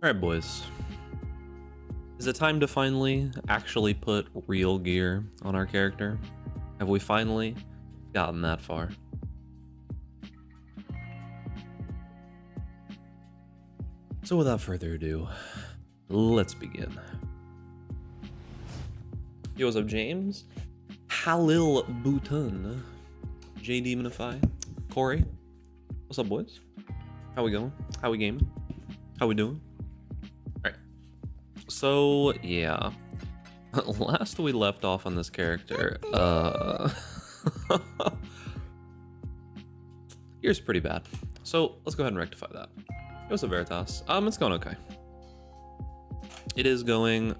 Alright, boys. Is it time to finally actually put real gear on our character? Have we finally gotten that far? So without further ado, let's begin. Yo, what's up, James? Halil Butun, J Demonify, Corey. What's up, boys? How we going? How we gaming? How we doing? Alright. So, yeah. Last we left off on this character, here's pretty bad. So, let's go ahead and rectify that. It was a Veritas. It's going okay. It is going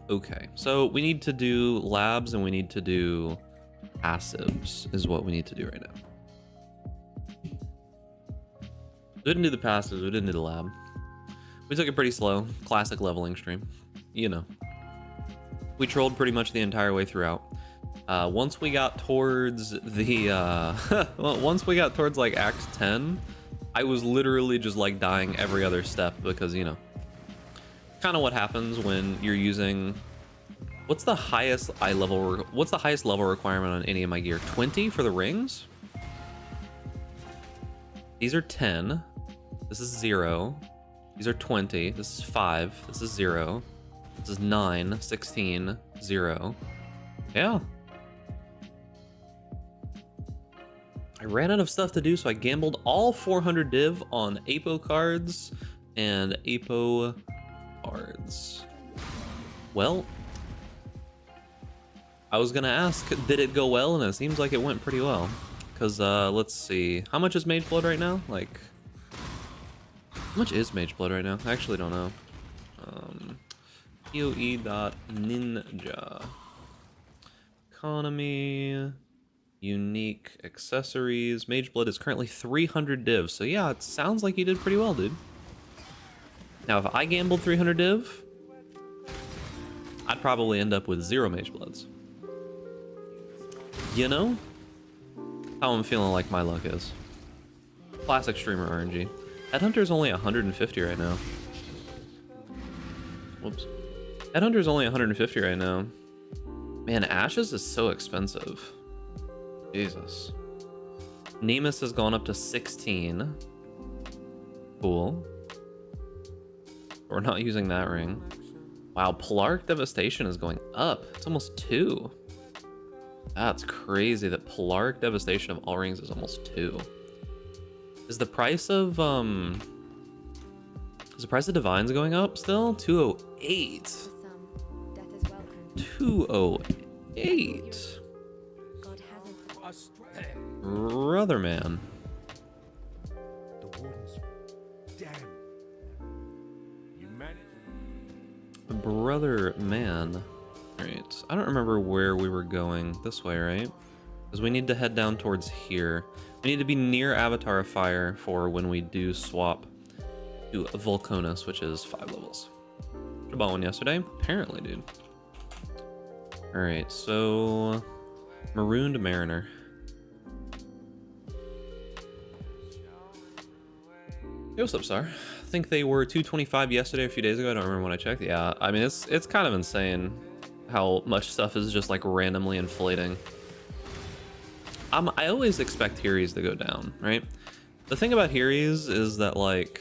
okay. So we need to do labs and we need to do passives is what we need to do right now. We didn't do the passives, we didn't do the lab. We took it pretty slow. Classic leveling stream. You know. We trolled pretty much the entire way throughout. Once we got towards the well, once we got towards like Act 10, I was literally just like dying every other step because, you know, kind of what happens when you're using... What's the highest what's the highest level requirement on any of my gear? 20 for the rings? These are 10. This is 0. These are 20. This is 5. This is 0. This is 9, 16, 0. Yeah. I ran out of stuff to do, so I gambled all 400 div on APO cards and APO cards. Well, I was gonna ask, did it go well? And it seems like it went pretty well. Because, let's see. How much is Mage Blood right now? Like, how much is Mage Blood right now? I actually don't know. PoE.ninja. Economy. Unique accessories. Mage Blood is currently 300 div. So yeah, it sounds like you did pretty well, dude. Now, if I gambled 300 div, I'd probably end up with 0 Mage Bloods. You know? How I'm feeling like my luck is. Classic streamer RNG. Headhunter's only 150 right now. Whoops. Headhunter's only 150 right now. Man, Ashes is so expensive. Jesus. Nemus has gone up to 16. Cool. We're not using that ring. Wow, Polark Devastation is going up. It's almost 2. That's crazy that Polark Devastation of all rings is almost 2. Is the price of Divines going up still? 208. 208. Brother man. Brother man. Alright, I don't remember where we were going. This way, right? Because we need to head down towards here. We need to be near Avatar of Fire for when we do swap to Volconus, which is 5 levels. Should have bought one yesterday? Apparently, dude. Alright, so... Marooned Mariner. Hey, what's up, Star? I think they were 225 yesterday, a few days ago. I don't remember when I checked. Yeah, I mean, it's kind of insane how much stuff is just like randomly inflating. I always expect Heries to go down, right? The thing about Heries is that like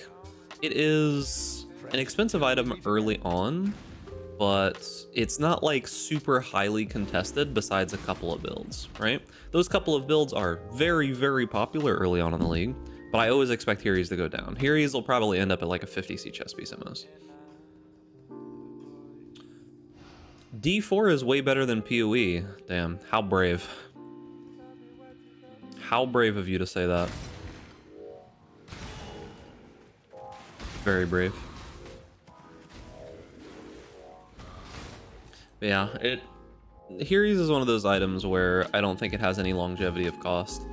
it is an expensive item early on, but it's not like super highly contested besides a couple of builds, right? Those couple of builds are very, very popular early on in the league, but I always expect Heries to go down. Heries will probably end up at like a 50C chess piece at most. D4 is way better than PoE. Damn, how brave. How brave of you to say that. Very brave. But yeah, Heries is one of those items where I don't think it has any longevity of cost.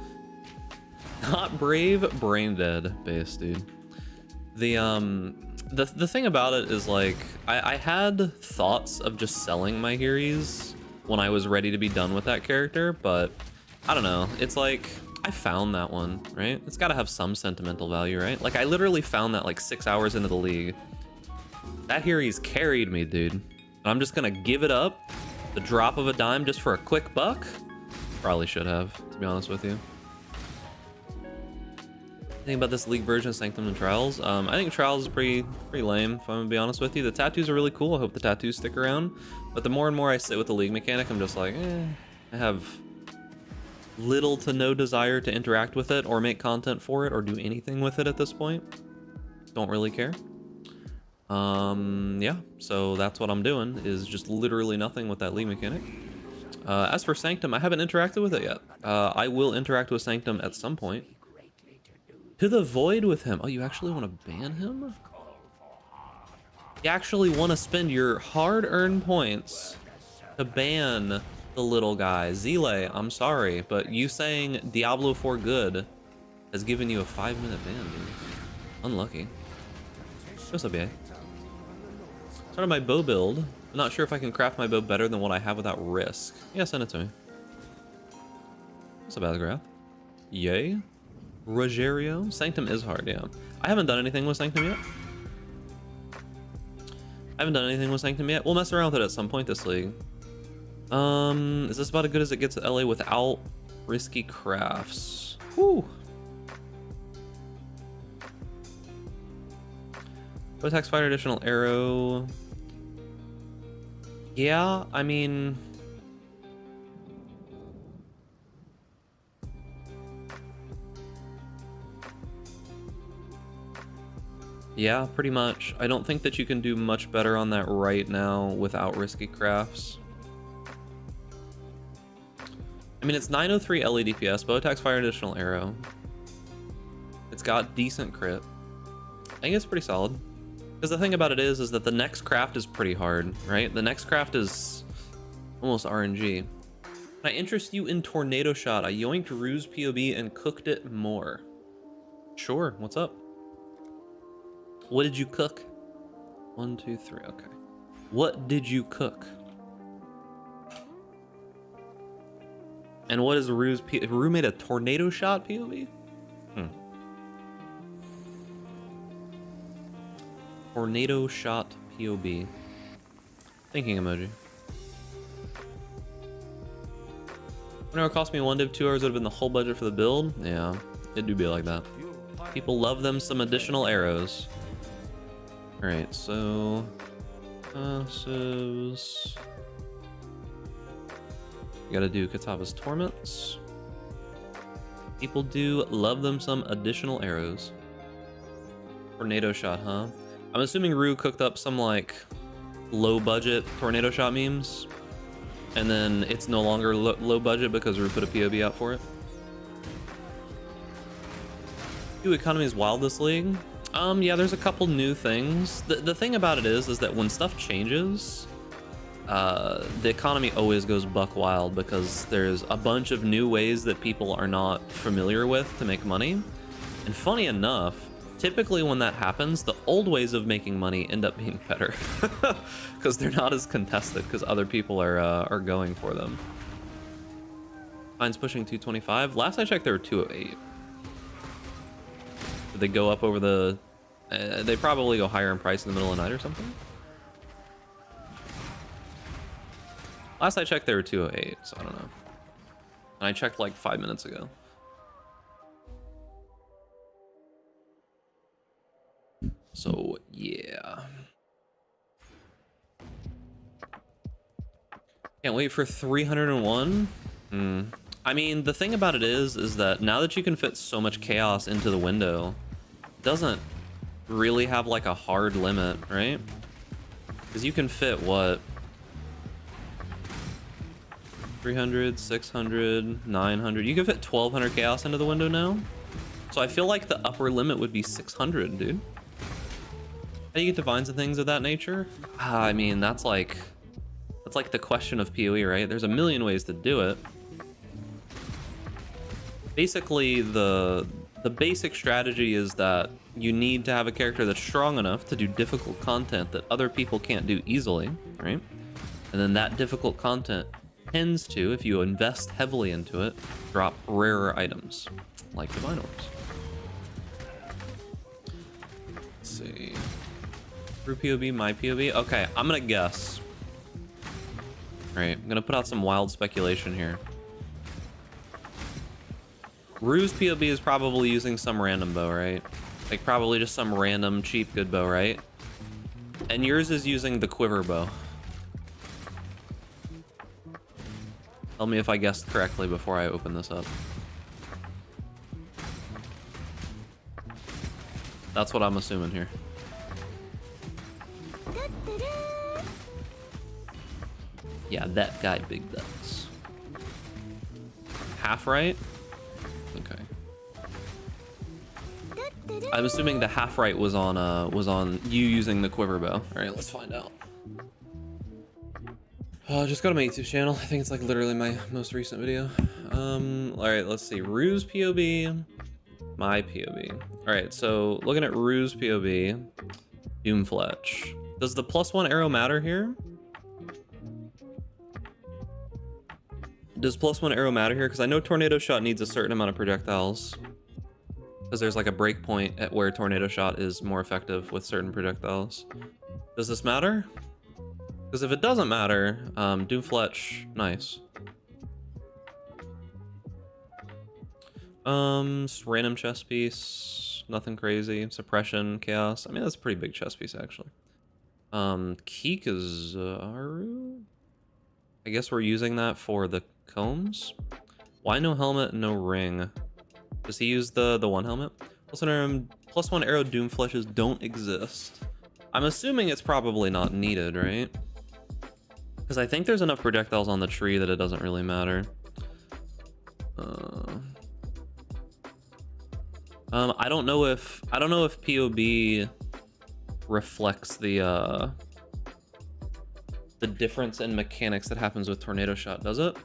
Not brave, brain dead base, dude. The thing about it is like I had thoughts of just selling my Heries when I was ready to be done with that character, but I don't know. It's like I found that one, right? It's got to have some sentimental value, right? Like I literally found that like 6 hours into the league. That Heries carried me, dude. And I'm just gonna give it up, the drop of a dime, just for a quick buck. Probably should have, to be honest with you. Think about this league version of Sanctum and Trials. I think Trials is pretty lame, if I'm gonna be honest with you. The tattoos are really cool. I hope the tattoos stick around. But the more and more I sit with the league mechanic, I'm just like, I have little to no desire to interact with it or make content for it or do anything with it at this point. Don't really care. Yeah, so that's what I'm doing, is just literally nothing with that league mechanic. As for Sanctum, I haven't interacted with it yet. I will interact with Sanctum at some point. To the void with him. Oh, you actually want to ban him? You actually want to spend your hard-earned points to ban the little guy. Zile, I'm sorry, but you saying Diablo 4 good has given you a 5-minute ban, dude. Unlucky. What's up, yeah? Started my bow build. I'm not sure if I can craft my bow better than what I have without risk. Yeah, send it to me. What's up, Asgrath? Yay. Rogerio? Sanctum is hard, yeah. I haven't done anything with Sanctum yet. We'll mess around with it at some point this league. Is this about as good as it gets at LA without risky crafts? Whew. Botax Fighter additional arrow. Yeah, I mean... yeah, pretty much. I don't think that you can do much better on that right now without risky crafts. I mean, it's 903 LE DPS, Botax Fire additional arrow. It's got decent crit. I think it's pretty solid. Because the thing about it is that the next craft is pretty hard, right? The next craft is almost RNG. Can I interest you in Tornado Shot? I yoinked Ruse POB and cooked it more. Sure, what's up? What did you cook? 1, 2, 3, okay. What did you cook? And what is Rue's Rue made a Tornado Shot POV? Tornado Shot POB. Thinking emoji. Whenever it cost me 1 div, 2 hours would have been the whole budget for the build. Yeah, it do be like that. People love them some additional arrows. Alright, so... passives... You gotta do Katava's Torments. People do love them some additional arrows. Tornado Shot, huh? I'm assuming Rue cooked up some, like, low-budget Tornado Shot memes. And then it's no longer low budget because Rue put a POB out for it. New economy is wild this league. Yeah, there's a couple new things. The thing about it is that when stuff changes, the economy always goes buck wild because there's a bunch of new ways that people are not familiar with to make money. And funny enough, typically when that happens, the old ways of making money end up being better because they're not as contested because other people are going for them. Mine's pushing 225. Last I checked, they were 208. Did they go up over the... they probably go higher in price in the middle of the night or something? Last I checked, they were 208, so I don't know. And I checked like 5 minutes ago. So, yeah. Can't wait for 301. I mean, the thing about it is that now that you can fit so much chaos into the window, it doesn't really have like a hard limit, right? Because you can fit what? 300, 600, 900. You can fit 1200 chaos into the window now. So I feel like the upper limit would be 600, dude. How do you get divines and things of that nature? I mean, that's like the question of PoE, right? There's a million ways to do it. Basically, the basic strategy is that you need to have a character that's strong enough to do difficult content that other people can't do easily, right? And then that difficult content tends to, if you invest heavily into it, drop rarer items, like divine orbs. Let's see. Through POB, my POB. Okay, I'm gonna guess. Right, I'm gonna put out some wild speculation here. Rue's POB is probably using some random bow, right? Like probably just some random cheap good bow, right? And yours is using the quiver bow. Tell me if I guessed correctly before I open this up. That's what I'm assuming here. Yeah, that guy, big bets. Half right? Okay. I'm assuming the half right was on you using the quiver bow. All right, let's find out. Just go to my YouTube channel. I think it's like literally my most recent video. All right, let's see. Rue's POB, my POB. All right, so looking at Rue's POB, Doomfletch. Does the +1 arrow matter here? Does +1 arrow matter here? Because I know Tornado Shot needs a certain amount of projectiles. Because there's like a breakpoint at where Tornado Shot is more effective with certain projectiles. Does this matter? Because if it doesn't matter, Doomfletch, nice. Just random chess piece, nothing crazy. Suppression, chaos. I mean, that's a pretty big chess piece actually. Keek is Aru. I guess we're using that for the combs. Why no helmet, no ring? Does he use the one helmet? Plus one arrow Doomfletches don't exist. I'm assuming it's probably not needed, right? Because I think there's enough projectiles on the tree that it doesn't really matter. I don't know if POB reflects the difference in mechanics that happens with Tornado Shot, does it?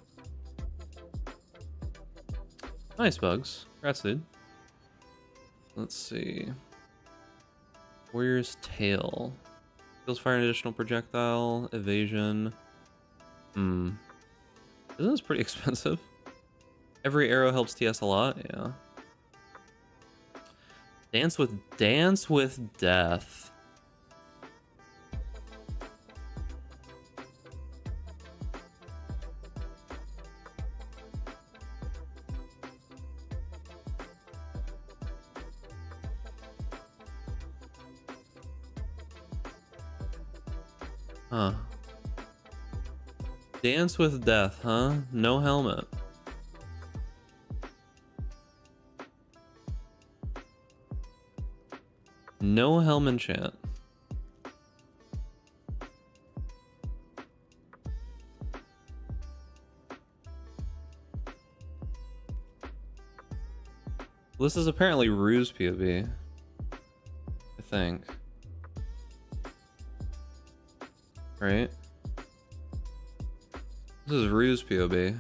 Nice, Bugs. Congrats, dude. Let's see. Warrior's Tail. Skills fire an additional projectile. Evasion. Isn't this pretty expensive? Every arrow helps TS a lot, yeah. Dance with Death. Huh. Dance with Death, huh? No helmet. No helm enchant. This is apparently Ruse POV, I think. Right? This is Ruse POV.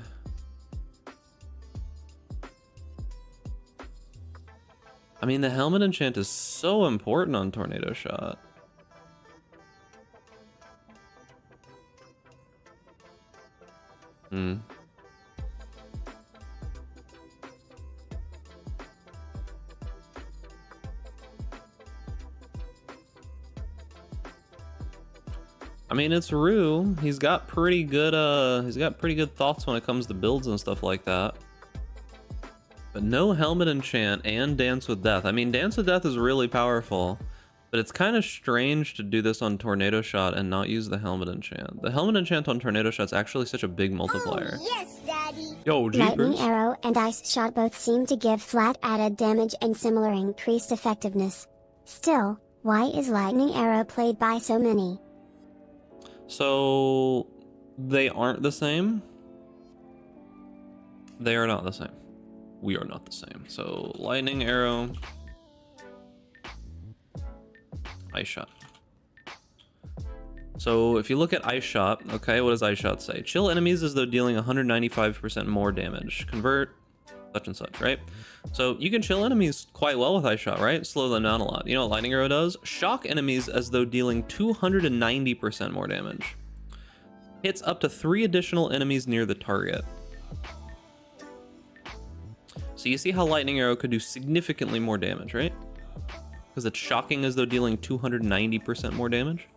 I mean, the helmet enchant is so important on Tornado Shot. I mean, it's Rue. He's got pretty good thoughts when it comes to builds and stuff like that. But no helmet enchant and Dance with Death. I mean, Dance with Death is really powerful, but it's kind of strange to do this on Tornado Shot and not use the helmet enchant. The helmet enchant on Tornado Shot is actually such a big multiplier. Oh, yes, Daddy. Yo, jeepers. Lightning Arrow and Ice Shot both seem to give flat added damage and similar increased effectiveness. Still, why is Lightning Arrow played by so many? So, they aren't the same. They are not the same. We are not the same. So, Lightning Arrow, Ice Shot. So, if you look at Ice Shot, okay, what does Ice Shot say? Chill enemies as though dealing 195% more damage. Convert, such and such, right? So, you can chill enemies quite well with Ice Shot, right? Slow them down a lot. You know what Lightning Arrow does? Shock enemies as though dealing 290% more damage. Hits up to 3 additional enemies near the target. So you see how Lightning Arrow could do significantly more damage, right? Because it's shocking as though dealing 290% more damage.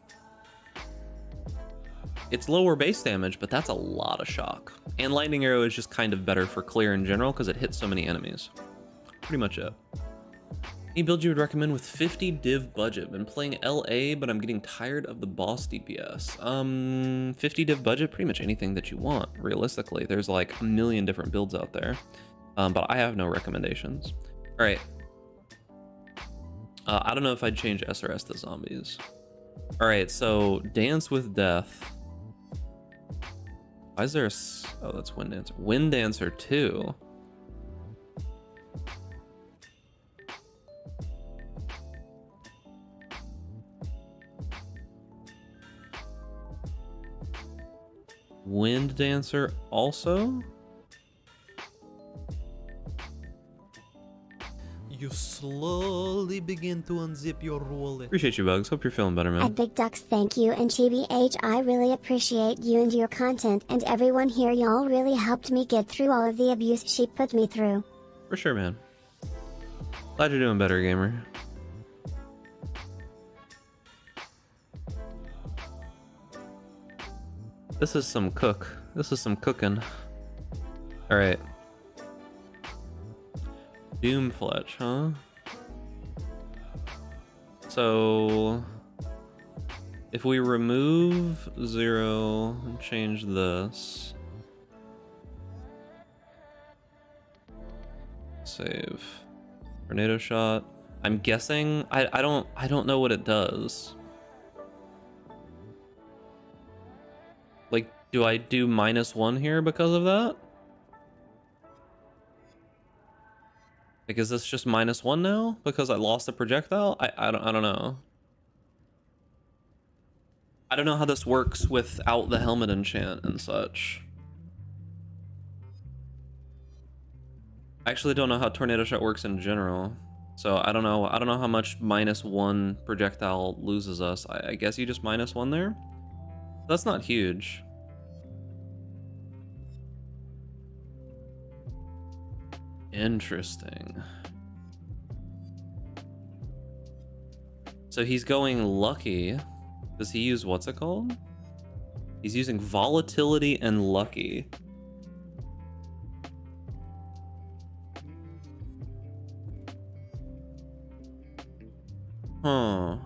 It's lower base damage, but that's a lot of shock. And Lightning Arrow is just kind of better for clear in general because it hits so many enemies. Pretty much it. Any build you would recommend with 50 div budget? Been playing LA, but I'm getting tired of the boss DPS. 50 div budget, pretty much anything that you want, realistically. There's like a million different builds out there. But I have no recommendations. All right. I don't know if I'd change SRS to zombies. All right, so Dance with Death. Why is there a... Oh, that's Wind Dancer. Wind Dancer 2. Wind Dancer also? You slowly begin to unzip your wallet. Appreciate you, Bugs. Hope you're feeling better, man. At Big Ducks, thank you, and TBH, I really appreciate you and your content, and everyone here. Y'all really helped me get through all of the abuse she put me through. For sure, man. Glad you're doing better, gamer. This is some cook. This is some cooking. All right. Doomfletch, huh? So if we remove 0 and change this, save. Tornado shot. I'm guessing I don't know what it does. Like, do I do -1 here because of that? Like, is this just -1 now because I lost the projectile? I don't know. I don't know how this works without the helmet enchant and such. I actually don't know how tornado shot works in general. So I don't know how much -1 projectile loses us. I guess you just -1 there? That's not huge. Interesting. So he's going lucky. Does he use what's it called? He's using volatility and lucky. Huh.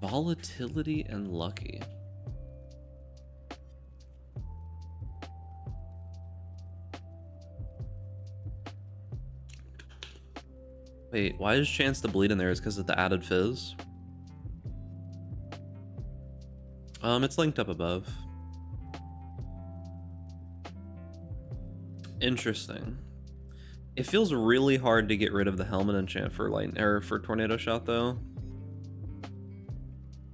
Volatility and lucky. Wait, why is chance to bleed in there? Is because of the added fizz? It's linked up above. Interesting. It feels really hard to get rid of the helmet enchant for light or for tornado shot though.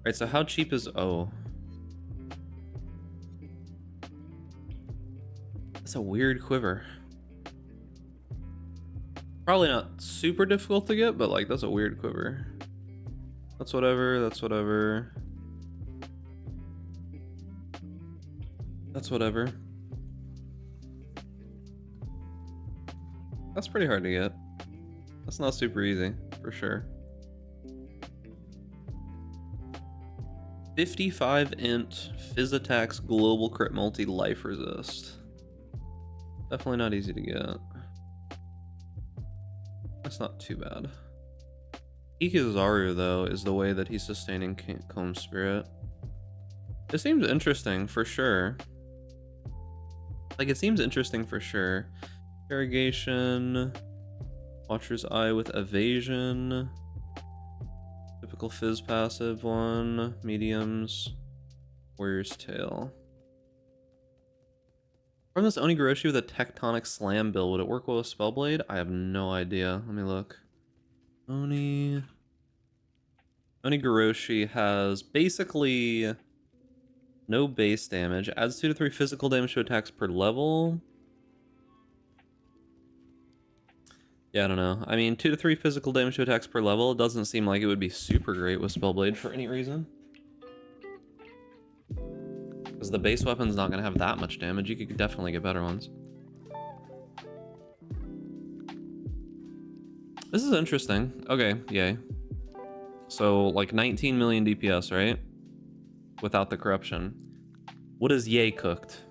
Right, so how cheap is O? That's a weird quiver. Probably not super difficult to get, but like that's a weird quiver. That's whatever, that's whatever. That's whatever. That's pretty hard to get. That's not super easy, for sure. 55 int fizz attacks global crit multi life resist. Definitely not easy to get. That's not too bad. Ikizaru though is the way that he's sustaining Comb Spirit. It seems interesting for sure. Like it seems interesting for sure. Irrigation, Watcher's Eye with evasion. Typical fizz passive one, mediums, Warrior's Tail. From this Onigoroshi with a Tectonic Slam build, would it work well with Spellblade? I have no idea. Let me look. Onigoroshi has basically no base damage, adds 2 to 3 physical damage to attacks per level. Yeah, I don't know. I mean, 2 to 3 physical damage to attacks per level doesn't seem like it would be super great with Spellblade for any reason. Because the base weapon's not going to have that much damage. You could definitely get better ones. This is interesting. Okay, yay. So, like 19 million DPS, right? Without the corruption. What is yay cooked?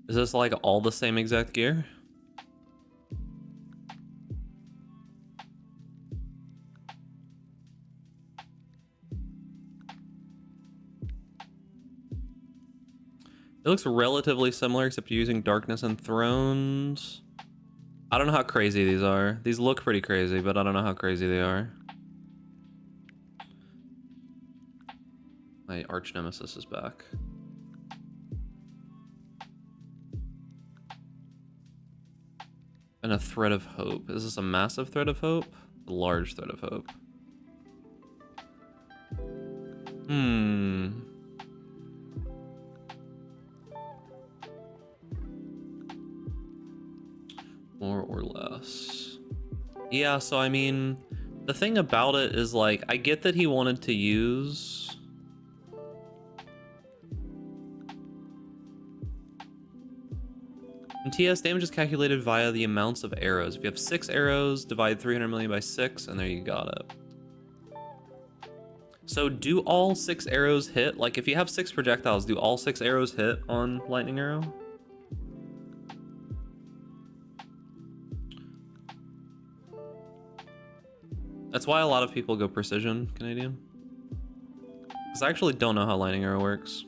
Is this like all the same exact gear? It looks relatively similar except you're using Darkness and Thrones. I don't know how crazy these are. These look pretty crazy, but I don't know how crazy they are. My arch nemesis is back. And a Thread of Hope. Is this a massive Thread of Hope? A large Thread of Hope. or less. Yeah, so I mean, the thing about it is, like, I get that he wanted to use... And TS damage is calculated via the amounts of arrows. If you have 6 arrows, divide 300 million by 6, and there you got it. So do all 6 arrows hit? Like, if you have 6 projectiles, do all 6 arrows hit on lightning arrow? That's why a lot of people go precision, Canadian. Because I actually don't know how lightning arrow works.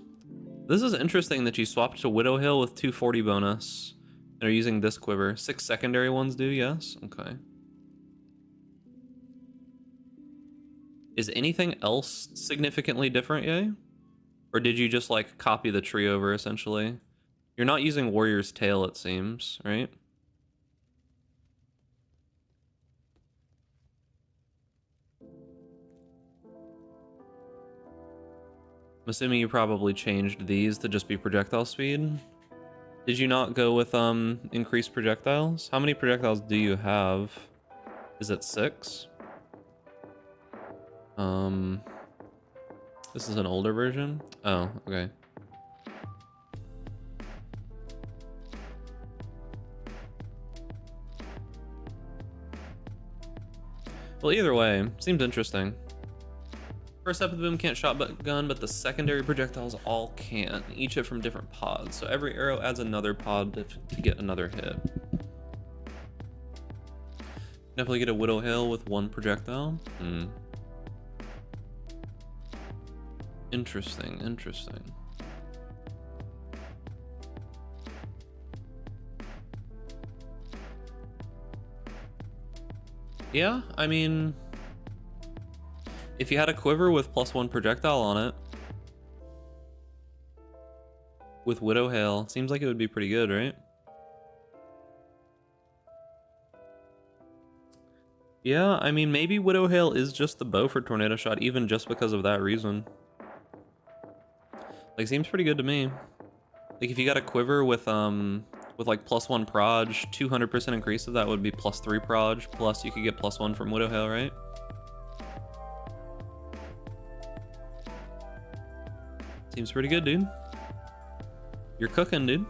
This is interesting that you swapped to Widow Hill with 240 bonus. And are using this quiver. 6 secondary ones do, yes? Okay. Is anything else significantly different, yay? Or did you just, like, copy the tree over, essentially? You're not using Warrior's Tail, it seems, right? I'm assuming you probably changed these to just be projectile speed. Did you not go with increased projectiles? How many projectiles do you have? Is it 6? This is an older version? Oh, okay. Well, either way, seems interesting. First step of the boom can't shotgun, but the secondary projectiles all can. Each hit from different pods, so every arrow adds another pod to get another hit. Definitely get a Widow Hill with 1 projectile. Interesting, interesting. Yeah, I mean, if you had a quiver with +1 projectile on it, with Widow Hail, seems like it would be pretty good, right? Yeah, I mean, maybe Widow Hail is just the bow for Tornado Shot, even just because of that reason. Like, seems pretty good to me. Like, if you got a quiver with like +1 proj, 200% increase of that would be +3 proj, plus you could get +1 from Widow Hail, right? Seems pretty good, dude. You're cooking, dude.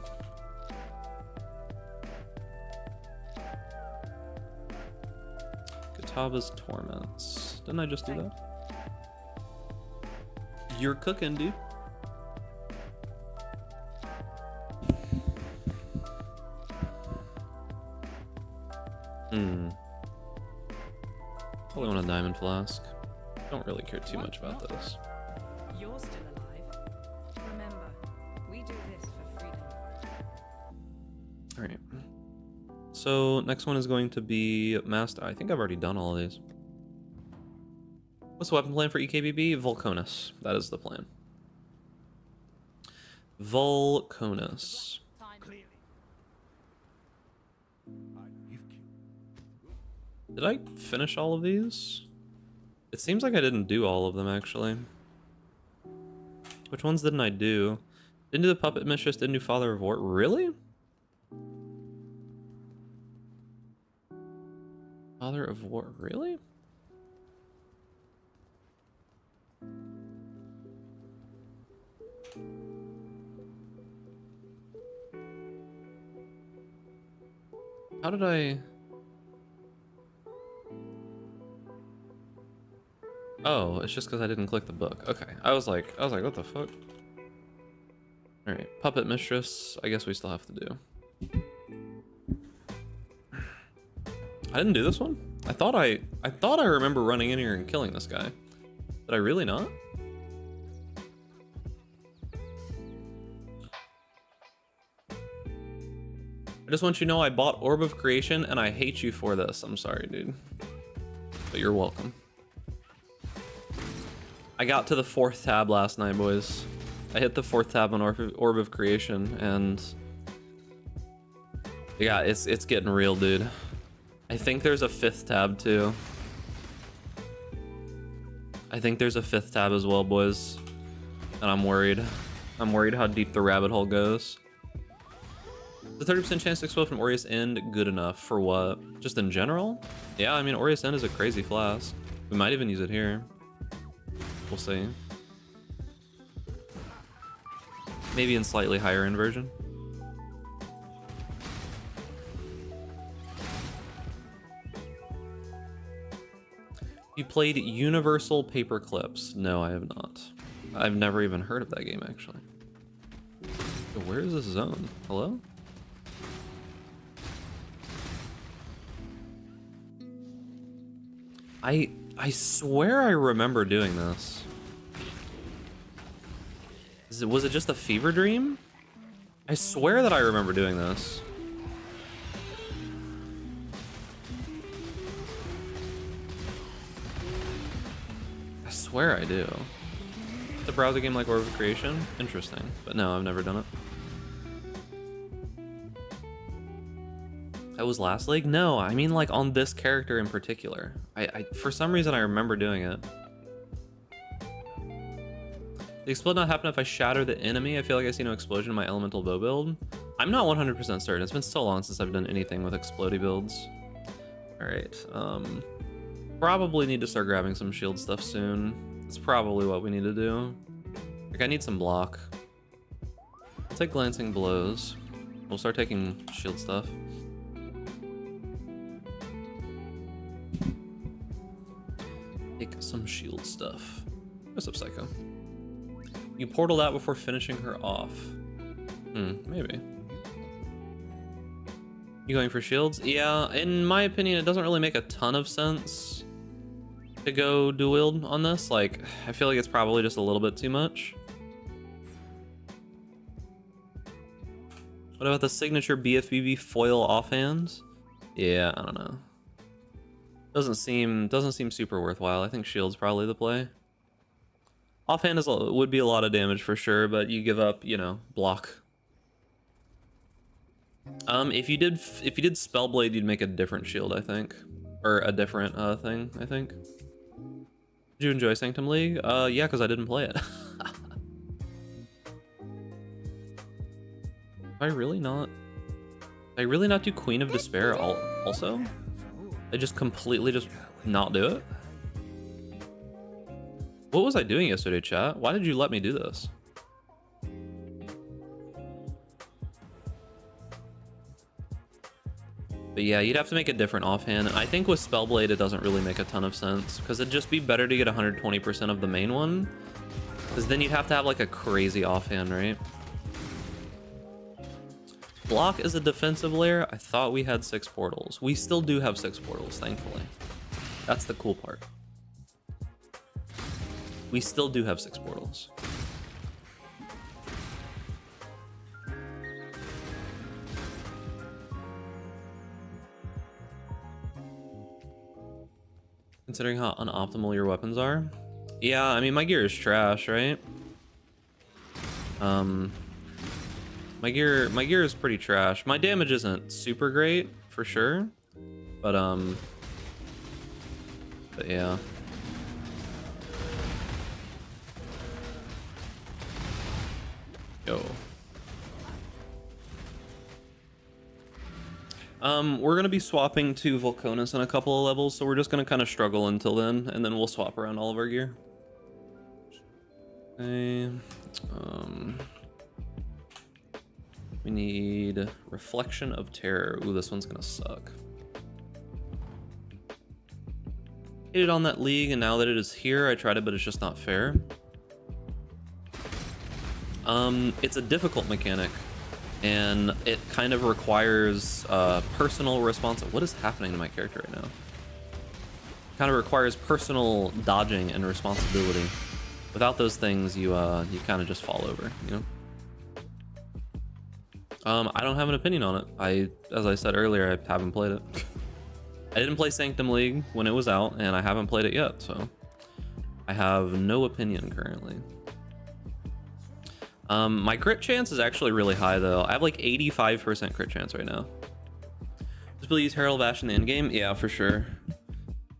Kataba's Torments. Didn't I just do that? You're cooking, dude. Probably want a diamond flask. Don't really care too much about this. You're still alive. Remember, we do this for freedom. Alright. So, next one is going to be Master. I think I've already done all of these. What's the weapon plan for EKBB? Volconus. That is the plan. Volconus. Did I finish all of these? It seems like I didn't do all of them, actually. Which ones didn't I do? Didn't do the Puppet Mistress, didn't do Father of War. Really? Father of War, really? How did I... Oh, it's just because I didn't click the book. Okay, I was like, what the fuck? All right, Puppet Mistress. I guess we still have to do. I didn't do this one. I thought I remember running in here and killing this guy. Did I really not? I just want you to know I bought Orb of Creation and I hate you for this. I'm sorry, dude. But you're welcome. I got to the 4th tab last night, boys. I hit the 4th tab on Orb of Creation, and yeah, it's getting real, dude. I think there's a 5th tab too. I think there's a 5th tab as well, boys, and I'm worried. I'm worried how deep the rabbit hole goes. The 30% chance to explode from Aureus End good enough for what? Just in general? Yeah, I mean, Aureus End is a crazy flask. We might even use it here. We'll see. Maybe in slightly higher end version. You played Universal Paper Clips? No, I have not. I've never even heard of that game, actually. So where is this zone? Hello? I swear I remember doing this. Was it just a fever dream? I swear that I remember doing this. I swear I do. The browser game like Orb of Creation? Interesting. But no, I've never done it. That was last league? No, I mean like on this character in particular. I for some reason I remember doing it. The explode not happen if I shatter the enemy. I feel like I see no explosion in my elemental bow build. I'm not 100% certain. It's been so long since I've done anything with explodey builds. All right. Probably need to start grabbing some shield stuff soon. That's probably what we need to do. Like I need some block. I'll take glancing blows. We'll start taking shield stuff. Take some shield stuff. What's up, Psycho? You portaled out before finishing her off. Maybe. You going for shields? Yeah, in my opinion, it doesn't really make a ton of sense to go dual wield on this. Like, I feel like it's probably just a little bit too much. What about the signature BFBB foil offhands? Yeah, I don't know. Doesn't seem super worthwhile. I think shield's probably the play. Offhand would be a lot of damage for sure, but you give up, you know, block. If you did Spellblade, you'd make a different shield, I think, or a different thing, I think. Did you enjoy Sanctum League? Yeah, because I didn't play it. I really not do Queen of Despair also? I just completely just not do it? What was I doing yesterday, chat? Why did you let me do this? But yeah, you'd have to make a different offhand. I think with Spellblade, it doesn't really make a ton of sense because it'd just be better to get 120% of the main one. Because then you'd have to have like a crazy offhand, right? Block is a defensive layer. I thought we had 6 portals. We still do have 6 portals, thankfully. That's the cool part. We still do have 6 portals. Considering how unoptimal your weapons are. Yeah, I mean, my gear is trash, right? My gear is pretty trash. My damage isn't super great, for sure. But yeah. Go. We're gonna be swapping to Volconus in a couple of levels, so we're just gonna kind of struggle until then, and then we'll swap around all of our gear. Okay. We need Reflection of Terror. Ooh, this one's gonna suck. Hit it on that league, and now that it is here, I tried it, but it's just not fair. It's a difficult mechanic, and it kind of requires personal responsibility. What is happening to my character right now? Kind of requires personal dodging and responsibility. Without those things, you kind of just fall over, you know? I don't have an opinion on it. As I said earlier, I haven't played it. I didn't play Sanctum League when it was out, and I haven't played it yet, so I have no opinion currently. My crit chance is actually really high though. I have like 85% crit chance right now. Just really use Herald of Ash in the end game? Yeah, for sure.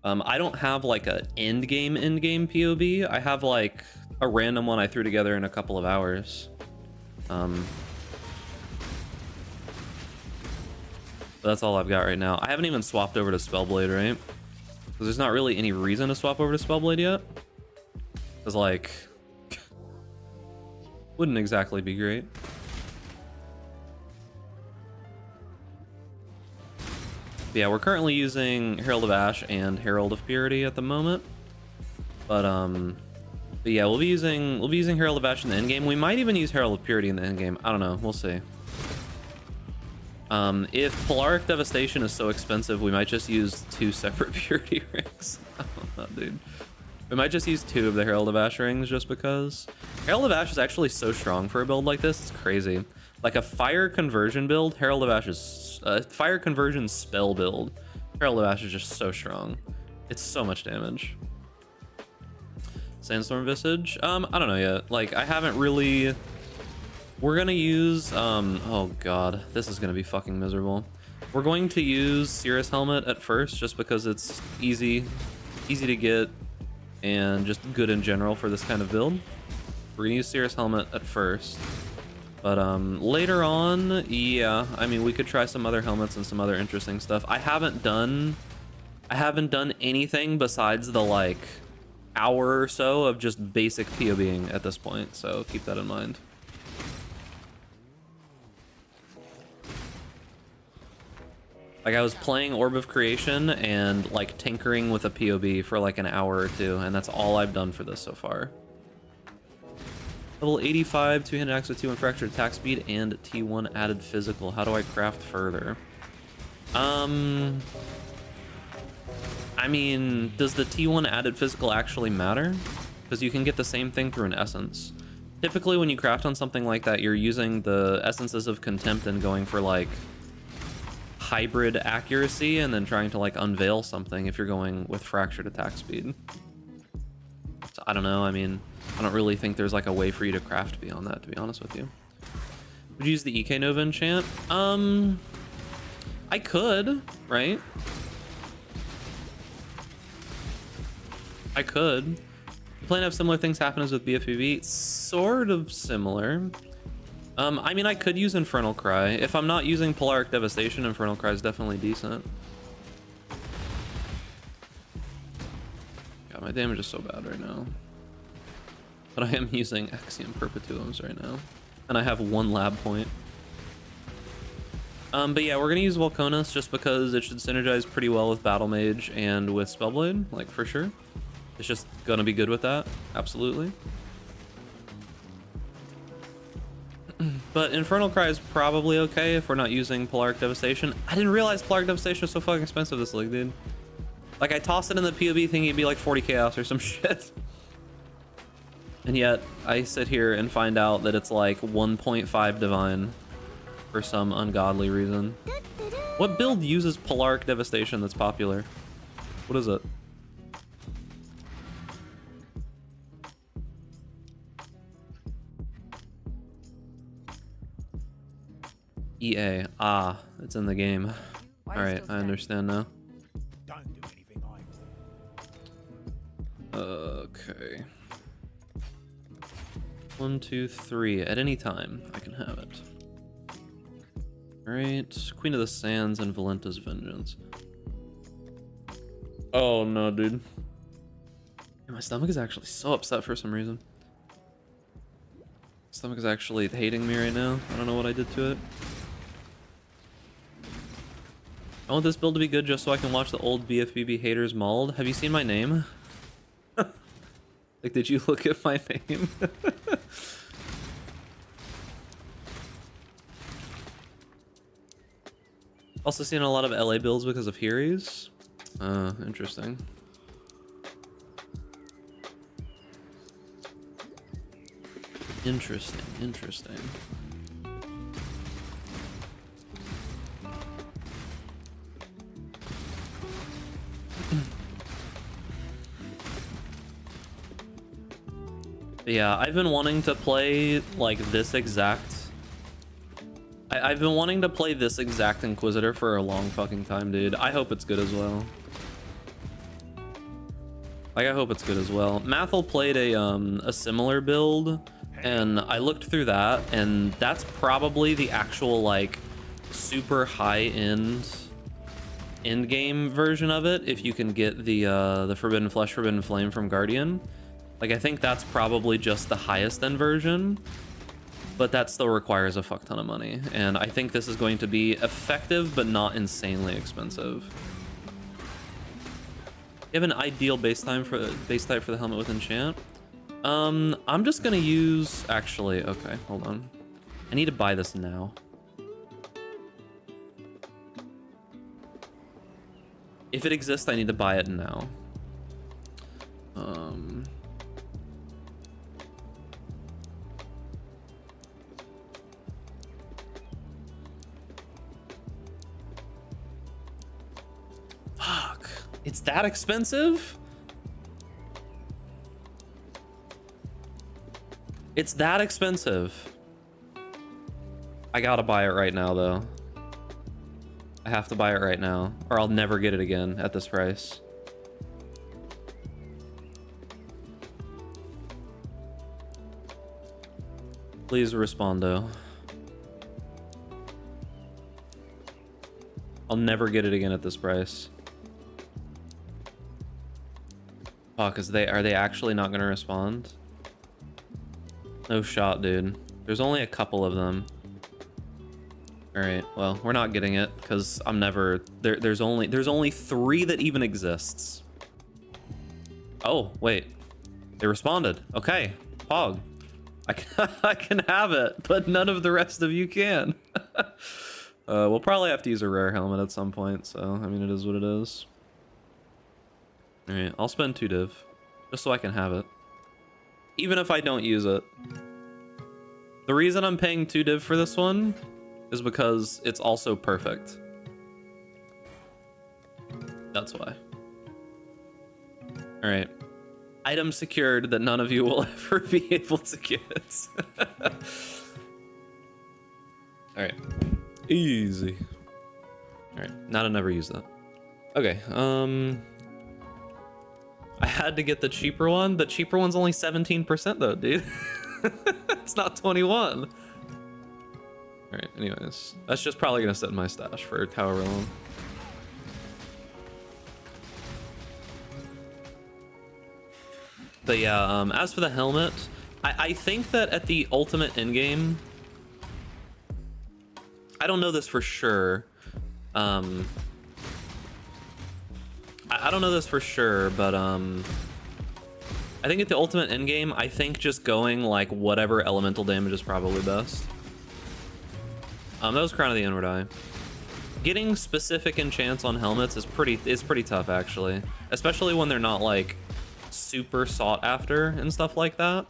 I don't have like a end game POV. I have like a random one I threw together in a couple of hours. But that's all I've got right now. I haven't even swapped over to Spellblade, right? Because there's not really any reason to swap over to Spellblade yet. Because, like, wouldn't exactly be great. But yeah, we're currently using Herald of Ash and Herald of Purity at the moment. But yeah, we'll be using Herald of Ash in the end game. We might even use Herald of Purity in the end game. I don't know. We'll see. If Polaric Devastation is so expensive, we might just use 2 separate Purity rings. I don't know, dude. We might just use 2 of the Herald of Ash rings just because. Herald of Ash is actually so strong for a build like this. It's crazy. Like a fire conversion build, Herald of Ash is fire conversion spell build. Herald of Ash is just so strong. It's so much damage. Sandstorm Visage? I don't know yet. Like, I haven't really... We're gonna use, oh god, this is gonna be fucking miserable. We're going to use Cirrus Helmet at first, just because it's easy to get, and just good in general for this kind of build. We're gonna use Cirrus Helmet at first. But later on, yeah, I mean, we could try some other helmets and some other interesting stuff. I haven't done anything besides the, like, hour or so of just basic POBing at this point, so keep that in mind. Like, I was playing Orb of Creation and, like, tinkering with a POB for, like, an hour or 2, and that's all I've done for this so far. Level 85, 2-handed axe with T1 fractured attack speed and T1 added physical. How do I craft further? I mean, does the T1 added physical actually matter? Because you can get the same thing through an essence. Typically, when you craft on something like that, you're using the essences of Contempt and going for, like, hybrid accuracy and then trying to, like, unveil something if you're going with fractured attack speed. So, I don't know. I mean, I don't really think there's, like, a way for you to craft beyond that, to be honest with you. Would you use the EK Nova enchant? I could, right? I could. You plan to have similar things happen as with BFBB? Sort of similar. I mean, I could use Infernal Cry. If I'm not using Polaric Devastation, Infernal Cry is definitely decent. God, my damage is so bad right now. But I am using Axiom Perpetuums right now. And I have 1 lab point. But yeah, we're gonna use Volconis just because it should synergize pretty well with Battle Mage and with Spellblade, like, for sure. It's just gonna be good with that, absolutely. But Infernal Cry is probably okay if we're not using Polaric Devastation. I didn't realize Polaric Devastation was so fucking expensive this league, dude. Like, I tossed it in the POB thing, it'd be like 40 chaos or some shit. And yet, I sit here and find out that it's like 1.5 divine for some ungodly reason. What build uses Polaric Devastation that's popular? What is it? EA. Ah, it's in the game. Alright, I understand now. Don't do anything I... Okay. 1, 2, 3. At any time, I can have it. Alright. Queen of the Sands and Valenta's Vengeance. Oh no, dude. My stomach is actually so upset for some reason. My stomach is actually hating me right now. I don't know what I did to it. I want this build to be good just so I can watch the old BFBB haters mauled. Have you seen my name? Like, did you look at my name? Also seen a lot of LA builds because of Heries. Interesting. Interesting. Yeah, I've been wanting to play like this exact... I've been wanting to play this exact Inquisitor for a long fucking time, dude. I hope it's good as well. Like, I hope it's good as well. Mouthful played a similar build, and I looked through that, and that's probably the actual, like, super high-end in-game version of it if you can get the Forbidden Flesh, Forbidden Flame from Guardian. Like, I think that's probably just the highest end version, but that still requires a fuck ton of money. And I think this is going to be effective, but not insanely expensive. You have an ideal base type for the helmet with enchant? I'm just gonna use, actually, okay, hold on. I need to buy this now. If it exists, I need to buy it now. Fuck. It's that expensive? It's that expensive. I gotta buy it right now, though. I have to buy it right now, or I'll never get it again at this price. Please respondo. I'll never get it again at this price. Fuck, are they actually not gonna respond? No shot, dude. There's only a couple of them. All right, well, we're not getting it because I'm never there's only 3 that even exists. Oh, wait. They responded. Okay. Pog. I can have it, but none of the rest of you can. We'll probably have to use a rare helmet at some point, so I mean, it is what it is. All right, I'll spend 2 div just so I can have it. Even if I don't use it. The reason I'm paying 2 div for this one is because it's also perfect. That's why. All right. Item secured that none of you will ever be able to get. All right. Easy. All right. Now to never use that. Okay. I had to get the cheaper one. The cheaper one's only 17% though, dude. It's not 21. All right, anyways, that's just probably gonna sit in my stash for however long. But yeah, as for the helmet, I think that at the ultimate endgame, I don't know this for sure. I don't know this for sure, but I think at the ultimate endgame, I think just going like whatever elemental damage is probably best. That was Crown of the Inward Eye. Getting specific enchants on helmets is pretty tough, actually. Especially when they're not, like, super sought after and stuff like that.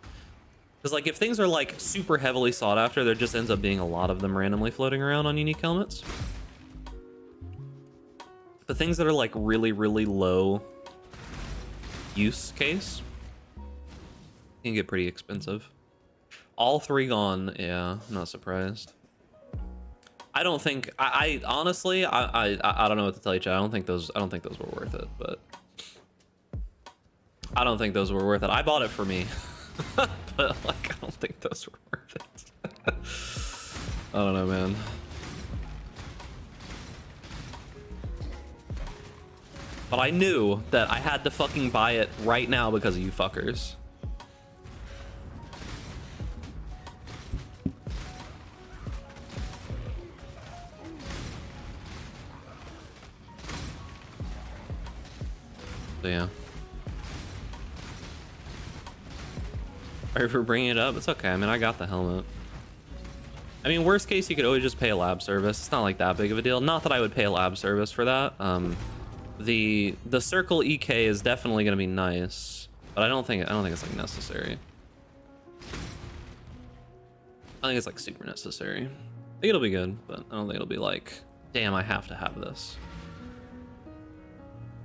Because, like, if things are, like, super heavily sought after, there just ends up being a lot of them randomly floating around on unique helmets. But things that are, like, really, really low use case can get pretty expensive. All 3 gone, yeah, I'm not surprised. I don't think I honestly I don't know what to tell you, Chad. I don't think those were worth it, but I don't think those were worth it. I bought it for me. But like I don't think those were worth it. I don't know, man. But I knew that I had to fucking buy it right now because of you fuckers. So yeah. Sorry for bringing it up. It's okay. I mean, I got the helmet. I mean, worst case, you could always just pay a lab service. It's not like that big of a deal. Not that I would pay a lab service for that. The circle EK is definitely going to be nice, but I don't think it's like necessary. I think it's like super necessary. I think it'll be good, but I don't think it'll be like, damn, I have to have this.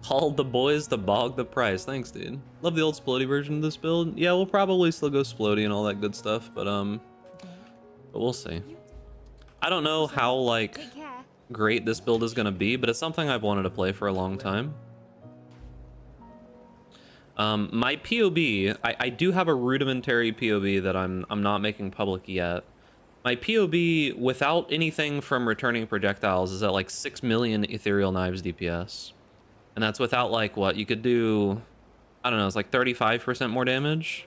Called the boys to bog the price. Thanks, dude. Love the old Splody version of this build. Yeah, we'll probably still go Splody and all that good stuff, but we'll see. I don't know how like great this build is gonna be, but it's something I've wanted to play for a long time. My POB, I do have a rudimentary POB that I'm not making public yet. My POB without anything from returning projectiles is at like 6 million Ethereal Knives DPS. And that's without like what you could do, I don't know, it's like 35% more damage.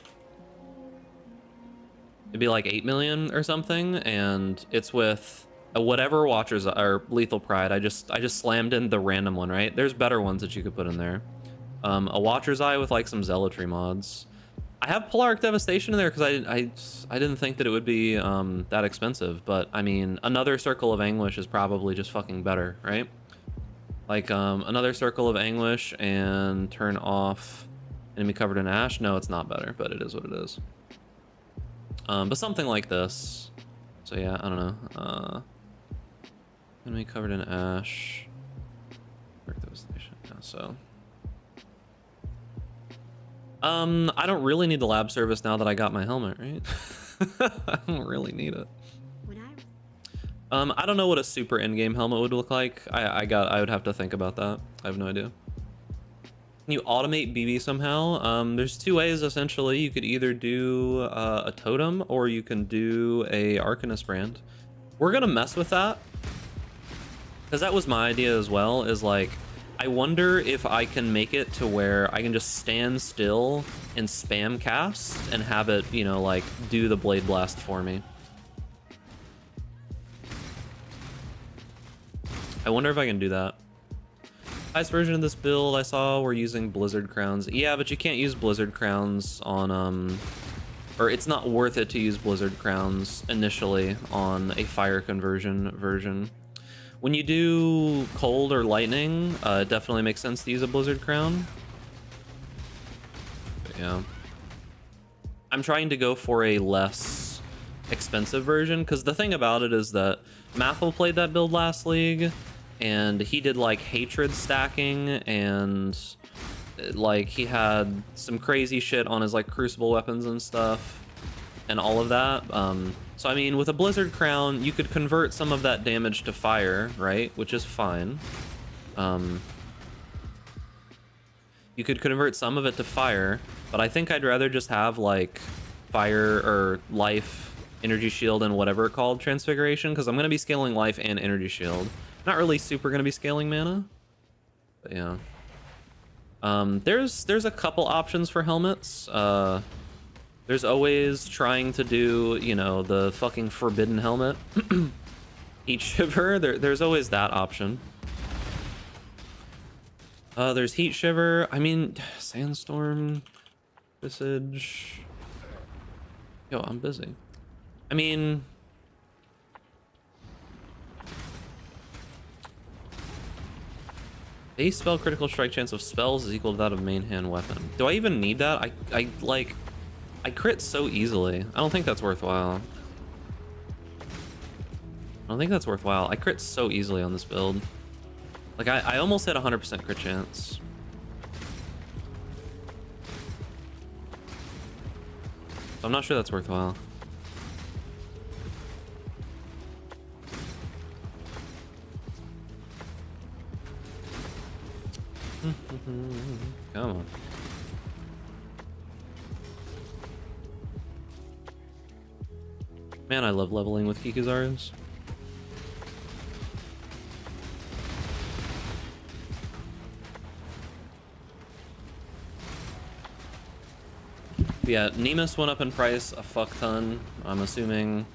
It'd be like 8 million or something, and it's with a whatever Watcher's or Lethal Pride. I just slammed in the random one, right? There's better ones that you could put in there. A Watcher's Eye with like some Zealotry mods. I have Polaric Devastation in there because I didn't think that it would be that expensive, but I mean, another Circle of Anguish is probably just fucking better, right? Like another Circle of Anguish and turn off Enemy Covered in Ash. No, it's not better, but it is what it is. But something like this. So yeah, I don't know. Enemy Covered in Ash. Devastation. Yeah, so. I don't really need the lab service now that I got my helmet, right? I don't really need it. I don't know what a super in-game helmet would look like. I would have to think about that. I have no idea. Can you automate BB somehow? There's two ways essentially. You could either do a totem or you can do a Arcanist brand. We're gonna mess with that because that was my idea as well. Is like, I wonder if I can make it to where I can just stand still and spam cast and have it, you know, like do the Blade Blast for me. I wonder if I can do that. Highest version of this build I saw we're using Blizzard Crowns. Yeah, but you can't use Blizzard Crowns on or it's not worth it to use Blizzard Crowns initially on a fire conversion version. When you do cold or lightning, it definitely makes sense to use a Blizzard Crown. But yeah. I'm trying to go for a less expensive version, because the thing about it is that Mouthful played that build last league, and he did like hatred stacking, and like he had some crazy shit on his like crucible weapons and stuff, and all of that. So I mean, with a Blizzard Crown, you could convert some of that damage to fire, right? Which is fine. You could convert some of it to fire, but I think I'd rather just have like fire or life, energy shield, and whatever it called, transfiguration, because I'm going to be scaling life and energy shield. Not really super going to be scaling mana, but yeah. There's a couple options for helmets. There's always trying to do, you know, the fucking forbidden helmet. Heat Shiver, there's always that option. There's Heat Shiver. I mean, Sandstorm, Visage. Yo, I'm busy. I mean, base spell critical strike chance of spells is equal to that of main hand weapon. Do I even need that? I crit so easily. I don't think that's worthwhile. I crit so easily on this build. Like, I almost hit 100% crit chance. So I'm not sure that's worthwhile. Come on. Man, I love leveling with Kikuzarus. Yeah, Nemus went up in price a fuck ton. I'm assuming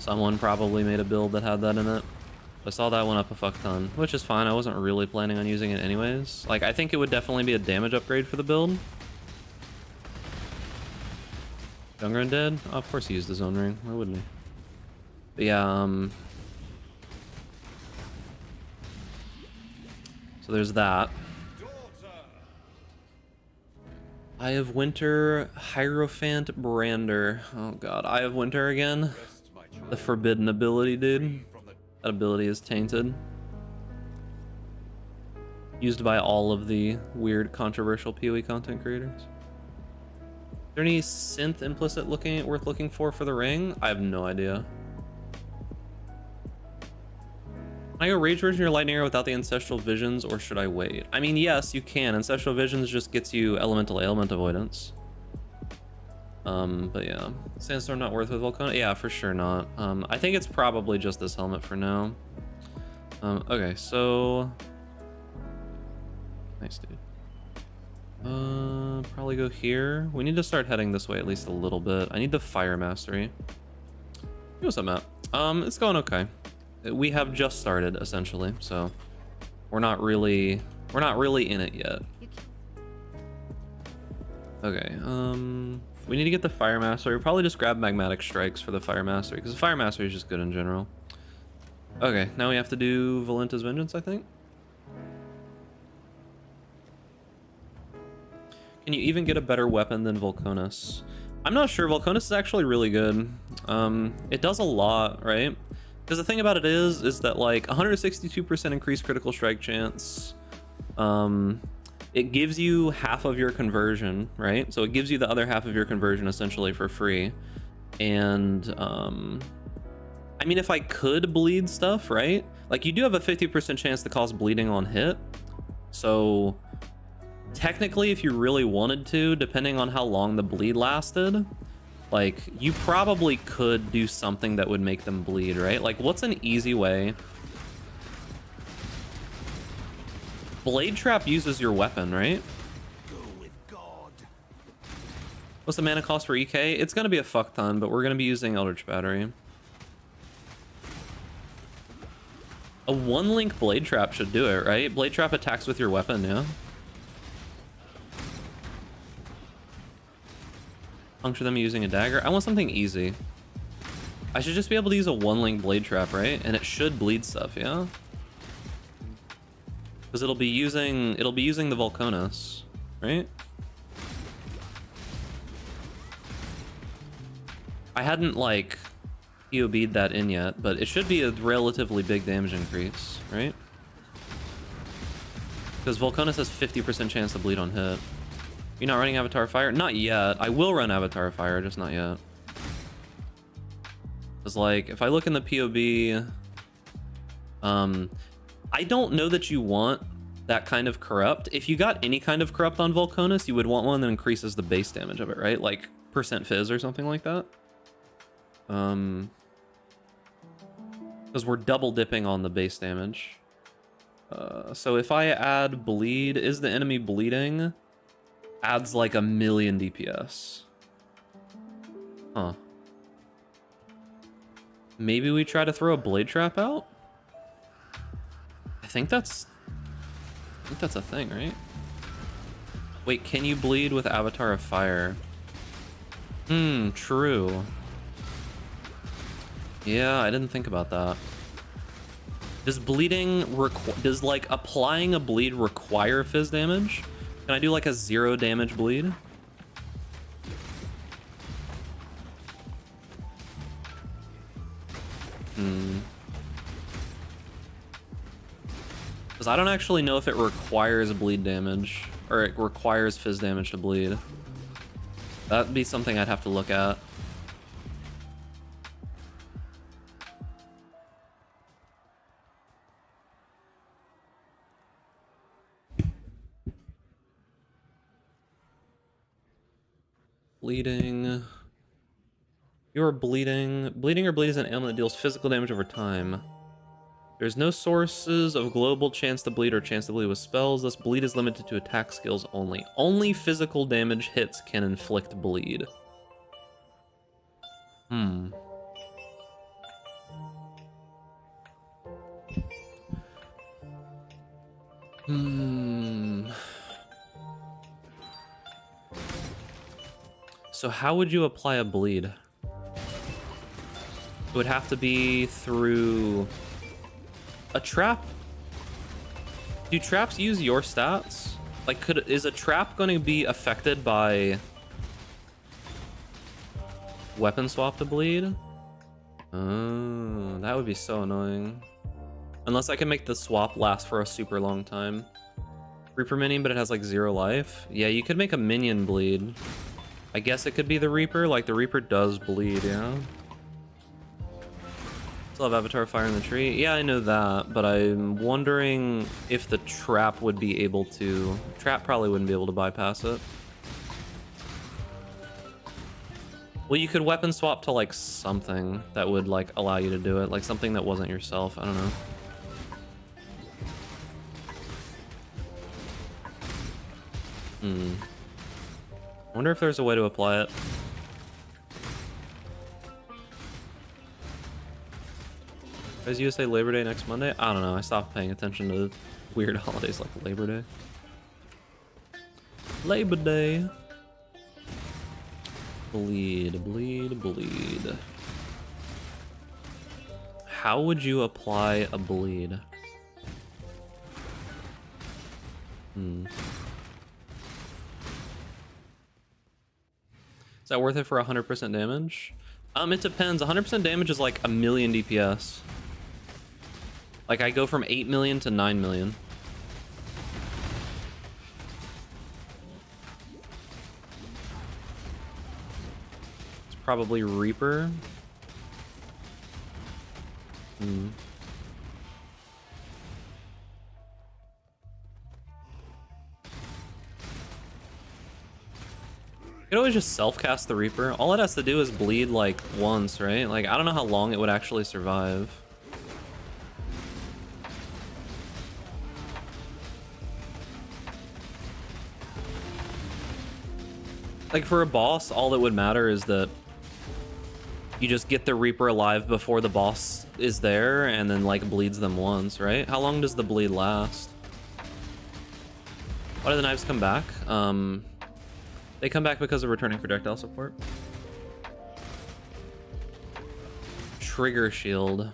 someone probably made a build that had that in it. I saw that one up a fuck ton, which is fine. I wasn't really planning on using it anyways. Like, I think it would definitely be a damage upgrade for the build. Younger and Dead? Oh, of course he used his own ring. Why wouldn't he? But yeah, so there's that. Eye of Winter, Hierophant Brander. Oh god, Eye of Winter again? The forbidden ability, dude. That ability is tainted. Used by all of the weird, controversial PoE content creators. Is there any synth implicit worth looking for the ring? I have no idea. Can I go Rage version your Lightning Arrow without the Ancestral Visions, or should I wait? I mean, yes, you can. Ancestral Visions just gets you Elemental Ailment Avoidance. But yeah, Sandstorm not worth with Volcano? Yeah, for sure not. I think it's probably just this helmet for now. Okay, so nice, dude. Probably go here. We need to start heading this way at least a little bit. I need the fire mastery. Hey, what's up, Matt? It's going okay. We have just started essentially, so we're not really in it yet. Okay, we need to get the fire mastery. We'll probably just grab magmatic strikes for the fire mastery because the fire mastery is just good in general. Okay, now we have to do Valenta's Vengeance, I think. Can you even get a better weapon than Volconus? I'm not sure. Volconus is actually really good. It does a lot, right? Because the thing about it is that like 162% increased critical strike chance. It gives you half of your conversion, right? So it gives you the other half of your conversion essentially for free. And I mean, if I could bleed stuff, right? Like you do have a 50% chance to cause bleeding on hit. So technically, if you really wanted to, depending on how long the bleed lasted, like you probably could do something that would make them bleed, right? Like what's an easy way? Blade Trap uses your weapon, right? Go with God. What's the mana cost for EK? It's gonna be a fuck ton, but we're gonna be using Eldritch Battery. A 1-link Blade Trap should do it, right? Blade Trap attacks with your weapon, yeah? Puncture them using a dagger. I want something easy. I should just be able to use a 1-link Blade Trap, right? And it should bleed stuff, yeah? Because it'll be using the Volconus, right? I hadn't like POB'd that in yet, but it should be a relatively big damage increase, right? Because Volconus has 50% chance to bleed on hit. You're not running Avatar Fire? Not yet. I will run Avatar Fire, just not yet. Because like, if I look in the POB, I don't know that you want that kind of corrupt. If you got any kind of corrupt on Volconus, you would want one that increases the base damage of it, right? Like % fizz or something like that. Because we're double dipping on the base damage. So if I add bleed, is the enemy bleeding? Adds like 1,000,000 DPS. Huh. Maybe we try to throw a Blade Trap out? I think that's a thing, right? Wait, can you bleed with Avatar of Fire? True. Yeah, I didn't think about that. Does bleeding does like applying a bleed require fizz damage? Can I do like a 0 damage bleed? Because I don't actually know if it requires bleed damage or it requires fizz damage to bleed. That'd be something I'd have to look at. Bleeding. You're bleeding. Bleeding or bleed is an ailment that deals physical damage over time. There's no sources of global chance to bleed or chance to bleed with spells. Thus, bleed is limited to attack skills only. Only physical damage hits can inflict bleed. So how would you apply a bleed? It would have to be through a trap. Do traps use your stats? Like, is a trap going to be affected by weapon swap to bleed? Oh, that would be so annoying. Unless I can make the swap last for a super long time. Reaper minion, but it has like 0 life. Yeah, you could make a minion bleed. I guess it could be the Reaper. Like, the Reaper does bleed, yeah? Still have Avatar Fire in the tree. Yeah, I know that, but I'm wondering if the trap would be able to... Trap probably wouldn't be able to bypass it. Well, you could weapon swap to like something that would like allow you to do it, like something that wasn't yourself. I don't know. I wonder if there's a way to apply it. Is USA Labor Day next Monday? I don't know. I stopped paying attention to weird holidays like Labor Day. Labor Day. Bleed, bleed, bleed. How would you apply a bleed? Is that worth it for 100% damage? It depends. 100% damage is like 1,000,000 DPS. Like I go from 8 million to 9 million. It's probably Reaper. You could always just self-cast the Reaper. All it has to do is bleed like once, right? Like I don't know how long it would actually survive. Like for a boss, all that would matter is that you just get the Reaper alive before the boss is there and then like bleeds them once, right? How long does the bleed last? Why do the knives come back? They come back because of returning projectile support. Trigger shield.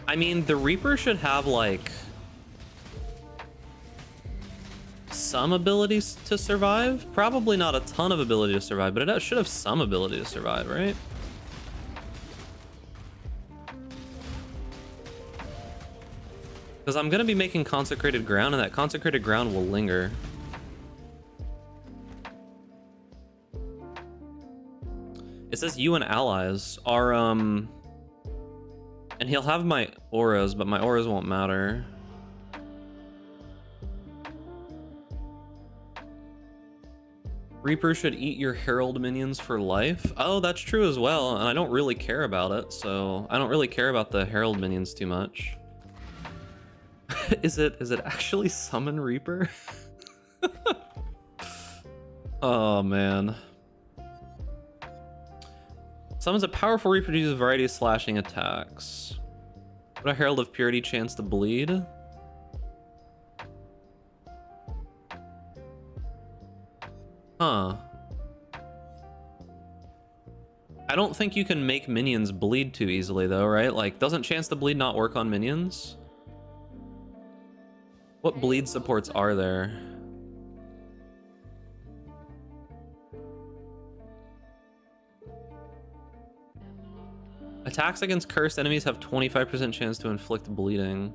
I mean, the Reaper should have like some abilities to survive. Probably not a ton of ability to survive, but it should have some ability to survive, right? Because I'm going to be making consecrated ground, and that consecrated ground will linger. It says you and allies are, and he'll have my auras, but my auras won't matter. Reaper should eat your Herald minions for life. Oh, that's true as well, and I don't really care about it, so I don't really care about the Herald minions too much. Is it actually summon Reaper? Oh man. Summons a powerful Reaper to use a variety of slashing attacks. What a Herald of Purity chance to bleed? Huh. I don't think you can make minions bleed too easily though, right? Like, doesn't chance to bleed not work on minions? What bleed supports are there? Attacks against cursed enemies have 25% chance to inflict bleeding.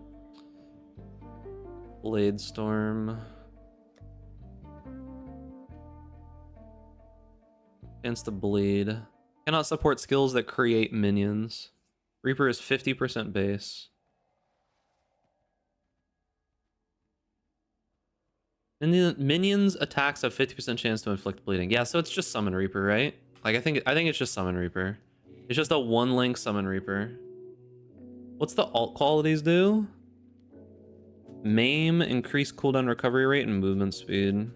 Blade Storm. Chance to bleed. Cannot support skills that create minions. Reaper is 50% base. And the minions attacks have 50% chance to inflict bleeding. Yeah, so it's just summon Reaper, right? Like I think it's just summon Reaper. It's just a one link summon Reaper. What's the alt qualities do? Maim, increase cooldown recovery rate, and movement speed.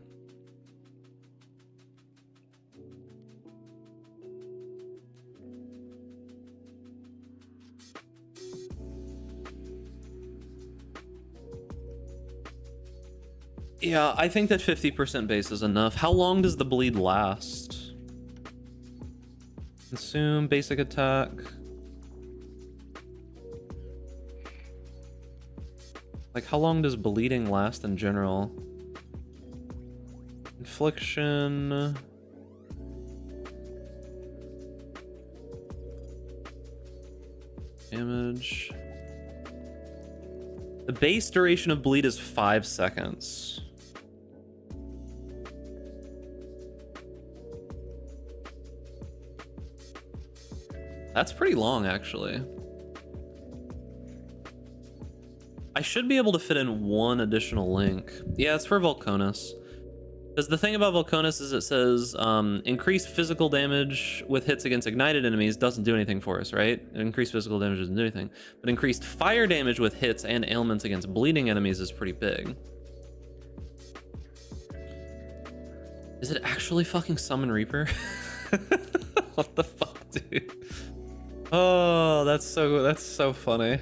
Yeah, I think that 50% base is enough. How long does the bleed last? Consume, basic attack. Like, how long does bleeding last in general? Infliction. Damage. The base duration of bleed is 5 seconds. That's pretty long, actually. I should be able to fit in one additional link. Yeah, it's for Volconus. Because the thing about Volconus is it says increased physical damage with hits against ignited enemies doesn't do anything for us, right? Increased physical damage doesn't do anything. But increased fire damage with hits and ailments against bleeding enemies is pretty big. Is it actually fucking Summon Reaper? What the fuck, dude? Oh, that's so funny.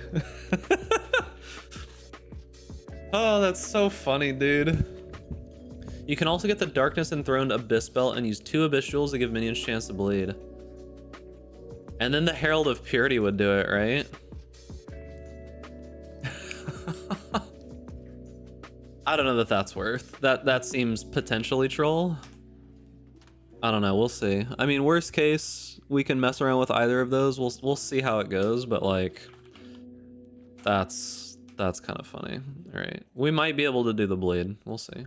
Oh, that's so funny, dude. You can also get the Darkness Enthroned Abyss Belt and use 2 Abyss Jewels to give minions a chance to bleed. And then the Herald of Purity would do it, right? I don't know that that's worth. That seems potentially troll. I don't know, we'll see. I mean, worst case, we can mess around with either of those. We'll see how it goes, but like, that's kind of funny. All right, we might be able to do the bleed. We'll see.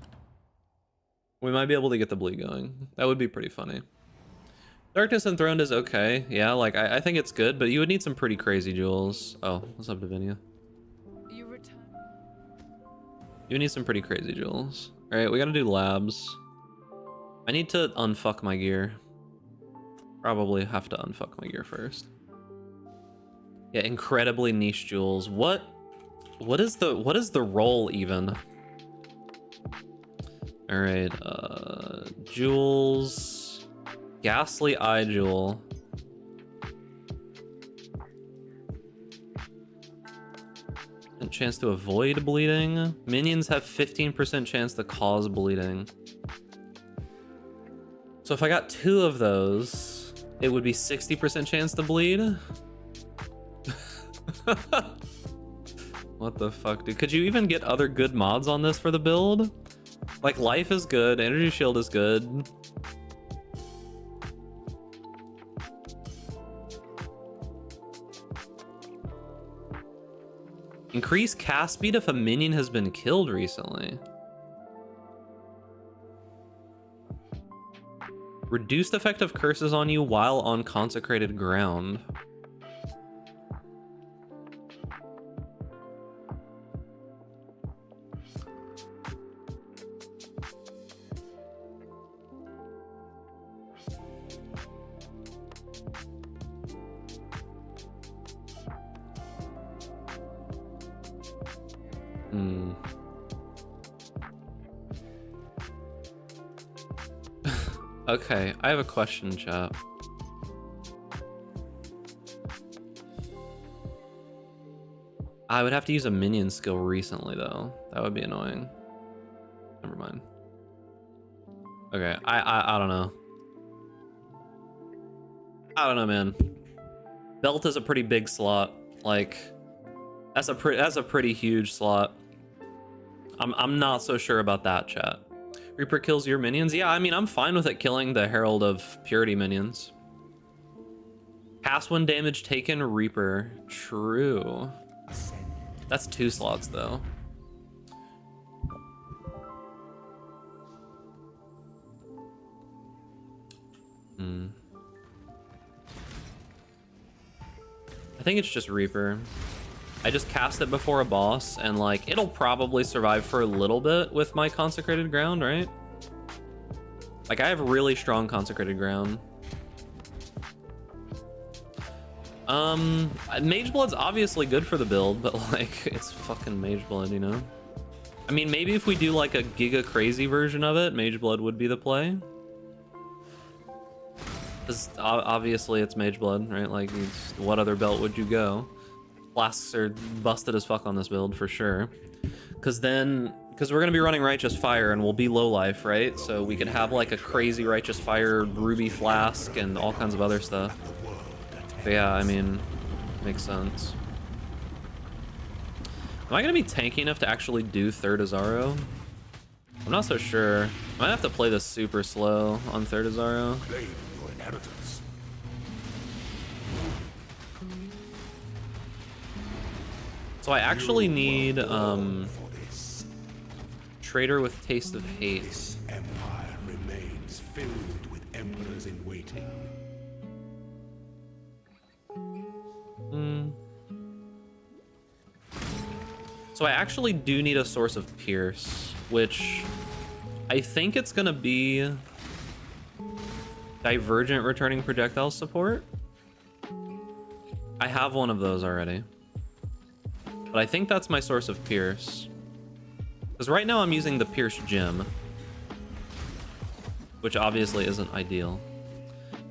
We might be able to get the bleed going. That would be pretty funny. Darkness Enthroned is okay. Yeah, like I think it's good, but you would need some pretty crazy jewels. Oh, what's up, Davinia? You return. You need some pretty crazy jewels. All right, we gotta do labs. I need to unfuck my gear. Probably have to unfuck my gear first. Yeah, incredibly niche jewels. What is the role even? All right, jewels, Ghastly Eye Jewel. And chance to avoid bleeding. Minions have 15% chance to cause bleeding. So if I got 2 of those, it would be 60% chance to bleed. What the fuck, dude? Could you even get other good mods on this for the build? Like, life is good, energy shield is good. Increase cast speed if a minion has been killed recently. Reduced effect of curses on you while on consecrated ground. Okay, I have a question, chat. I would have to use a minion skill recently, though. That would be annoying. Never mind. Okay, I don't know. I don't know, man. Belt is a pretty big slot. Like, that's a pretty huge slot. I'm not so sure about that, chat. Reaper kills your minions? Yeah, I mean, I'm fine with it killing the Herald of Purity minions. Pass when damage taken, Reaper. True. That's 2 slots, though. I think it's just Reaper. I just cast it before a boss, and like, it'll probably survive for a little bit with my consecrated ground, right? Like, I have really strong consecrated ground. Mage Blood's obviously good for the build, but like, it's fucking Mage Blood, you know? I mean, maybe if we do like a giga crazy version of it, Mage Blood would be the play. Because obviously it's Mage Blood, right? Like, what other belt would you go? Flasks are busted as fuck on this build for sure. Because we're gonna be running Righteous Fire and we'll be low life, right? So we could have like a crazy Righteous Fire Ruby Flask and all kinds of other stuff. But yeah, I mean, makes sense. Am I gonna be tanky enough to actually do third Azaro? I'm not so sure. I might have to play this super slow on third Azaro. Claim your inheritance. So I actually need Trader with Taste of Hate. This empire remains filled with emperors in waiting. So I actually do need a source of Pierce, which I think it's gonna be Divergent returning projectile support. I have one of those already, but I think that's my source of Pierce. Because right now I'm using the Pierce gem, which obviously isn't ideal.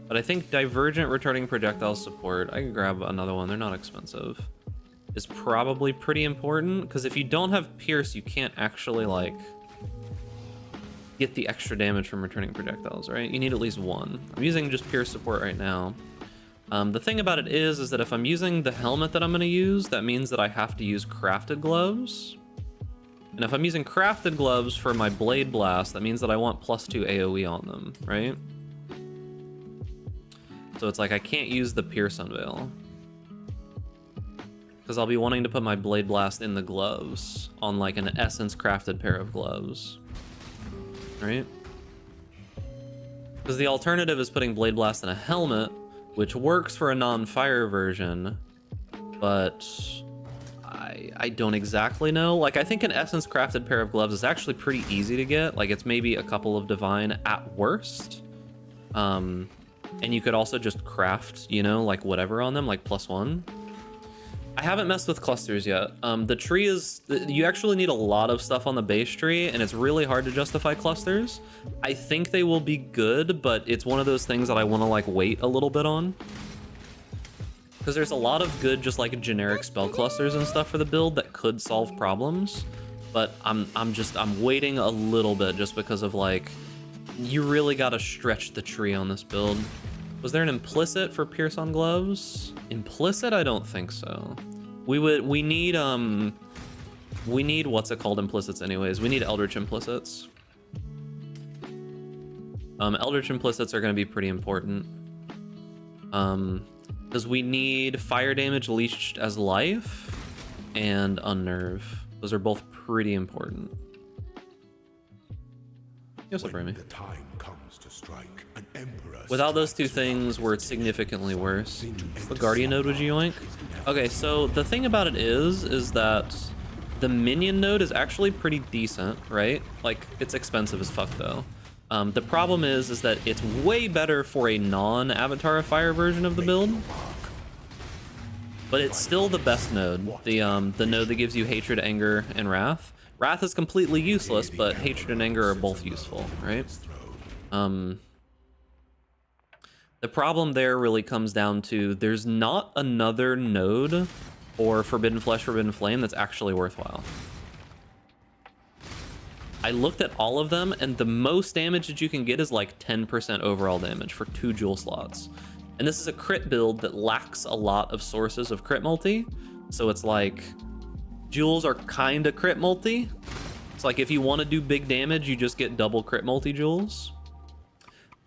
But I think Divergent returning projectile support, I can grab another one, they're not expensive, is probably pretty important. Because if you don't have Pierce, you can't actually, like, get the extra damage from returning projectiles, right? You need at least one. I'm using just Pierce support right now. The thing about it is that if I'm using the helmet that I'm going to use, that means that I have to use crafted gloves. And if I'm using crafted gloves for my blade blast, that means that I want +2 AoE on them, right? So it's like I can't use the Pierce Unveil, because I'll be wanting to put my blade blast in the gloves on like an essence crafted pair of gloves, right? Because the alternative is putting blade blast in a helmet, which works for a non-fire version, but I don't exactly know. Like, I think an essence crafted pair of gloves is actually pretty easy to get. Like, it's maybe a couple of divine at worst. And you could also just craft, you know, like whatever on them, like +1. I haven't messed with clusters yet. The tree is, you actually need a lot of stuff on the base tree, and it's really hard to justify clusters. I think they will be good, but it's one of those things that I want to like wait a little bit on. Because there's a lot of good just like generic spell clusters and stuff for the build that could solve problems. But I'm waiting a little bit just because of like, you really got to stretch the tree on this build. Was there an implicit for Pierce on gloves? Implicit? I don't think so. We need what's it called, implicits anyways. We need Eldritch implicits. Eldritch implicits are going to be pretty important. Because we need fire damage leached as life and unnerve. Those are both pretty important. Yes, when the time comes to strike, an emperor without those two things, we're significantly worse. The Guardian node would you yoink? Okay, so the thing about it is that the minion node is actually pretty decent, right? Like, it's expensive as fuck though. The problem is that it's way better for a non-Avatar of Fire version of the build, but it's still the best node. The node that gives you Hatred, Anger, and Wrath. Wrath is completely useless, but Hatred and Anger are both useful, right? The problem there really comes down to there's not another node for Forbidden Flesh, Forbidden Flame that's actually worthwhile. I looked at all of them, and the most damage that you can get is like 10% overall damage for 2 jewel slots. And this is a crit build that lacks a lot of sources of crit multi, so it's like jewels are kind of crit multi. It's like if you want to do big damage, you just get double crit multi jewels.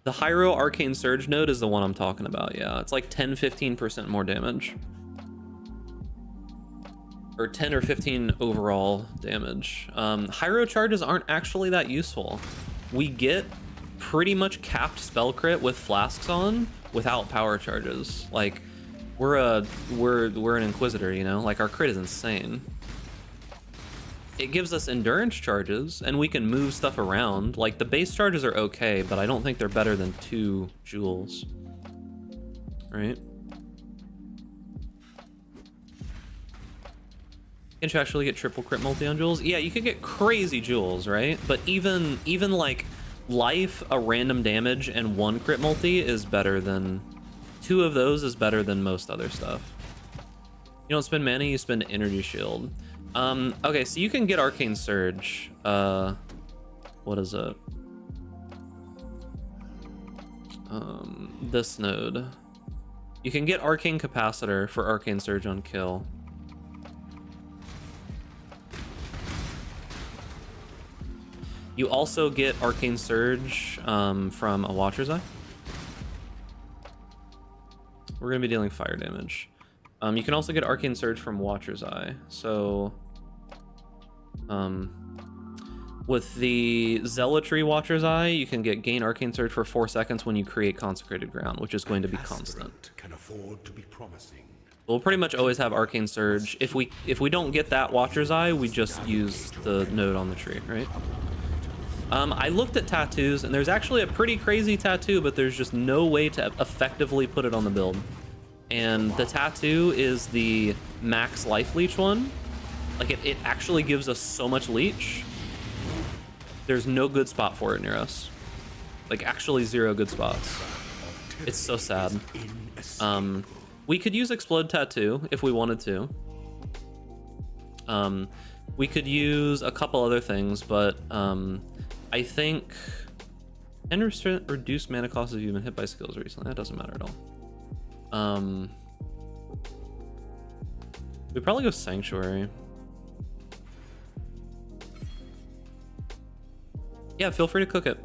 The Hyro Arcane Surge node is the one I'm talking about, yeah. It's like 10-15% more damage. Or 10 or 15 overall damage. Hyro charges aren't actually that useful. We get pretty much capped spell crit with flasks on without power charges. Like, we're an Inquisitor, you know? Like, our crit is insane. It gives us endurance charges, and we can move stuff around. Like, the base charges are okay, but I don't think they're better than 2 jewels. Right? Can't you actually get triple crit multi on jewels? Yeah, you could get crazy jewels, right? But even like life, a random damage, and 1 crit multi is better than 2 of those is better than most other stuff. You don't spend mana, you spend energy shield. Okay, so you can get Arcane Surge. What is it? This node. You can get Arcane Capacitor for Arcane Surge on kill. You also get Arcane Surge from a Watcher's Eye. We're going to be dealing fire damage. You can also get Arcane Surge from Watcher's Eye. So, with the Zealotry Watcher's Eye, you can gain Arcane Surge for 4 seconds when you create Consecrated Ground, which is going to be constant. Can afford to be promising. We'll pretty much always have Arcane Surge. If we don't get that Watcher's Eye, we just use the node on the tree, right? I looked at tattoos, and there's actually a pretty crazy tattoo, but there's just no way to effectively put it on the build. And the tattoo is the max life leech one. Like, it actually gives us so much leech. There's no good spot for it near us. Like, actually 0 good spots. It's so sad. We could use Explode Tattoo if we wanted to. We could use a couple other things, but I think 10% reduced mana cost if you've been hit by skills recently. That doesn't matter at all. We'd probably go Sanctuary. Yeah, feel free to cook it.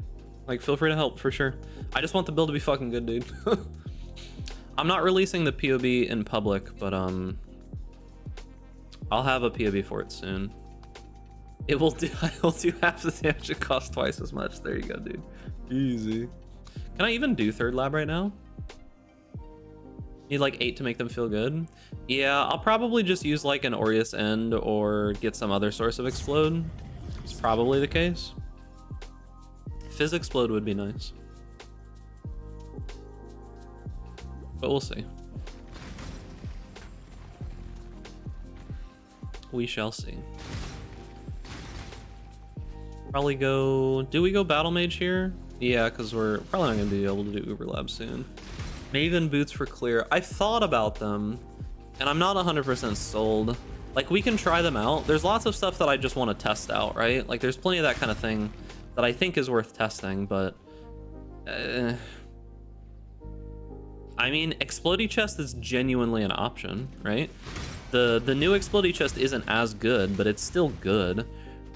Like, feel free to help for sure. I just want the build to be fucking good, dude. I'm not releasing the POB in public, but I'll have a POB for it soon. I will do half the damage. It costs twice as much. There you go, dude. Easy. Can I even do third lab right now? Need like 8 to make them feel good. Yeah, I'll probably just use like an Aureus End or get some other source of explode. It's probably the case. Fizz explode would be nice. But we'll see. We shall see. Probably go... Do we go Battle Mage here? Yeah, because we're probably not going to be able to do Uber Lab soon. Maven boots for clear. I thought about them, and I'm not 100% sold. Like, we can try them out. There's lots of stuff that I just want to test out, right? Like, there's plenty of that kind of thing that I think is worth testing, but... I mean, Explodey Chest is genuinely an option, right? The new Explodey Chest isn't as good, but it's still good.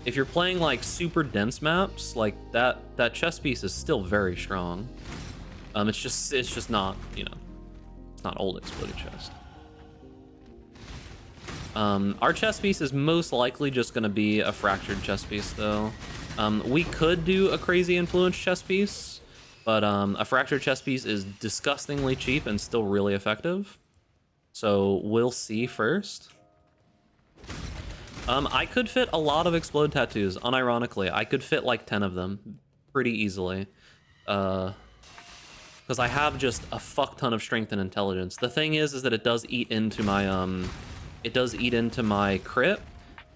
If you're playing like super dense maps, like that chest piece is still very strong. It's just not, you know, it's not old Explodey Chest. Our chest piece is most likely just going to be a fractured chest piece, though. We could do a crazy influence chest piece, but a fractured chest piece is disgustingly cheap and still really effective. So we'll see first. I could fit a lot of explode tattoos, unironically. I could fit like 10 of them pretty easily. Because I have just a fuck ton of strength and intelligence. The thing is that it does eat into my crit,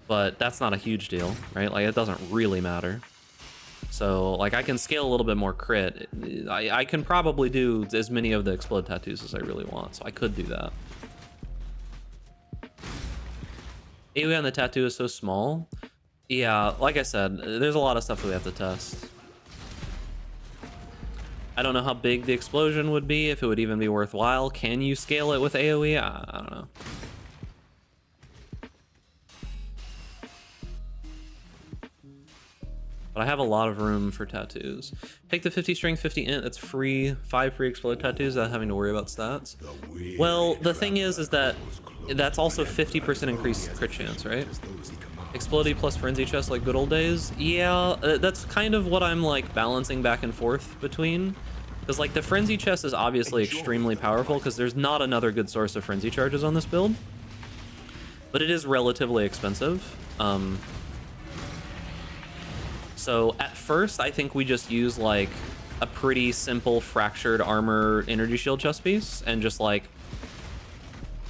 but that's not a huge deal, right? Like, it doesn't really matter. So, like, I can scale a little bit more crit. I can probably do as many of the explode tattoos as I really want, so I could do that. AoE on the tattoo is so small. Yeah, like I said, there's a lot of stuff that we have to test. I don't know how big the explosion would be, if it would even be worthwhile. Can you scale it with AoE? I don't know. But I have a lot of room for tattoos. Take the 50 strength, 50 int, that's free, 5 free explode tattoos without having to worry about stats. Well, the thing is that that's also 50% increased crit chance, right? Explodey plus frenzy chest like good old days. Yeah, that's kind of what I'm like balancing back and forth between. Because like the frenzy chest is obviously extremely powerful because there's not another good source of frenzy charges on this build. But it is relatively expensive. So at first, I think we just use like a pretty simple fractured armor energy shield chest piece and just like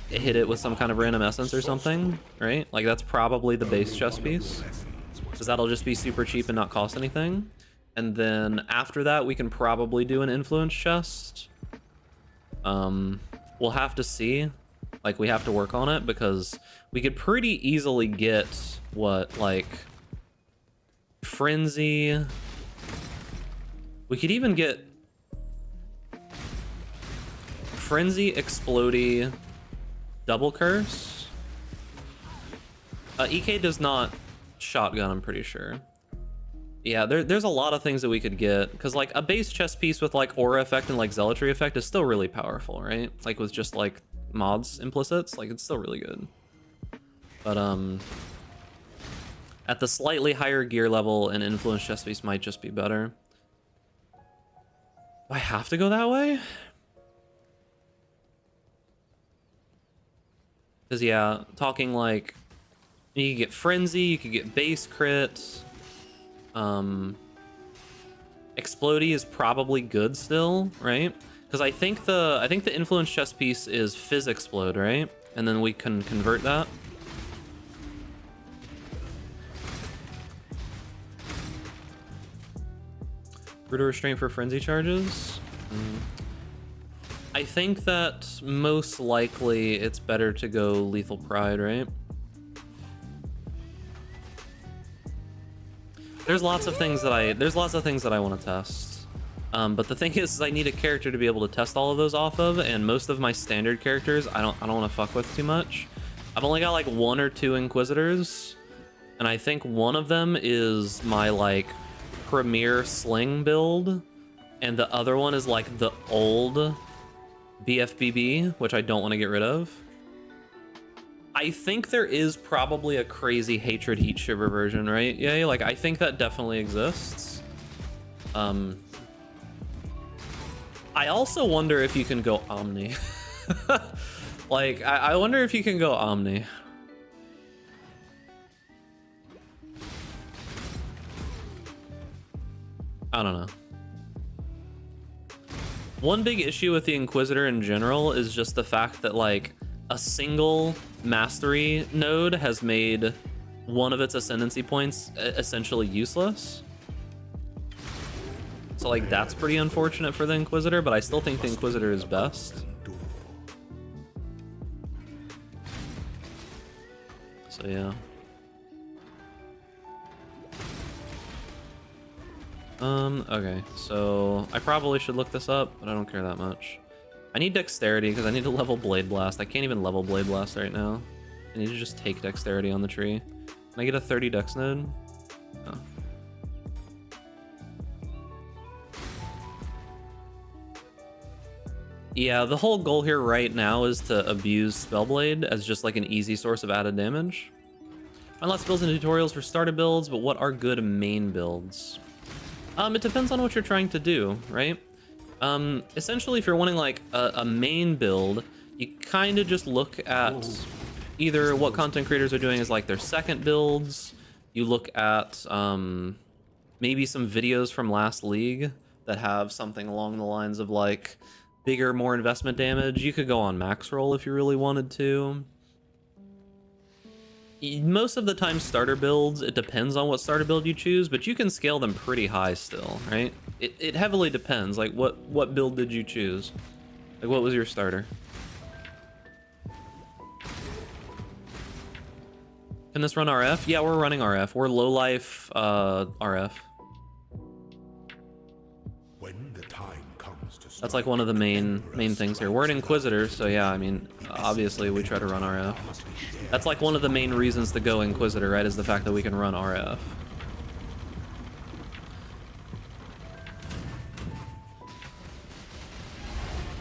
hit it with some kind of random essence or something, right? Like that's probably the base chest piece, because that'll just be super cheap and not cost anything. And then after that, we can probably do an influence chest. We'll have to see. Like, we have to work on it because we could pretty easily get what, like, frenzy. We could even get frenzy, explodey, double curse. EK does not shotgun, I'm pretty sure. Yeah, there's a lot of things that we could get, because like a base chest piece with like aura effect and like zealotry effect is still really powerful, right? Like with just like mods implicits, like it's still really good. But at the slightly higher gear level, an influence chest piece might just be better. Do I have to go that way? Because, yeah, talking like, you could get Frenzy, you could get base crit. Explodey is probably good still, right? Because I think the influence chest piece is Fizz Explode, right? And then we can convert that. Brutal Restraint for Frenzy charges. I think that most likely it's better to go Lethal Pride, right? There's lots of things that I want to test. But the thing is I need a character to be able to test all of those off of, and most of my standard characters I don't want to fuck with too much. I've only got like 1 or 2 Inquisitors, and I think one of them is my like premier sling build, and the other one is like the old BFBB, which I don't want to get rid of. I think there is probably a crazy Hatred Heat Shiver version, right? Yeah, like I think that definitely exists. I also wonder if you can go Omni. Like, I wonder if you can go Omni. I don't know. One big issue with the Inquisitor in general is just the fact that, like, a single mastery node has made one of its ascendancy points essentially useless. So, like, that's pretty unfortunate for the Inquisitor, but I still think the Inquisitor is best. So, yeah. Okay, so I probably should look this up, but I don't care that much. I need dexterity because I need to level Blade Blast. I can't even level Blade Blast right now. I need to just take dexterity on the tree. Can I get a 30 dex node? Oh. Yeah, the whole goal here right now is to abuse Spellblade as just like an easy source of added damage. Find lots of builds and tutorials for starter builds, but what are good main builds? It depends on what you're trying to do, right? Essentially, if you're wanting like a main build, you kind of just look at either what content creators are doing as like their second builds. You look at maybe some videos from last league that have something along the lines of like bigger, more investment damage. You could go on max roll if you really wanted to. Most of the time starter builds, it depends on what starter build you choose, but you can scale them pretty high still, right? It heavily depends. Like what build did you choose? Like what was your starter? Can this run RF? Yeah, we're running RF. We're low life RF. When the time comes to That's like one of the main things here. We're an Inquisitor, so yeah, I mean, obviously we try to run RF. That's like one of the main reasons to go Inquisitor, right, is the fact that we can run RF.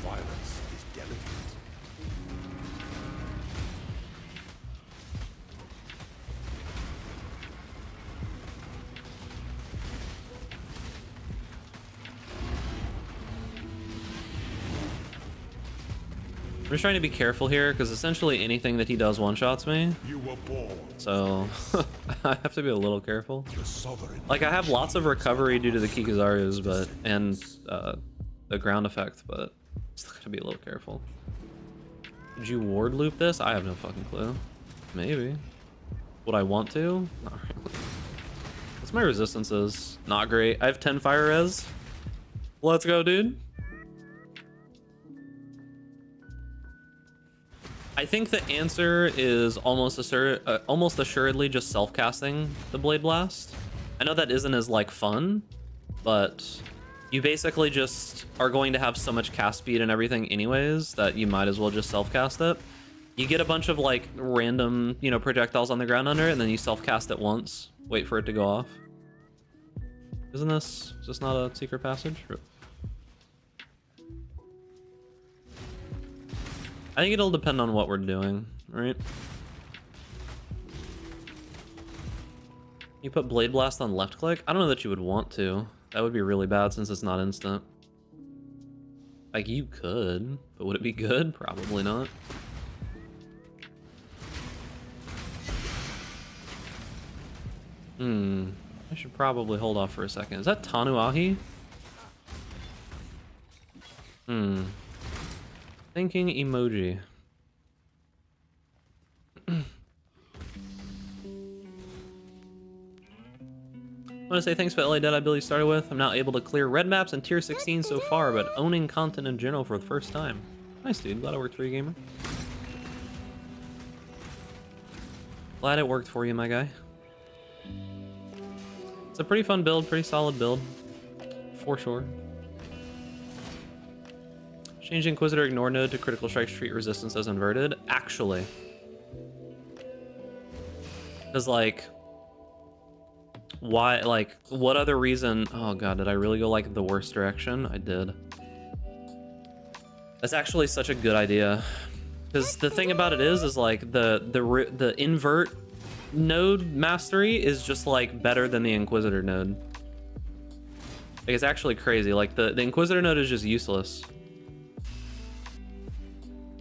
violence is delicate. I'm just trying to be careful here, because essentially anything that he does one-shots me. You were born. So, I have to be a little careful. The sovereign. Like, I have lots of recovery due to the Kikizarus, and the ground effect, but still gotta be a little careful. Did you ward loop this? I have no fucking clue. Maybe. Would I want to? Not really. What's my resistances? Not great. I have 10 fire res. Let's go, dude. I think the answer is almost assuredly just self-casting the Blade Blast. I know that isn't as like fun, but you basically just are going to have so much cast speed and everything anyways that you might as well just self-cast it. You get a bunch of like random, you know, projectiles on the ground under it, and then you self-cast it once, wait for it to go off. Is this not a secret passage? I think it'll depend on what we're doing, right? You put Blade Blast on left click? I don't know that you would want to. That would be really bad since it's not instant. Like, you could, but would it be good? Probably not. I should probably hold off for a second. Is that Tanuahi? Thinking emoji. I want to say thanks for the LA Dead ability started with. I'm now able to clear red maps and tier 16 so far, but owning content in general for the first time. Nice, dude. Glad it worked for you, gamer. Glad it worked for you, my guy. It's a pretty fun build, pretty solid build. For sure. Change Inquisitor Ignore node to Critical Strike treat resistance as inverted. Actually. Because, like... Why, like, what other reason? Oh god, did I really go like the worst direction? I did. That's actually such a good idea. Because the thing about it is like the invert node mastery is just like better than the Inquisitor node. Like, it's actually crazy. Like the Inquisitor node is just useless.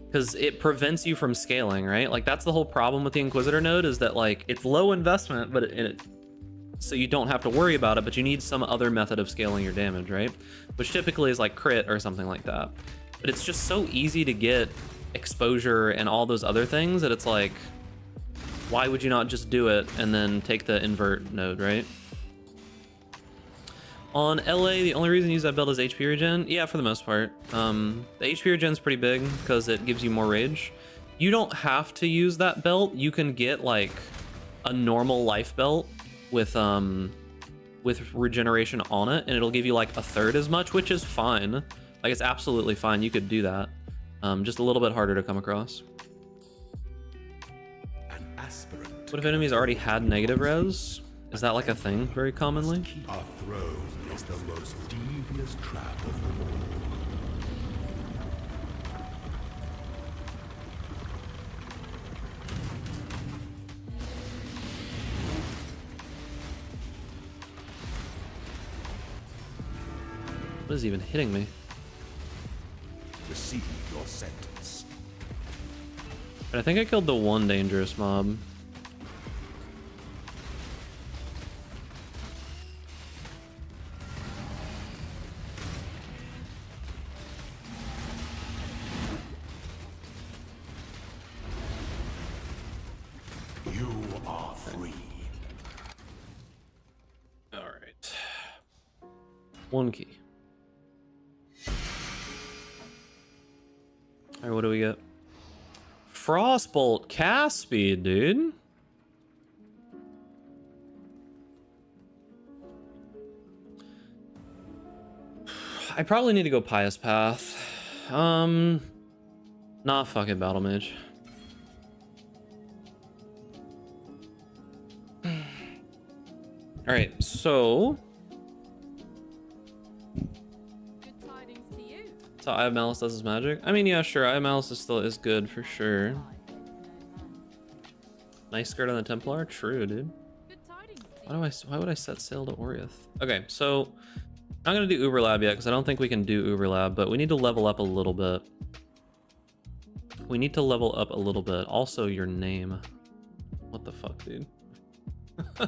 Because it prevents you from scaling, right? Like that's the whole problem with the Inquisitor node is that like it's low investment, but so you don't have to worry about it, but you need some other method of scaling your damage, right? Which typically is like crit or something like that. But it's just so easy to get exposure and all those other things that it's like, why would you not just do it and then take the invert node, right? On LA, the only reason to use that build is HP regen. Yeah, for the most part. The HP regen is pretty big because it gives you more rage. You don't have to use that belt. You can get like a normal life belt with regeneration on it, and it'll give you like a third as much, which is fine. Like it's absolutely fine. You could do that. Just a little bit harder to come across. What if enemies already had negative res? Is that like a thing very commonly? Our throne is the most devious trap of them all. What is even hitting me? Receive your sentence. I think I killed the one dangerous mob. You are free. All right. One key. All right, what do we get? Frostbolt cast speed, dude. I probably need to go Pious Path. Nah, fucking Battle Mage. All right, so so Eye of Malice does his magic. I mean, yeah, sure. Eye of Malice is good for sure. Nice skirt on the Templar. True, dude. Why would I set sail to Oriath? Okay, so I'm not gonna do Uber Lab yet because I don't think we can do Uber Lab, but we need to level up a little bit. We need to level up a little bit. Also, your name. What the fuck, dude?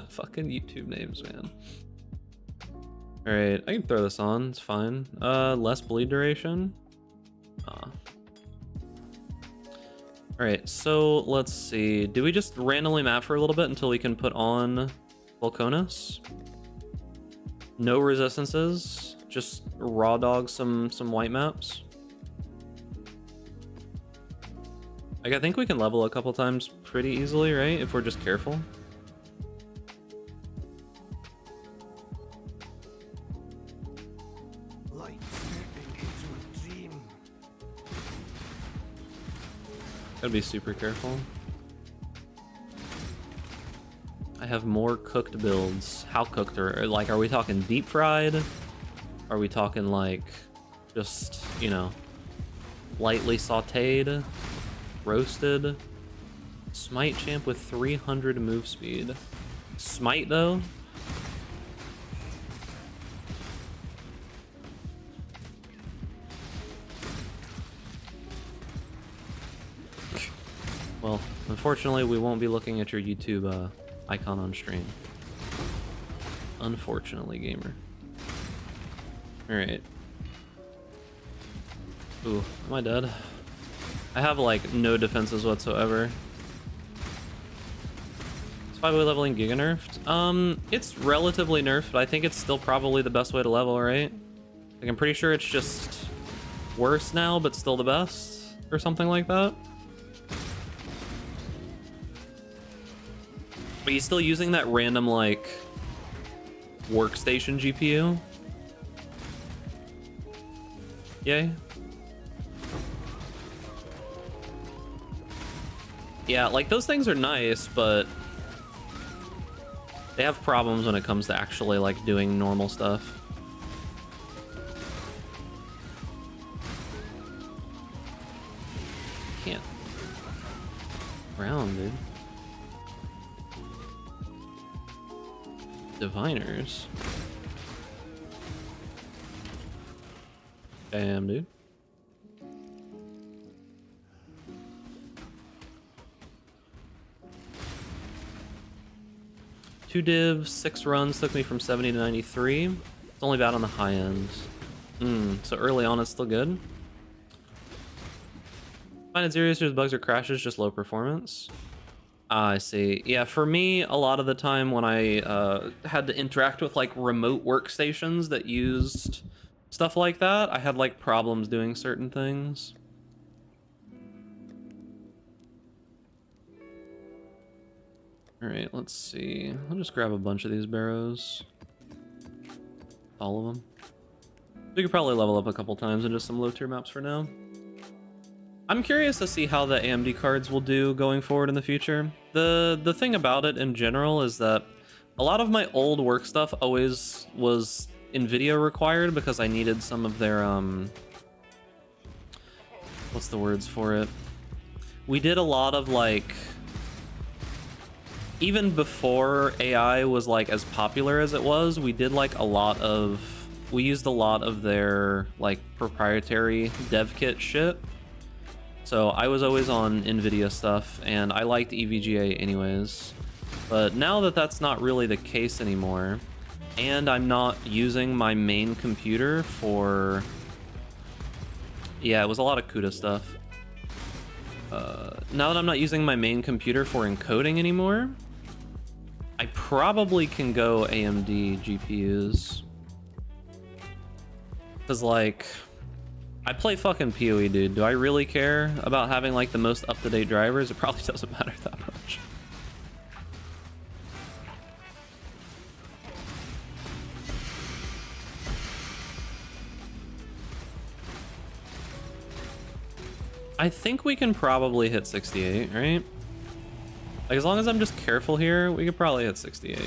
Fucking YouTube names, man. All right, I can throw this on. It's fine. Less bleed duration. All right, so let's see. Do we just randomly map for a little bit until we can put on Volconus? No resistances. Just raw dog some white maps. Like, I think we can level a couple times pretty easily, right? If we're just careful. Gotta be super careful. I have more cooked builds. How cooked are like? Are we talking deep fried? Are we talking like just, you know, lightly sautéed, roasted? Smite champ with 300 move speed. Smite though. Well, unfortunately, we won't be looking at your YouTube icon on stream. Unfortunately, gamer. Alright. Ooh, am I dead? I have like no defenses whatsoever. Is 5-way leveling giga nerfed? It's relatively nerfed, but I think it's still probably the best way to level, right? Like, I'm pretty sure it's just worse now, but still the best, or something like that. Are you still using that random, like, workstation GPU? Yay. Yeah, like, those things are nice, but they have problems when it comes to actually, like, doing normal stuff. Can't. Round, dude. Diviners. Damn, dude. Two divs, 6 runs, took me from 70 to 93. It's only bad on the high end. So early on it's still good. Find it serious, there's bugs or crashes, just low performance. I see. Yeah, for me, a lot of the time when I had to interact with like remote workstations that used stuff like that, I had like problems doing certain things. All right, let's see. I'll just grab a bunch of these barrows. All of them. We could probably level up a couple times in just some low tier maps for now. I'm curious to see how the AMD cards will do going forward in the future. The thing about it in general is that a lot of my old work stuff always was NVIDIA required because I needed some of their what's the words for it? We did a lot of like, even before AI was like as popular as it was, we did like a lot of, we used a lot of their like proprietary dev kit shit. So I was always on NVIDIA stuff and I liked EVGA anyways. But now that that's not really the case anymore, and I'm not using my main computer for, yeah, it was a lot of CUDA stuff. Now that I'm not using my main computer for encoding anymore, I probably can go AMD GPUs. Cause like, I play fucking PoE, dude. Do I really care about having like the most up-to-date drivers? It probably doesn't matter that much. I think we can probably hit 68, right? Like, as long as I'm just careful here, we could probably hit 68.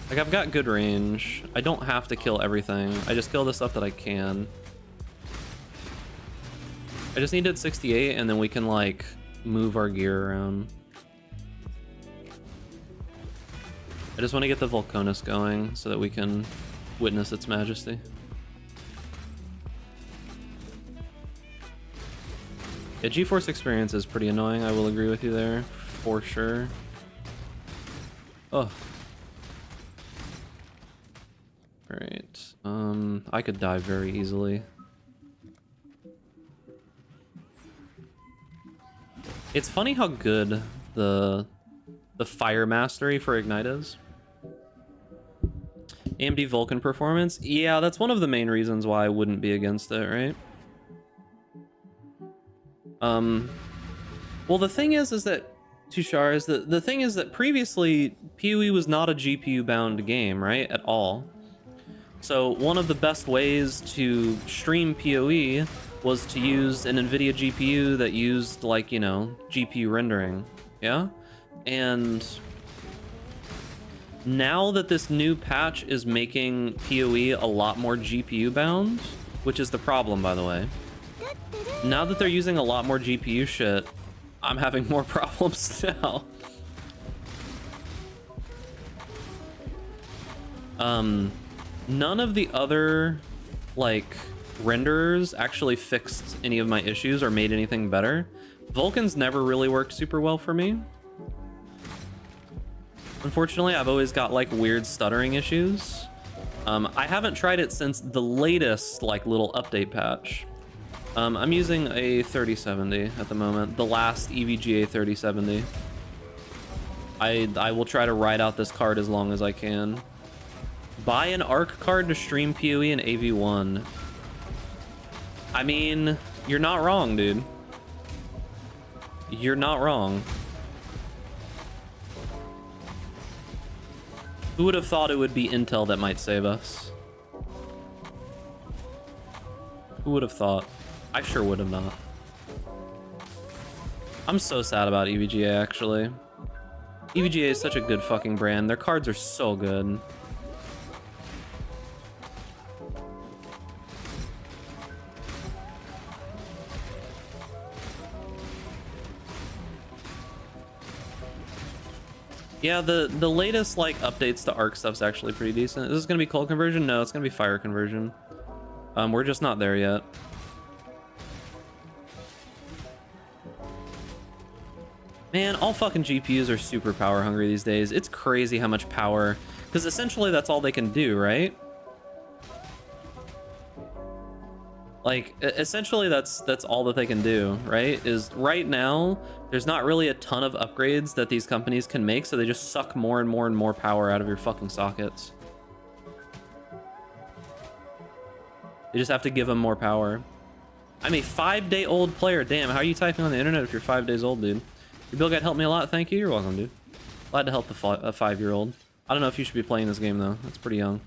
Like, I've got good range. I don't have to kill everything. I just kill the stuff that I can. I just need to hit 68, and then we can, like, move our gear around. I just want to get the Volcanus going so that we can witness its majesty. Yeah, GeForce experience is pretty annoying, I will agree with you there, for sure. Oh. Alright, I could die very easily. It's funny how good the fire mastery for Ignite is. AMD Vulcan performance? Yeah, that's one of the main reasons why I wouldn't be against it, right? Well, the thing is that, Tushar, is that the thing is that previously PoE was not a GPU bound game, right? At all. So one of the best ways to stream PoE was to use an NVIDIA GPU that used, like, you know, GPU rendering, yeah? And now that this new patch is making PoE a lot more GPU bound, which is the problem, by the way. Now that they're using a lot more GPU shit, I'm having more problems now. None of the other, like, renderers actually fixed any of my issues or made anything better. Vulcan's never really worked super well for me. Unfortunately, I've always got like weird stuttering issues. I haven't tried it since the latest like little update patch. I'm using a 3070 at the moment, the last EVGA 3070. I will try to ride out this card as long as I can. Buy an ARC card to stream PoE and AV1. I mean, you're not wrong, dude. You're not wrong. Who would have thought it would be Intel that might save us? Who would have thought? I sure would have not. I'm so sad about EVGA, actually. EVGA is such a good fucking brand. Their cards are so good. Yeah, the latest like updates to ARC stuff's actually pretty decent. Is this gonna be cold conversion? No, it's gonna be fire conversion. We're just not there yet. Man, all fucking GPUs are super power hungry these days. It's crazy how much power, because essentially that's all they can do, right? Like, essentially that's all that they can do, right? Is right now, there's not really a ton of upgrades that these companies can make, so they just suck more and more and more power out of your fucking sockets. You just have to give them more power. I'm a 5-day-old player. Damn, how are you typing on the internet if you're 5 days old, dude? Your build guide helped me a lot. Thank you. You're welcome, dude. Glad to help a 5-year-old. I don't know if you should be playing this game, though. That's pretty young.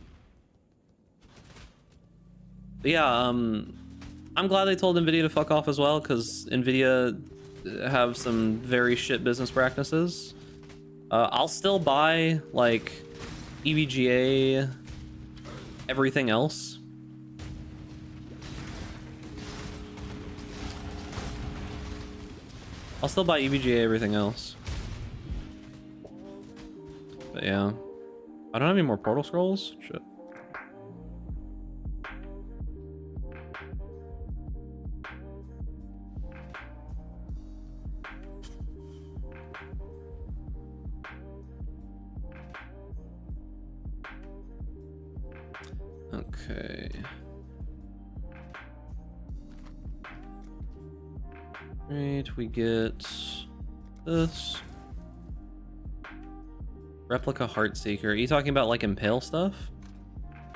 But yeah, I'm glad they told NVIDIA to fuck off as well, because NVIDIA have some very shit business practices. I'll still buy, like, EVGA, everything else. I'll still buy EVGA everything else. But yeah. I don't have any more portal scrolls? Shit. Okay. Right, we get this. Replica Heartseeker. Are you talking about like Impale stuff?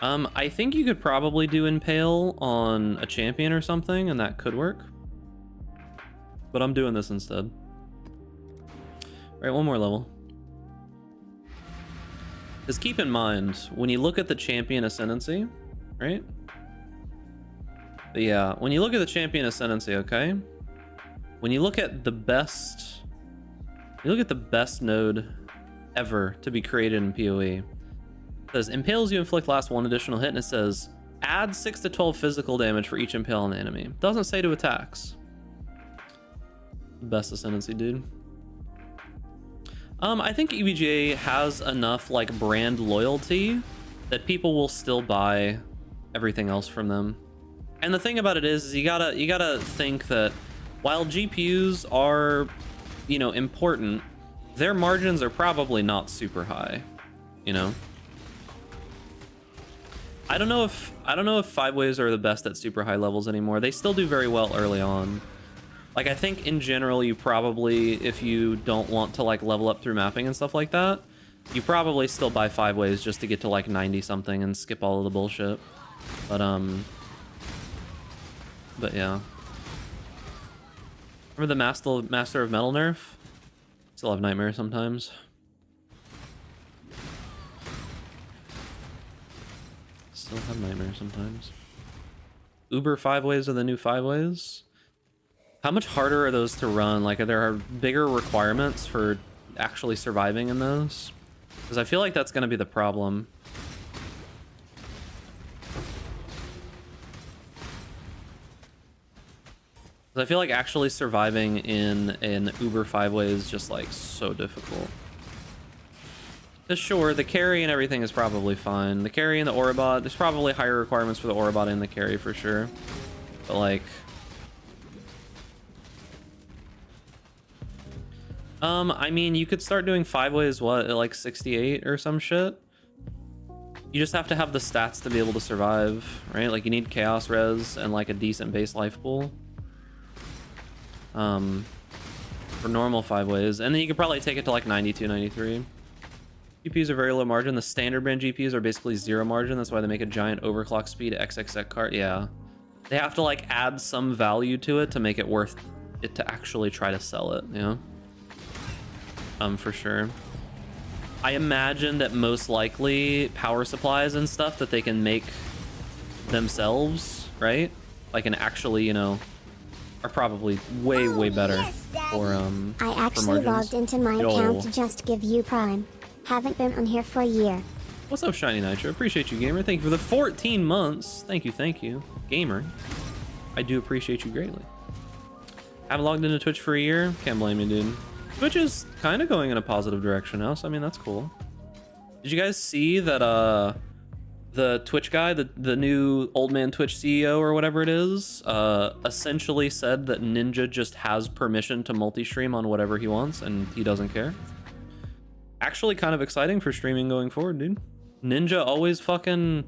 I think you could probably do Impale on a champion or something, and that could work. But I'm doing this instead. Alright, one more level. Just keep in mind, when you look at the champion ascendancy, right? But yeah, when you look at the champion ascendancy, okay? When you look at the best, node ever to be created in PoE. It says, impales you inflict last one additional hit, and it says, add 6 to 12 physical damage for each impale on the enemy. Doesn't say to attacks. Best ascendancy, dude. I think EVGA has enough like brand loyalty that people will still buy everything else from them. And the thing about it is you gotta think that while GPUs are, you know, important, their margins are probably not super high, you know. I don't know if 5-ways are the best at super high levels anymore. They still do very well early on. Like, I think in general, you probably, if you don't want to like level up through mapping and stuff like that, you probably still buy 5-ways just to get to like 90 something and skip all of the bullshit. But yeah. Remember the Master of Metal nerf? Still have nightmares sometimes. Still have nightmares sometimes. Uber 5-ways are the new 5-ways. How much harder are those to run? Like, are there bigger requirements for actually surviving in those? Because I feel like that's going to be the problem. I feel like actually surviving in an Uber 5-way is just like so difficult. Because sure, the carry and everything is probably fine. The carry and the Orobot, there's probably higher requirements for the Orobot and the carry for sure. But like... I mean, you could start doing 5 ways, what, at like 68 or some shit? You just have to have the stats to be able to survive, right? Like, you need chaos res and like a decent base life pool. For normal 5 ways. And then you could probably take it to like 92, 93. GPUs are very low margin. The standard brand GPUs are basically 0 margin. That's why they make a giant overclock speed XXX card. Yeah. They have to like add some value to it to make it worth it to actually try to sell it, you know? For sure. I imagine that most likely power supplies and stuff that they can make themselves, right? Like, and actually, you know, are probably way better for I actually logged into my account to just give you Prime. Haven't been on here for a year. What's up, Shiny Nitro? Appreciate you, gamer. Thank you for the 14 months. Thank you, gamer. I do appreciate you greatly. Haven't logged into Twitch for a year. Can't blame you, dude. Twitch is kind of going in a positive direction now, so I mean, that's cool. Did you guys see that the Twitch guy, the new old man Twitch CEO or whatever it is, essentially said that Ninja just has permission to multi-stream on whatever he wants and he doesn't care? Actually kind of exciting for streaming going forward, dude. Ninja always fucking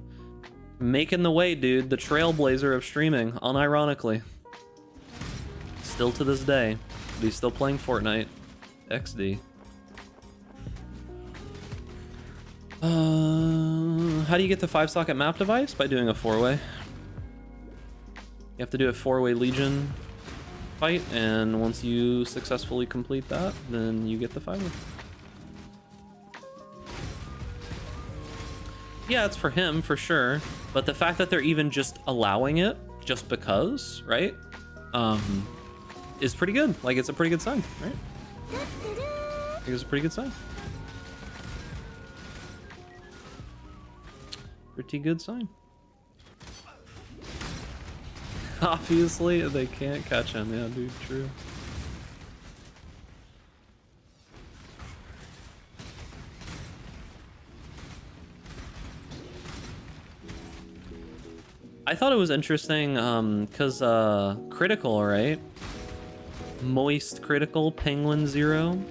making the way, dude. The trailblazer of streaming, unironically. Still to this day. But he's still playing Fortnite. XD. How do you get the 5-socket map device? By doing a 4-way. You have to do a 4-way Legion fight, and once you successfully complete that, then you get the 5-way. Yeah, it's for him, for sure. But the fact that they're even just allowing it, just because, right? Is pretty good. Like, it's a pretty good sign, right? I think it's a pretty good sign. Pretty good sign. Obviously, they can't catch him. Yeah, dude, true. I thought it was interesting, because, Critical, right? Moist Critical, Penguin Zero,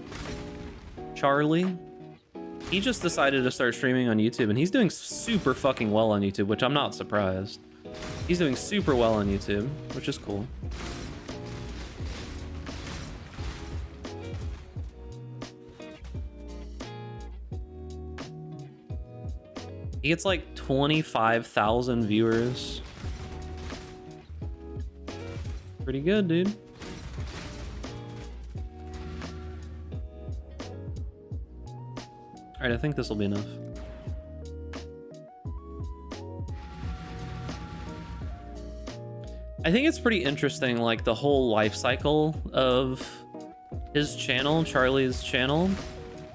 Charlie. He just decided to start streaming on YouTube, and he's doing super fucking well on YouTube, which I'm not surprised. He's doing super well on YouTube, which is cool. He gets like 25,000 viewers. Pretty good, dude. All right, I think this will be enough. I think it's pretty interesting, like the whole life cycle of his channel, Charlie's channel.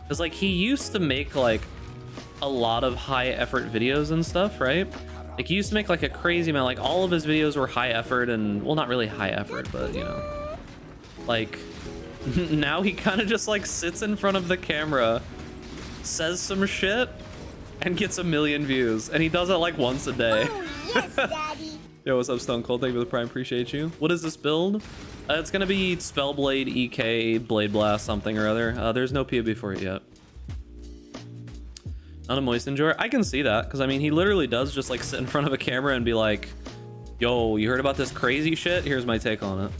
Because like he used to make like a lot of high effort videos and stuff, right? Like he used to make like a crazy amount, like all of his videos were high effort and, well, not really high effort, but you know, like now he kind of just like sits in front of the camera, says some shit, and gets 1 million views, and he does it like once a day. Oh, yes, Daddy. Yo, what's up, Stone Cold? Thank you for the Prime, appreciate you. What is this build? It's gonna be Spellblade, EK, Blade Blast, something or other. There's no POB for it yet. Not a moist enjoyer. I can see that, because I mean, he literally does just like sit in front of a camera and be like, yo, you heard about this crazy shit? Here's my take on it.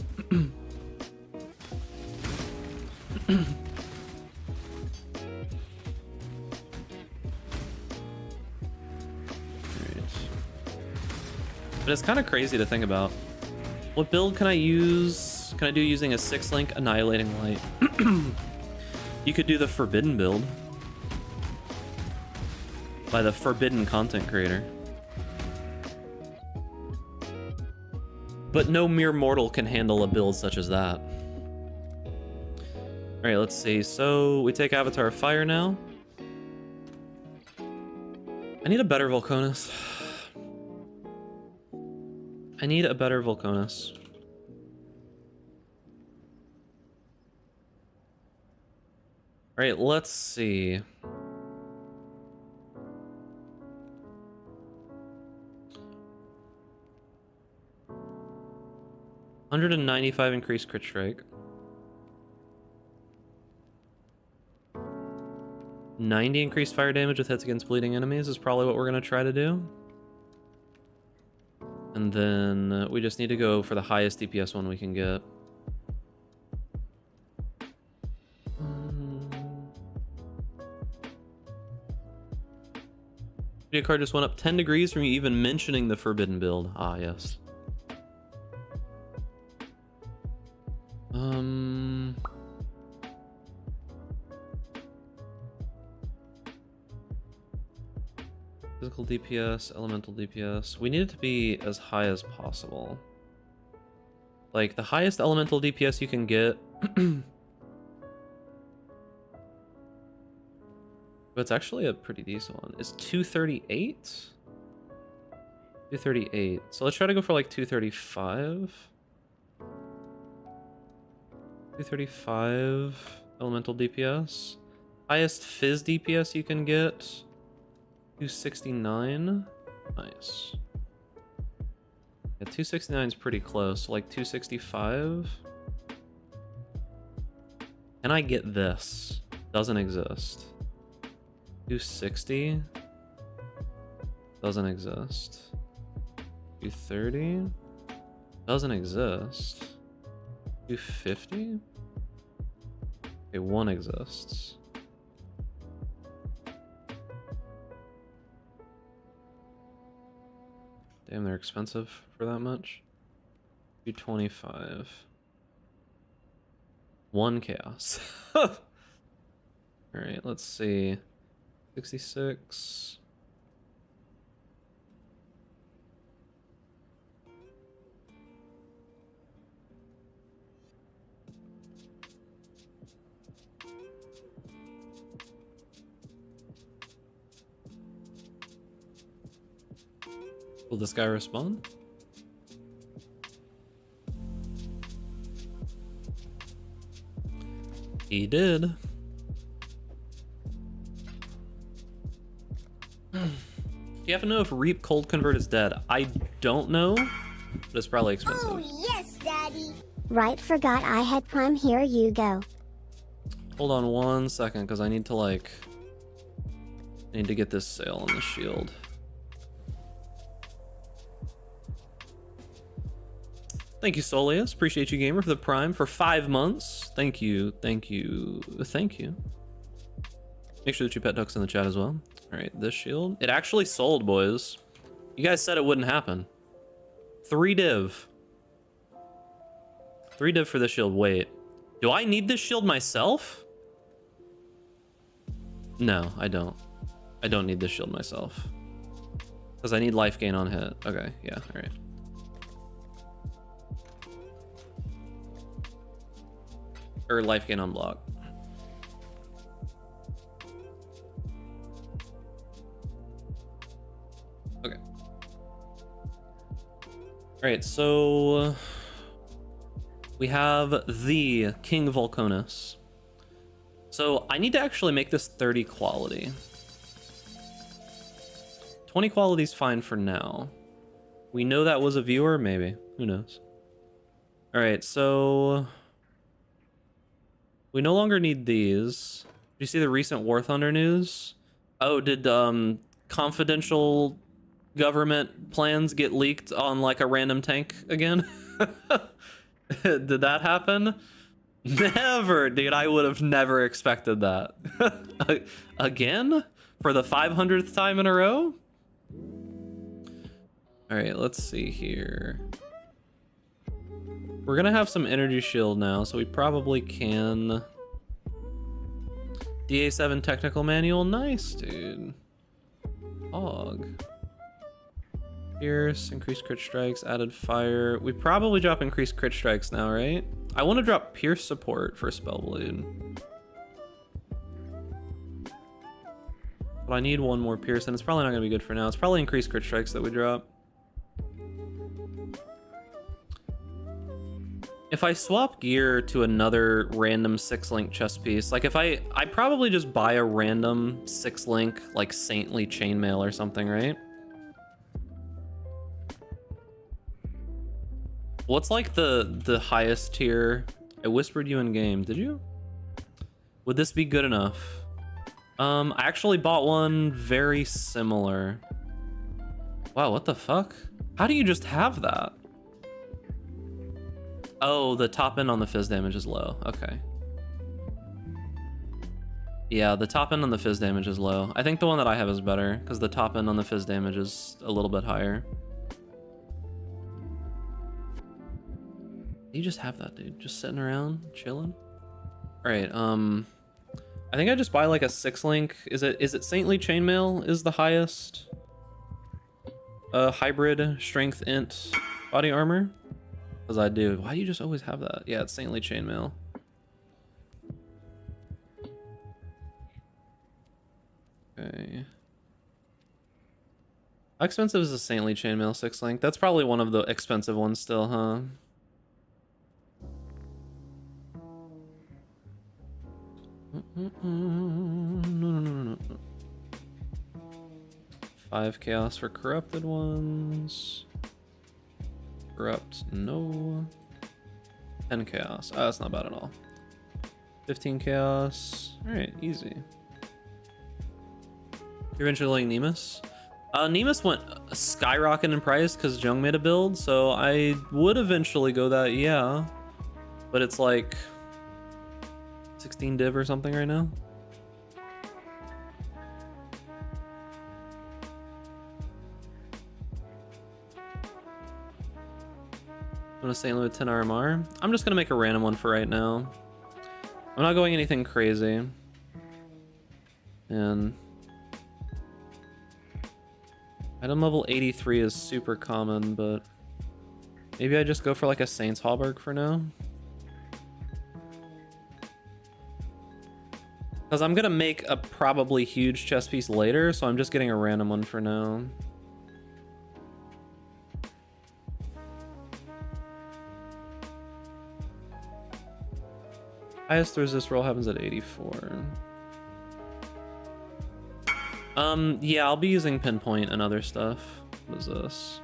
But it's kind of crazy to think about. What build can I use? Can I do using a 6-link Annihilating Light? You could do the Forbidden build by the Forbidden content creator. But no mere mortal can handle a build such as that. All right, let's see. So we take Avatar of Fire now. I need a better Volconus. I need a better Volconus. All right, let's see. $195 increased crit strike. 90 increased fire damage with hits against bleeding enemies is probably what we're going to try to do. And then we just need to go for the highest DPS one we can get. Video card just went up 10 degrees from you even mentioning the forbidden build. Ah, yes. Physical DPS, elemental DPS. We need it to be as high as possible. Like, the highest elemental DPS you can get... But it's actually a pretty decent one. It's 238? 238. So let's try to go for like 235. 235 elemental DPS. Highest Fizz DPS you can get. 269. Nice. Yeah, 269 is pretty close. So like 265. Can I get this? Doesn't exist. 260 doesn't exist. 230 doesn't exist. 250? Okay, one exists. Damn, they're expensive for that much. 225. One chaos. Alright, let's see. 66. Will this guy respond? He did. Do you happen to know if Reap Cold Convert is dead? I don't know, but it's probably expensive. Oh, yes, Daddy. Right, forgot I had Prime. Here you go. Hold on one second, because I need to, like... I need to get this sale on the shield. Thank you, Soleus. Appreciate you, Gamer, for the Prime for 5 months. Thank you, thank you, thank you. Make sure that you pet ducks in the chat as well. All right, this shield. It actually sold, boys. You guys said it wouldn't happen. 3 div. 3 div for this shield. Wait. Do I need this shield myself? No, I don't. I don't need this shield myself. Because I need life gain on hit. Okay, yeah, all right. Or life gain on block. Okay. All right, so we have the King Volcanus. So I need to actually make this 30 quality. 20 quality is fine for now. We know that was a viewer, maybe. Who knows? All right, so we no longer need these. Did you see the recent War Thunder news? Oh, did confidential government plans get leaked on like a random tank again? Did that happen? Never, dude. I would have never expected that. Again? For the 500th time in a row? All right, let's see here. We're gonna have some energy shield now, so we probably can. DA7 technical manual, nice, dude. Hog. Pierce, increased crit strikes, added fire. We probably drop increased crit strikes now, right? I want to drop Pierce support for Spellblade. But I need one more Pierce, and it's probably not going to be good for now. It's probably increased crit strikes that we drop. If I swap gear to another random 6-link chest piece, like if I probably just buy a random 6-link, like Saintly Chainmail or something, right? What's like the highest tier? I whispered you in game, did you? Would this be good enough? I actually bought one very similar. Wow, what the fuck? How do you just have that? Oh, the top end on the fizz damage is low. Okay. Yeah, the top end on the fizz damage is low. I think the one that I have is better, because the top end on the fizz damage is a little bit higher. You just have that, dude. Just sitting around, chilling. Alright, I think I just buy like a 6-link. Is it Saintly Chainmail is the highest hybrid strength int body armor? Because I do. Why do you just always have that? Yeah, it's Saintly Chainmail. Okay. How expensive is a Saintly Chainmail 6-link? That's probably one of the expensive ones still, huh? No. 5 chaos for corrupted ones. Corrupt, no. 10 chaos. Oh, that's not bad at all. 15 chaos. Alright, easy. You're eventually Nemus? Nemus went skyrocketing in price because Jung made a build, so I would eventually go that, yeah. But it's like 16 div or something right now. I'm gonna Saintly with 10 RMR. I'm just gonna make a random one for right now. I'm not going anything crazy. And item level 83 is super common, but maybe I just go for like a Saint's Hallberg for now. Because I'm gonna make a probably huge chess piece later, so I'm just getting a random one for now. Highest resist roll happens at 84. Yeah, I'll be using pinpoint and other stuff. What is this?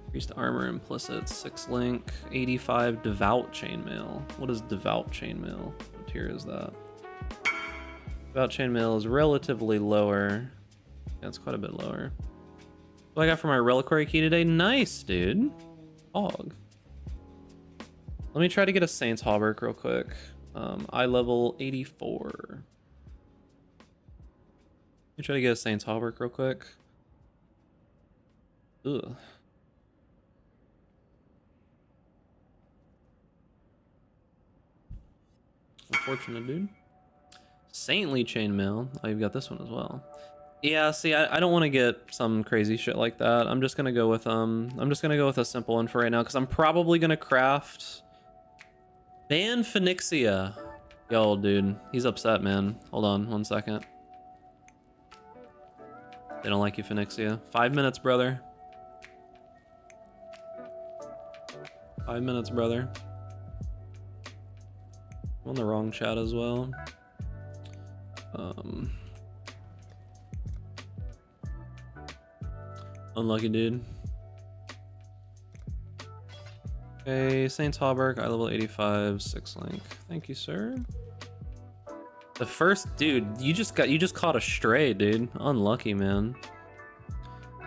Increased armor implicit, 6-link, 85 devout chainmail. What is devout chainmail? What tier is that? Devout chainmail is relatively lower. Yeah, it's quite a bit lower. What I got for my reliquary key today? Nice, dude. Hog. Let me try to get a Saint's Hallberg real quick. Eye level 84. Let me try to get a Saint's Hallberg real quick. Ugh. Unfortunate, dude. Saintly Chainmail. Oh, you've got this one as well. Yeah, see, I don't want to get some crazy shit like that. I'm just gonna go with a simple one for right now, because I'm probably gonna craft Ban Phoenixia. Yo, dude, he's upset, man. Hold on 1 second. They don't like you, Phoenixia. 5 minutes, brother. 5 minutes, brother. I'm on the wrong chat as well. Unlucky, dude. Okay, Saint's Hallberg, eye level 85, 6-link. Thank you, sir. The first, dude, you just caught a stray, dude. Unlucky, man.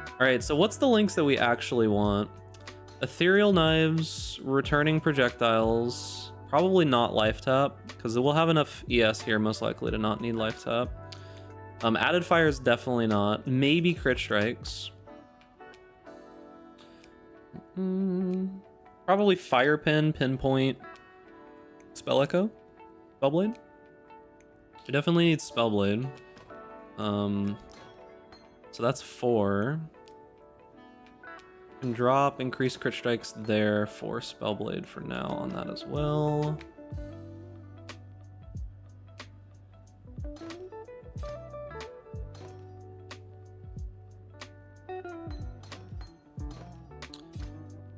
All right, so what's the links that we actually want? Ethereal knives, returning projectiles, probably not life tap, because we'll have enough ES here most likely to not need life tap. Added fire is definitely not. Maybe crit strikes. Probably fire pin, pinpoint, spell echo, spellblade. We definitely need spellblade. So that's 4. Can drop increase crit strikes there for spellblade for now on that as well.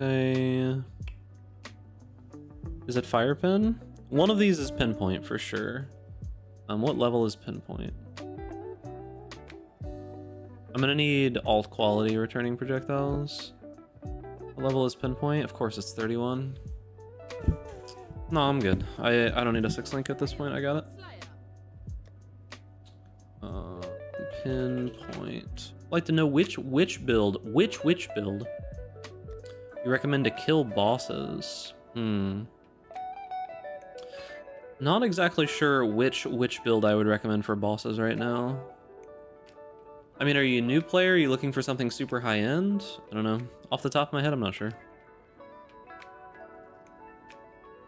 Okay. Is it fire pin? One of these is pinpoint for sure. What level is pinpoint? I'm gonna need alt quality returning projectiles. What level is pinpoint? Of course it's 31. No, I'm good. I don't need a 6-link at this point. I got it. Pinpoint. I'd like to know which build you recommend to kill bosses. Not exactly sure which build I would recommend for bosses right now. I mean, are you a new player? Are you looking for something super high end? I don't know. Off the top of my head, I'm not sure.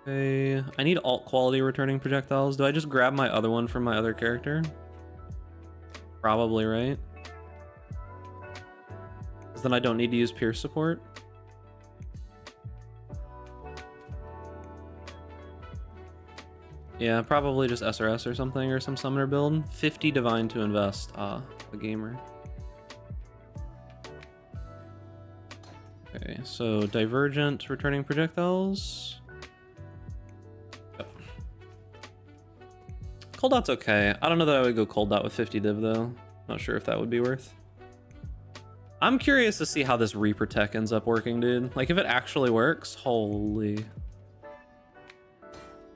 Okay, I need alt quality returning projectiles. Do I just grab my other one from my other character? Probably, right? Because then I don't need to use pierce support. Yeah, probably just SRS or something, or some summoner build. 50 divine to invest. Ah, a gamer. Okay, so divergent returning projectiles. Yep. Cold dot's okay. I don't know that I would go cold dot with 50 div though. Not sure if that would be worth. I'm curious to see how this Reaper tech ends up working, dude. Like if it actually works, holy.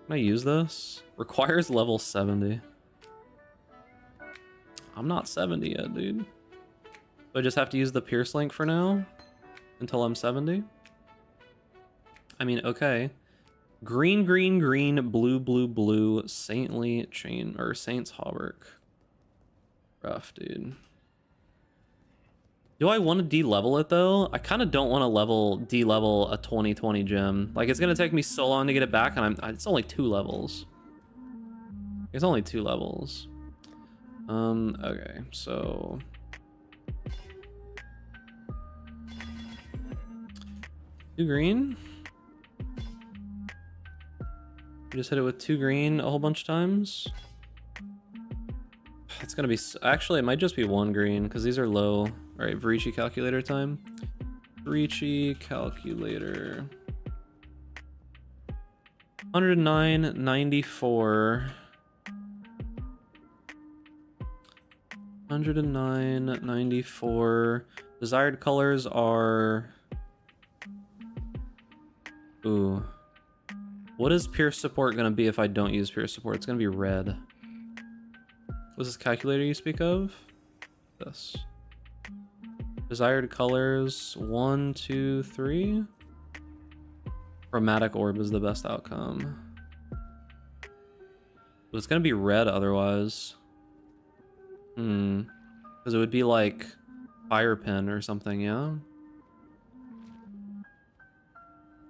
Can I use this? Requires level 70. I'm not 70 yet, dude. So I just have to use the Pierce link for now? Until I'm 70? I mean, okay. Green, green, green, blue, blue, blue, saintly chain, or saint's hauberk. Rough, dude. Do I want to de-level it though? I kind of don't want to de-level a 2020 gem. Like it's gonna take me so long to get it back, and it's only 2 levels. It's only 2 levels. Okay, so 2 green. Just hit it with 2 green a whole bunch of times. It's gonna be, actually it might just be 1 green because these are low. All right, Verici calculator time. Verici calculator. 109.94. 109.94. Desired colors are. Ooh. What is pierce support gonna be if I don't use pierce support? It's gonna be red. What's this calculator you speak of? This. Desired colors 1, 2, 3. Chromatic orb is the best outcome. But it's gonna be red otherwise. Because it would be like fire pin or something, yeah?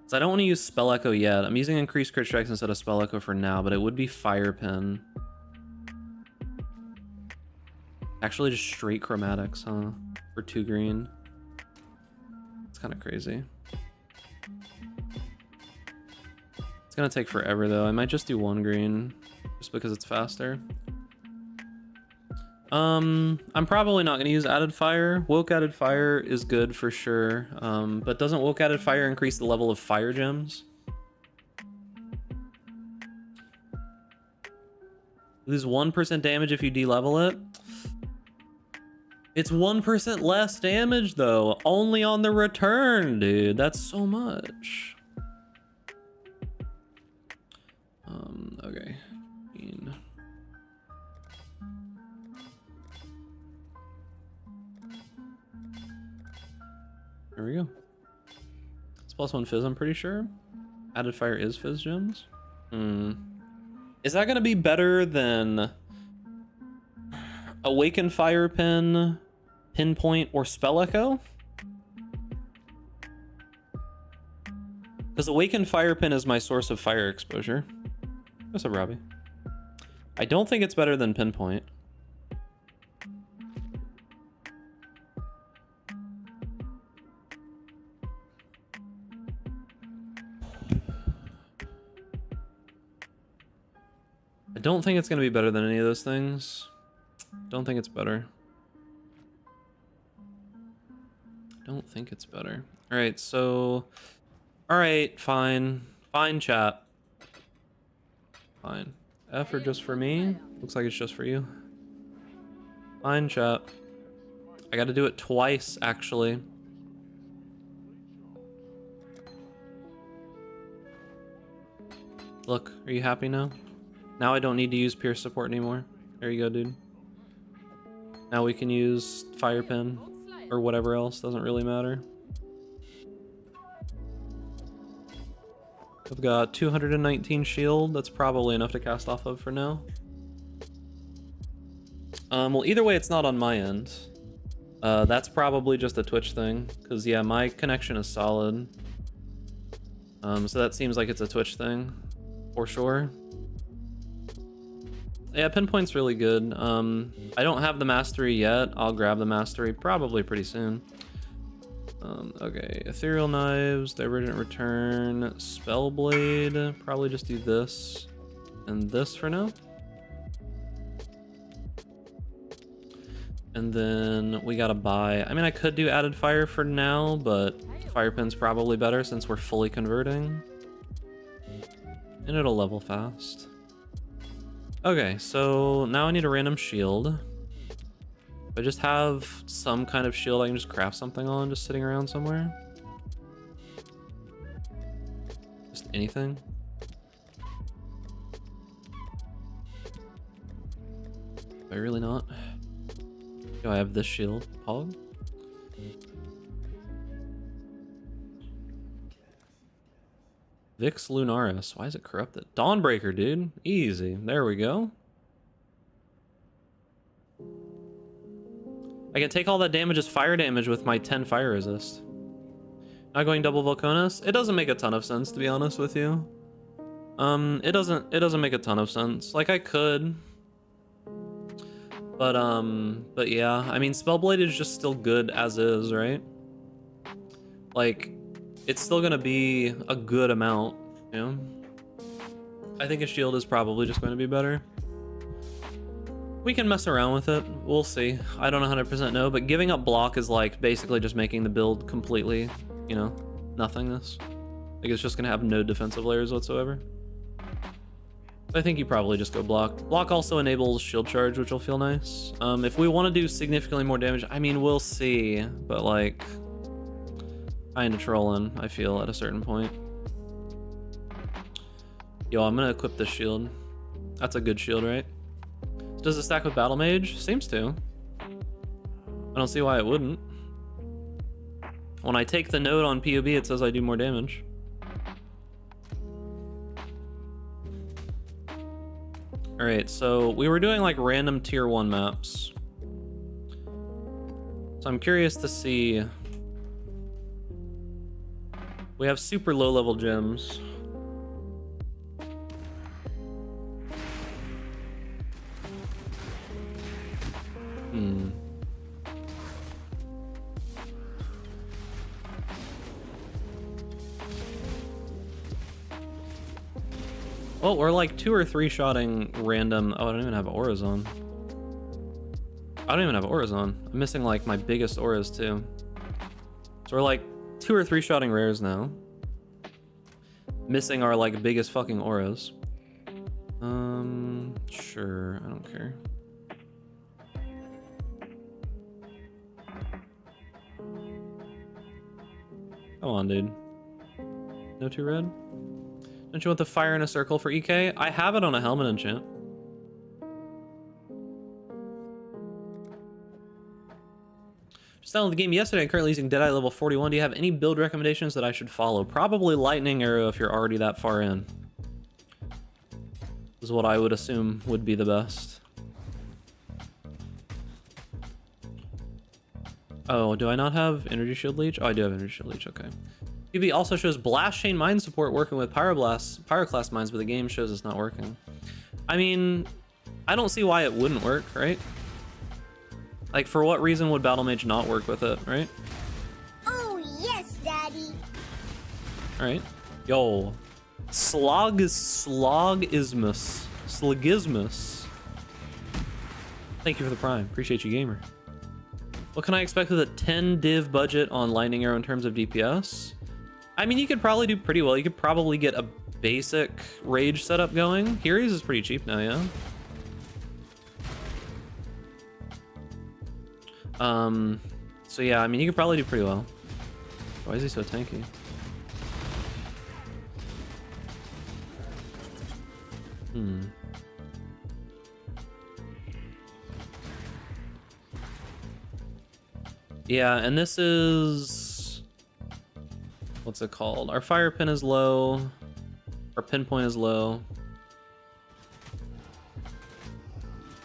So I don't want to use spell echo yet. I'm using increased crit strikes instead of spell echo for now, but it would be fire pin. Actually just straight chromatics, huh? For 2 green. It's kind of crazy. It's gonna take forever though. I might just do 1 green just because it's faster. I'm probably not gonna use added fire. Woke added fire is good for sure. But doesn't woke added fire increase the level of fire gems? Lose 1% damage if you de-level it. It's 1% less damage though, only on the return, dude. That's so much. Okay. There we go. It's +1 fizz, I'm pretty sure. Added fire is fizz gems. Is that gonna be better than Awaken Fire Pin, Pinpoint, or Spell Echo? Because Awaken Fire Pin is my source of fire exposure. What's up, Robbie? I don't think it's better than Pinpoint. I don't think it's going to be better than any of those things. Don't think it's better. Don't think it's better. Alright, so... Alright, fine. Fine, chat. Fine. F or just for me? Looks like it's just for you. Fine, chat. I gotta do it twice, actually. Look, are you happy now? Now I don't need to use pierce support anymore. There you go, dude. Now we can use fire pin or whatever else, doesn't really matter. I've got 219 shield, that's probably enough to cast off of for now. Well, either way, it's not on my end. That's probably just a Twitch thing, because yeah, my connection is solid. So that seems like it's a Twitch thing, for sure. Yeah, pinpoint's really good. I don't have the mastery yet. I'll grab the mastery probably pretty soon. Okay, Ethereal Knives, Divergent Return, Spellblade. Probably just do this and this for now. And then we gotta buy... I mean, I could do Added Fire for now, but Fire Pin's probably better since we're fully converting. And it'll level fast. Okay, so now I need a random shield. If I just have some kind of shield I can just craft something on, just sitting around somewhere. Just anything. Am I really not? Do I have this shield? Pog? Vix Lunaris. Why is it corrupted? Dawnbreaker, dude. Easy. There we go. I can take all that damage as fire damage with my 10 fire resist. Not going double Volcanus? It doesn't make a ton of sense, to be honest with you. It doesn't make a ton of sense. Like, I could. But yeah, I mean, Spellblade is just still good as is, right? Like, it's still gonna be a good amount, you know? I think a shield is probably just going to be better. We can mess around with it. We'll see. I don't 100% know, but giving up block is like basically just making the build completely, you know, nothingness. Like it's just gonna have no defensive layers whatsoever. I think you probably just go block. Block also enables shield charge, which will feel nice. If we want to do significantly more damage, I mean, we'll see, but like, kinda trolling, I feel, at a certain point. Yo, I'm gonna equip this shield. That's a good shield, right? Does it stack with Battle Mage? Seems to. I don't see why it wouldn't. When I take the note on POB, it says I do more damage. Alright, so we were doing like random tier 1 maps. So I'm curious to see... We have super low level gems. Well, we're like 2 or 3 shotting random... Oh, I don't even have auras on. I don't even have auras on. I'm missing like my biggest auras too. So we're like 2 or 3 shotting rares now. Missing our like biggest fucking auras. Sure, I don't care. Come on, dude. No 2 red? Don't you want the fire in a circle for EK? I have it on a helmet enchant. Just downloaded the game yesterday. I'm currently using Deadeye level 41. Do you have any build recommendations that I should follow? Probably Lightning Arrow if you're already that far in. Is what I would assume would be the best. Oh, do I not have Energy Shield Leech? Oh, I do have Energy Shield Leech, okay. QB also shows Blast Chain Mine support working with Pyroclast mines, but the game shows it's not working. I mean, I don't see why it wouldn't work, right? Like, for what reason would Battle Mage not work with it, right? Oh, yes, Daddy. Alright. Yo. Slogismus. Thank you for the prime. Appreciate you, gamer. What can I expect with a 10 div budget on Lightning Arrow in terms of DPS? I mean, you could probably do pretty well. You could probably get a basic rage setup going. Heroes is pretty cheap now, yeah? So yeah, I mean, you could probably do pretty well. Why is he so tanky? Yeah, and this is... What's it called? Our fire pin is low. Our pinpoint is low.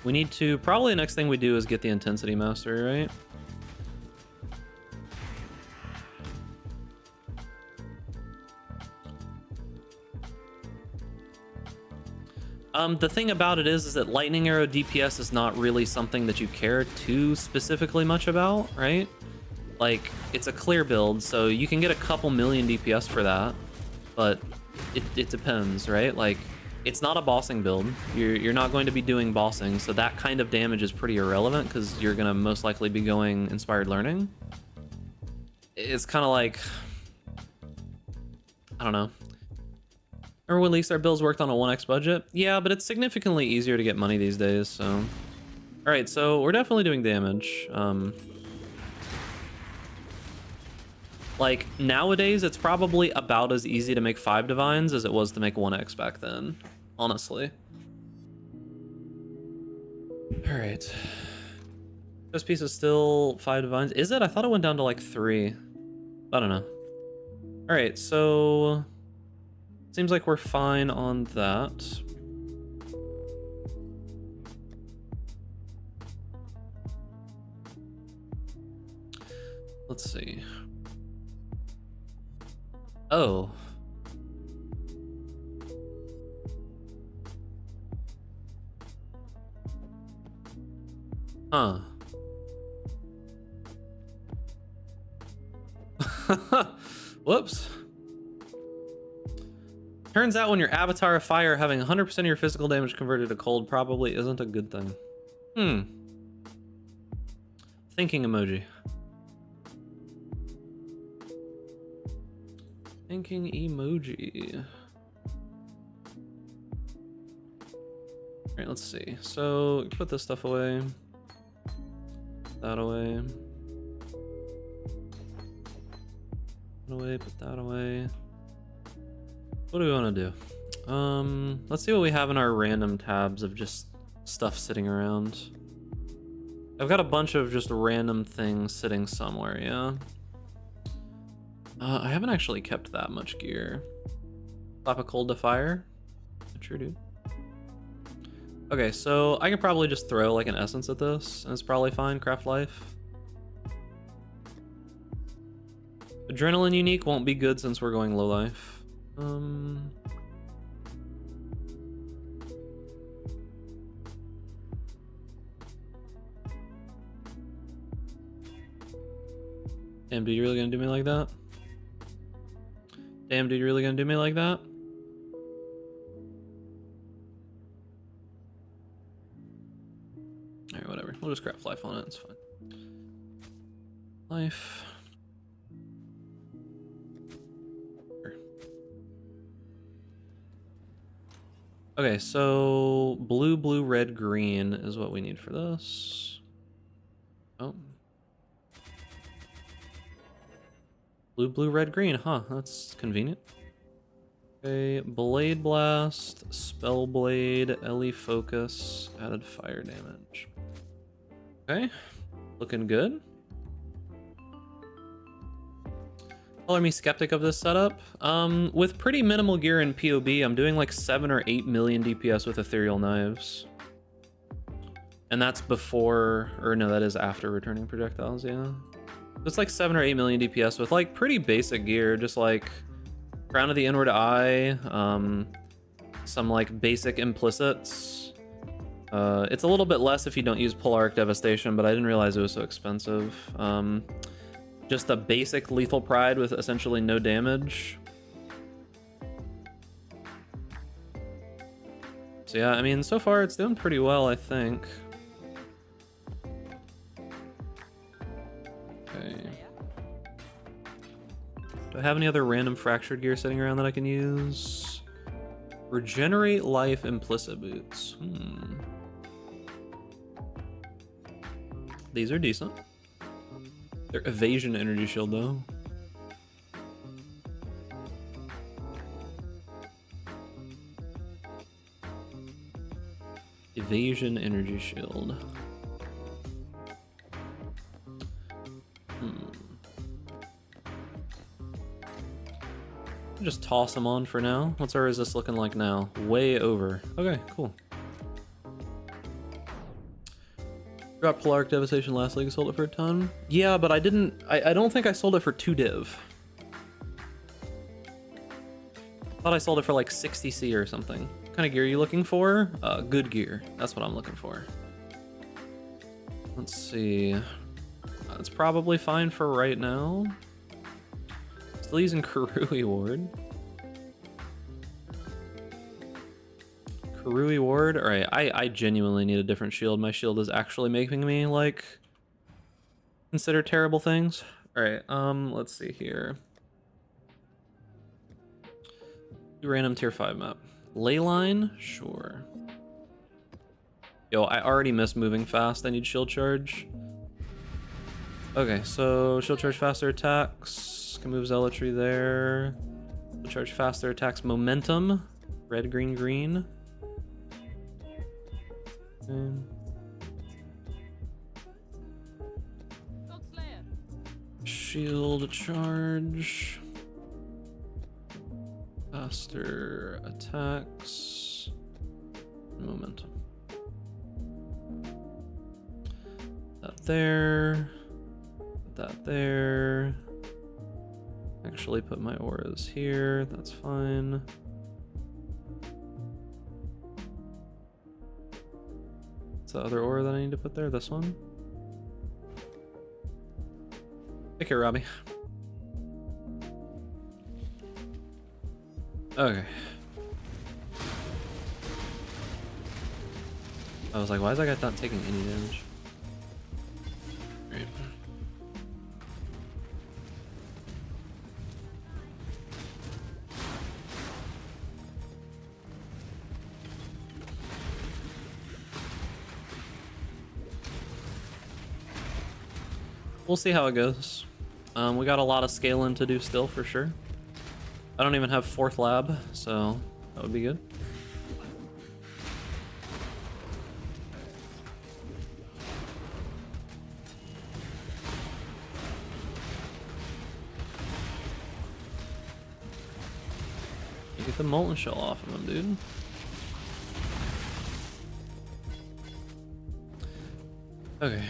We need to... Probably the next thing we do is get the intensity mastery, right? The thing about it is that lightning arrow DPS is not really something that you care too specifically much about, right? Like, it's a clear build, so you can get a couple million DPS for that, but it depends, right? Like, it's not a bossing build. You're not going to be doing bossing, so that kind of damage is pretty irrelevant because you're gonna most likely be going inspired learning. It's kind of like, I don't know. Remember when at least our builds worked on a 1x budget? Yeah, but it's significantly easier to get money these days, so... Alright, so we're definitely doing damage. Like, nowadays, it's probably about as easy to make 5 divines as it was to make 1x back then. Honestly. Alright. This piece is still 5 divines. Is it? I thought it went down to like 3. I don't know. Alright, so... Seems like we're fine on that. Let's see. Oh. Huh. Whoops. Turns out when your avatar of fire, having 100% of your physical damage converted to cold probably isn't a good thing. Thinking emoji. Thinking emoji. Alright, let's see. So, put this stuff away. Put that away. Put away, put that away. What do we want to do? Let's see what we have in our random tabs of just stuff sitting around. I've got a bunch of just random things sitting somewhere, yeah. I haven't actually kept that much gear. Slap a cold to fire. I sure do. Okay, so I could probably just throw like an essence at this, and it's probably fine. Craft life. Adrenaline unique won't be good since we're going low life. Damn, dude, you really gonna do me like that? Damn, dude, you really gonna do me like that? Alright, whatever. We'll just craft life on it, it's fine. Life. Okay, so blue, blue, red, green is what we need for this. Oh. Blue, blue, red, green, huh? That's convenient. Okay, Blade Blast, Spellblade, LE Focus, added fire damage. Okay, looking good. Color me skeptic of this setup. With pretty minimal gear in POB, I'm doing like 7 or 8 million DPS with Ethereal Knives. And that's before, or no, that is after returning projectiles, yeah. It's like 7 or 8 million DPS with like pretty basic gear, just like Crown of the Inward Eye, some like basic implicits. It's a little bit less if you don't use Polar Devastation, but I didn't realize it was so expensive. Just a basic Lethal Pride with essentially no damage. So yeah, I mean, so far it's doing pretty well, I think. Okay. Do I have any other random fractured gear sitting around that I can use? Regenerate life implicit boots. These are decent. Their evasion energy shield though. Evasion energy shield. just toss them on for now. What's our resist looking like now? Way over. Okay, cool. Dropped Polaric Devastation last league, sold it for a ton. Yeah, but I didn't, I don't think I sold it for 2 div. Thought I sold it for like 60C or something. What kind of gear are you looking for? Good gear. That's what I'm looking for. Let's see. It's probably fine for right now. Still using Karui Ward. Karui Ward? Alright, I genuinely need a different shield. My shield is actually making me, like, consider terrible things. Alright, let's see here. Random tier 5 map. Leyline? Sure. Yo, I already missed moving fast. I need shield charge. Okay, so shield charge faster attacks. Can move zealotry there. Shield charge faster attacks momentum. Red, green, green. Okay. Shield charge. Faster attacks. Momentum. That there. Put that there. Actually put my auras here. That's fine. What's the other aura that I need to put there? This one? Take care, Robbie. Okay. I was like, why is that guy not taking any damage? Right. We'll see how it goes. We got a lot of scaling to do still, for sure. I don't even have 4th lab, so that would be good. You get the molten shell off of him, dude. Okay.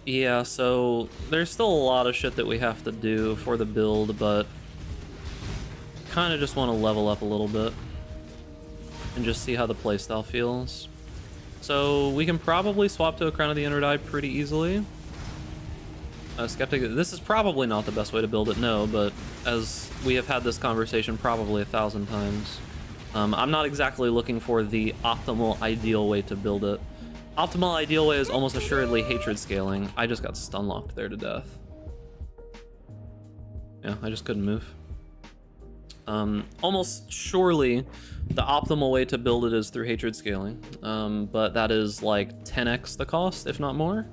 Yeah, so there's still a lot of shit that we have to do for the build, but kind of just want to level up a little bit and just see how the playstyle feels. So we can probably swap to a Crown of the Inner Eye pretty easily. Skeptic, this is probably not the best way to build it, no, but as we have had this conversation probably 1,000 times, I'm not exactly looking for the optimal ideal way to build it. Optimal ideal way is almost assuredly hatred scaling. I just got stun locked there to death. Yeah, I just couldn't move. Almost surely the optimal way to build it is through hatred scaling, but that is like 10x the cost, if not more.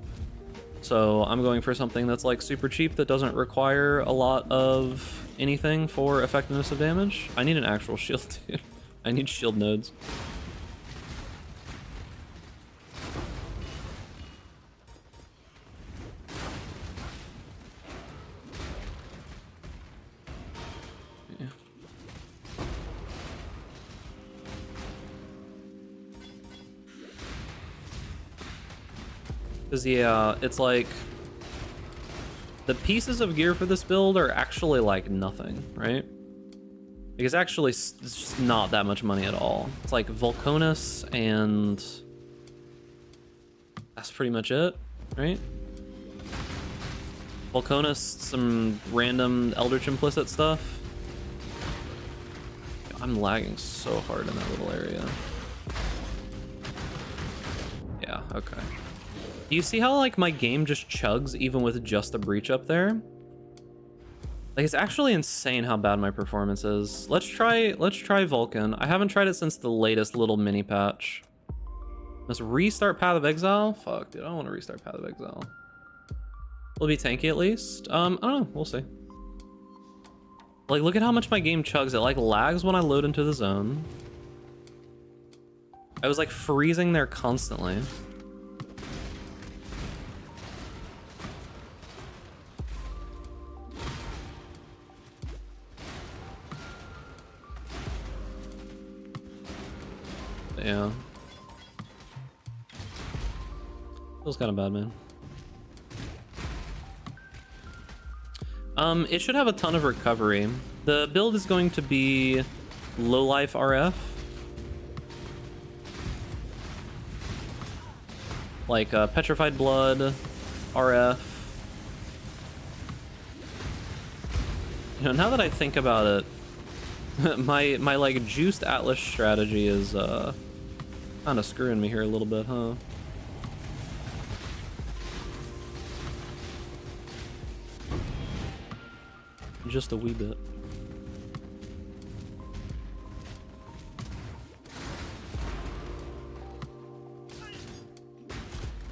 So I'm going for something that's like super cheap that doesn't require a lot of anything for effectiveness of damage. I need an actual shield, dude. I need shield nodes. Because, yeah, it's like the pieces of gear for this build are actually like nothing, right? Like, it's actually just not that much money at all. It's like Volconus and that's pretty much it, right? Volconus, some random Eldritch Implicit stuff. I'm lagging so hard in that little area. Yeah, okay. Do you see how like my game just chugs even with just a breach up there? Like, it's actually insane how bad my performance is. Let's try Vulcan. I haven't tried it since the latest little mini patch. Let's restart Path of Exile? Fuck, dude, I don't want to restart Path of Exile. Will it be tanky at least? I don't know, we'll see. Like, look at how much my game chugs. It like lags when I load into the zone. I was like freezing there constantly. Yeah. Feels kind of bad, man. It should have a ton of recovery. The build is going to be low life RF. Like petrified blood, RF. You know, now that I think about it, my like juiced Atlas strategy is kind of screwing me here a little bit, huh? Just a wee bit.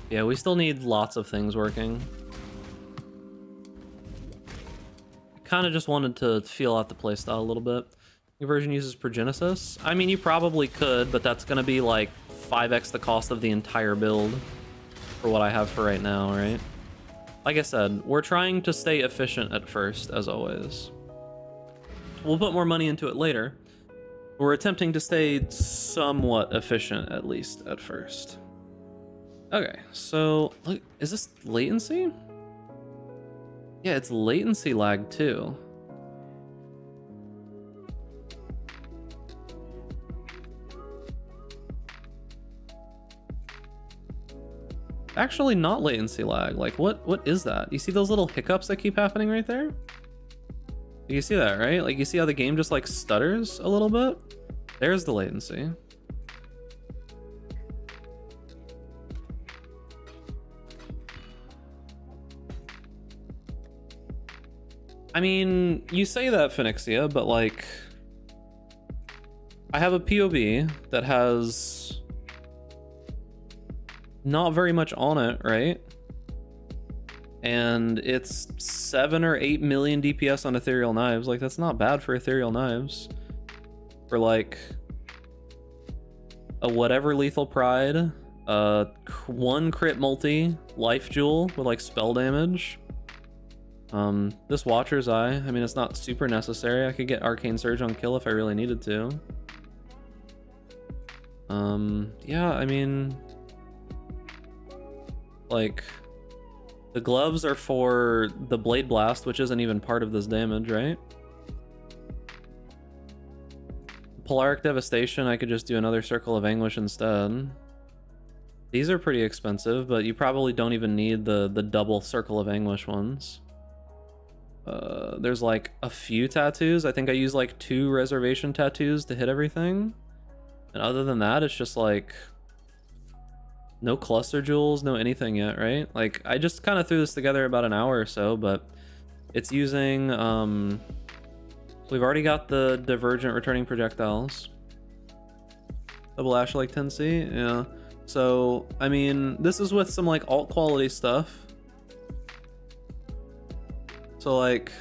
Yeah, we still need lots of things working. Kind of just wanted to feel out the playstyle a little bit. Your version uses Progenesis? I mean, you probably could, but that's going to be like 5x the cost of the entire build for what I have for right now, right? Like I said, we're trying to stay efficient at first, as always. We'll put more money into it later. We're attempting to stay somewhat efficient, at least, at first. Okay, so, look, is this latency? Yeah, it's latency lag, too. Actually not latency lag. Like, what is that? You see those little hiccups that keep happening right there? You see that, right? Like, you see how the game just like stutters a little bit? There's the latency. I mean, you say that, Phoenixia, but like, I have a POV that has not very much on it, right? And it's 7 or 8 million DPS on Ethereal Knives. Like, that's not bad for Ethereal Knives. For like a whatever lethal pride, 1 crit multi, life jewel with like spell damage. This Watcher's Eye, I mean, it's not super necessary. I could get Arcane Surge on kill if I really needed to. Yeah, I mean, like, the gloves are for the Blade Blast, which isn't even part of this damage, right? Polaric Devastation, I could just do another Circle of Anguish instead. These are pretty expensive, but you probably don't even need the double Circle of Anguish ones. There's like a few tattoos. I think I use like 2 reservation tattoos to hit everything. And other than that, it's just like no cluster jewels, no anything yet, right? Like, I just kind of threw this together about an hour or so, but it's using, we've already got the divergent returning projectiles. Double Ash like 10C, yeah. So, I mean, this is with some like alt quality stuff. So like,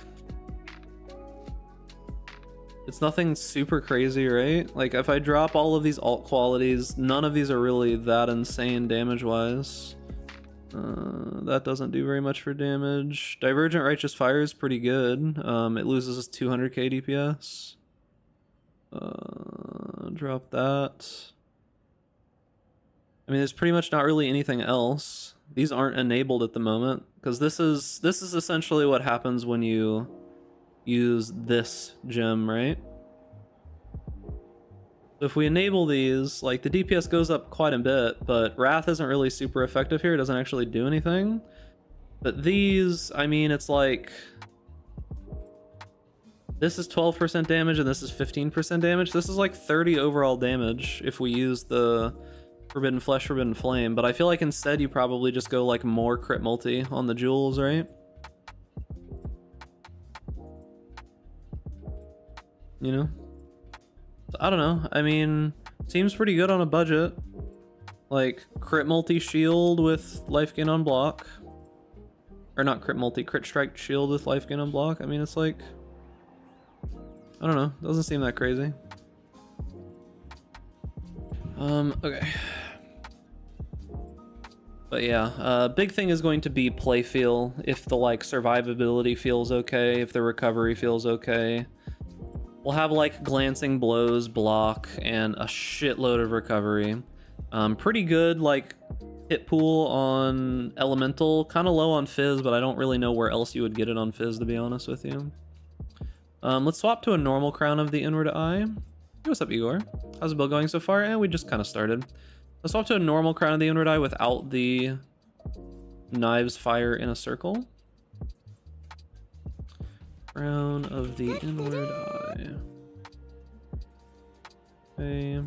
it's nothing super crazy, right? Like, if I drop all of these alt qualities, none of these are really that insane damage-wise. That doesn't do very much for damage. Divergent Righteous Fire is pretty good. It loses us 200k DPS. Drop that. I mean, there's pretty much not really anything else. These aren't enabled at the moment, because this is essentially what happens when you use this gem, right? So if we enable these, like, the DPS goes up quite a bit, but Wrath isn't really super effective here. It doesn't actually do anything. But these, I mean, it's like, this is 12% damage and this is 15% damage. This is like 30 overall damage if we use the Forbidden Flesh, Forbidden Flame, but I feel like instead you probably just go like more crit multi on the jewels, right? You know? So, I don't know. I mean, seems pretty good on a budget. Like, crit multi shield with life gain on block. Or not crit multi, crit strike shield with life gain on block. I mean, it's like, I don't know. Doesn't seem that crazy. Okay. But yeah, big thing is going to be play feel. If the like survivability feels okay, if the recovery feels okay. We'll have like glancing blows, block, and a shitload of recovery. Pretty good like hit pool on elemental, kind of low on fizz, but I don't really know where else you would get it on fizz, to be honest with you. Let's swap to a normal crown of the inward eye. Hey, what's up, Igor? How's the build going so far? And we just kind of started. Let's swap to a normal crown of the inward eye without the knives fire in a circle. Crown of the inward eye. Okay.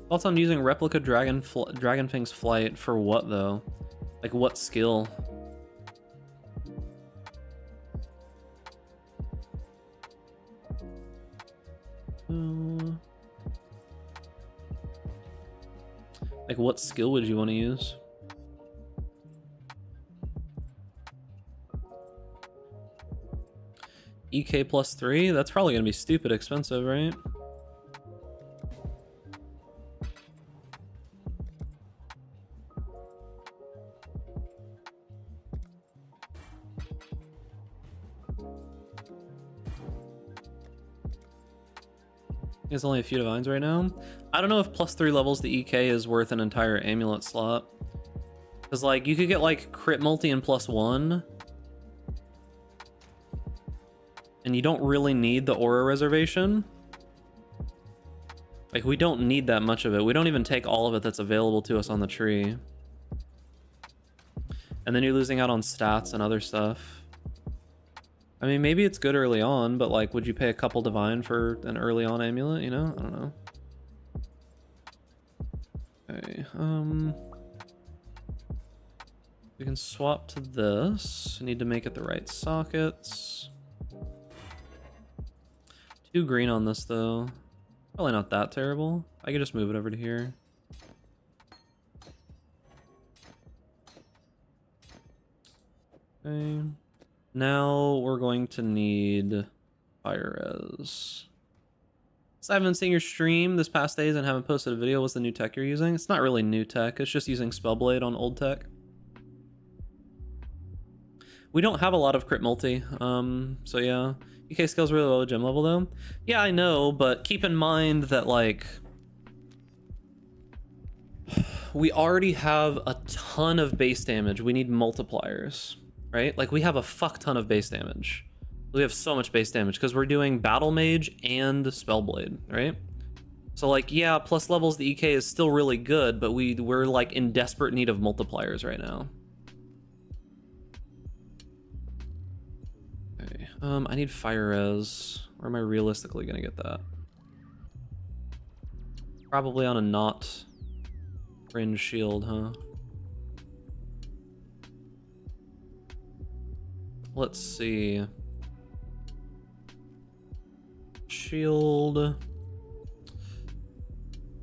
Also, I'm using replica Dragonfang's flight for what though? Like what skill? Like what skill would you want to use? EK +3? That's probably gonna be stupid expensive, right? It's only a few divines right now. I don't know if +3 levels the EK is worth an entire amulet slot. Because like you could get like crit multi and +1. And you don't really need the aura reservation. Like we don't need that much of it. We don't even take all of it that's available to us on the tree. And then you're losing out on stats and other stuff. I mean, maybe it's good early on, but like, would you pay a couple divine for an early on amulet, you know? I don't know. Okay, we can swap to this. We need to make it the right sockets. 2 green on this though. Probably not that terrible. I could just move it over to here. Okay. Now we're going to need fire res. So I haven't seen your stream this past days and haven't posted a video. What's the new tech you're using? It's not really new tech. It's just using Spellblade on old tech. We don't have a lot of crit multi. So yeah. EK skill's really low gem level though. Yeah, I know, but keep in mind that like we already have a ton of base damage. We need multipliers, right? Like we have a fuck ton of base damage. We have so much base damage because we're doing Battle Mage and Spellblade, right? So like, yeah, plus levels the EK is still really good, but we're like in desperate need of multipliers right now. Okay, I need fire res. Where am I realistically gonna get that? Probably on a not fringe shield, huh? Let's see. Shield.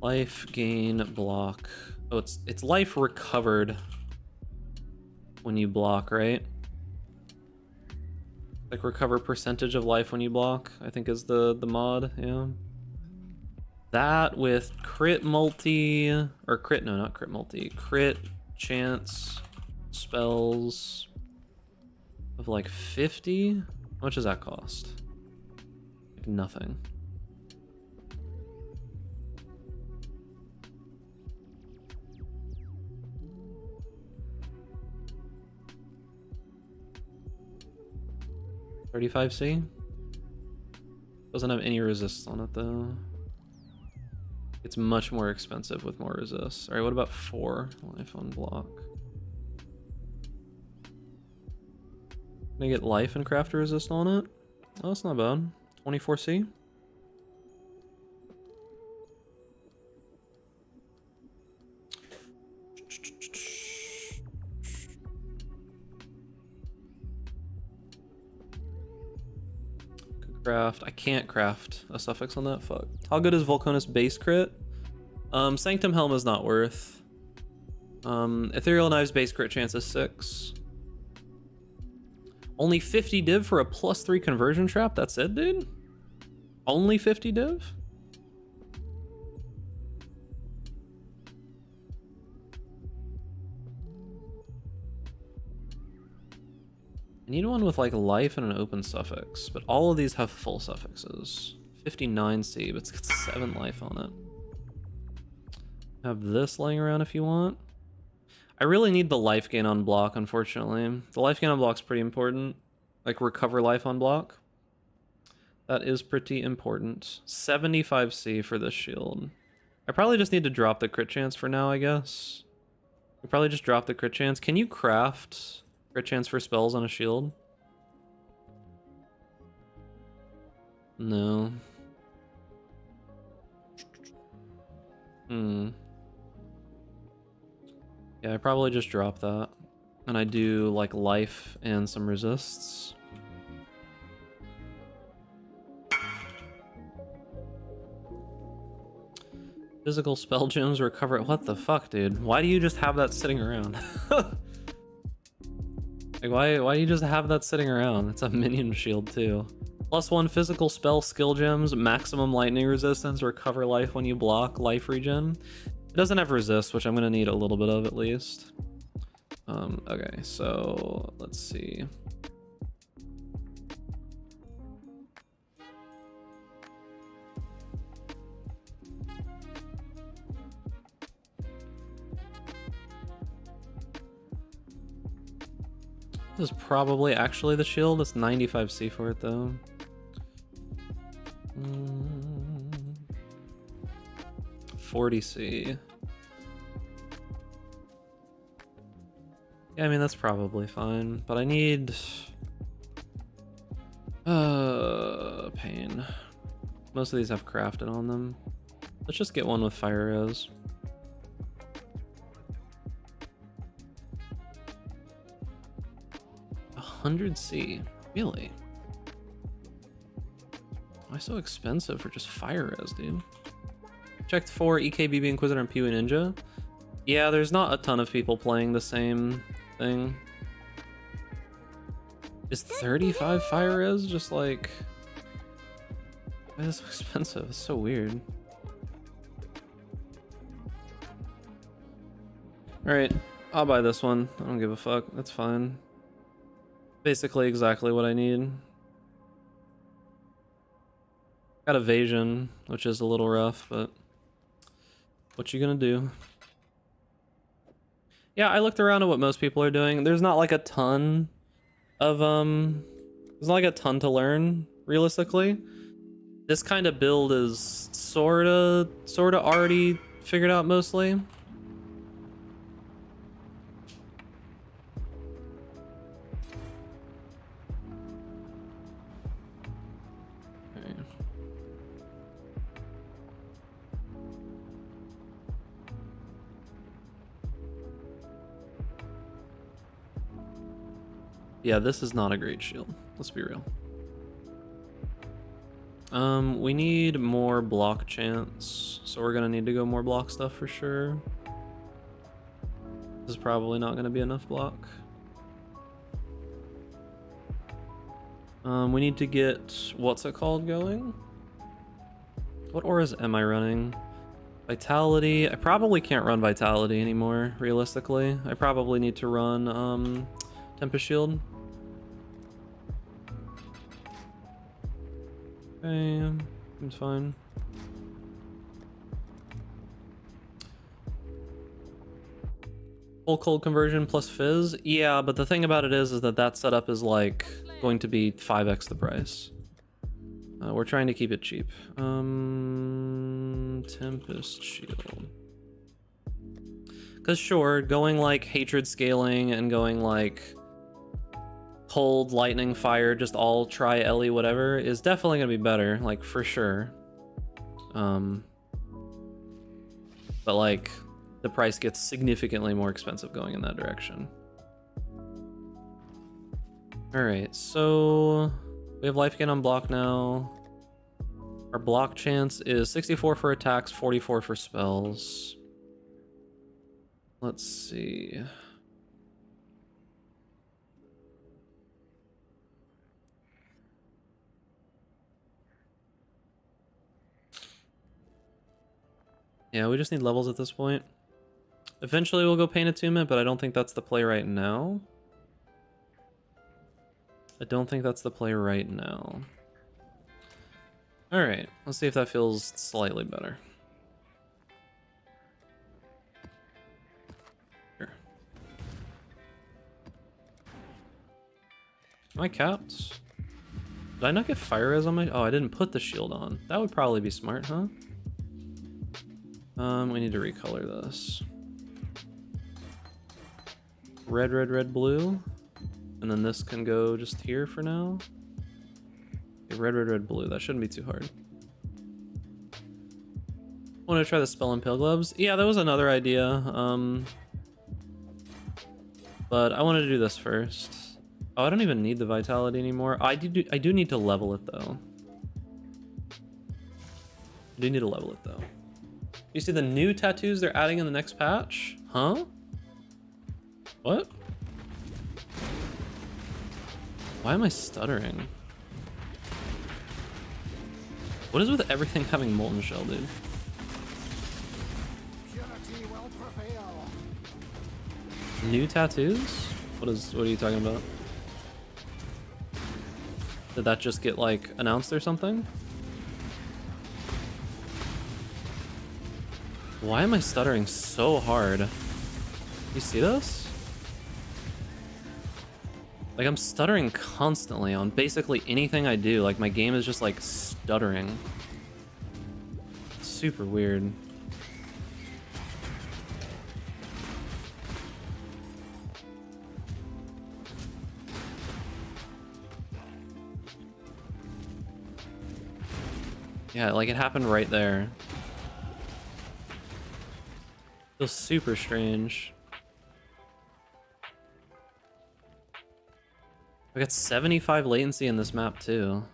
Life gain block. Oh, it's life recovered when you block, right? Like recover percentage of life when you block, I think is the mod, yeah. That with crit multi, or crit, no, not crit multi, crit chance spells of like 50? How much does that cost? Like nothing. $35C? Doesn't have any resist on it though. It's much more expensive with more resist. Alright, what about 4 life on block? Can I get life and craft resist on it? Oh, that's not bad. 24C? Craft. I can't craft a suffix on that. Fuck. How good is Volcanus base crit? Sanctum Helm is not worth. Ethereal Knives base crit chance is 6. Only 50 div for a +3 conversion trap? That's it, dude? Only 50 div? I need one with like life and an open suffix, but all of these have full suffixes. 59C, but it's got 7 life on it. Have this laying around if you want. I really need the life gain on block, unfortunately. The life gain on block's pretty important. Like recover life on block. That is pretty important. 75C for this shield. I probably just need to drop the crit chance for now, I guess. We probably just drop the crit chance. Can you craft crit chance for spells on a shield? No. Yeah, I probably just drop that. And I do like life and some resists. Physical spell gems recover. What the fuck, dude? Why do you just have that sitting around? Like, why do you just have that sitting around? It's a minion shield too. +1 physical spell skill gems, maximum lightning resistance, recover life when you block, life regen. It doesn't have resist, which I'm gonna need a little bit of at least. Okay, so let's see. This is probably actually the shield. It's 95C for it though. 40C. Yeah, I mean that's probably fine, but I need pain. Most of these have crafted on them. Let's just get one with fire res. $100C, really? Why so expensive for just fire res, dude? Checked for EKBB Inquisitor and Pew Ninja. Yeah, there's not a ton of people playing the same thing. Is 35 fire res just like... Why is it so expensive? It's so weird. Alright, I'll buy this one. I don't give a fuck. That's fine. Basically exactly what I need. Got evasion, which is a little rough, but what you gonna do? Yeah, I looked around at what most people are doing. There's not like a ton of there's not like a ton to learn realistically. This kind of build is sorta already figured out mostly. Yeah, this is not a great shield. Let's be real. We need more block chance, so we're gonna need to go more block stuff for sure. This is probably not gonna be enough block. We need to get what's it called going? What auras am I running? Vitality. I probably can't run Vitality anymore, realistically. I probably need to run Tempest Shield. Okay, seems fine. Full cold conversion plus fizz. Yeah, but the thing about it is that that setup is like going to be 5x the price. We're trying to keep it cheap. Tempest Shield. Because sure, going like hatred scaling and going like cold, lightning, fire, just all try Ellie, whatever, is definitely gonna be better, like for sure. But like the price gets significantly more expensive going in that direction. Alright, so we have life gain on block now. Our block chance is 64 for attacks, 44 for spells. Let's see. Yeah, we just need levels at this point. Eventually we'll go Pain Attunement, but I don't think that's the play right now. I don't think that's the play right now. All right, let's see if that feels slightly better. Sure. Am I capped? Did I not get fire res on my... Oh, I didn't put the shield on. That would probably be smart, huh? We need to recolor this. Red, red, red, blue. And then this can go just here for now. Okay, red, red, red, blue. That shouldn't be too hard. Want to try the spell and pale gloves? Yeah, that was another idea. But I wanted to do this first. Oh, I don't even need the vitality anymore. I do need to level it though. I do need to level it though. You see the new tattoos they're adding in the next patch? Huh? What? Why am I stuttering? What is with everything having molten shell, dude? New tattoos? What are you talking about? Did that just get like announced or something? Why am I stuttering so hard? You see this? Like I'm stuttering constantly on basically anything I do. Like my game is just like stuttering. It's super weird. Yeah, like it happened right there. Feels super strange. We got 75 latency in this map too.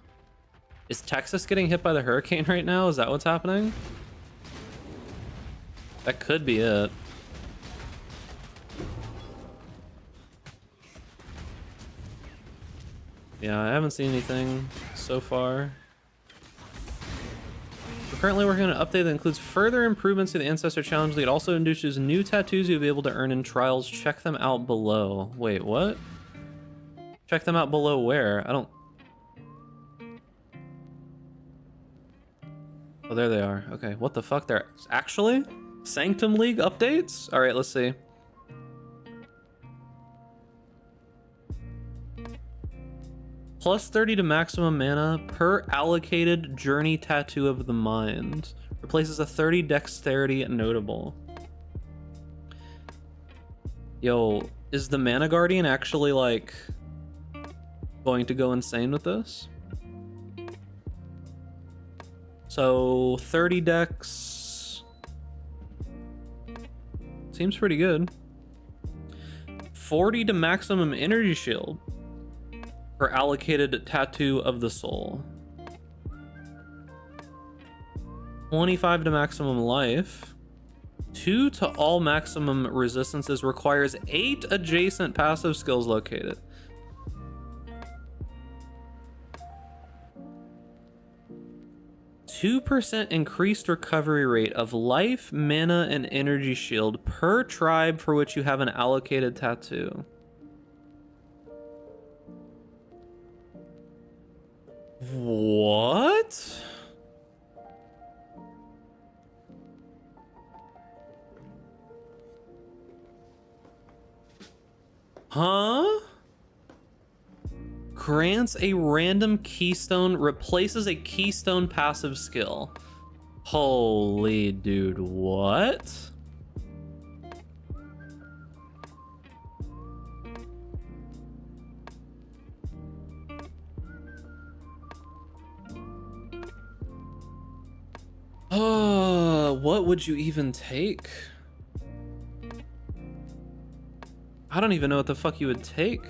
Is Texas getting hit by the hurricane right now? Is that what's happening? That could be it. Yeah, I haven't seen anything so far. We're currently working on an update that includes further improvements to the Ancestor Challenge League. It also introduces new tattoos you'll be able to earn in trials. Check them out below. Wait, what? Check them out below where? I don't... Oh, there they are. Okay, what the fuck? They're actually Sanctum League updates? All right, let's see. Plus 30 to maximum mana per allocated journey tattoo of the mind. Replaces a 30 dexterity notable. Yo, is the Mana Guardian actually like going to go insane with this? So 30 dex seems pretty good. 40 to maximum energy shield per allocated tattoo of the soul. 25 to maximum life. 2 to all maximum resistances. Requires 8 adjacent passive skills located. %2 increased recovery rate of life, mana, and energy shield per tribe for which you have an allocated tattoo. What? Huh? Grants a random keystone, replaces a keystone passive skill. Holy dude, what? What would you even take? I don't even know what the fuck you would take.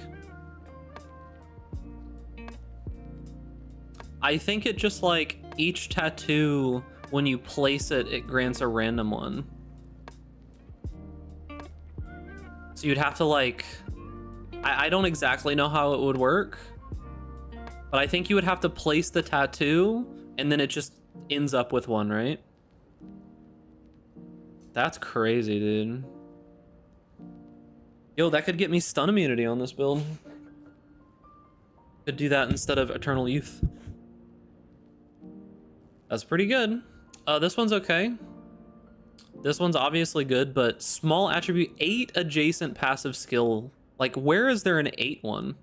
I think it just like each tattoo, when you place it, it grants a random one. So you'd have to like, I don't exactly know how it would work, but I think you would have to place the tattoo and then it just ends up with one, right? That's crazy, dude. Yo, that could get me stun immunity on this build. Could do that instead of Eternal Youth. That's pretty good. This one's okay. This one's obviously good, but small attribute, 8 adjacent passive skill. Like, where is there an 8 one?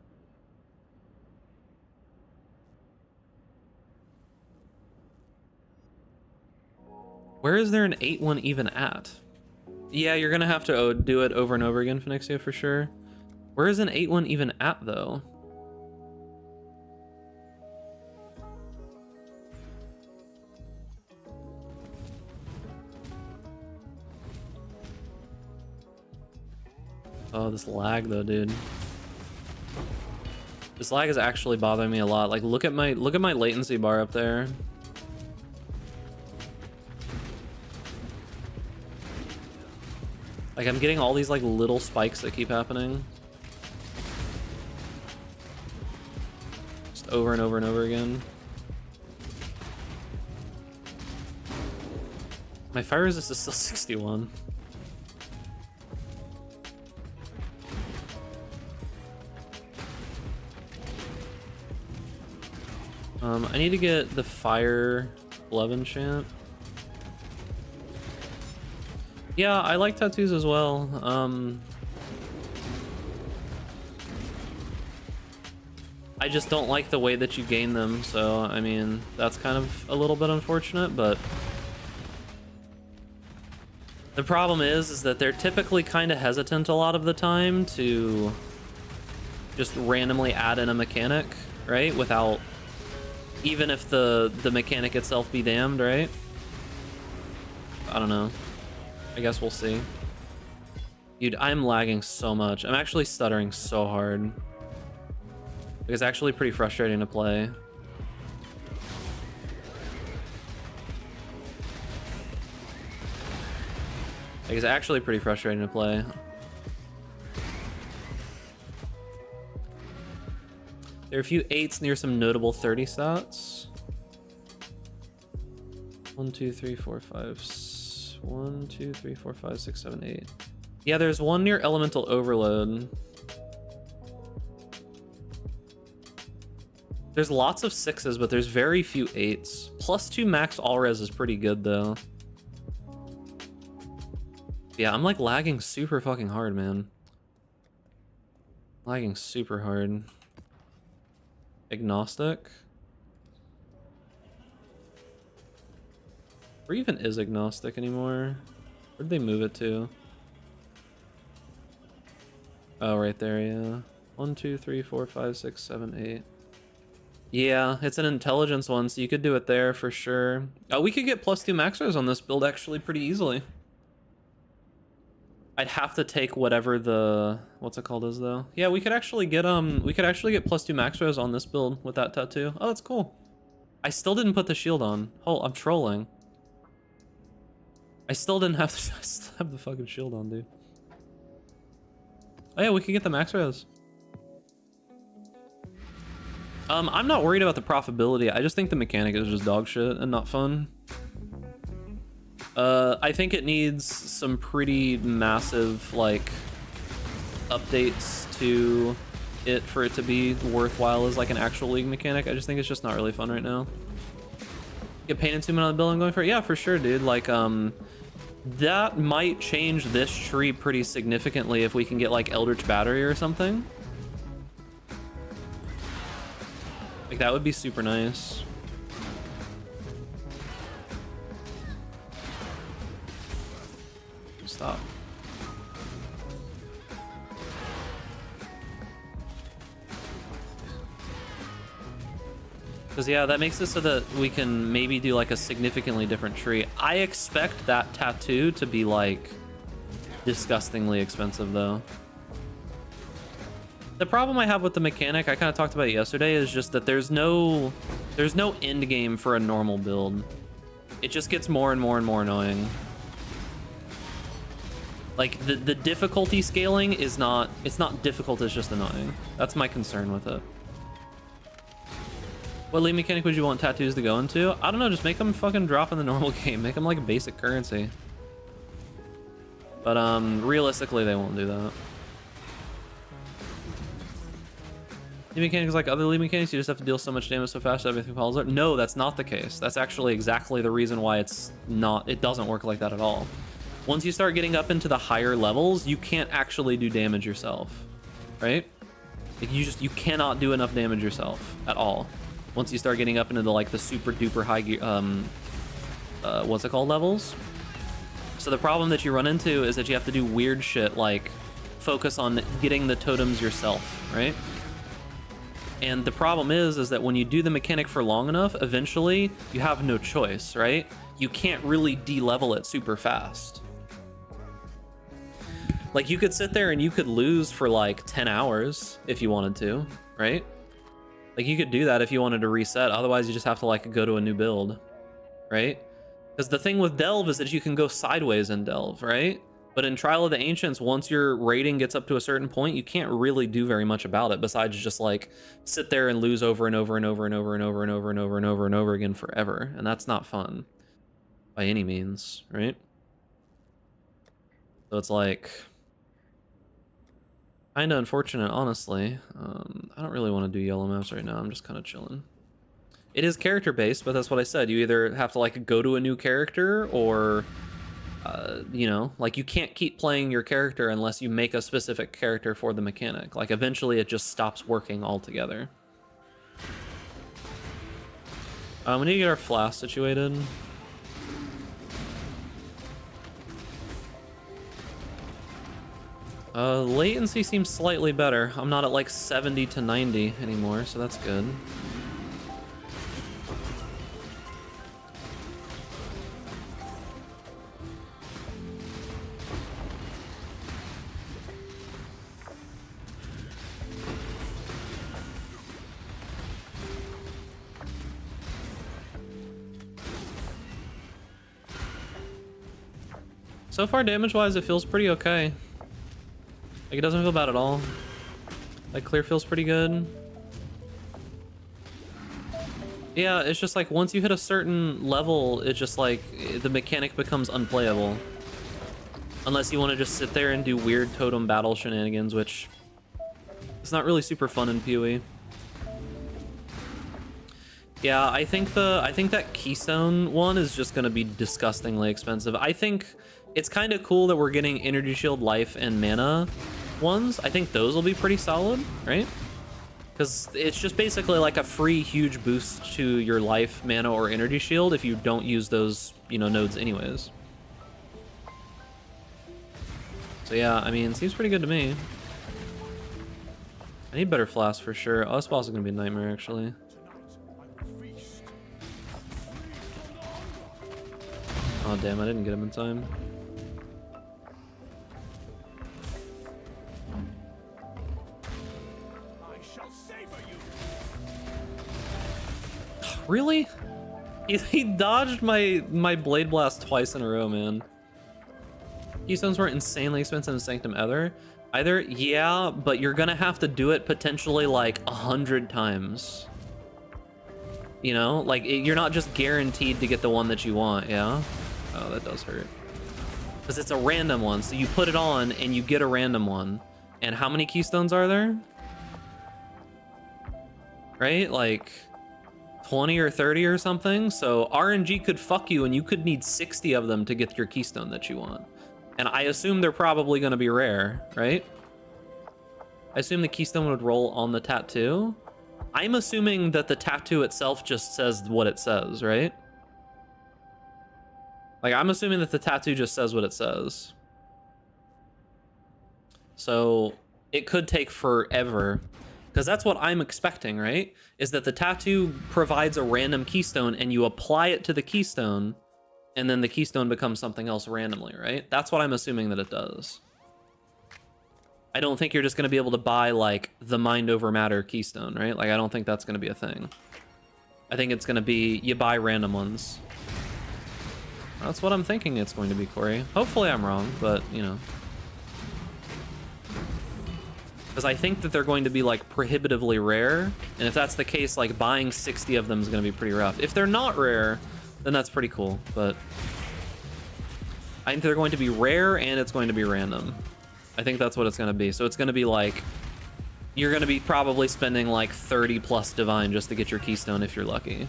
Where is there an 8 one even at? Yeah, you're gonna have to do it over and over again, Phoenixia, for sure. Where is an 8 one even at, though? Oh, this lag though, dude. This lag is actually bothering me a lot. Like, look at my latency bar up there. Like, I'm getting all these like little spikes that keep happening. Just over and over and over again. My fire resist is still 61. I need to get the fire glove enchant. Yeah, I like tattoos as well. I just don't like the way that you gain them, so I mean, that's kind of a little bit unfortunate, but the problem is that they're typically kind of hesitant a lot of the time to just randomly add in a mechanic, right? Without, even if the mechanic itself be damned, right? I don't know. I guess we'll see. Dude, I'm lagging so much. I'm actually stuttering so hard. It's actually pretty frustrating to play. It's actually pretty frustrating to play. There are a few 8s near some notable 30 stats. 1, 2, 3, 4, 5, 1, 2, 3, 4, 5, 6, 7, 8. Yeah, there's one near Elemental Overload. There's lots of 6s, but there's very few 8s. +2 max all res is pretty good though. Yeah, I'm like lagging super fucking hard, man. Lagging super hard. Agnostic? Where even is agnostic anymore? Where'd they move it to? Oh, right there, yeah. 1, 2, 3, 4, 5, 6, 7, 8. Yeah, it's an intelligence one, so you could do it there for sure. We could get +2 max res on this build actually pretty easily. I'd have to take whatever the what's it called is though. Yeah, we could actually get +2 max res on this build with that tattoo. Oh, that's cool. I still didn't put the shield on. Oh, I'm trolling. I still didn't have I still have the fucking shield on, dude. Oh yeah, we could get the max res. I'm not worried about the profitability. I just think the mechanic is just dog shit and not fun. I think it needs some pretty massive, like, updates to it for it to be worthwhile as, like, an actual League mechanic. I just think it's just not really fun right now. Get pain and on the build I'm going for? Yeah, for sure, dude. Like, that might change this tree pretty significantly if we can get, like, Eldritch Battery or something. Like, that would be super nice. Stop. Because, yeah, that makes it so that we can maybe do, like, a significantly different tree. I expect that tattoo to be, like, disgustingly expensive, though. The problem I have with the mechanic, I kind of talked about it yesterday, is just that there's no end game for a normal build. It just gets more and more and more annoying. Like, the difficulty scaling is not, it's not difficult, it's just annoying. That's my concern with it. What League mechanic would you want tattoos to go into? I don't know, just make them fucking drop in the normal game. Make them like a basic currency. But realistically, they won't do that. Lead mechanics like other lead mechanics, you just have to deal so much damage so fast that everything falls apart. No, that's not the case. That's actually exactly the reason why it doesn't work like that at all. Once you start getting up into the higher levels, you can't actually do damage yourself, right? Like you cannot do enough damage yourself at all. Once you start getting up into the super duper high what's it called, levels. So the problem that you run into is that you have to do weird shit like focus on getting the totems yourself, right? And the problem is that when you do the mechanic for long enough, eventually you have no choice, right? You can't really de-level it super fast. Like you could sit there and you could lose for like 10 hours if you wanted to, right? Like you could do that if you wanted to reset. Otherwise you just have to like go to a new build, right? Because the thing with Delve is that you can go sideways in Delve, right? But in Trial of the Ancients, once your rating gets up to a certain point, you can't really do very much about it besides just like sit there and lose over and over and over and over and over and over and over and over and over again forever. And that's not fun by any means, right? So it's like kind of unfortunate, honestly. I don't really want to do yellow maps right now. I'm just kind of chilling. It is character based, but that's what I said. You either have to like go to a new character or you know, like you can't keep playing your character unless you make a specific character for the mechanic. Like eventually it just stops working altogether. We need to get our flask situated. Latency seems slightly better. I'm not at like 70 to 90 anymore, so that's good. So far, damage-wise, it feels pretty okay. Like, it doesn't feel bad at all. Like, clear feels pretty good. Yeah, it's just like, once you hit a certain level, it's just like, the mechanic becomes unplayable. Unless you want to just sit there and do weird totem battle shenanigans, which... it's not really super fun in PoE. Yeah, I think that Keystone one is just gonna be disgustingly expensive. I think it's kind of cool that we're getting Energy Shield, Life, and Mana ones. I think those will be pretty solid, right? Because it's just basically like a free huge boost to your Life, Mana, or Energy Shield if you don't use those, you know, nodes anyways. So yeah, I mean, it seems pretty good to me. I need better flasks for sure. Oh, this boss is gonna be a nightmare, actually. Oh damn, I didn't get him in time. Really? He dodged my Blade Blast twice in a row, man. Keystones weren't insanely expensive in Sanctum either. Yeah, but you're gonna have to do it potentially like 100 times. You know, like you're not just guaranteed to get the one that you want, yeah? Oh, that does hurt. Because it's a random one, so you put it on and you get a random one. And how many keystones are there? Right? Like 20 or 30 or something. So RNG could fuck you and you could need 60 of them to get your keystone that you want. And I assume they're probably going to be rare, right? I assume the keystone would roll on the tattoo. I'm assuming that the tattoo itself just says what it says, right? Like, I'm assuming that the tattoo just says what it says. So it could take forever. Because that's what I'm expecting, right? Is that the tattoo provides a random keystone and you apply it to the keystone and then the keystone becomes something else randomly, right? That's what I'm assuming that it does. I don't think you're just going to be able to buy, like, the Mind Over Matter keystone, right? Like, I don't think that's going to be a thing. I think it's going to be, you buy random ones. That's what I'm thinking it's going to be, Corey. Hopefully I'm wrong, but, you know. Because I think that they're going to be, like, prohibitively rare. And if that's the case, like, buying 60 of them is going to be pretty rough. If they're not rare, then that's pretty cool. But I think they're going to be rare and it's going to be random. I think that's what it's going to be. So it's going to be, like, you're gonna be probably spending like 30 plus divine just to get your keystone if you're lucky.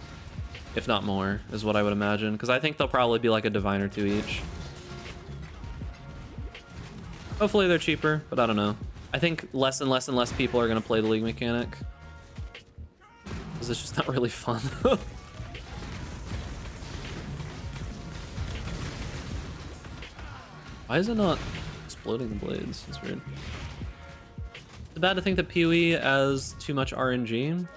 If not more, is what I would imagine. Because I think they'll probably be like a divine or two each. Hopefully they're cheaper, but I don't know. I think less and less and less people are gonna play the league mechanic. Because it's just not really fun. Why is it not exploding the blades? It's weird. It's bad to think that PoE has too much RNG.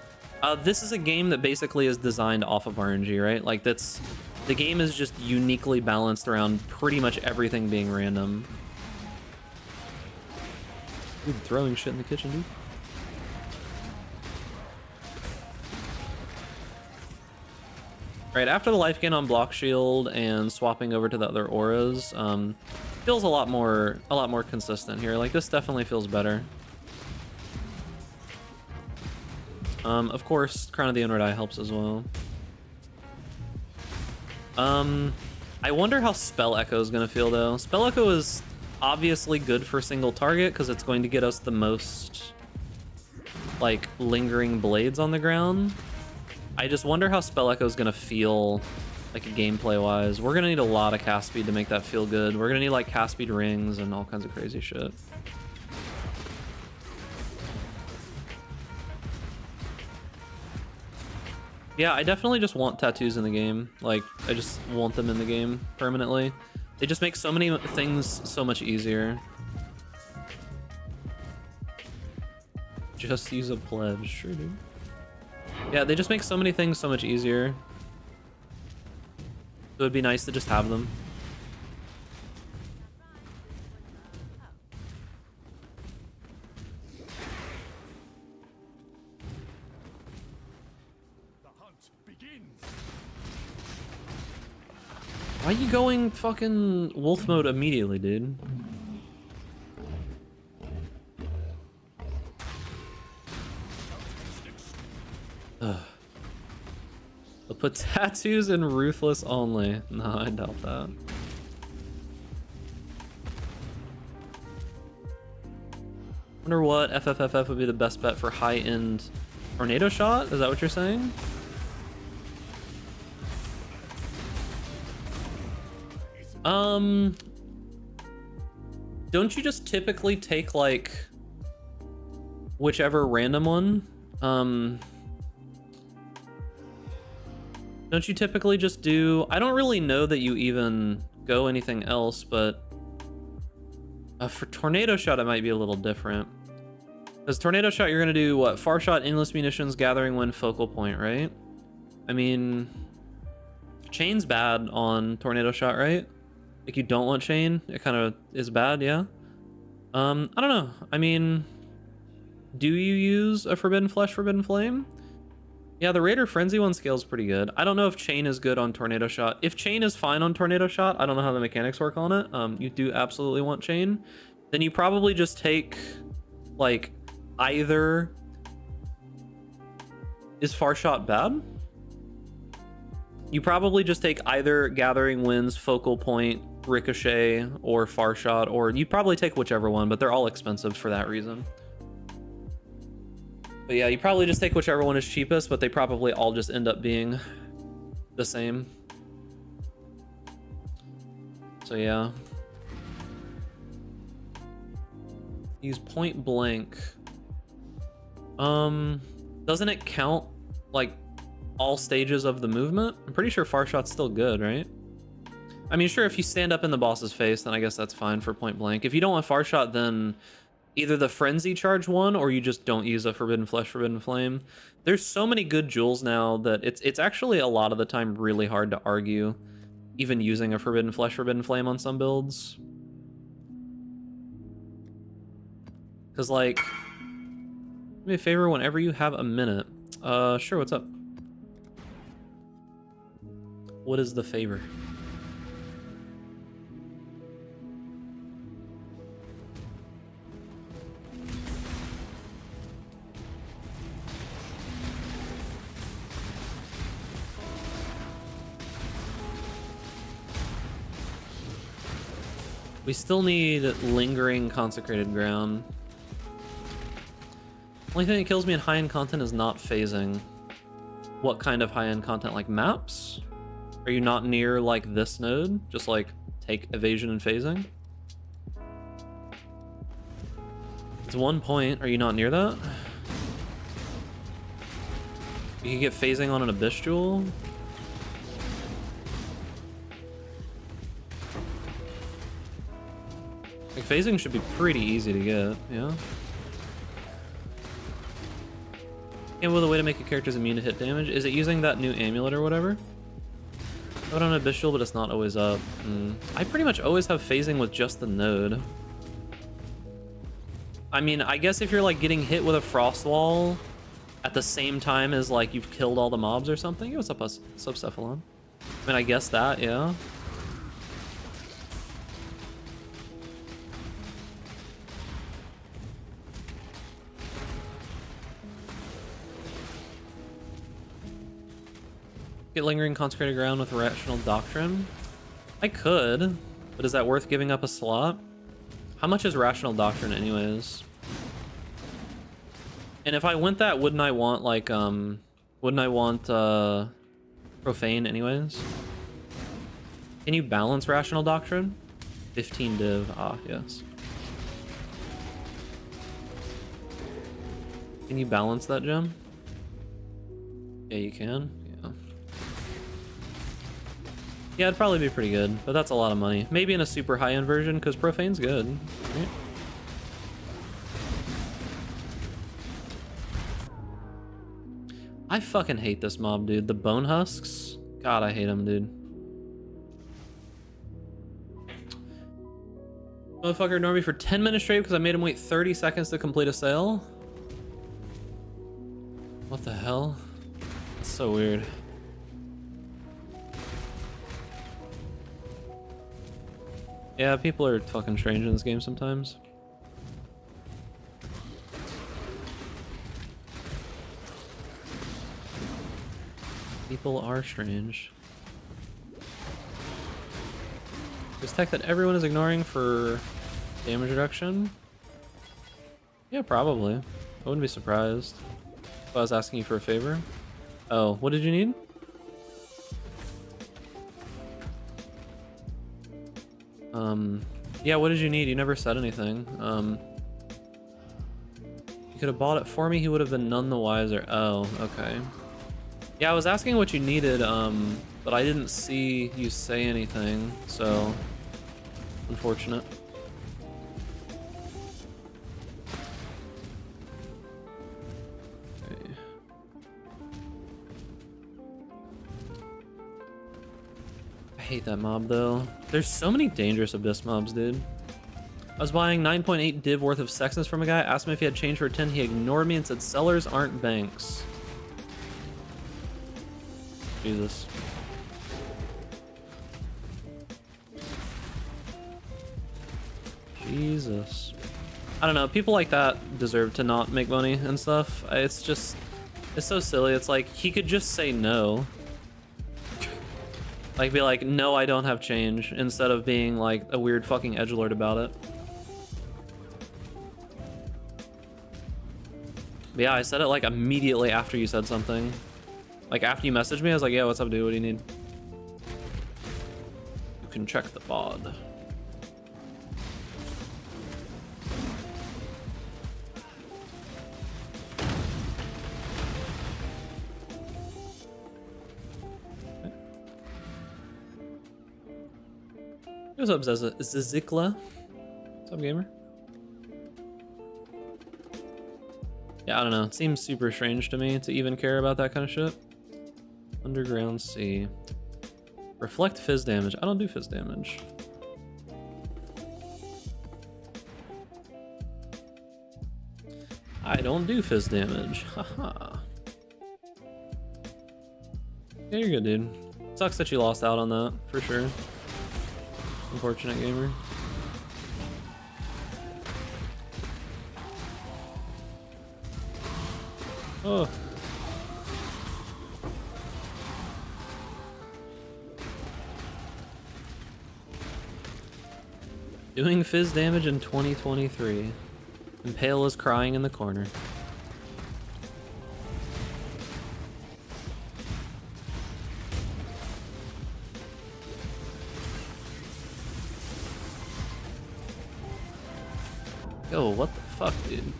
This is a game that basically is designed off of RNG, right? Like the game is just uniquely balanced around pretty much everything being random. Dude, throwing shit in the kitchen, dude. Right, after the life gain on block shield and swapping over to the other auras, feels a lot more consistent here. Like this definitely feels better. Of course, Crown of the Inward Eye helps as well. I wonder how Spell Echo is gonna feel though. Spell Echo is obviously good for single target because it's going to get us the most like lingering blades on the ground. I just wonder how Spell Echo is gonna feel like gameplay wise. We're gonna need a lot of cast speed to make that feel good. We're gonna need like cast speed rings and all kinds of crazy shit. Yeah, I definitely just want tattoos in the game. Like, I just want them in the game permanently. They just make so many things so much easier. Just use a pledge, sure dude. Yeah, they just make so many things so much easier. It would be nice to just have them. Why are you going fucking wolf mode immediately, dude? Ugh. They'll put tattoos in Ruthless only. No, I doubt that. Wonder what FFFF would be the best bet for high-end tornado shot? Is that what you're saying? Don't you just typically take like whichever random one? Don't you typically just do, I don't really know that you even go anything else, but for tornado shot it might be a little different. Because tornado shot you're gonna do what? Far shot, endless munitions, gathering wind, focal point, right? I mean, chain's bad on tornado shot, right? Like you don't want chain, it kind of is bad, yeah? I don't know. I mean, do you use a Forbidden Flesh, Forbidden Flame? Yeah, the Raider Frenzy one scales pretty good. I don't know if chain is good on tornado shot. If chain is fine on tornado shot, I don't know how the mechanics work on it. You do absolutely want chain. Then you probably just take like either. Is far shot bad? You probably just take either Gathering Winds, Focal Point, Ricochet, or Far Shot, or you probably take whichever one, but they're all expensive for that reason. But yeah, you probably just take whichever one is cheapest, but they probably all just end up being the same. So yeah. Use point blank. Doesn't it count like all stages of the movement? I'm pretty sure far shot's still good, right? I mean, sure, if you stand up in the boss's face, then I guess that's fine for point blank. If you don't want far shot, then either the frenzy charge one or you just don't use a Forbidden Flesh, Forbidden Flame. There's so many good jewels now that it's actually a lot of the time really hard to argue even using a Forbidden Flesh, Forbidden Flame on some builds. Because like, do me a favor whenever you have a minute. Sure, what's up? What is the favor? We still need lingering consecrated ground. Only thing that kills me in high-end content is not phasing. What kind of high-end content? Like maps? Are you not near like this node? Just like take evasion and phasing? It's 1 point. Are you not near that? You can get phasing on an Abyss Jewel. Like phasing should be pretty easy to get, yeah? And with a way to make your characters immune to hit damage. Is it using that new amulet or whatever? Put on Abyss Jewel, but it's not always up. I pretty much always have phasing with just the node. I mean, I guess if you're like getting hit with a frost wall at the same time as like you've killed all the mobs or something. What's up, Cephalon? I mean, I guess that, yeah. Get lingering consecrated ground with rational doctrine. I could, but is that worth giving up a slot? How much is rational doctrine anyways? And if I went that, wouldn't I want like profane anyways? Can you balance rational doctrine? 15 div, ah yes. Can you balance that gem? Yeah, you can. Yeah, it'd probably be pretty good, but that's a lot of money. Maybe in a super high-end version, because profane's good, right? I fucking hate this mob, dude. The bone husks? God, I hate him, dude. Motherfucker ignored me for 10 minutes straight because I made him wait 30 seconds to complete a sale? What the hell? That's so weird. Yeah, people are fucking strange in this game sometimes. People are strange. Is tech that everyone is ignoring for damage reduction? Yeah, probably. I wouldn't be surprised if I was asking you for a favor. Oh, what did you need? Yeah, what did you need? You never said anything. You could have bought it for me, he would have been none the wiser. Oh, okay. Yeah, I was asking what you needed, but I didn't see you say anything, so unfortunate. Okay. I hate that mob though. There's so many dangerous Abyss mobs, dude. I was buying 9.8 div worth of sexness from a guy, asked him if he had change for 10, he ignored me and said sellers aren't banks. Jesus. Jesus. I don't know, people like that deserve to not make money and stuff. It's just, it's so silly. It's like, he could just say no. Like, be like, no, I don't have change, instead of being like a weird fucking edgelord about it. But yeah, I said it like immediately after you said something. Like after you messaged me, I was like, yeah, what's up, dude? What do you need? You can check the bod. What's up, Zizikla? What's up, gamer? Yeah, I don't know. It seems super strange to me to even care about that kind of shit. Underground Sea. Reflect fizz damage. I don't do fizz damage. I don't do fizz damage. Haha. Yeah, you're good, dude. Sucks that you lost out on that, for sure. Unfortunate, gamer. Oh. Doing fizz damage in 2023. And Pale is crying in the corner. Yo, what the fuck, dude?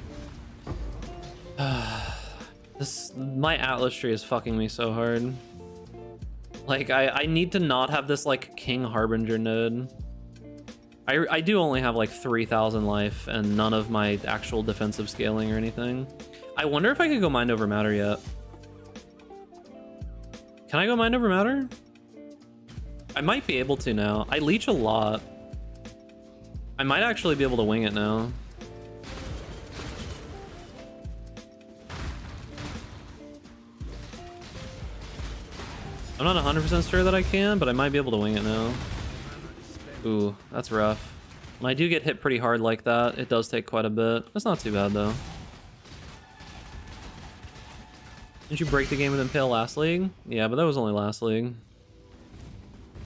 My Atlas tree is fucking me so hard. Like, I need to not have this, like, King Harbinger node. I do only have, like, 3,000 life and none of my actual defensive scaling or anything. I wonder if I could go Mind Over Matter yet. Can I go Mind Over Matter? I might be able to now. I leech a lot. I might actually be able to wing it now. I'm not 100% sure that I can, but I might be able to wing it now. Ooh, that's rough. When I do get hit pretty hard like that, it does take quite a bit. That's not too bad, though. Didn't you break the game with Impale last league? Yeah, but that was only last league.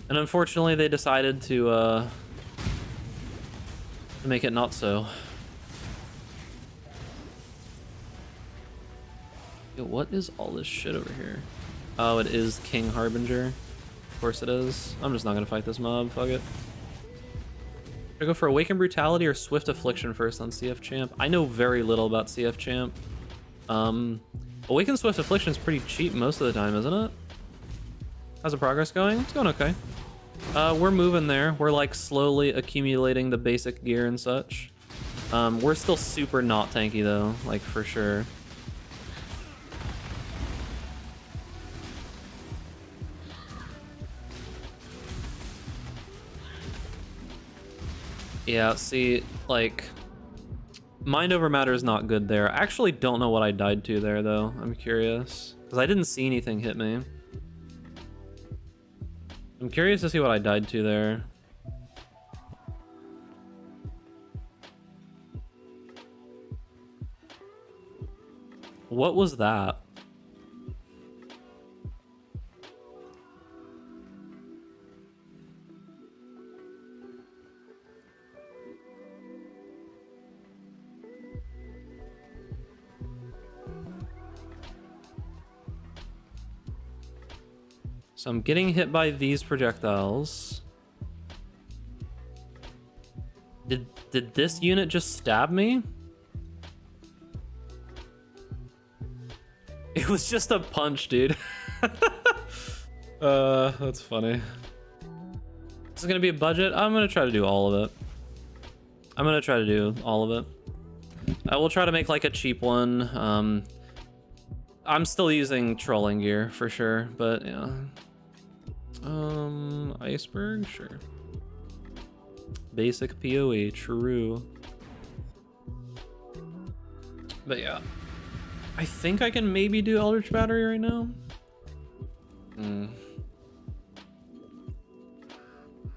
And unfortunately, they decided to make it not so. Yo, what is all this shit over here? Oh, it is King Harbinger. Of course it is. I'm just not gonna fight this mob. Fuck it. Should I go for Awakened Brutality or Swift Affliction first on CF Champ? I know very little about CF Champ. Awakened Swift Affliction is pretty cheap most of the time, isn't it? How's the progress going? It's going okay. We're moving there. We're like slowly accumulating the basic gear and such. We're still super not tanky though, like for sure. Yeah, see, like, Mind Over Matter is not good there. I actually don't know what I died to there, though. I'm curious. Because I didn't see anything hit me. I'm curious to see what I died to there. What was that? So I'm getting hit by these projectiles. Did this unit just stab me? It was just a punch, dude. That's funny. This is gonna be a budget. I'm gonna try to do all of it. I'm gonna try to do all of it. I will try to make like a cheap one. I'm still using trolling gear for sure, but yeah. Iceberg, sure. Basic PoE, true. But yeah. I think I can maybe do Eldritch Battery right now.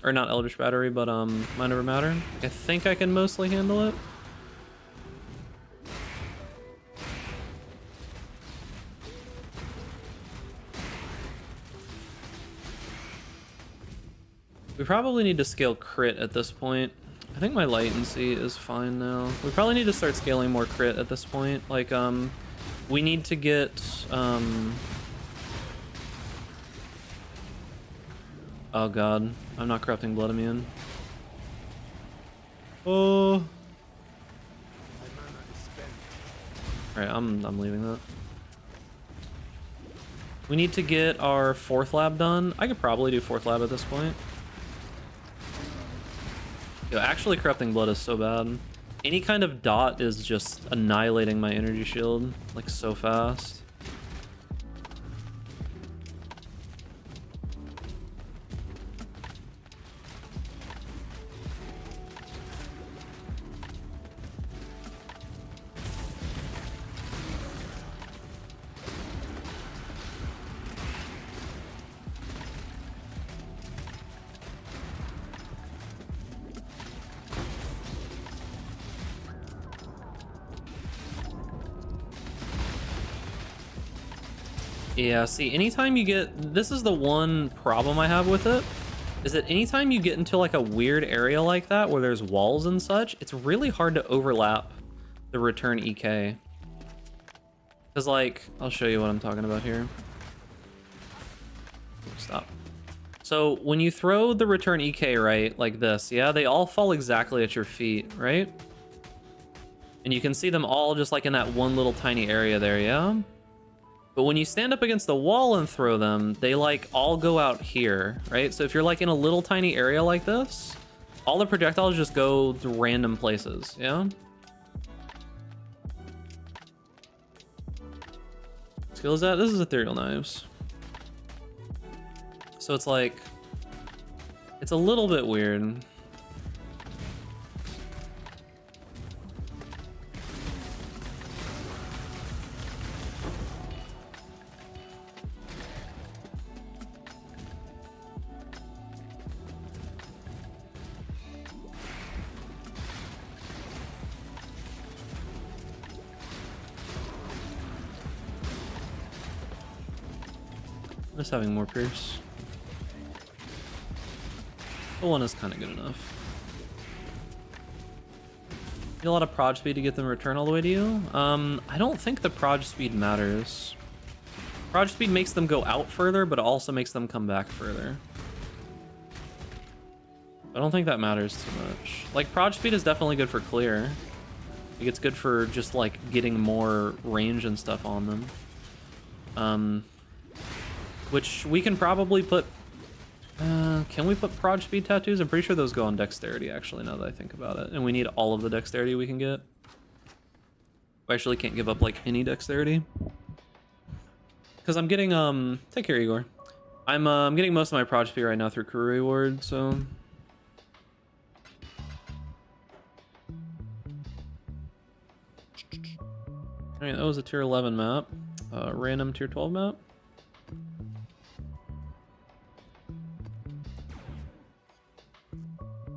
Or not Eldritch Battery, but Mind Over Matter. I think I can mostly handle it. We probably need to scale crit at this point. I think my latency is fine now. We probably need to start scaling more crit at this point. Like, we need to get, oh god, I'm not Corrupting Blood immune. Oh. Alright, I'm leaving that. We need to get our 4th lab done. I could probably do 4th lab at this point. Yo, actually Corrupting Blood is so bad. Any kind of dot is just annihilating my energy shield, like so fast. Yeah, see, anytime you get... This is the one problem I have with it, is that anytime you get into like a weird area like that where there's walls and such, it's really hard to overlap the return EK. Because like, I'll show you what I'm talking about here. Stop. So when you throw the return EK, right, like this, yeah, they all fall exactly at your feet, right? And you can see them all just like in that one little tiny area there, yeah? But when you stand up against the wall and throw them, they like all go out here, right? So if you're like in a little tiny area like this, all the projectiles just go to random places, yeah? What skill is that? This is Ethereal Knives. So it's like, it's a little bit weird. Just having more pierce. The one is kind of good enough. Need a lot of proj speed to get them to return all the way to you. I don't think the proj speed matters. Proj speed makes them go out further, but it also makes them come back further. I don't think that matters too much. Like, proj speed is definitely good for clear. Like, it's good for just like getting more range and stuff on them. Which we can probably put... can we put proj speed tattoos? I'm pretty sure those go on dexterity, actually, now that I think about it. And we need all of the dexterity we can get. We actually can't give up, like, any dexterity. Because I'm getting, Take care, Igor. I'm getting most of my proj speed right now through career reward, so... Alright, that was a tier 11 map. Random tier 12 map.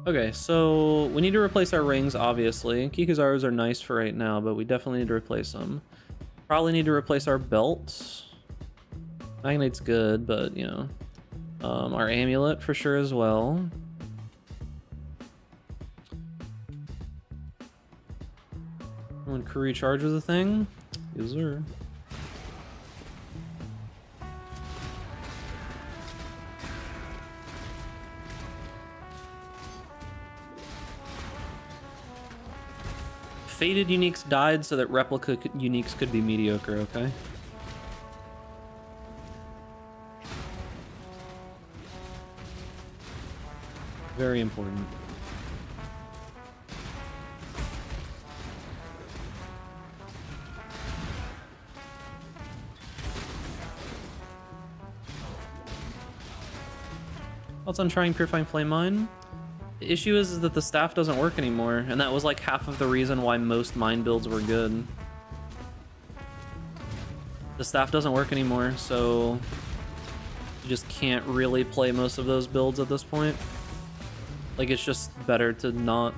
Okay, so we need to replace our rings, obviously. Kikuzaros are nice for right now, but we definitely need to replace them. Probably need to replace our belt. Magnate's good, but, you know. Our amulet for sure as well. When crew recharge was a thing? Yes, sir. Faded uniques died so that replica uniques could be mediocre, okay? Very important. Thoughts on trying Purifying Flame Mine? The issue is that the staff doesn't work anymore, and that was like half of the reason why most mine builds were good. The staff doesn't work anymore, so you just can't really play most of those builds at this point. Like, it's just better to not...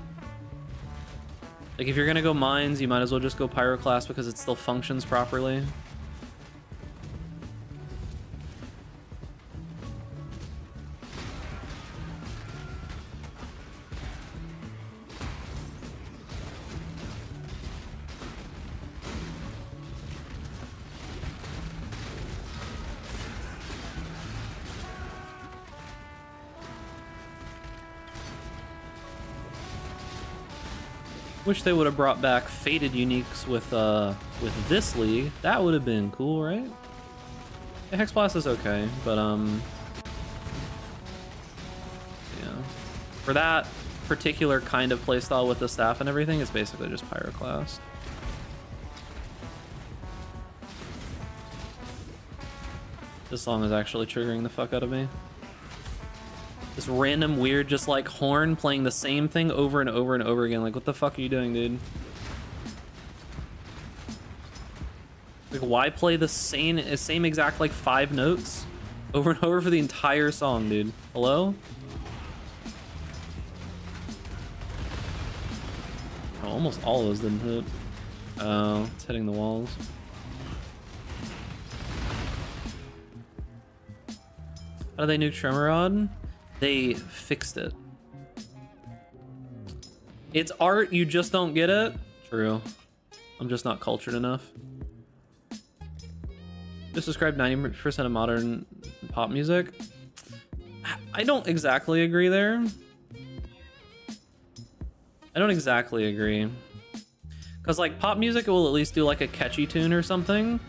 Like, if you're gonna go mines, you might as well just go Pyroclast because it still functions properly. Wish they would have brought back faded uniques with this league. That would have been cool, right? The Hexblast is okay, but yeah. For that particular kind of playstyle with the staff and everything, it's basically just Pyroclast. This song is actually triggering the fuck out of me. This random weird just like horn playing the same thing over and over and over again. Like, what the fuck are you doing, dude? Like, why play the same exact like 5 notes over and over for the entire song, dude? Hello? Oh, almost all of those didn't hit. Oh, it's hitting the walls. How do they nuke Tremorod? They fixed it. It's art, you just don't get it? True. I'm just not cultured enough. Just describe 90% of modern pop music. I don't exactly agree there. I don't exactly agree. Because like pop music will at least do like a catchy tune or something,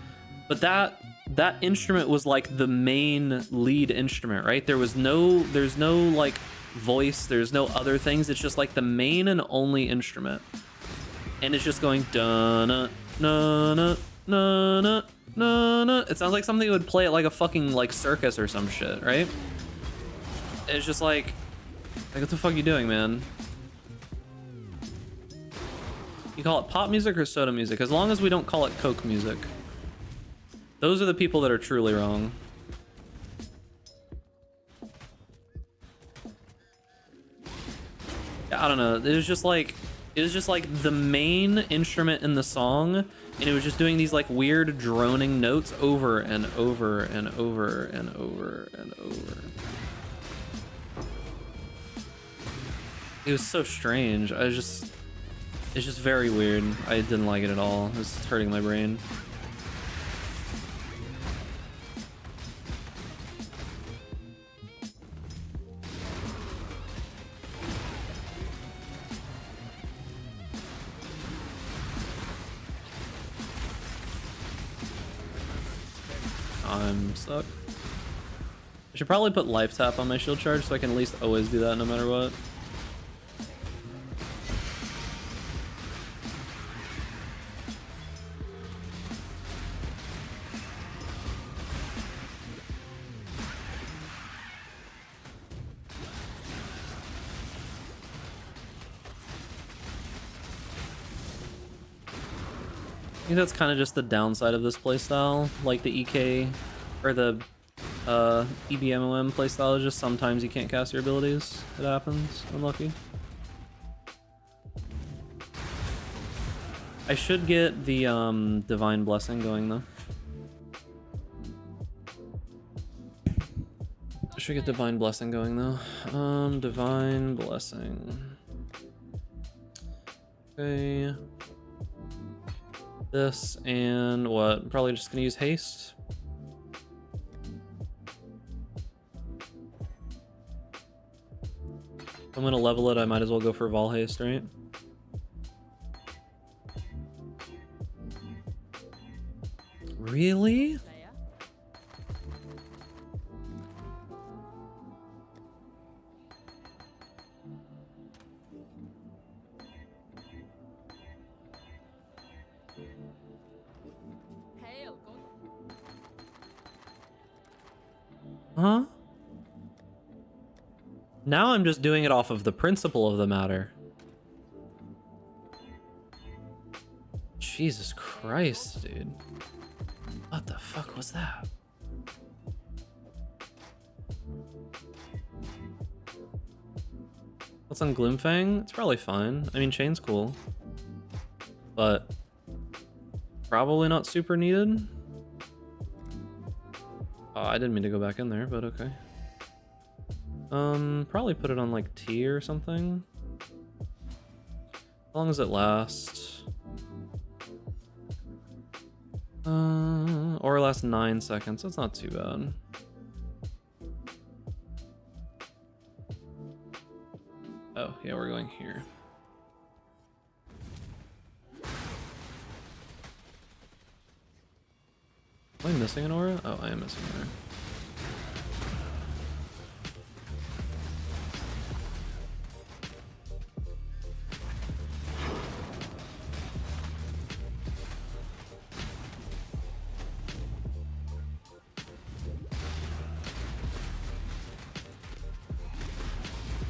but that instrument was like the main lead instrument, right? There's no like voice, there's no other things. It's just like the main and only instrument, and it's just going da na na na na na na na. It sounds like something that would play at like a fucking like circus or some shit, right? It's just like what the fuck are you doing, man? You call it pop music or soda music, as long as we don't call it Coke music. Those are the people that are truly wrong. Yeah, I don't know. It was just like the main instrument in the song, and it was just doing these like weird droning notes over and over and over and over and over. It was so strange. It's just very weird. I didn't like it at all. It's hurting my brain. I'm stuck. I should probably put life tap on my shield charge so I can at least always do that no matter what. I think that's kind of just the downside of this playstyle. Like the EK or the EBMOM playstyle is just sometimes you can't cast your abilities. It happens. Unlucky. I should get the Divine Blessing going though. I should get Divine Blessing going though. Divine Blessing. Okay. This and what? Probably just gonna use haste. If I'm gonna level it, I might as well go for Vol haste, right? Really? Huh? Now I'm just doing it off of the principle of the matter. Jesus Christ, dude. What the fuck was that? What's on Gloomfang? It's probably fine. I mean, Chain's cool. But probably not super needed. Oh, I didn't mean to go back in there, but okay. Probably put it on like T or something. As long as it lasts. Or lasts 9 seconds. That's not too bad. Oh, yeah, we're going here. Am I missing an aura? Oh, I am missing an aura.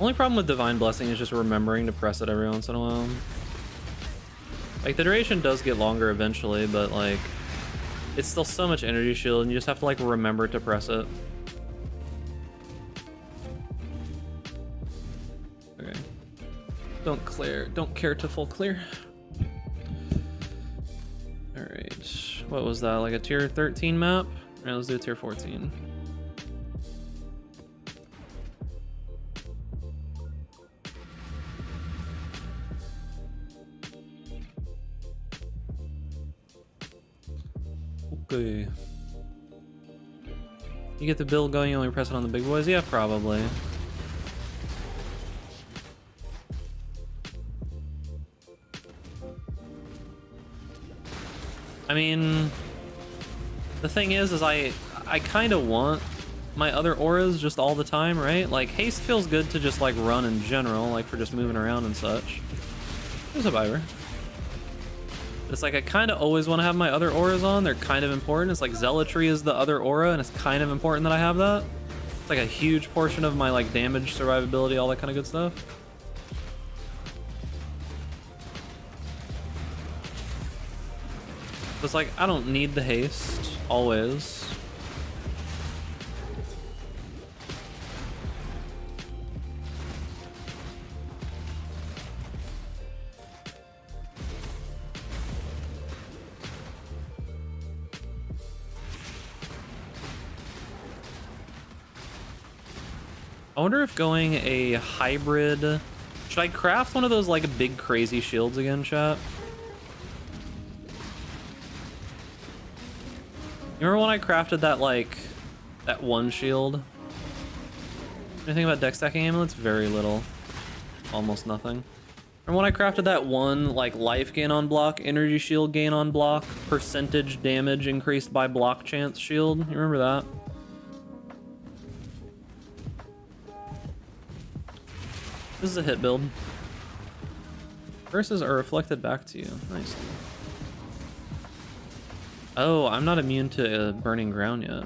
Only problem with Divine Blessing is just remembering to press it every once in a while. Like, the duration does get longer eventually, but like, it's still so much energy shield, and you just have to like remember to press it. Okay. Don't care to full clear. Alright. What was that? Like a tier 13 map? Alright, let's do a tier 14. Okay. You get the build going, you only press it on the big boys? Yeah, probably. I mean, the thing is I kind of want my other auras just all the time, right? Like, haste feels good to just, like, run in general, like, for just moving around and such. There's a Viber. It's like, I kind of always want to have my other auras on. They're kind of important. It's like Zealotry is the other aura, and it's kind of important that I have that. It's like a huge portion of my, like, damage, survivability, all that kind of good stuff. It's like, I don't need the haste, always. I wonder if going a hybrid... Should I craft one of those, like, big crazy shields again, chat? You remember when I crafted that, like, that one shield? Anything about deck stacking amulets? Very little. Almost nothing. And when I crafted that one, like, life gain on block, energy shield gain on block, percentage damage increased by block chance shield? You remember that? This is a hit build. Curses are reflected back to you. Nice. Oh, I'm not immune to burning ground yet.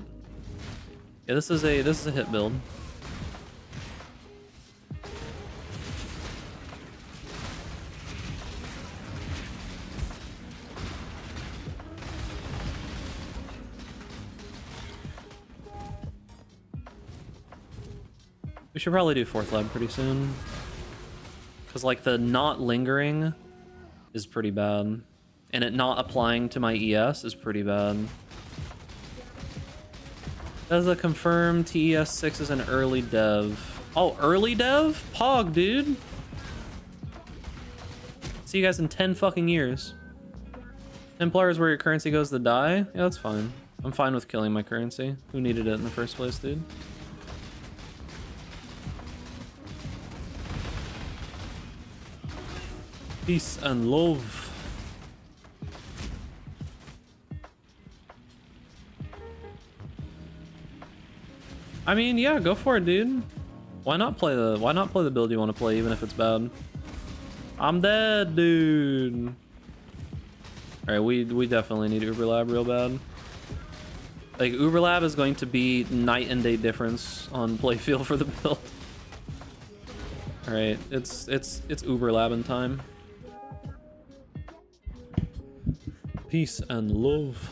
Yeah, this is a hit build. We should probably do 4th lab pretty soon. Because, like, the not lingering is pretty bad. And it not applying to my ES is pretty bad. Does a confirm TES6 is an early dev? Oh, early dev? Pog, dude. See you guys in 10 fucking years. Templar is where your currency goes to die? Yeah, that's fine. I'm fine with killing my currency. Who needed it in the first place, dude? Peace and love. I mean, yeah, go for it, dude. Why not play the build you want to play, even if it's bad? I'm dead, dude. All right, we definitely need Uber Lab real bad. Like, Uber Lab is going to be night and day difference on playfield for the build. All right, it's Uber Lab in time. Peace and love.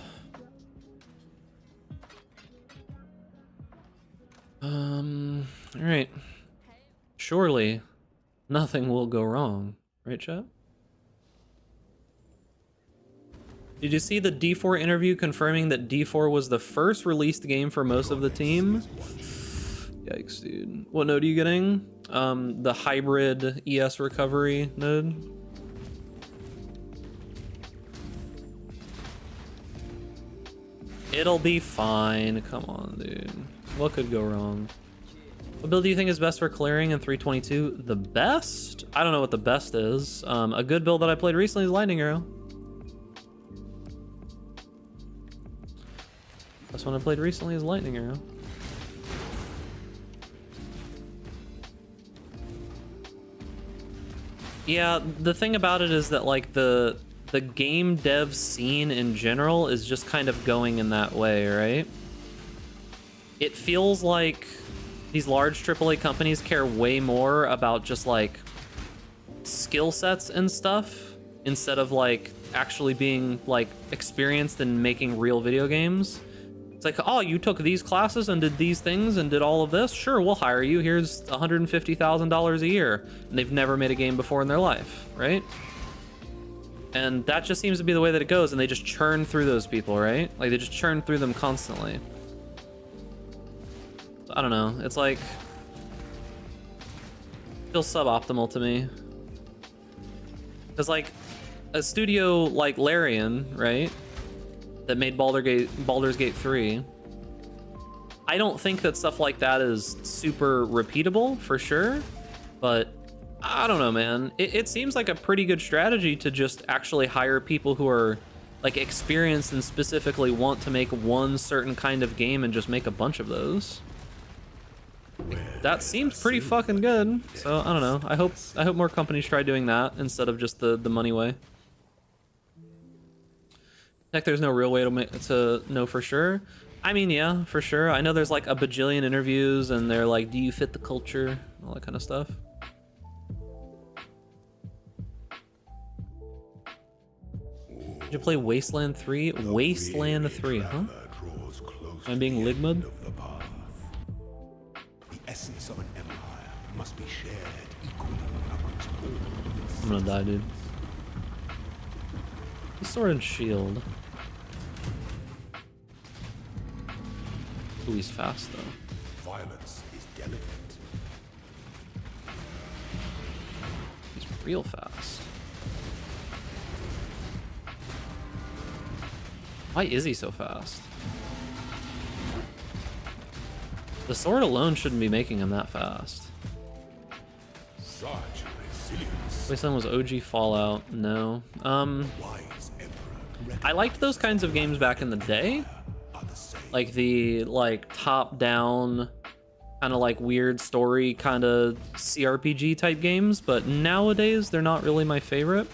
All right. Surely nothing will go wrong, right, chat? Did you see the D4 interview confirming that D4 was the first released game for most of the team? Yikes, dude. What node are you getting? The hybrid ES recovery node? It'll be fine. Come on, dude. What could go wrong? What build do you think is best for clearing in 322? The best? I don't know what the best is. A good build that I played recently is Lightning Arrow. That's one I played recently is Lightning Arrow. Yeah, the thing about it is that, like, the game dev scene in general is just kind of going in that way, right? It feels like these large AAA companies care way more about just, like, skill sets and stuff instead of, like, actually being, like, experienced in making real video games. It's like, oh, you took these classes and did these things and did all of this? Sure, we'll hire you. Here's $150,000 a year. And they've never made a game before in their life, right? And that just seems to be the way that it goes, and they just churn through those people, right? Like, they just churn through them constantly. So, I don't know. It's like... feels suboptimal to me. Because, like, a studio like Larian, right? That made Baldur's Gate 3. I don't think that stuff like that is super repeatable, for sure. But... I don't know, man. It seems like a pretty good strategy to just actually hire people who are like experienced and specifically want to make one certain kind of game and just make a bunch of those. That seems pretty fucking good. So I don't know. I hope more companies try doing that instead of just the money way. Like there's no real way to know for sure. I mean, yeah, for sure. I know there's like a bajillion interviews and they're like, do you fit the culture? All that kind of stuff. Did you play Wasteland 3? Wasteland 3, huh? I'm being Ligmud? The essence of an empire must be shared equally amongst all. I'm gonna die, dude. The sword and shield. Ooh, he's fast though. Violence is delicate. He's real fast. Why is he so fast? The sword alone shouldn't be making him that fast. Such resilience. Wasteland was OG Fallout. No. Wise emperor. I liked those kinds of games back in the day. Are the same. Like the top-down, kind of like weird story kind of CRPG type games, but nowadays they're not really my favorite.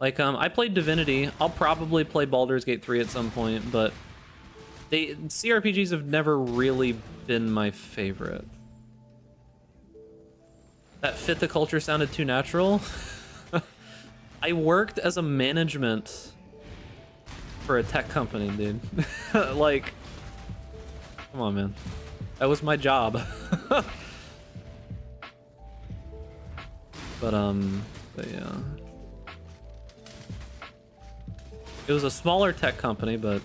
Like I played Divinity. I'll probably play Baldur's Gate 3 at some point, but CRPGs have never really been my favorite. That fit the culture sounded too natural. I worked as a management for a tech company, dude. Like, come on, man. That was my job. But yeah. It was a smaller tech company, but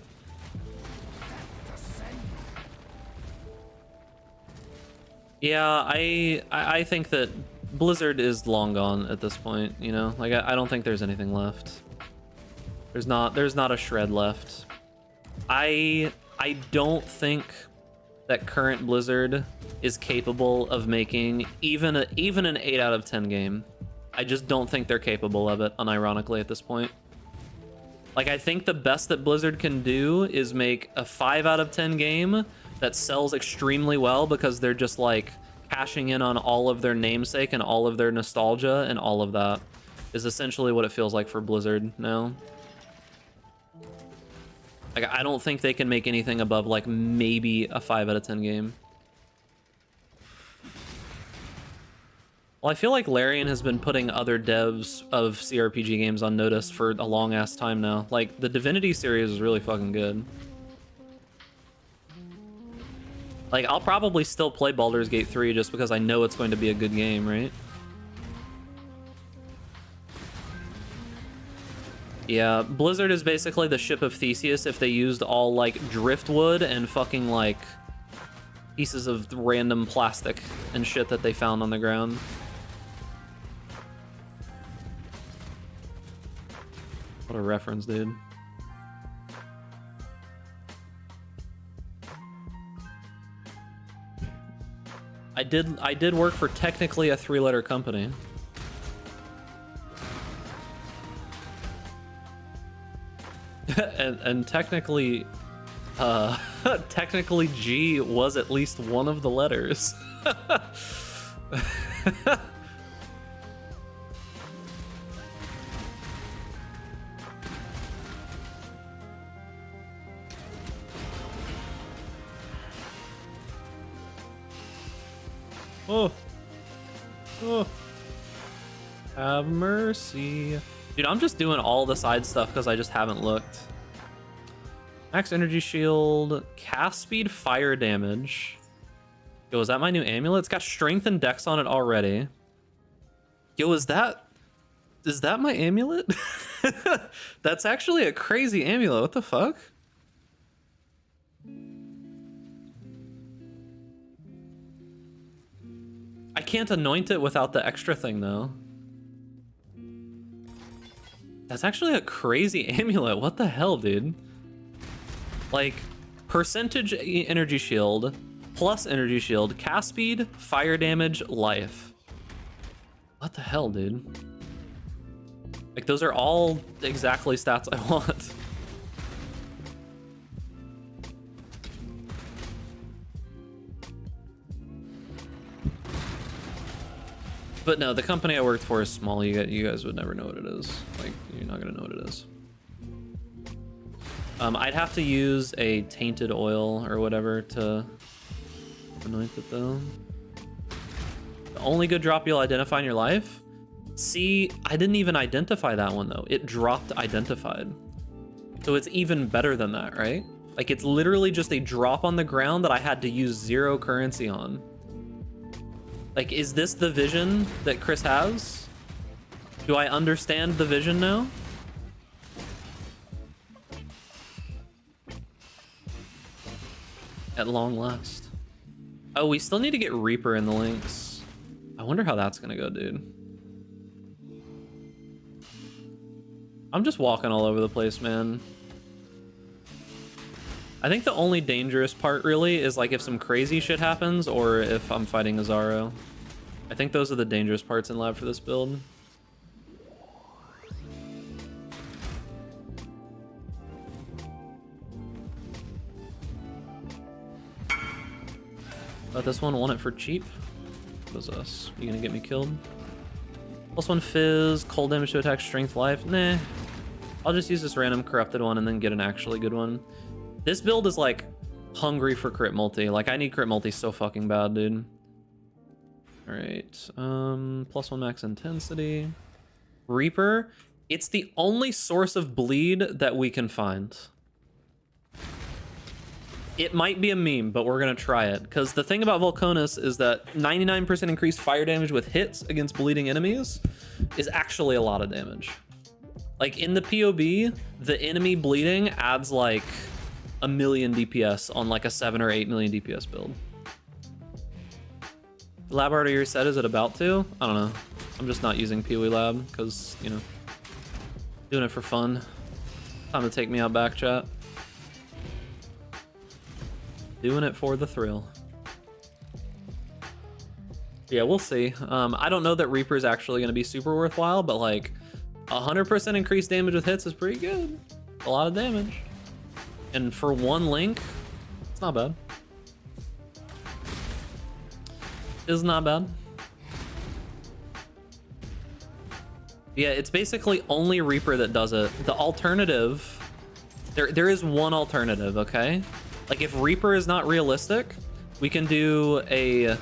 yeah, I think that Blizzard is long gone at this point, you know? Like I don't think there's anything left. There's not a shred left. I don't think that current Blizzard is capable of making even an 8 out of 10 game. I just don't think they're capable of it, unironically, at this point. Like, I think the best that Blizzard can do is make a 5 out of 10 game that sells extremely well because they're just, like, cashing in on all of their namesake and all of their nostalgia, and all of that is essentially what it feels like for Blizzard now. Like, I don't think they can make anything above, like, maybe a 5 out of 10 game. Well, I feel like Larian has been putting other devs of CRPG games on notice for a long-ass time now. Like, the Divinity series is really fucking good. Like, I'll probably still play Baldur's Gate 3 just because I know it's going to be a good game, right? Yeah, Blizzard is basically the ship of Theseus if they used all, like, driftwood and fucking, like, pieces of random plastic and shit that they found on the ground. What a reference, dude. I did work for technically a 3-letter company. and technically technically G was at least one of the letters. Oh. Oh. Have mercy. Dude, I'm just doing all the side stuff because I just haven't looked. Max energy shield, cast speed, fire damage. Yo, is that my new amulet? It's got strength and dex on it already. Yo, is that my amulet? That's actually a crazy amulet. What the fuck? I can't anoint it without the extra thing, though. That's actually a crazy amulet. What the hell, dude? Like, percentage energy shield, plus energy shield, cast speed, fire damage, life. What the hell, dude? Like, those are all exactly stats I want. But no, the company I worked for is small. You guys would never know what it is. Like, you're not gonna know what it is. I'd have to use a tainted oil or whatever to anoint it though. The only good drop you'll identify in your life? See, I didn't even identify that one though. It dropped identified. So it's even better than that, right? Like it's literally just a drop on the ground that I had to use 0 currency on. Like, is this the vision that Chris has? Do I understand the vision now? At long last. Oh, we still need to get Reaper in the links. I wonder how that's gonna go, dude. I'm just walking all over the place, man. I think the only dangerous part really is like if some crazy shit happens or if I'm fighting Azaro. I think those are the dangerous parts in lab for this build. But this one won it for cheap. What is us? You gonna get me killed? +1 fizz, cold damage to attack, strength, life. Nah. I'll just use this random corrupted one and then get an actually good one. This build is like hungry for crit multi. Like I need crit multi so fucking bad, dude. All right. +1 max intensity. Reaper. It's the only source of bleed that we can find. It might be a meme, but we're gonna try it. Because the thing about Volcanus is that 99% increased fire damage with hits against bleeding enemies is actually a lot of damage. Like in the POB, the enemy bleeding adds like 1 million DPS on like a 7 or 8 million DPS build. Lab already reset, is it about to? I don't know. I'm just not using PoE Lab because, you know, doing it for fun. Time to take me out back, chat. Doing it for the thrill. Yeah, we'll see. I don't know that Reaper is actually going to be super worthwhile, but like 100% increased damage with hits is pretty good. A lot of damage. And for one link, it's not bad. It's not bad. Yeah, it's basically only Reaper that does it. The alternative, there is one alternative, okay? Like if Reaper is not realistic, we can do a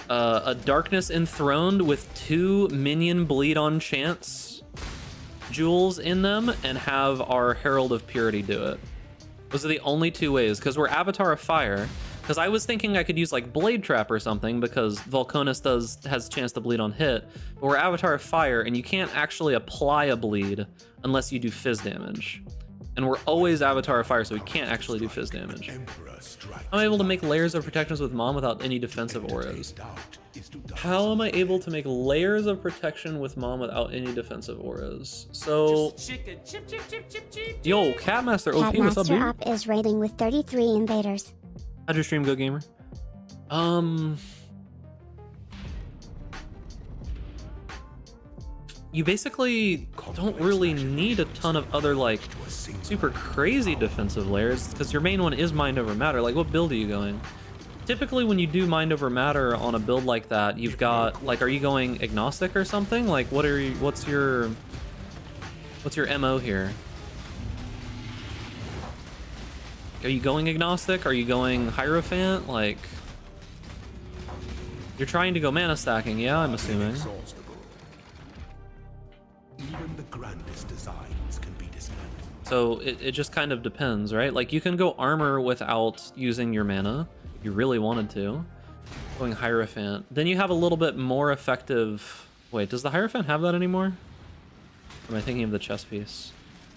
Darkness Enthroned with 2 minion bleed on chance jewels in them and have our Herald of Purity do it. Those are the only 2 ways, because we're Avatar of Fire. Because I was thinking I could use like Blade Trap or something because Volcanus has a chance to bleed on hit, but we're Avatar of Fire and you can't actually apply a bleed unless you do fizz damage. And we're always Avatar of Fire, so we can't actually do fizz damage. I'm able to make layers of protections with Mom without any defensive auras. How am I able to make layers of protection with Mom without any defensive auras? So, yo, Catmaster OP, what's up, dude? Catmaster Up is raiding with 33 invaders. How'd your stream go, gamer? You basically don't really need a ton of other like super crazy defensive layers because your main one is Mind Over Matter. Like, what build are you going? Typically when you do Mind Over Matter on a build like that, you've got like, are you going agnostic or something? Like, what's your MO here? Are you going agnostic? Are you going Hierophant? Like, you're trying to go mana stacking, yeah, I'm assuming. Even the grandest designs can be dismantled. So it just kind of depends, right? Like you can go armor without using your mana if you really wanted to. Going Hierophant. Then you have a little bit more effective... Wait, does the Hierophant have that anymore? Or am I thinking of the chest piece?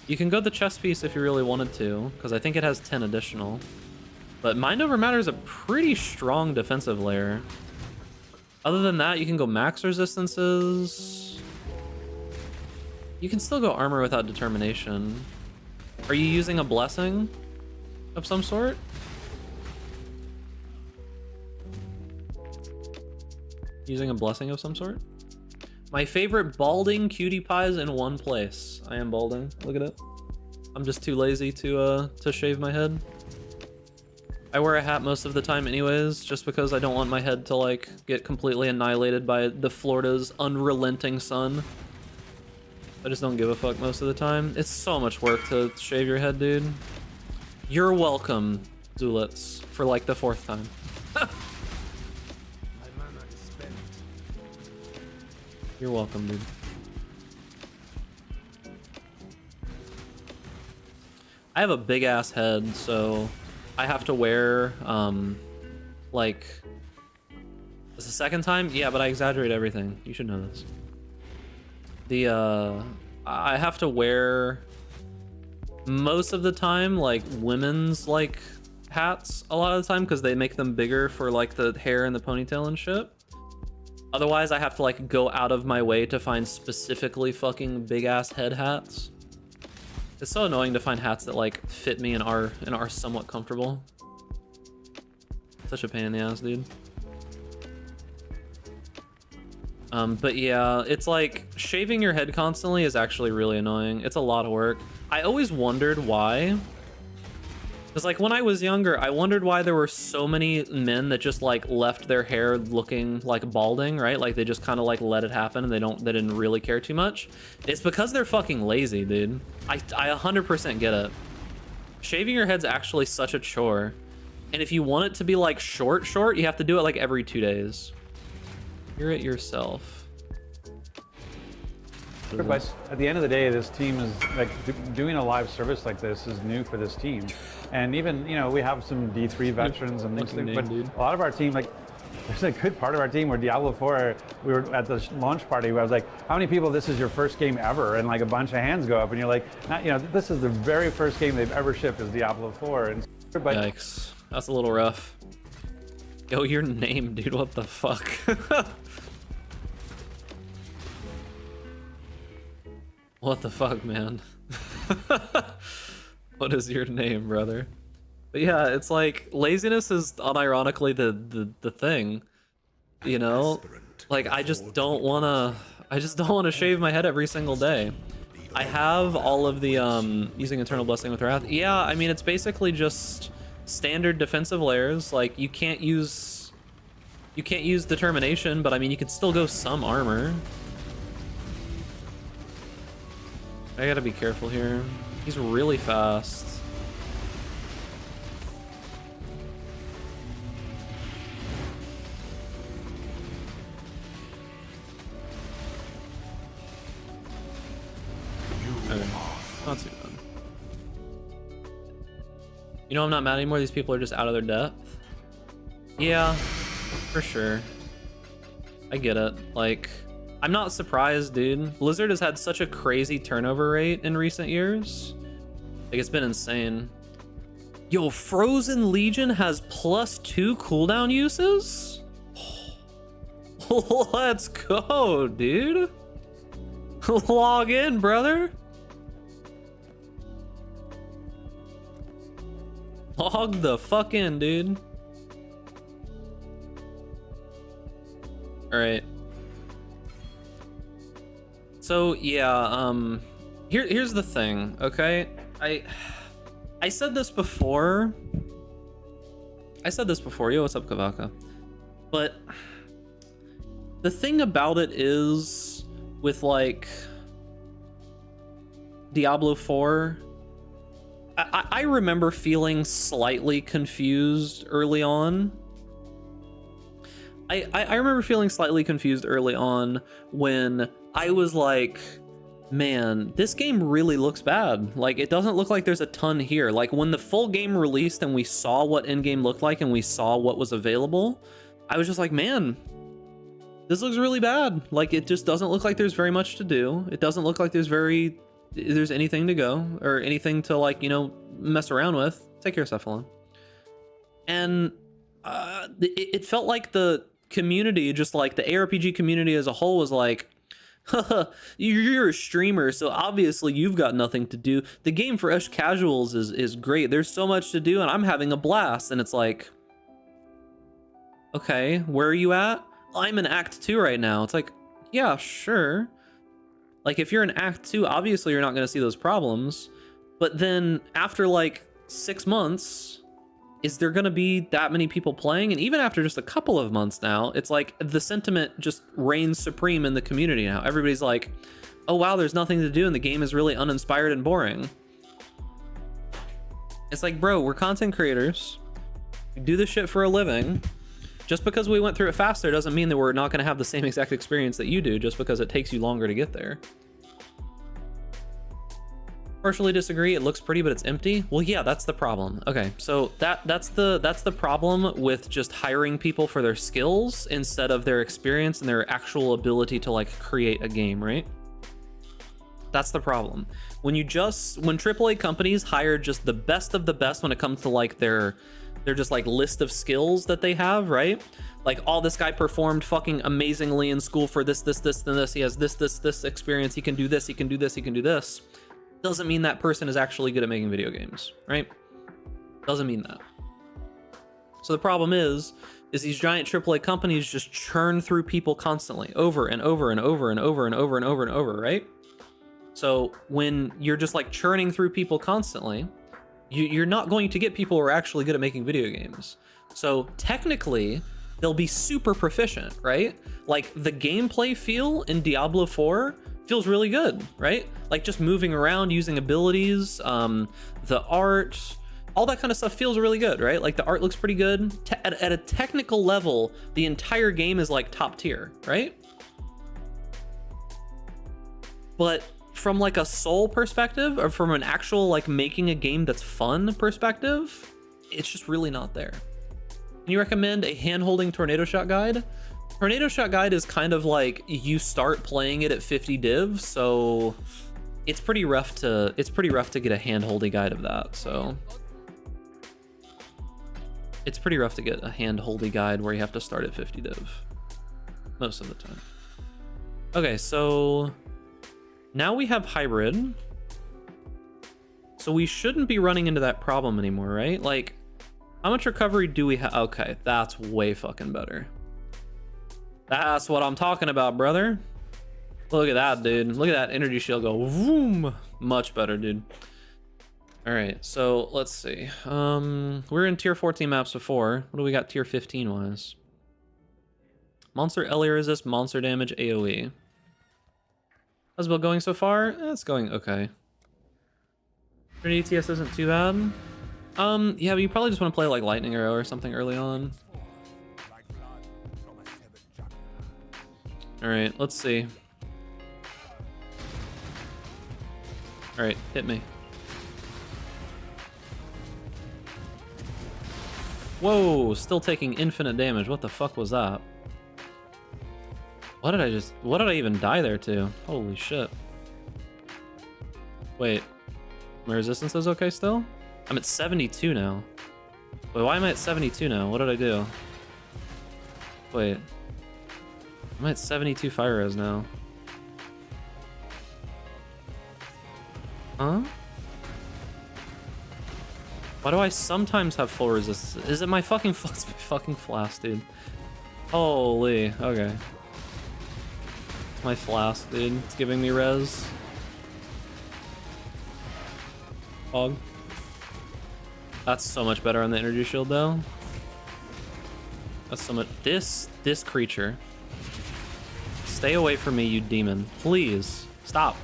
You can go the chest piece if you really wanted to, because I think it has 10 additional. But Mind Over Matter is a pretty strong defensive layer. Other than that, you can go max resistances. You can still go armor without determination. Are you using a blessing of some sort? Using a blessing of some sort? My favorite balding cutie pies in one place. I am balding. Look at it. I'm just too lazy to shave my head. I wear a hat most of the time anyways, just because I don't want my head to like get completely annihilated by the Florida's unrelenting sun. I just don't give a fuck most of the time. It's so much work to shave your head, dude. You're welcome, Zulitz, for like the 4th time. My mana is spent. You're welcome, dude. I have a big ass head, so I have to wear like this is the 2nd time? Yeah, but I exaggerate everything. You should know this. I have to wear most of the time like women's like hats a lot of the time because they make them bigger for like the hair and the ponytail and shit. Otherwise I have to like go out of my way to find specifically fucking big ass head hats. It's so annoying to find hats that like fit me and are somewhat comfortable. Such a pain in the ass, dude. But yeah, it's like shaving your head constantly is actually really annoying. It's a lot of work. I always wondered why. Because like when I was younger, I wondered why there were so many men that just like left their hair looking like balding, right? Like they just kind of like let it happen and they didn't really care too much. It's because they're fucking lazy, dude. I 100% get it. Shaving your head's actually such a chore. And if you want it to be like short, you have to do it like every 2 days. Hear it yourself. But at the end of the day, this team is like doing a live service like this is new for this team. And even, you know, we have some D3 veterans and things, but a lot of our team, like, there's a good part of our team where Diablo 4, we were at the launch party where I was like, how many people, this is your first game ever? And like a bunch of hands go up and you're like, not, you know, this is the very first game they've ever shipped is Diablo 4. And but yikes, that's a little rough. Yo, your name, dude, what the fuck? What the fuck, man? What is your name, brother? But yeah, it's like laziness is unironically the thing, you know? Like I just don't wanna shave my head every single day. I have all of the using Eternal Blessing with Wrath. Yeah, I mean it's basically just standard defensive layers. Like you can't use Determination, but I mean you can still go some armor. I gotta be careful here. He's really fast. Okay. Not too bad. You know I'm not mad anymore, these people are just out of their depth. Yeah, for sure. I get it. Like, I'm not surprised, dude. Blizzard has had such a crazy turnover rate in recent years. Like, it's been insane. Yo, Frozen Legion has +2 cooldown uses? Let's go, dude. Log in, brother. Log the fuck in, dude. All right. So yeah, here's the thing, okay? I said this before. Yo, what's up, Kavaka? But the thing about it is with like Diablo 4, I remember feeling slightly confused early on. I remember feeling slightly confused early on when I was like, man, this game really looks bad. Like, it doesn't look like there's a ton here. Like, when the full game released and we saw what in-game looked like and we saw what was available, I was just like, man, this looks really bad. Like, it just doesn't look like there's very much to do. It doesn't look like there's anything to go or anything to, like, you know, mess around with. Take care of Cephalon. And it felt like the community, just like the ARPG community as a whole, was like, haha, you're a streamer, so obviously you've got nothing to do. The game for us casuals is great. There's so much to do and I'm having a blast. And it's like, okay, where are you at? I'm in Act 2 right now. It's like, yeah, sure. Like, if you're in Act 2, obviously you're not going to see those problems. But then after like 6 months, is there going to be that many people playing? And even after just a couple of months now, it's like the sentiment just reigns supreme in the community now. Everybody's like, oh wow, there's nothing to do and the game is really uninspired and boring. It's like, bro, we're content creators. We do this shit for a living. Just because we went through it faster doesn't mean that we're not going to have the same exact experience that you do just because it takes you longer to get there. Partially disagree. It looks pretty, but it's empty. Well, yeah, that's the problem. Okay, so that's the problem with just hiring people for their skills instead of their experience and their actual ability to like create a game, right? That's the problem. When AAA companies hire just the best of the best when it comes to like their just like list of skills that they have, right? Like, oh, this guy performed fucking amazingly in school for this, and this. He has this experience. He can do this. He can do this. He can do this. Doesn't mean that person is actually good at making video games, right? Doesn't mean that. So the problem is these giant AAA companies just churn through people constantly, over and over and over and over and over and over and over, right? So when you're just like churning through people constantly, you're not going to get people who are actually good at making video games. So technically, they'll be super proficient, right? Like the gameplay feel in Diablo 4 feels really good, right? Like just moving around, using abilities, the art, all that kind of stuff feels really good, right? Like the art looks pretty good. At a technical level, the entire game is like top tier, right? But from like a soul perspective, or from an actual like making a game that's fun perspective, it's just really not there. Can you recommend a hand-holding tornado shot guide? Tornado shot guide is kind of like you start playing it at 50 div, so it's pretty rough to get a hand-holding guide of that. So it's pretty rough to get a hand-holding guide where you have to start at 50 div most of the time. Okay, so now we have hybrid, so we shouldn't be running into that problem anymore, right? Like, how much recovery do we have? Okay, that's way fucking better. That's what I'm talking about, brother. Look at that, dude. Look at that energy shield go vroom. Much better, dude. All right, so let's see. We're in tier 14 maps before. What do we got tier 15 wise? Monster LA resist, monster damage, AoE. How's it going so far? It's going okay. Trinity TS isn't too bad. Yeah, but you probably just want to play like Lightning Arrow or something early on. All right, let's see. All right, hit me. Whoa, still taking infinite damage. What the fuck was that? What did I even die there to? Holy shit. Wait, my resistance is okay still? I'm at 72 now. Wait, why am I at 72 now? What did I do? Wait. I'm at 72 fire res now. Huh? Why do I sometimes have full resistance? Is it my fucking flask, dude? Holy, okay. It's my flask, dude. It's giving me res. Hog. That's so much better on the energy shield though. That's so much. This creature. Stay away from me, you demon. Please. Stop.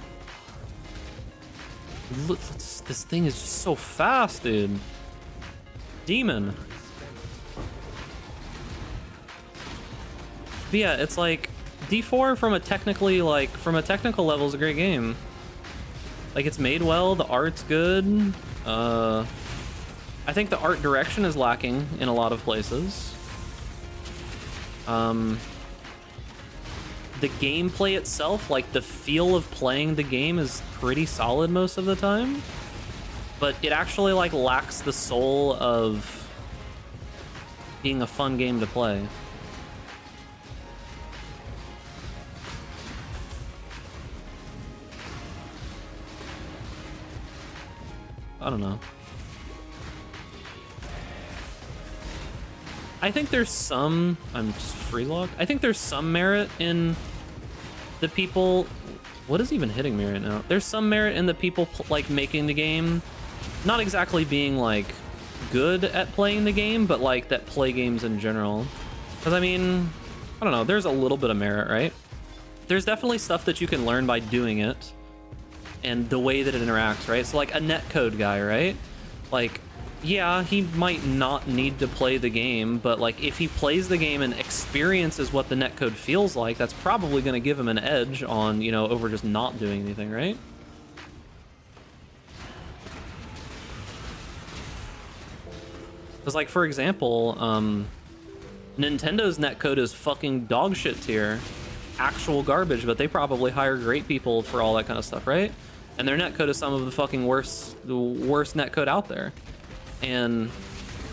Look, this thing is just so fast, dude. Demon. But yeah, it's like D4 from a technical level is a great game. Like it's made well, the art's good. I think the art direction is lacking in a lot of places. The gameplay itself, like the feel of playing the game is pretty solid most of the time, but it actually like lacks the soul of being a fun game to play. I don't know. I think there's some... I'm just free locked. I think there's some merit in the people... What is even hitting me right now? There's some merit in the people like making the game not exactly being like good at playing the game, but like that play games in general. Because I mean, I don't know, there's a little bit of merit, right? There's definitely stuff that you can learn by doing it and the way that it interacts, right? So like a netcode guy, right? Like, yeah, he might not need to play the game, but like if he plays the game and experiences what the netcode feels like, that's probably going to give him an edge on, you know, over just not doing anything, right? Because like, for example, Nintendo's netcode is fucking dog shit tier. Actual garbage, but they probably hire great people for all that kind of stuff, right? And their netcode is some of the fucking worst netcode out there. And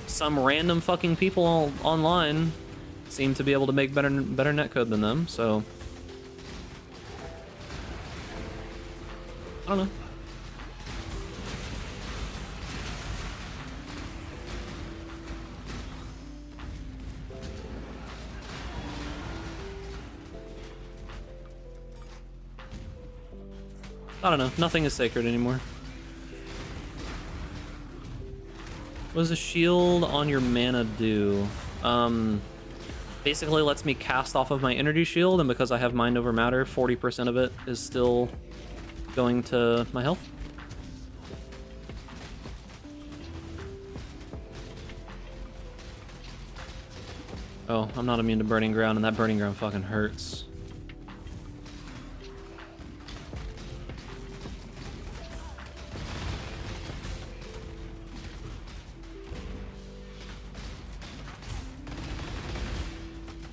some random fucking people online seem to be able to make better netcode than them, so I don't know. I don't know. Nothing is sacred anymore. What does a shield on your mana do? Basically lets me cast off of my energy shield, and because I have mind over matter, 40% of it is still going to my health. Oh, I'm not immune to burning ground, and that burning ground fucking hurts.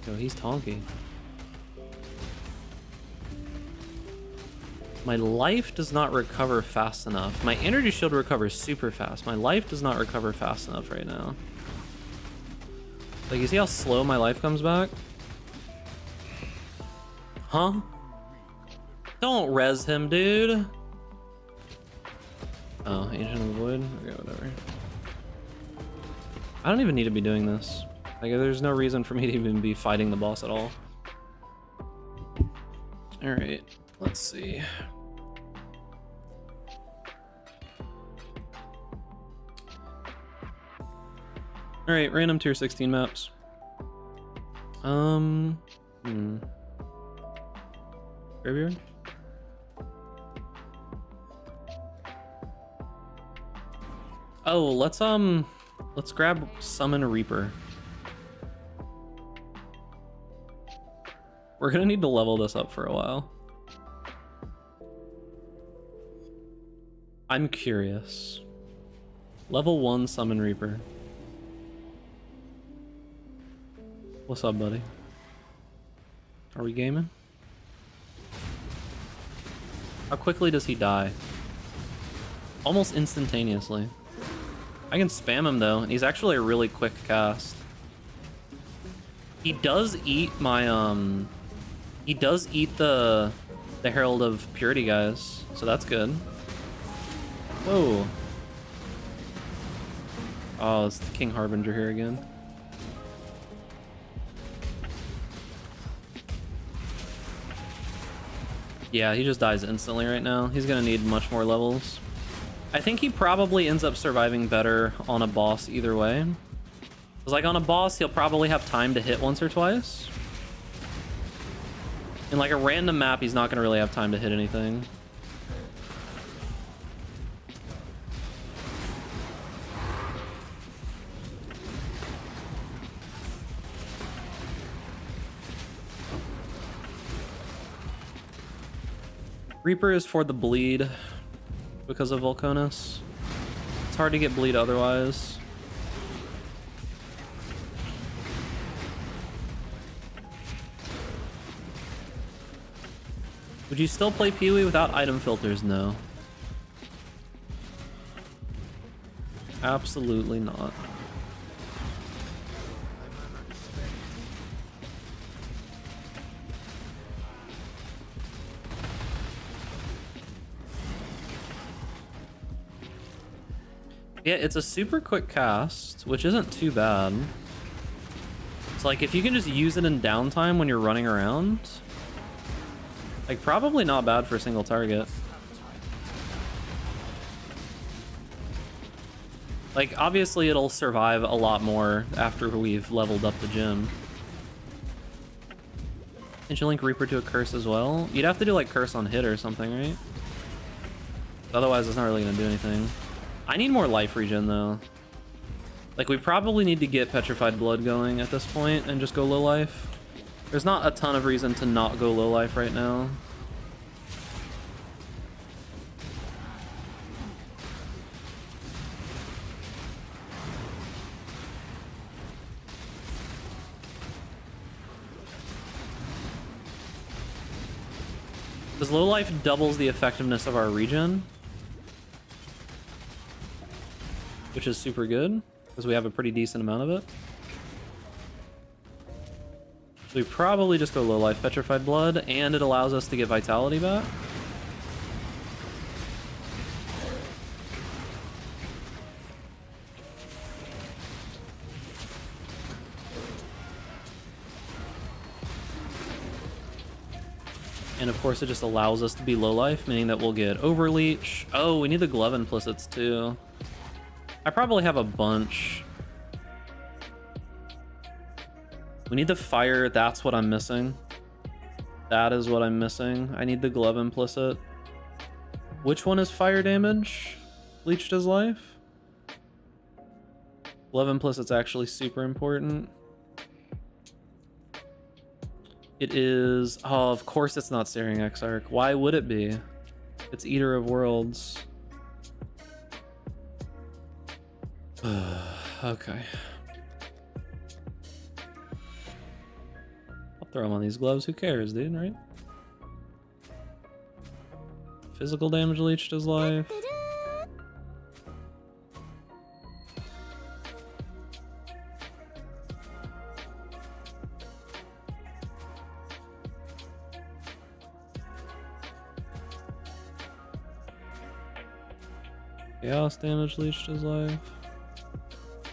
Yo, he's tonky. My life does not recover fast enough. My energy shield recovers super fast. My life does not recover fast enough right now. Like, you see how slow my life comes back? Huh? Don't res him, dude. Oh, Ancient of the Void? Okay, whatever. I don't even need to be doing this. Like, there's no reason for me to even be fighting the boss at all. Alright, let's see. Alright, random tier 16 maps. Graveyard? Oh, let's grab Summon Reaper. We're gonna need to level this up for a while. I'm curious. Level 1 Summon Reaper. What's up, buddy? Are we gaming? How quickly does he die? Almost instantaneously. I can spam him though, and he's actually a really quick cast. He does eat my he does eat the Herald of Purity guys, so that's good. Whoa. Oh, it's the King Harbinger here again. Yeah, he just dies instantly right now. He's gonna need much more levels. I think he probably ends up surviving better on a boss either way. Because like on a boss, he'll probably have time to hit once or twice. In like a random map, he's not gonna really have time to hit anything. Reaper is for the bleed because of Volcanus. It's hard to get bleed otherwise. Would you still play Pee-wee without item filters? No. Absolutely not. Yeah, it's a super quick cast, which isn't too bad. It's like if you can just use it in downtime when you're running around, like probably not bad for a single target. Like, obviously it'll survive a lot more after we've leveled up the gym. Can't you link Reaper to a curse as well? You'd have to do like curse on hit or something, right? Otherwise it's not really gonna do anything. I need more life regen though. Like, we probably need to get Petrified Blood going at this point and just go low life. There's not a ton of reason to not go low life right now. Because low life doubles the effectiveness of our regen, which is super good because we have a pretty decent amount of it. So we probably just go low life Petrified Blood, and it allows us to get vitality back. And of course it just allows us to be low life, meaning that we'll get Overleech. Oh, we need the glove implicits too. I probably have a bunch. We need the fire, that's what I'm missing. That is what I'm missing. I need the glove implicit. Which one is fire damage? Leeched his life? Glove implicit's actually super important. It is... Oh, of course it's not Searing Exarch. Why would it be? It's Eater of Worlds. Okay. I'll throw him on these gloves. Who cares, dude, right? Physical damage leeched his life. Chaos damage leeched his life.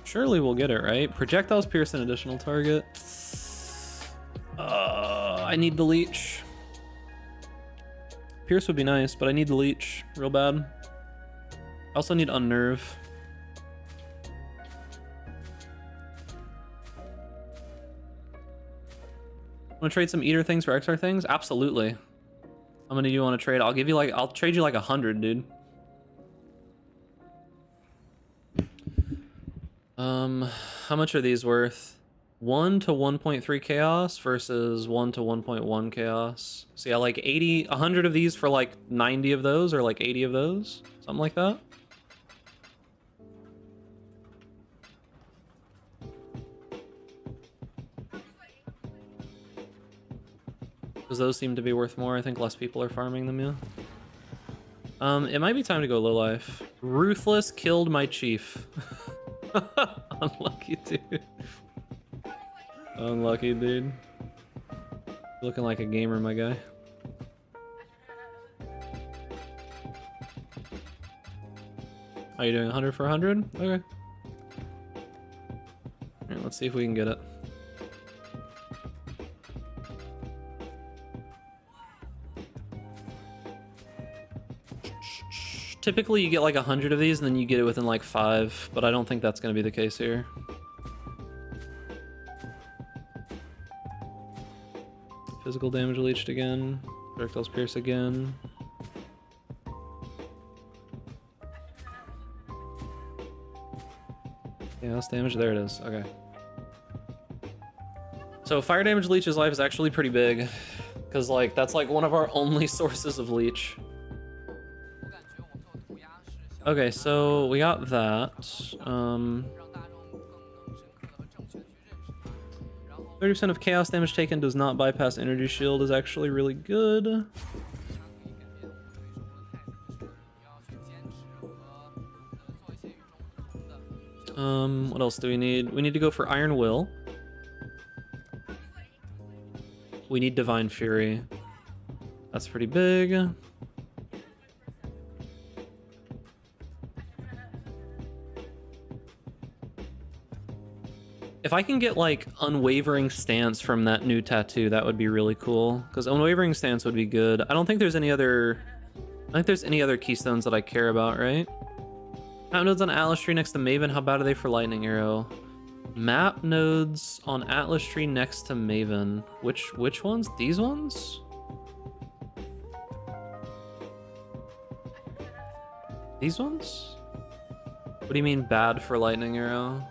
Surely we'll get it, right? Projectiles pierce an additional target. I need the leech. Pierce would be nice, but I need the leech real bad. I also need unnerve. Want to trade some eater things for XR things? Absolutely. How many do you want to trade? I'll give you like, I'll trade you like 100, dude. How much are these worth? 1 to 1.3 chaos versus 1 to 1.1 chaos. So yeah, like 100 of these for like 90 of those, or like 80 of those, something like that. Because those seem to be worth more. I think less people are farming them, yeah. It might be time to go low life. Ruthless killed my chief. Unlucky dude. Unlucky dude. Looking like a gamer, my guy. How you doing? 100 for 100? Okay. Alright, let's see if we can get it. Typically you get like 100 of these and then you get it within like 5, but I don't think that's going to be the case here. Physical damage leeched again. Projectiles pierce again. Chaos damage, there it is. Okay. So fire damage leech's life is actually pretty big, because like that's like one of our only sources of leech. Okay, so we got that. 30% of chaos damage taken does not bypass energy shield is actually really good. What else do we need? We need to go for Iron Will. We need Divine Fury. That's pretty big. If I can get like Unwavering Stance from that new tattoo, that would be really cool. Because Unwavering Stance would be good. I don't think there's any other... I think there's any other keystones that I care about, right? Map nodes on Atlas Tree next to Maven, how bad are they for Lightning Arrow? Map nodes on Atlas Tree next to Maven. Which ones? These ones? These ones? What do you mean bad for Lightning Arrow?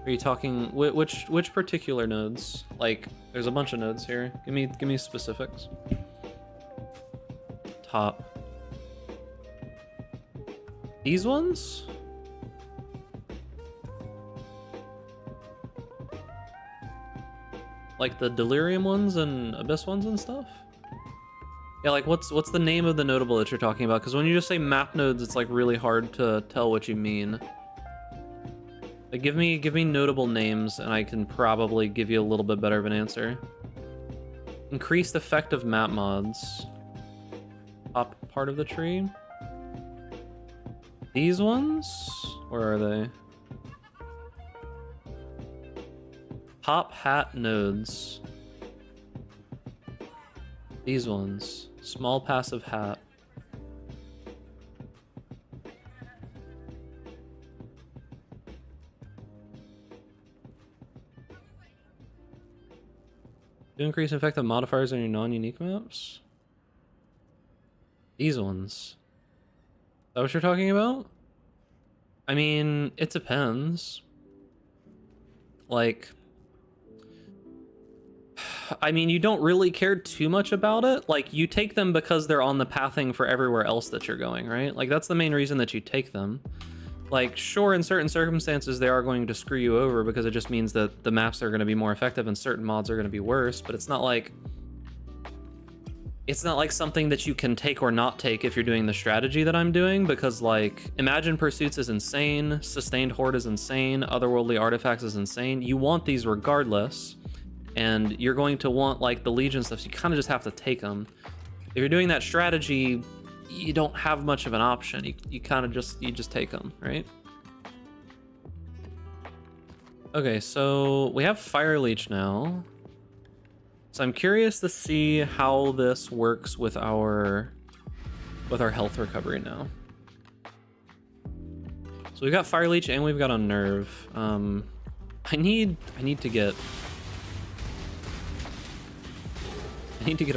Are you talking which particular nodes? Like, there's a bunch of nodes here. Give me specifics. Top. These ones? Like the Delirium ones and Abyss ones and stuff? Yeah, like what's the name of the notable that you're talking about? Because when you just say map nodes, it's like really hard to tell what you mean. Like give me notable names and I can probably give you a little bit better of an answer. Increased effect of map mods. Top part of the tree. These ones? Where are they? Top hat nodes. These ones. Small passive hat. Do increase effect of modifiers on your non-unique maps? These ones. Is that what you're talking about? I mean, it depends. Like, I mean, you don't really care too much about it. Like, you take them because they're on the pathing for everywhere else that you're going, right? Like, that's the main reason that you take them. Like, sure, in certain circumstances, they are going to screw you over because it just means that the maps are going to be more effective and certain mods are going to be worse, but it's not like something that you can take or not take if you're doing the strategy that I'm doing, because like Imagine Pursuits is insane, Sustained Horde is insane, Otherworldly Artifacts is insane. You want these regardless, and you're going to want like the Legion stuff, so you kind of just have to take them. If you're doing that strategy, you don't have much of an option. You kind of just take them, right? Okay, so we have Fire Leech now. So I'm curious to see how this works with our health recovery now. So we've got Fire Leech and we've got Unnerve. I need to get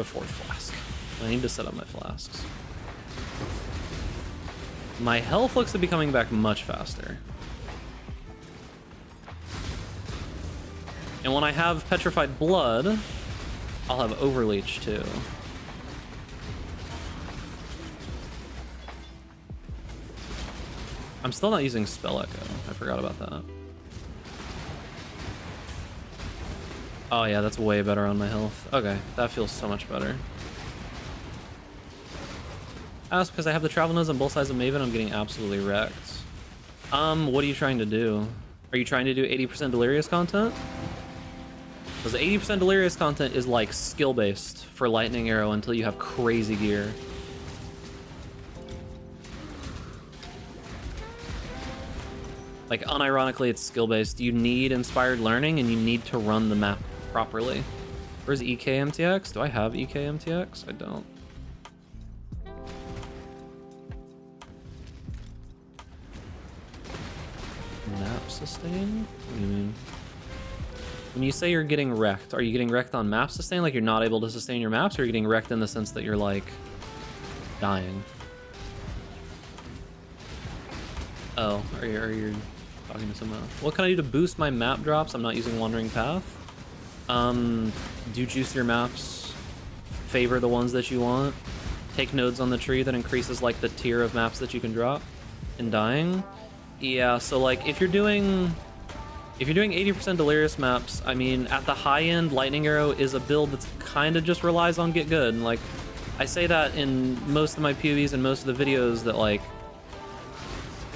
a fourth flask. I need to set up my flasks. My health looks to be coming back much faster. And when I have Petrified Blood, I'll have Overleech too. I'm still not using Spell Echo. I forgot about that. Oh yeah, that's way better on my health. Okay, that feels so much better. That's because I have the travel nodes on both sides of Maven. I'm getting absolutely wrecked. What are you trying to do? Are you trying to do 80% Delirious content? Because 80% Delirious content is like skill-based for Lightning Arrow until you have crazy gear. Like, unironically, it's skill-based. You need Inspired Learning, and you need to run the map properly. Where's EKMTX? Do I have EKMTX? I don't. Map sustain? What do you mean? When you say you're getting wrecked, are you getting wrecked on map sustain? Like you're not able to sustain your maps, or are you getting wrecked in the sense that you're like dying? Oh, are you talking to someone else? What can I do to boost my map drops? I'm not using Wandering Path. Do juice your maps. Favor the ones that you want. Take nodes on the tree that increases like the tier of maps that you can drop. And dying. Yeah, so like if you're doing 80% Delirious maps, I mean, at the high end, Lightning Arrow is a build that's kind of just relies on get good. And like, I say that in most of my POVs and most of the videos that like,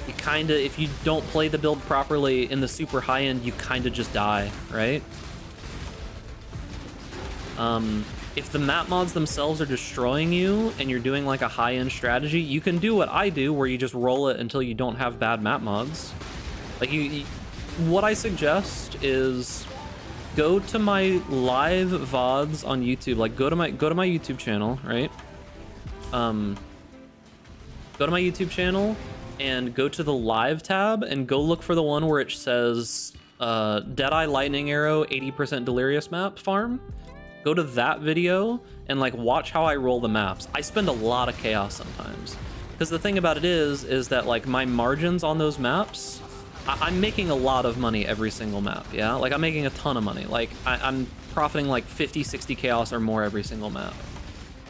you kind of, if you don't play the build properly in the super high end, you kind of just die, right? If the map mods themselves are destroying you and you're doing like a high end strategy, you can do what I do where you just roll it until you don't have bad map mods. Like what I suggest is go to my live VODs on YouTube. Like go to my YouTube channel, right? Go to my YouTube channel and go to the live tab and go look for the one where it says Deadeye Lightning Arrow 80% Delirious map farm. Go to that video and like watch how I roll the maps. I spend a lot of chaos sometimes. Because the thing about it is that like my margins on those maps, I'm making a lot of money every single map, yeah? Like I'm making a ton of money. Like I'm profiting like 50, 60 chaos or more every single map.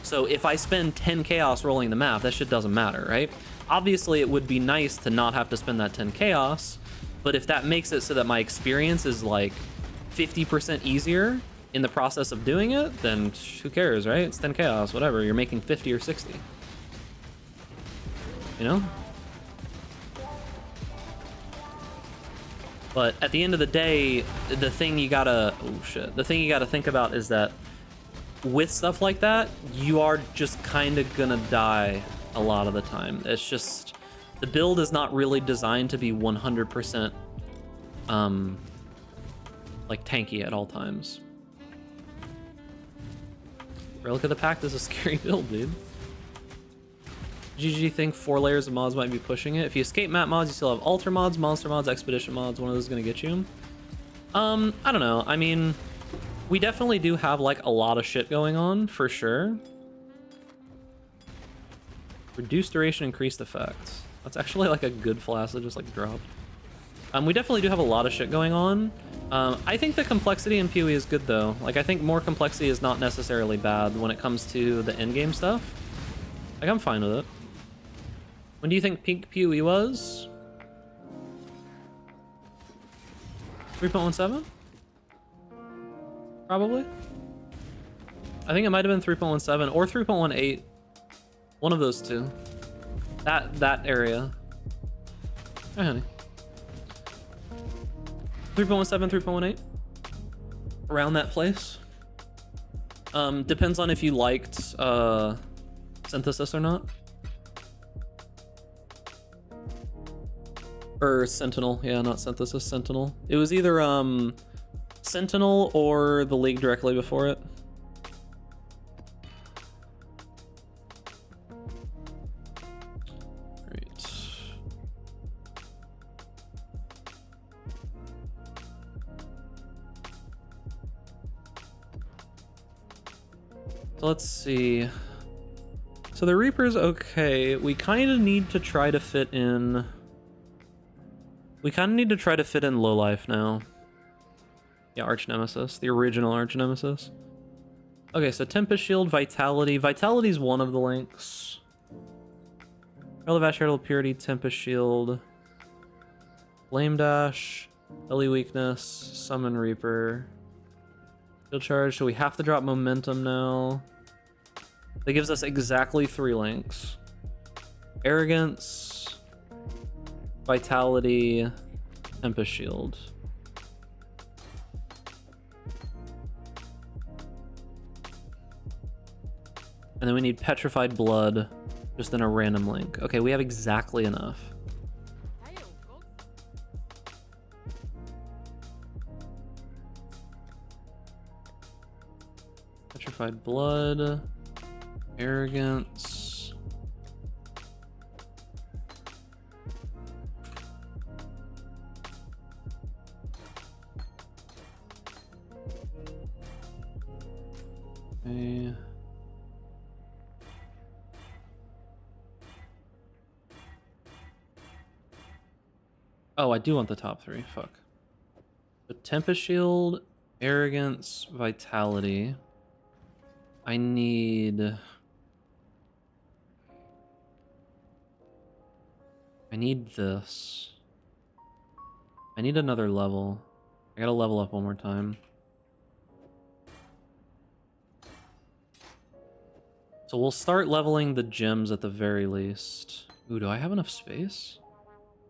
So if I spend 10 chaos rolling the map, that shit doesn't matter, right? Obviously it would be nice to not have to spend that 10 chaos, but if that makes it so that my experience is like 50% easier in the process of doing it, then who cares, right? It's 10 chaos, whatever. You're making 50 or 60. You know? But at the end of the day, the thing you gotta... Oh, shit. The thing you gotta think about is that with stuff like that, you are just kind of gonna die a lot of the time. It's just... The build is not really designed to be 100% like tanky at all times. Relic of the Pact is a scary build, dude. GG think 4 layers of mods might be pushing it. If you escape map mods, you still have altar mods, monster mods, expedition mods. One of those is gonna get you. I don't know. I mean, we definitely do have like a lot of shit going on for sure. Reduced duration, increased effects. That's actually like a good flash that just like dropped. We definitely do have a lot of shit going on. I think the complexity in PoE is good though. Like I think more complexity is not necessarily bad when it comes to the endgame stuff. Like I'm fine with it. When do you think peak PoE was? 3.17? Probably. I think it might have been 3.17 or 3.18. One of those two. That area. Hi, honey. 3.17, 3.18. Around that place. Depends on if you liked Synthesis or not. Or Sentinel, yeah, not Synthesis, Sentinel. It was either Sentinel or the League directly before it. Great. So let's see. So the Reaper's okay. We kind of need to try to fit in... We kind of need to try to fit in low life now. Yeah, Arch Nemesis, the original Arch Nemesis. Okay, so Tempest Shield, Vitality. Vitality is one of the links. Herald of Ash, Herald of Purity, Tempest Shield. Flame Dash, Ellie Weakness, Summon Reaper. Shield Charge, so we have to drop Momentum now. That gives us exactly 3 links. Arrogance, Vitality, Tempest Shield. And then we need Petrified Blood, just in a random link. Okay, we have exactly enough. Petrified Blood, Arrogance. Okay. Oh, I do want the top 3. Fuck. The Tempest Shield, Arrogance, Vitality. I need this. I need another level. I gotta level up one more time. So we'll start leveling the gems at the very least. Ooh, do I have enough space?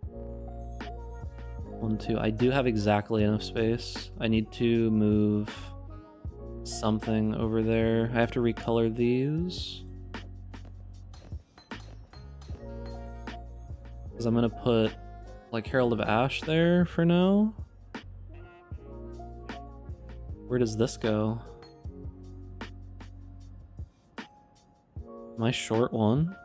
1, 2. I do have exactly enough space. I need to move something over there. I have to recolor these. Because I'm gonna put like Herald of Ash there for now. Where does this go? Am I short one?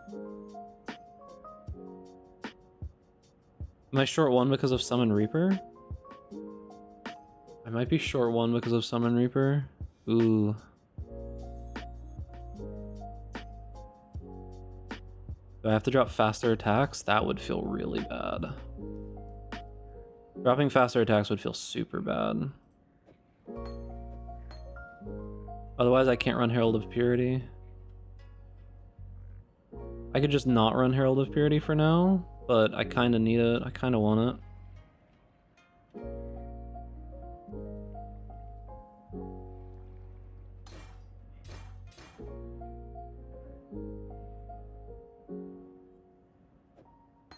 Am I short one because of Summon Reaper? I might be short one because of Summon Reaper. Ooh. Do I have to drop faster attacks? That would feel really bad. Dropping faster attacks would feel super bad. Otherwise, I can't run Herald of Purity. I could just not run Herald of Purity for now, but I kind of need it. I kind of want it.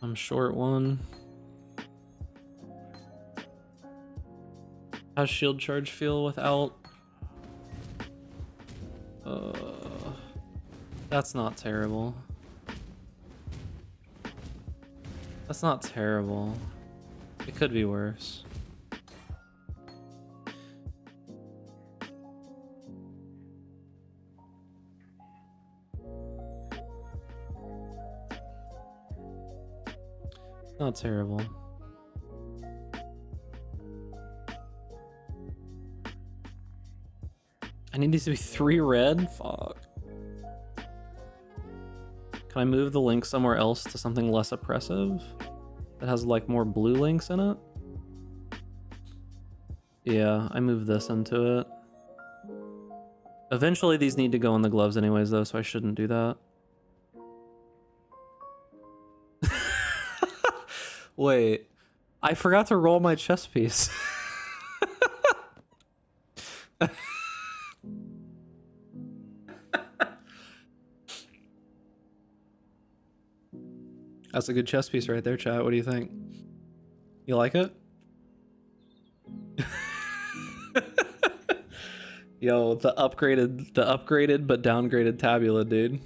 I'm short one. How's shield charge feel without? That's not terrible. That's not terrible. It could be worse. Not terrible. I need these to be 3 red? Fuck. Can I move the link somewhere else to something less oppressive? That has like more blue links in it? Yeah, I moved this into it. Eventually these need to go on the gloves anyways though, so I shouldn't do that. Wait, I forgot to roll my chess piece. That's a good chess piece right there, chat. What do you think? You like it? Yo, the upgraded but downgraded tabula, dude.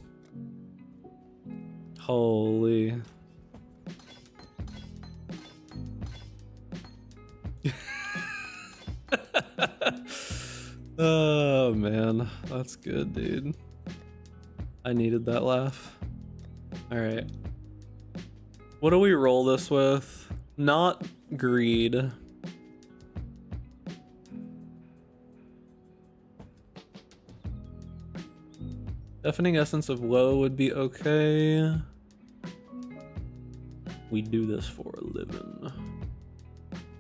Holy. Oh man, that's good, dude. I needed that laugh. All right. What do we roll this with? Not greed. Deafening Essence of Woe would be okay. We do this for a living.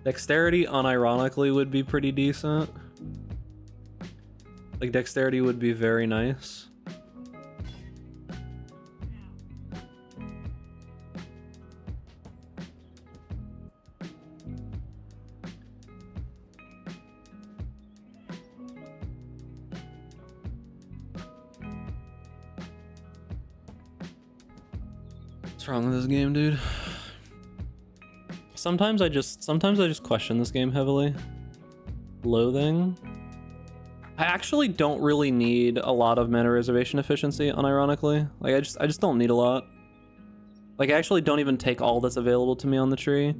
Dexterity, unironically, would be pretty decent. Like, dexterity would be very nice. What's wrong with this game, dude? Sometimes I just question this game heavily. Loathing. I actually don't really need a lot of mana reservation efficiency, unironically. Like I just don't need a lot. Like I actually don't even take all that's available to me on the tree.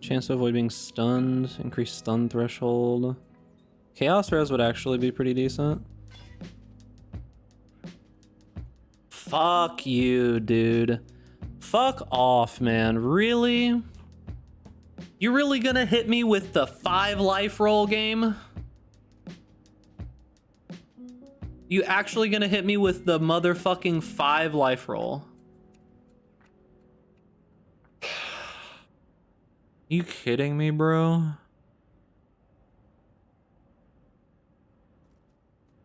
Chance to avoid being stunned, increased stun threshold. Chaos Res would actually be pretty decent. Fuck you, dude. Fuck off, man. Really? You really gonna hit me with the 5 life roll game? You actually gonna hit me with the motherfucking 5 life roll? You kidding me, bro?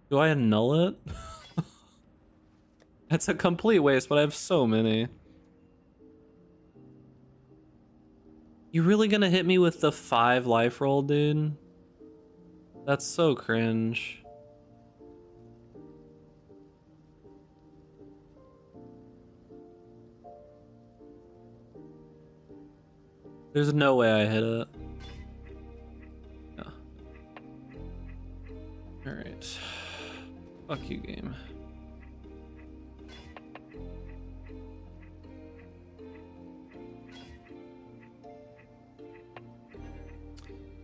Do I annul it? That's a complete waste, but I have so many. You really gonna hit me with the 5 life roll, dude? That's so cringe. There's no way I hit it. No. Alright. Fuck you, game.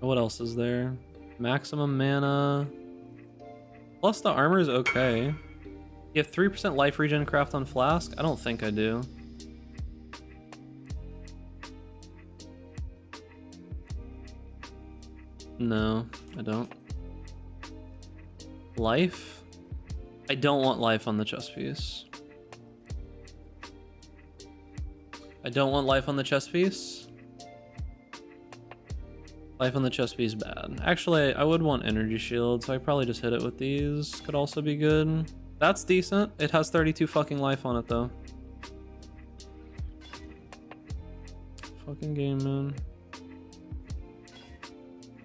What else is there? Maximum mana. Plus the armor is okay. You have 3% life regen craft on flask? I don't think I do. No, I don't. Life? I don't want life on the chest piece. I don't want life on the chest piece. Life on the chest piece bad. Actually, I would want energy shield, so I probably just hit it with these. Could also be good. That's decent. It has 32 fucking life on it though. Fucking game, man.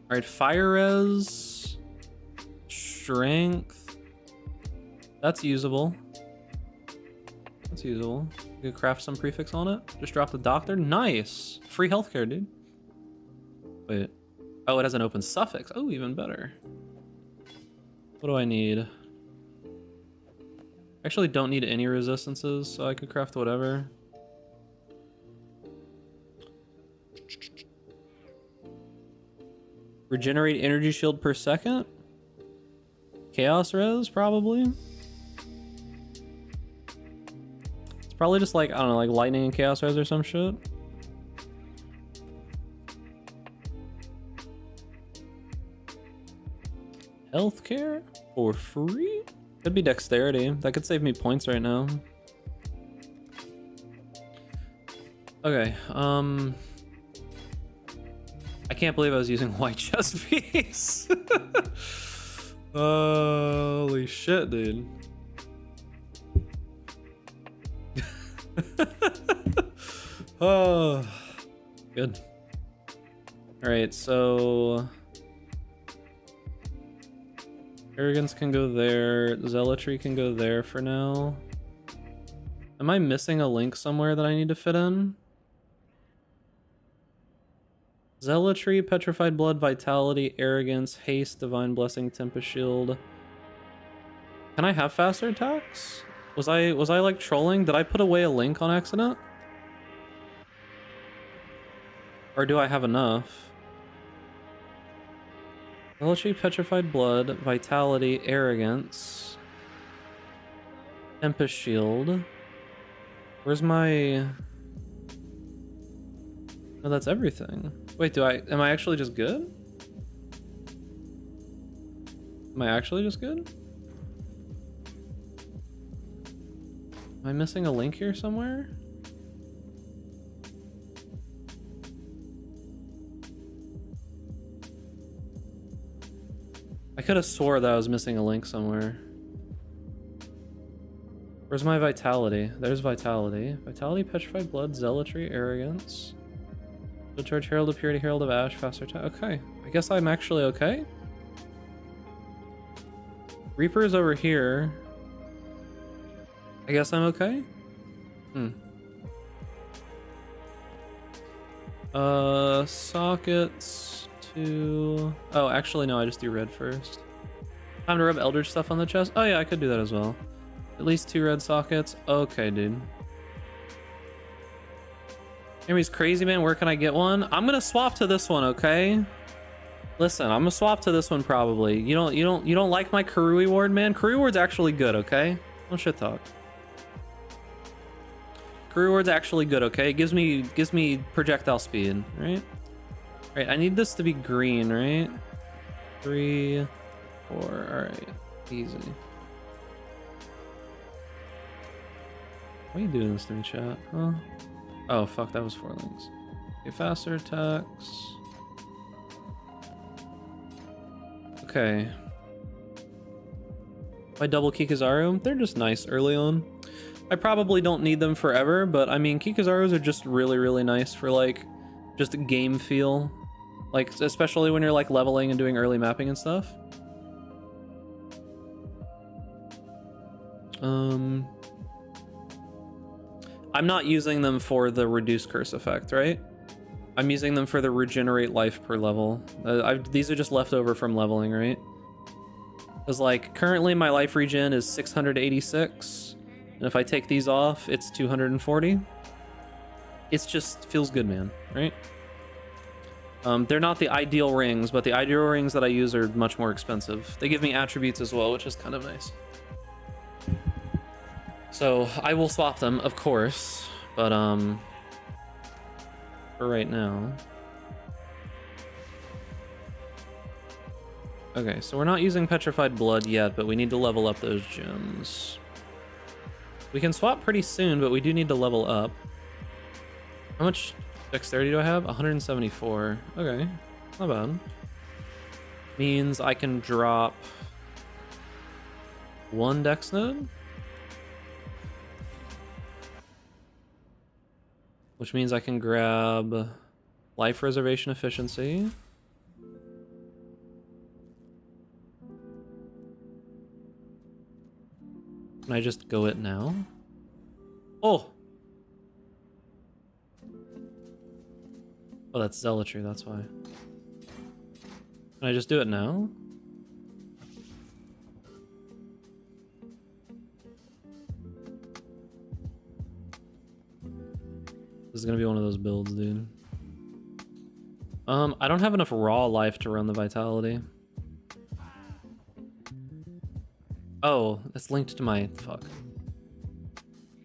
Alright, fire res. Strength. That's usable. That's usable. You could craft some prefix on it. Just drop the doctor. Nice. Free healthcare, dude. Wait. Oh, it has an open suffix. Oh, even better. What do I need? Actually don't need any resistances, so I could craft whatever. Regenerate energy shield per second? Chaos res, probably? It's probably just like, I don't know, like lightning and chaos res or some shit. Healthcare for free? Could be dexterity. That could save me points right now. Okay, I can't believe I was using white chest piece. Holy shit, dude. Oh, good. All right, so Arrogance can go there. Zealotry can go there for now. Am I missing a link somewhere that I need to fit in? Zealotry, Petrified Blood, Vitality, Arrogance, Haste, Divine Blessing, Tempest Shield. Can I have faster attacks? Was I like trolling? Did I put away a link on accident? Or do I have enough? Zealotry, Petrified Blood, Vitality, Arrogance, Tempest Shield. Where's my... Oh, that's everything. Wait, am I actually just good? Am I actually just good? Am I missing a link here somewhere? I could have swore that I was missing a link somewhere. Where's my Vitality? There's Vitality. Vitality, Petrified Blood, Zealotry, Arrogance. Shield Charge, Herald of Purity, Herald of Ash, faster attack. Okay, I guess I'm actually okay. Reaper's over here. I guess I'm okay. Sockets to... Oh, actually no, I just do red first. Time to rub Eldritch stuff on the chest. Oh yeah, I could do that as well. At least 2 red sockets. Okay, dude. Enemy's crazy, man. Where can I get one? I'm gonna swap to this one, okay? Listen, I'm gonna swap to this one probably. You don't like my Karui ward, man? Karui ward's actually good, okay? Don't shit talk. Karui ward's actually good, okay? It gives me projectile speed, right? Right, I need this to be green, right? 3, 4, alright. Easy. Why are you doing this to me, chat? Huh? Oh, fuck, that was 4 links. Okay, faster attacks. Okay. My double Kikazaru, they're just nice early on. I probably don't need them forever, but I mean, Kikazarus are just really, really nice for like, just a game feel. Like, especially when you're like leveling and doing early mapping and stuff. I'm not using them for the reduce curse effect, right? I'm using them for the regenerate life per level. These are just left over from leveling, right? Because like currently my life regen is 686, and if I take these off, it's 240. It's just feels good, man, right? They're not the ideal rings, but the ideal rings that I use are much more expensive. They give me attributes as well, which is kind of nice. So I will swap them, of course, but for right now. Okay, so we're not using Petrified Blood yet, but we need to level up those gems. We can swap pretty soon, but we do need to level up. How much dexterity do I have? 174. Okay, not bad. Means I can drop 1 dex node? Which means I can grab life reservation efficiency. Can I just go it now? Oh! Oh, that's zealotry, that's why. Can I just do it now? This is gonna be one of those builds, dude. I don't have enough raw life to run the vitality. Oh, it's linked to my... fuck.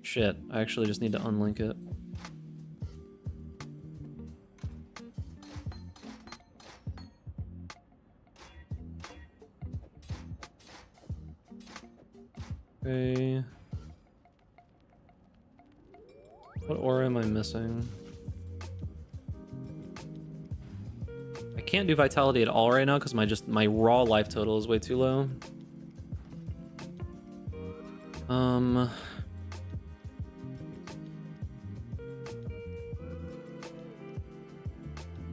Shit, I actually just need to unlink it. Okay. What aura am I missing? I can't do vitality at all right now because my raw life total is way too low.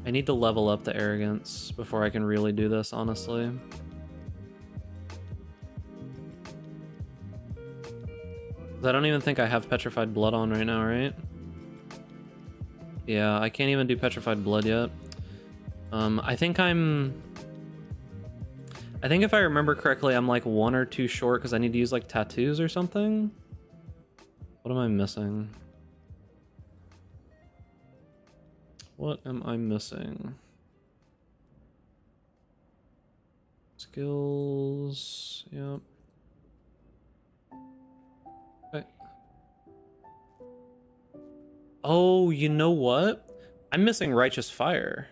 I need to level up the arrogance before I can really do this, honestly. I don't even think I have Petrified Blood on right now, right? Yeah, I can't even do Petrified Blood yet. I think if I remember correctly, I'm like 1 or 2 short because I need to use like tattoos or something. What am I missing? What am I missing? Skills, yep. Okay. Oh, you know what? I'm missing Righteous Fire.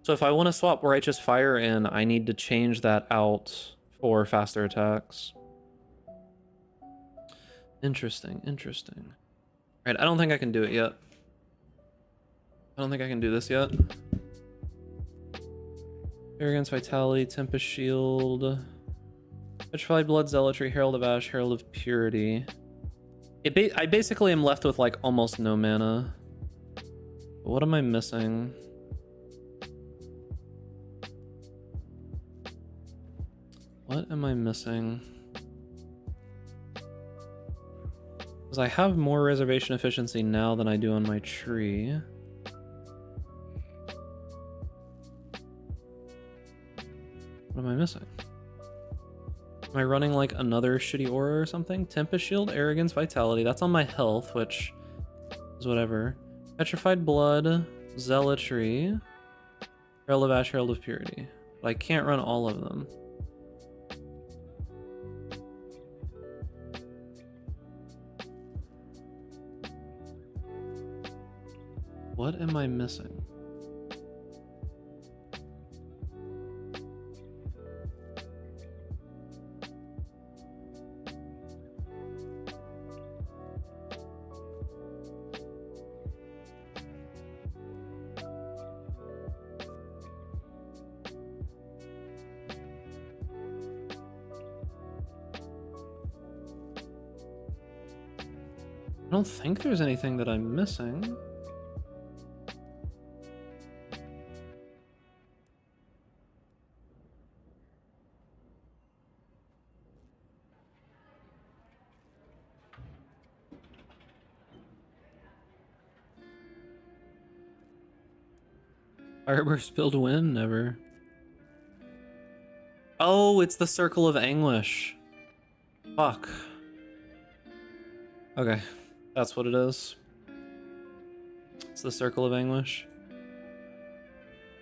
So if I want to swap Righteous Fire in, I need to change that out for faster attacks. Interesting, interesting. Alright, I don't think I can do it yet. I don't think I can do this yet. Arrogance, Vitality, Tempest Shield, Petrified Blood, Zealotry, Herald of Ash, Herald of Purity. I basically am left with like almost no mana. But what am I missing? What am I missing? Because I have more reservation efficiency now than I do on my tree. What am I missing? Am I running like another shitty aura or something? Tempest Shield, Arrogance, Vitality. That's on my health, which is whatever. Petrified Blood, Zealotry, Herald of Ash, Herald of Purity. But I can't run all of them. What am I missing? I don't think there's anything that I'm missing. Fireburst build win? Never. Oh, it's the Circle of Anguish. Fuck. Okay, that's what it is. It's the Circle of Anguish.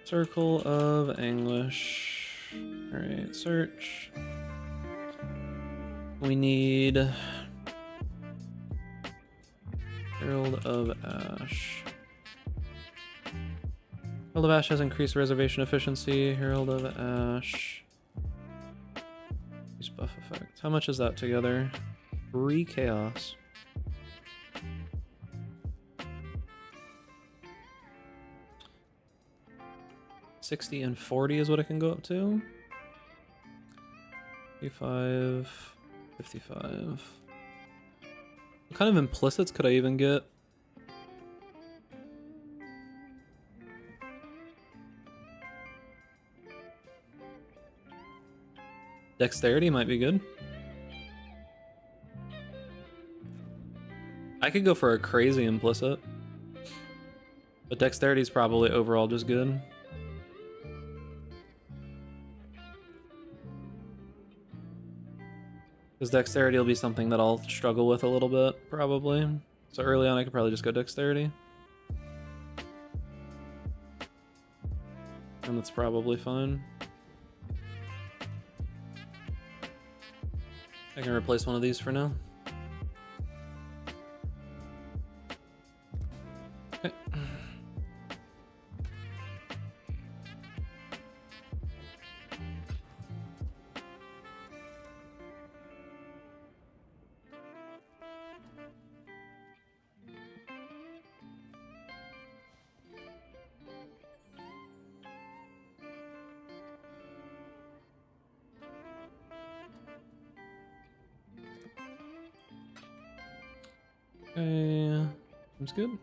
Circle of Anguish. Alright, search. We need Herald of Ash. Herald of Ash has increased reservation efficiency. Herald of Ash. Use buff effect. How much is that together? 3 chaos. $60 and $40 is what it can go up to. 55, 55. What kind of implicits could I even get? Dexterity might be good. I could go for a crazy implicit. But dexterity is probably overall just good. Because dexterity will be something that I'll struggle with a little bit, probably. So early on I could probably just go dexterity. And that's probably fine. I can replace one of these for now. Okay. Okay, seems good.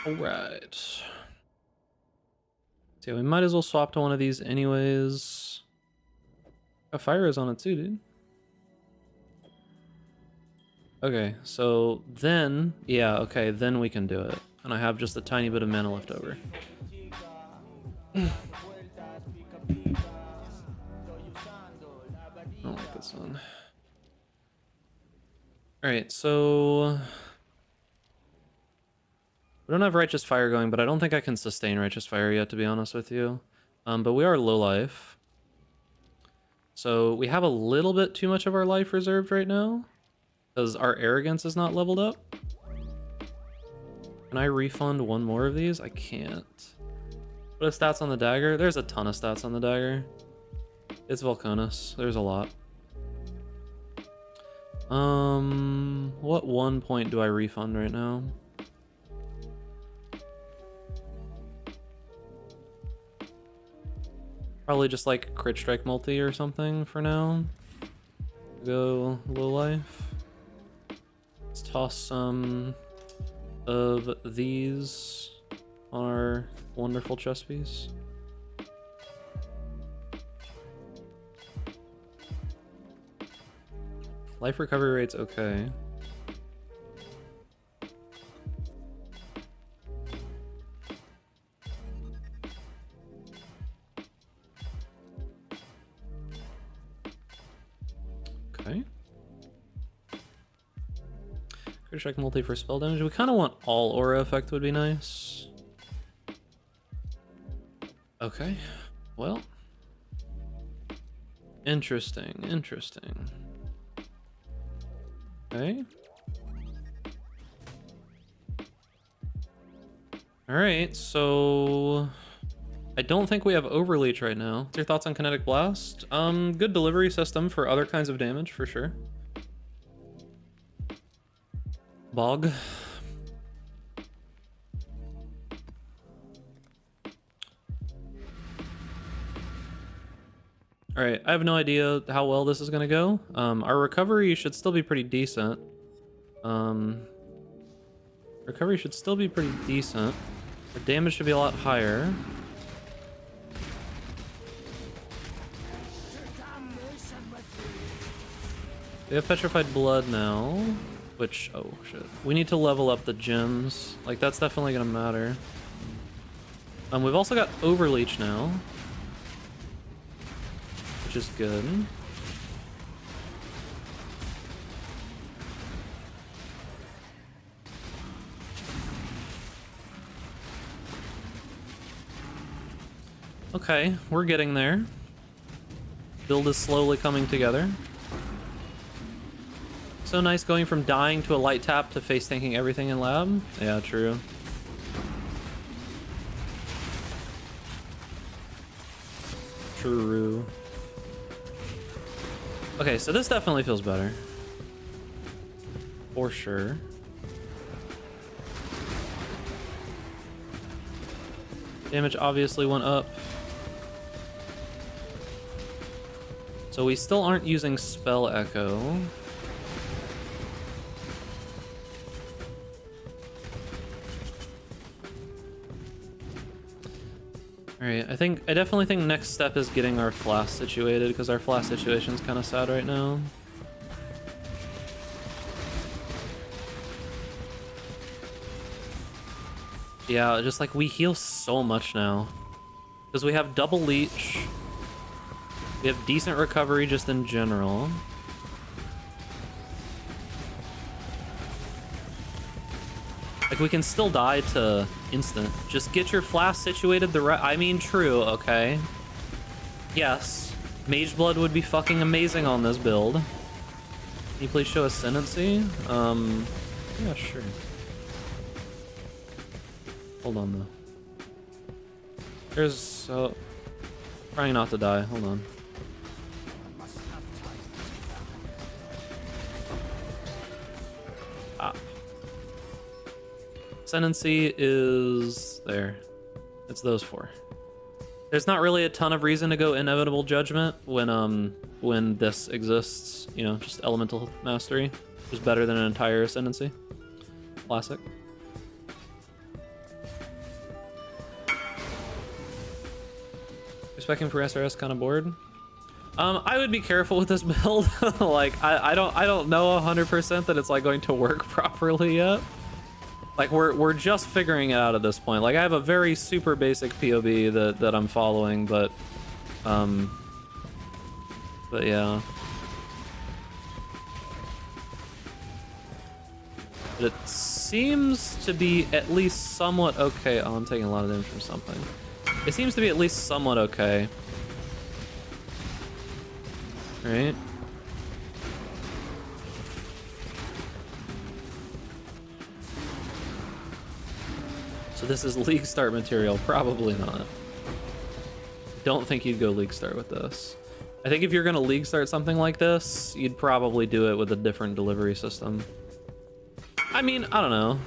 Alright. So we might as well swap to one of these anyways. A fire is on it too, dude. Okay, so then, yeah, okay, then we can do it. And I have just a tiny bit of mana left over. I don't like this one. Alright, so we don't have Righteous Fire going, but I don't think I can sustain Righteous Fire yet, to be honest with you. But we are low life. So we have a little bit too much of our life reserved right now, because our Arrogance is not leveled up. Can I refund one more of these? I can't. What are stats on the dagger? There's a ton of stats on the dagger. It's Volcanus. There's a lot. What 1 point do I refund right now? Probably just like crit strike multi or something for now. Go low life. Let's toss some of these on our wonderful chess piece. Life recovery rate's okay. Okay. Crit strike multi for spell damage. We kind of want all aura effect would be nice. Okay. Well. Interesting, interesting. Okay. Alright, so I don't think we have Overleach right now. What's your thoughts on Kinetic Blast? Good delivery system for other kinds of damage, for sure. Bog. Alright, I have no idea how well this is gonna go. Our recovery should still be pretty decent. Recovery should still be pretty decent. Our damage should be a lot higher. We have Petrified Blood now, which, oh shit. We need to level up the gems. Like, that's definitely gonna matter. We've also got Overleach now, which is good. Okay, we're getting there. Build is slowly coming together. So nice going from dying to a light tap to face tanking everything in lab. Yeah, true. True. Okay, so this definitely feels better. For sure. Damage obviously went up. So we still aren't using Spell Echo. Alright, I definitely think next step is getting our flask situated, because our flask situation's kind of sad right now. Yeah, just like we heal so much now. Because we have double leech. We have decent recovery just in general. Like we can still die to instant. Just get your flask situated the right. I mean, true, okay. Yes, Mage Blood would be fucking amazing on this build. Can you please show Ascendancy? Yeah, sure. Hold on though. There's trying not to die. Hold on. Ascendancy is there. It's those four. There's not really a ton of reason to go Inevitable Judgment when this exists. You know, just Elemental Mastery is better than an entire Ascendancy. Classic. Respecting for SRS kind of bored. I would be careful with this build. Like I don't know 100% that it's like going to work properly yet. Like we're just figuring it out at this point. Like I have a very super basic POB that I'm following, but yeah. But it seems to be at least somewhat okay. Oh, I'm taking a lot of damage from something. It seems to be at least somewhat okay. Right? So this is League Start material? Probably not. Don't think you'd go League Start with this. I think if you're gonna League Start something like this, you'd probably do it with a different delivery system. I mean, I don't know.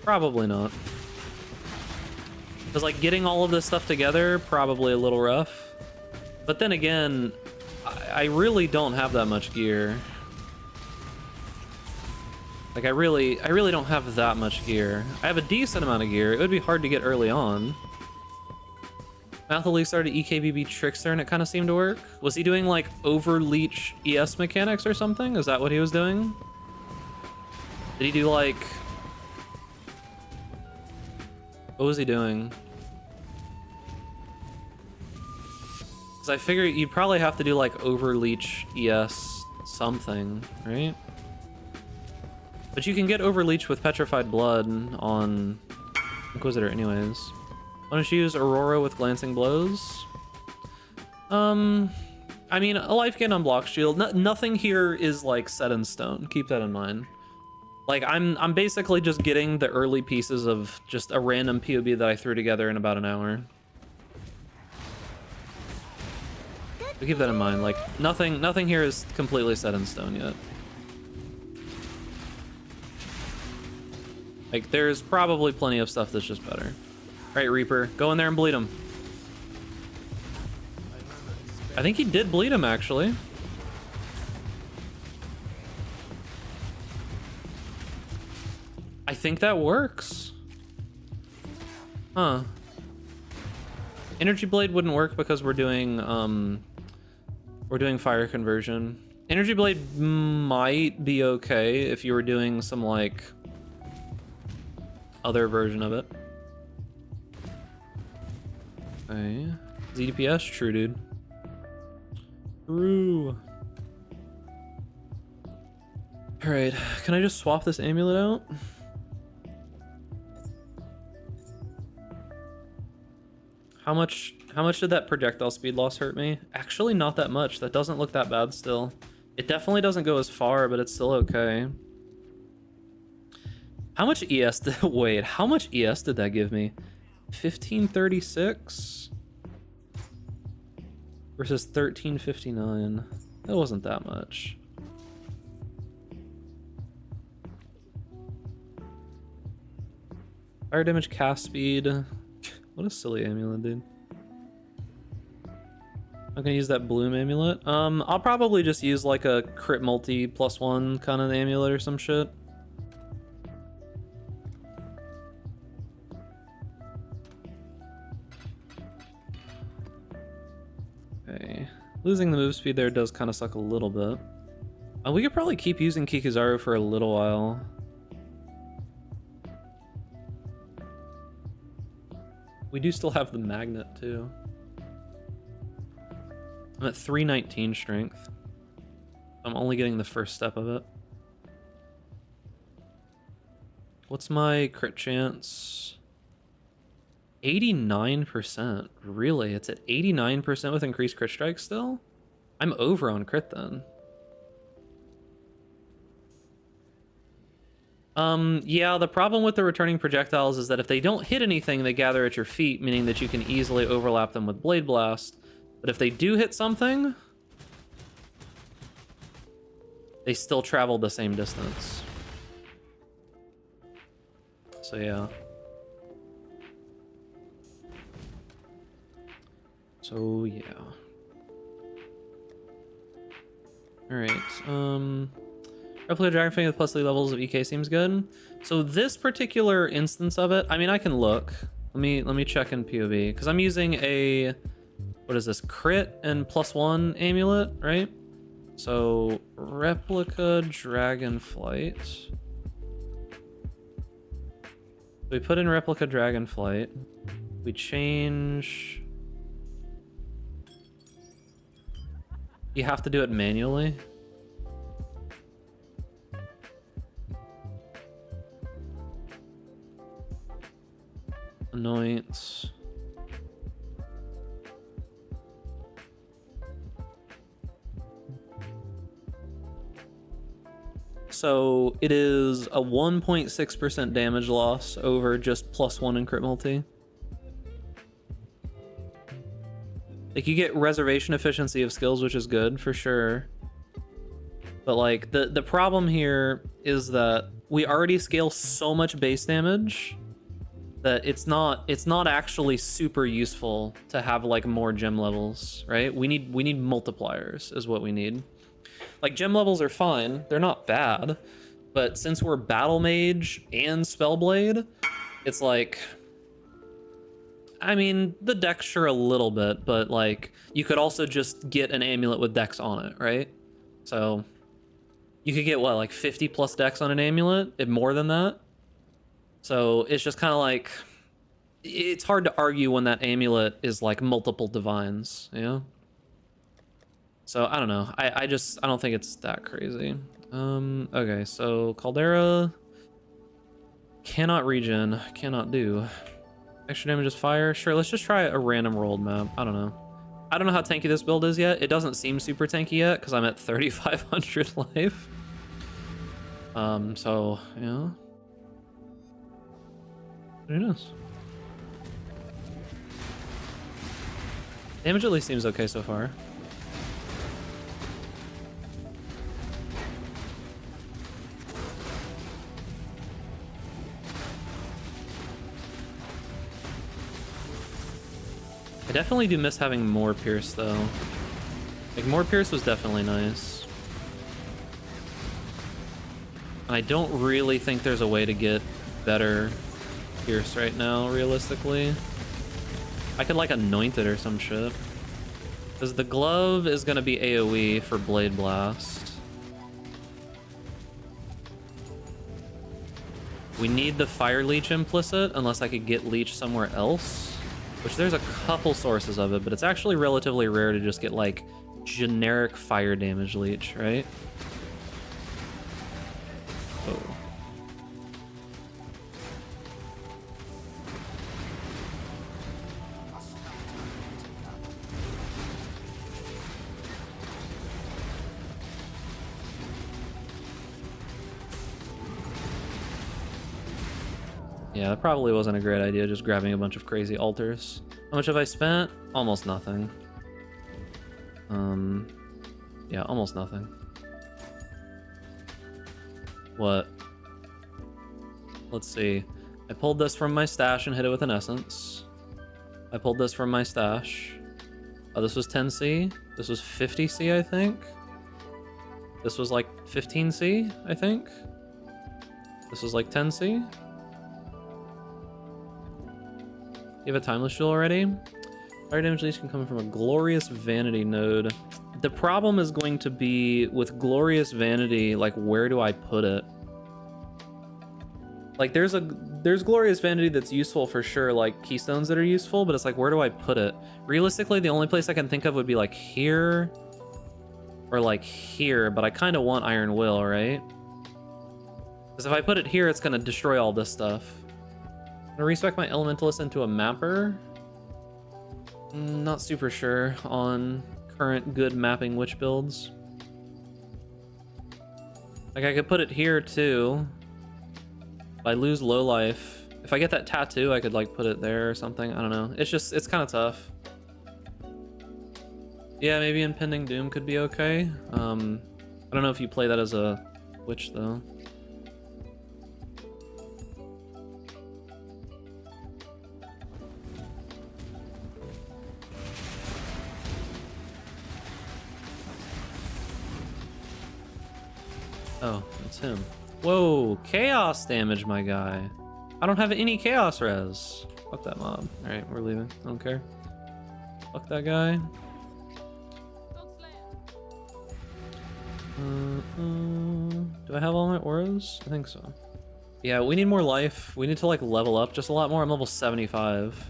Probably not. Because like getting all of this stuff together, probably a little rough. But then again, I really don't have that much gear. Like I really don't have that much gear. I have a decent amount of gear. It would be hard to get early on. Mouthful started EKBB Trickster and it kind of seemed to work. Was he doing like overleech ES mechanics or something? Is that what he was doing? Did he do like... What was he doing? Because I figure you probably have to do like overleech ES something, right? But you can get overleech with Petrified Blood on Inquisitor anyways. Why don't you use Aurora with Glancing Blows? I mean, a life gain on Block Shield. Nothing here is like set in stone. Keep that in mind. Like I'm basically just getting the early pieces of just a random POB that I threw together in about an hour. So keep that in mind. Like nothing here is completely set in stone yet. Like there's probably plenty of stuff that's just better. All right, Reaper, go in there and bleed him. I think he did bleed him actually. I think that works. Huh. Energy Blade wouldn't work because we're doing fire conversion. Energy Blade might be okay if you were doing some like other version of it. Okay. ZDPS, true dude. True. Alright, can I just swap this amulet out? How much did that projectile speed loss hurt me? Actually, not that much. That doesn't look that bad still. It definitely doesn't go as far, but it's still okay. How much ES did... Wait, how much ES did that give me? 1536 versus 1359. That wasn't that much. Fire damage, cast speed. What a silly amulet, dude. I'm gonna use that bloom amulet. I'll probably just use like a crit multi +1 kind of amulet or some shit. Okay. Losing the move speed there does kind of suck a little bit. We could probably keep using Kikizaru for a little while. We do still have the magnet too. I'm at 319 strength. I'm only getting the first step of it. What's my crit chance? 89%. Really? It's at 89% with increased crit strike still? I'm over on crit then. Yeah, the problem with the returning projectiles is that if they don't hit anything, they gather at your feet, meaning that you can easily overlap them with Blade Blast. But if they do hit something, they still travel the same distance. So yeah. So yeah. Alright, Replica Dragonfang with +3 levels of EK seems good. So this particular instance of it, I mean, I can look. Let me check in POV, because I'm using a, what is this, crit and +1 amulet, right? So Replica Dragonflight. We put in Replica Dragonflight. We change. You have to do it manually. Anoint. So it is a 1.6% damage loss over just +1 in crit multi. Like, you get reservation efficiency of skills, which is good for sure. But like the problem here is that we already scale so much base damage that it's not actually super useful to have like more gem levels, right? We need multipliers is what we need. Like, gem levels are fine, they're not bad, but since we're battle mage and spellblade, it's like, I mean, the dex sure a little bit, but like you could also just get an amulet with dex on it, right? So you could get what, like 50 plus dex on an amulet, if more than that. So it's just kind of like, it's hard to argue when that amulet is like multiple divines, you know? So I don't know. I don't think it's that crazy. Okay, so Caldera cannot regen, cannot do. Extra damage is fire. Sure, let's just try a random rolled map. I don't know. I don't know how tanky this build is yet. It doesn't seem super tanky yet because I'm at 3,500 life. So yeah. Who knows? Damage at least seems okay so far. I definitely do miss having more Pierce though. Like, more Pierce was definitely nice. And I don't really think there's a way to get better Pierce right now, realistically. I could like anoint it or some shit. Because the glove is gonna be AoE for Blade Blast. We need the Fire Leech implicit, unless I could get Leech somewhere else. Which there's a couple sources of it, but it's actually relatively rare to just get like generic fire damage Leech, right? Oh. Yeah, that probably wasn't a great idea, just grabbing a bunch of crazy altars. How much have I spent? Almost nothing. Yeah, almost nothing. What? Let's see. I pulled this from my stash and hit it with an essence. I pulled this from my stash. Oh, this was 10C. This was 50C, I think. This was like 15C, I think. This was like 10C. You have a timeless jewel already? Fire damage leech can come from a glorious vanity node. The problem is going to be with glorious vanity, like where do I put it? Like there's glorious vanity that's useful for sure, like keystones that are useful, but it's like where do I put it? Realistically, the only place I can think of would be like here or like here, but I kind of want Iron Will, right? Because if I put it here, it's gonna destroy all this stuff. I'm gonna respec my Elementalist into a mapper. Not super sure on current good mapping witch builds. Like I could put it here too. I lose low life. If I get that tattoo, I could like put it there or something. I don't know. It's kind of tough. Yeah, maybe Impending Doom could be okay. I don't know if you play that as a witch though. Oh, it's him. Whoa, chaos damage, my guy. I don't have any chaos res. Fuck that mob. Alright, we're leaving. I don't care. Fuck that guy. Do I have all my auras? I think so. Yeah, we need more life. We need to like level up just a lot more. I'm level 75.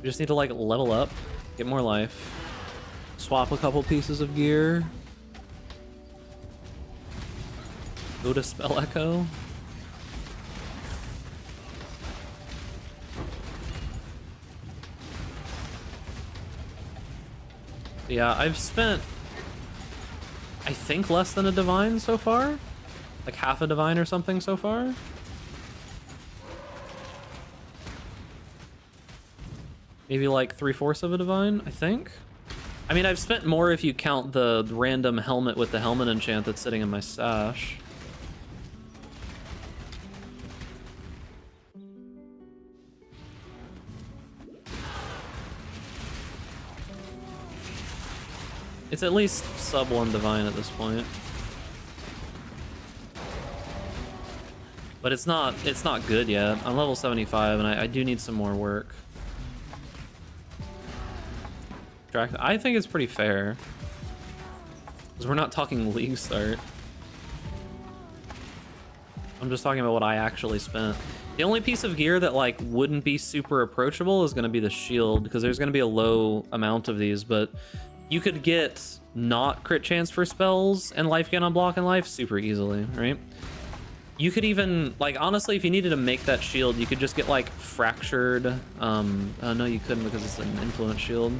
We just need to like level up, get more life, swap a couple pieces of gear. Go to Spell Echo. Yeah, I've spent, I think, less than a divine so far. Like half a divine or something so far. Maybe like 3/4 of a divine, I think. I mean, I've spent more if you count the random helmet with the helmet enchant that's sitting in my stash. It's at least sub 1 divine at this point. But it's not good yet. I'm level 75 and I do need some more work. I think it's pretty fair. Because we're not talking league start. I'm just talking about what I actually spent. The only piece of gear that like wouldn't be super approachable is going to be the shield, because there's going to be a low amount of these, but you could get not crit chance for spells and life gain on block and life super easily, right? You could even, like, honestly, if you needed to make that shield, you could just get like fractured. No, you couldn't because it's an influence shield.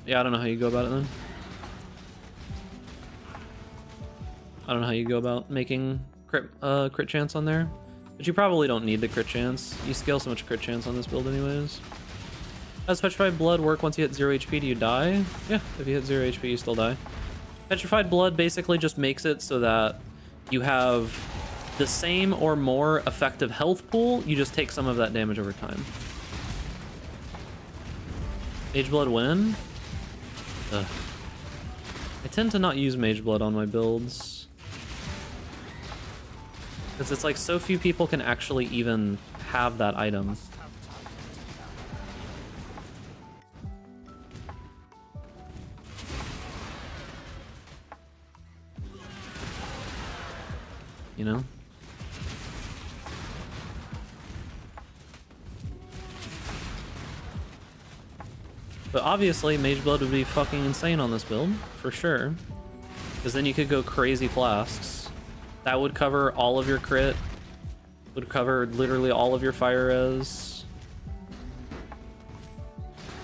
Yeah, I don't know how you go about it then. I don't know how you go about making crit chance on there, but you probably don't need the crit chance. You scale so much crit chance on this build anyways. Does Petrified Blood work once you hit 0 HP? Do you die? Yeah, if you hit 0 HP, you still die. Petrified Blood basically just makes it so that you have the same or more effective health pool, you just take some of that damage over time. Mage Blood win? Ugh. I tend to not use Mage Blood on my builds. Because it's like so few people can actually even have that item. You know? But obviously, Mage Blood would be fucking insane on this build, for sure. Because then you could go crazy flasks. That would cover all of your crit. Would cover literally all of your fire res.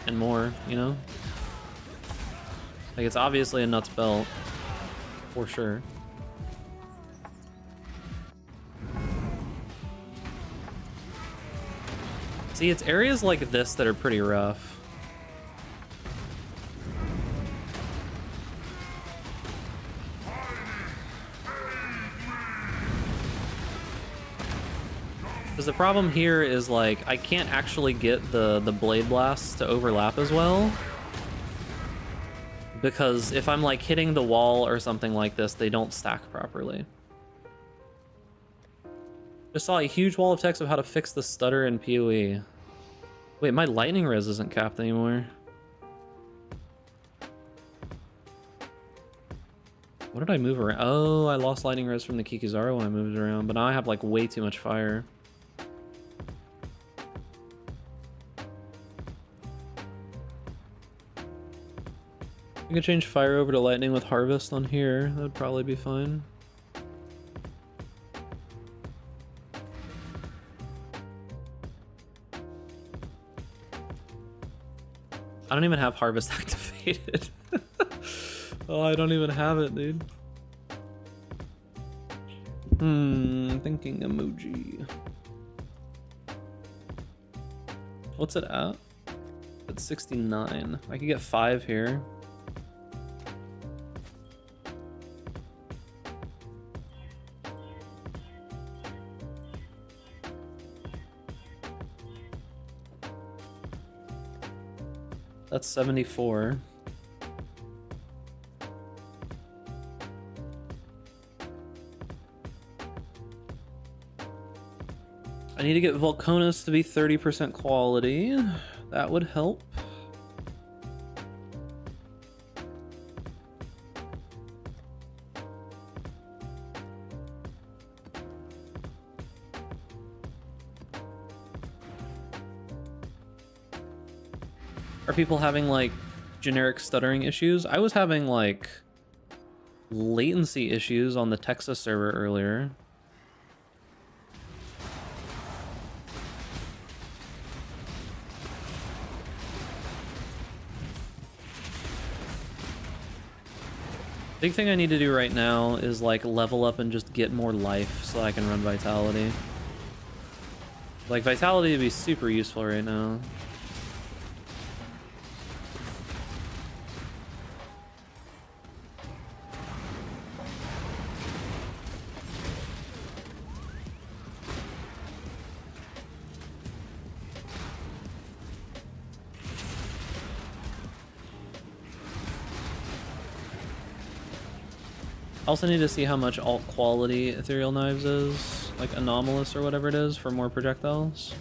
And more, you know? Like, it's obviously a nuts belt. For sure. See, it's areas like this that are pretty rough. Because the problem here is, like, I can't actually get the blade blasts to overlap as well. Because if I'm, like, hitting the wall or something like this, they don't stack properly. Just saw a huge wall of text of how to fix the stutter in PoE. Wait, my lightning res isn't capped anymore. What did I move around? Oh, I lost lightning res from the Kikizara when I moved around, but now I have, like, way too much fire. I could change fire over to lightning with harvest on here. That would probably be fine. I don't even have harvest activated. Oh, I don't even have it, dude. Thinking emoji. What's it at? It's 69. I could get 5 here. That's 74. I need to get Volconus to be 30% quality. That would help. Are people having, like, generic stuttering issues? I was having, like, latency issues on the Texas server earlier. Big thing I need to do right now is, like, level up and just get more life so I can run Vitality. Like, Vitality would be super useful right now. I also need to see how much alt quality Ethereal Knives is, like anomalous or whatever it is, for more projectiles.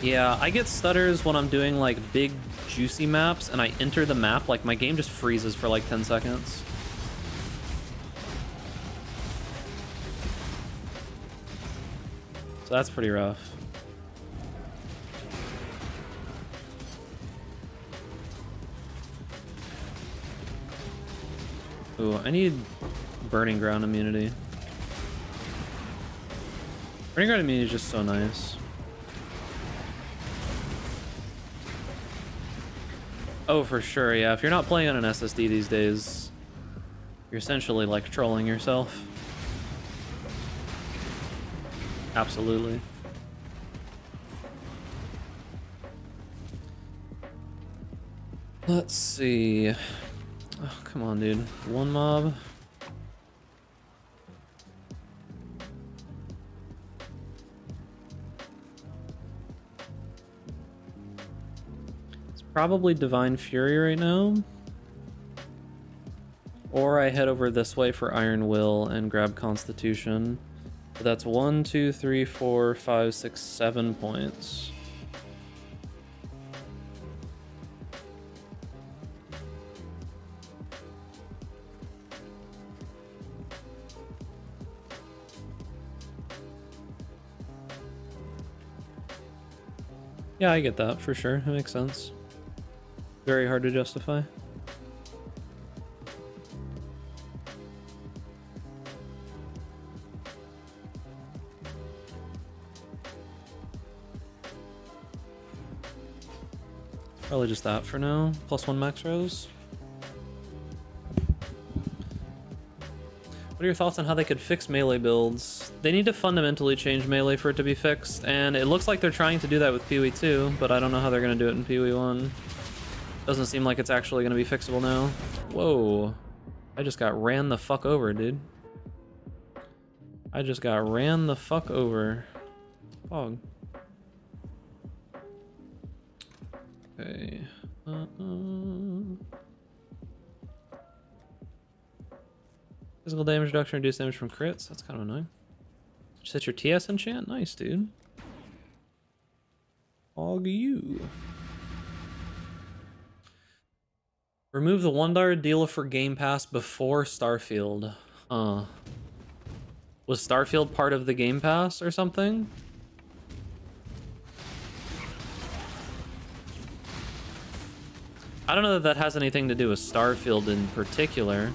Yeah, I get stutters when I'm doing like big juicy maps and I enter the map, like my game just freezes for like 10 seconds. So that's pretty rough. Ooh, I need burning ground immunity. Burning ground immunity is just so nice. Oh, for sure, yeah. If you're not playing on an SSD these days, you're essentially like trolling yourself. Absolutely. Let's see. Oh, come on, dude. One mob. Probably Divine Fury right now. Or I head over this way for Iron Will and grab Constitution. So that's 1, 2, 3, 4, 5, 6, 7 points. Yeah, I get that for sure. It makes sense. Very hard to justify. Probably just that for now. +1 max rose. What are your thoughts on how they could fix melee builds? They need to fundamentally change melee for it to be fixed, and it looks like they're trying to do that with PoE 2, but I don't know how they're going to do it in PoE 1. Doesn't seem like it's actually going to be fixable now. Whoa. I just got ran the fuck over, dude. I just got ran the fuck over. Fog. Okay. Physical damage reduction, reduced damage from crits. That's kind of annoying. Just hit your TS enchant? Nice, dude. Fog you. Remove the $1 deal for Game Pass before Starfield. Was Starfield part of the Game Pass or something? I don't know that that has anything to do with Starfield in particular.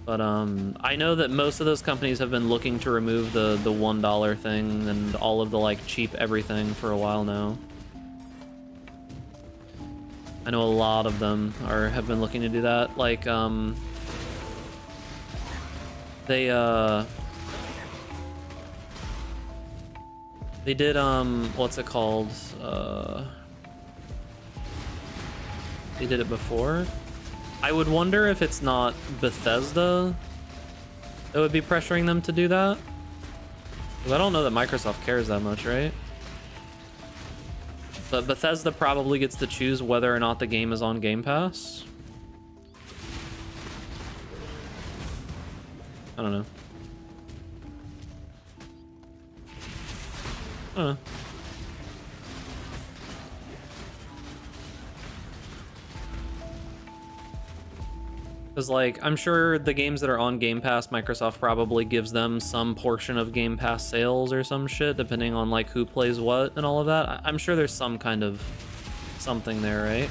But I know that most of those companies have been looking to remove the $1 thing and all of the like cheap everything for a while now. I know a lot of them have been looking to do that. Like they did what's it called? They did it before. I would wonder if it's not Bethesda that would be pressuring them to do that. Because I don't know that Microsoft cares that much, right? But Bethesda probably gets to choose whether or not the game is on Game Pass. I don't know. I don't know. Because, like, I'm sure the games that are on Game Pass, Microsoft probably gives them some portion of Game Pass sales or some shit, depending on, like, who plays what and all of that. I'm sure there's some kind of something there, right?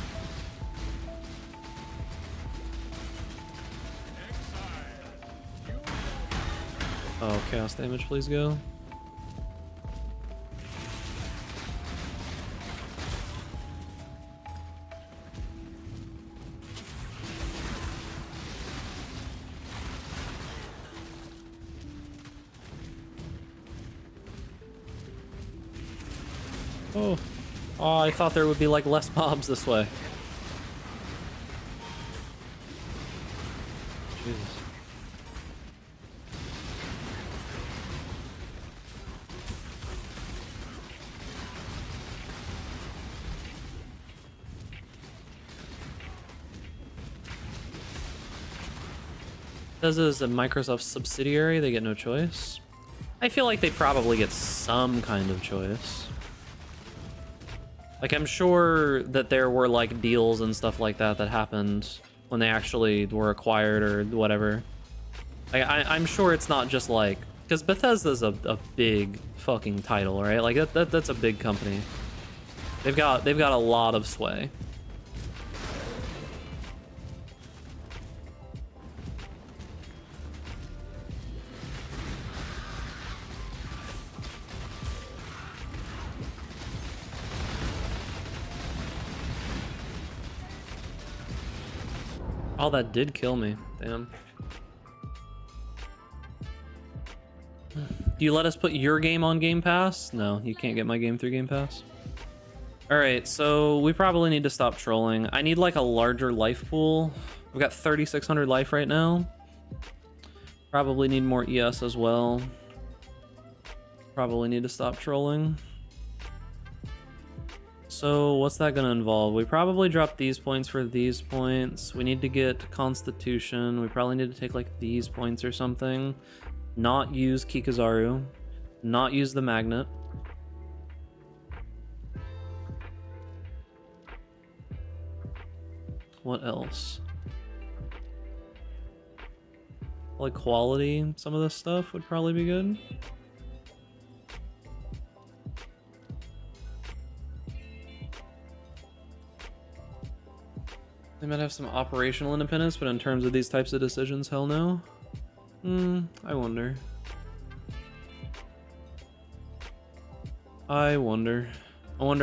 Oh, chaos damage, please go. Oh, I thought there would be like less mobs this way. Jesus. Bethesda is a Microsoft subsidiary, they get no choice. I feel like they probably get some kind of choice. Like, I'm sure that there were, like, deals and stuff like that that happened when they actually were acquired or whatever. Like, I'm sure it's not just, like... Because Bethesda's a big fucking title, right? Like, that's a big company. They've got a lot of sway. Oh, that did kill me. Damn. Do you let us put your game on Game Pass? No, you can't get my game through Game Pass. Alright, so we probably need to stop trolling. I need like a larger life pool. We've got 3,600 life right now. Probably need more ES as well. Probably need to stop trolling. So what's that gonna involve? We probably drop these points for these points. We need to get Constitution. We probably need to take like these points or something. Not use Kikazaru. Not use the magnet. What else? Like quality, some of this stuff would probably be good. They might have some operational independence, but in terms of these types of decisions, hell no. I wonder. I wonder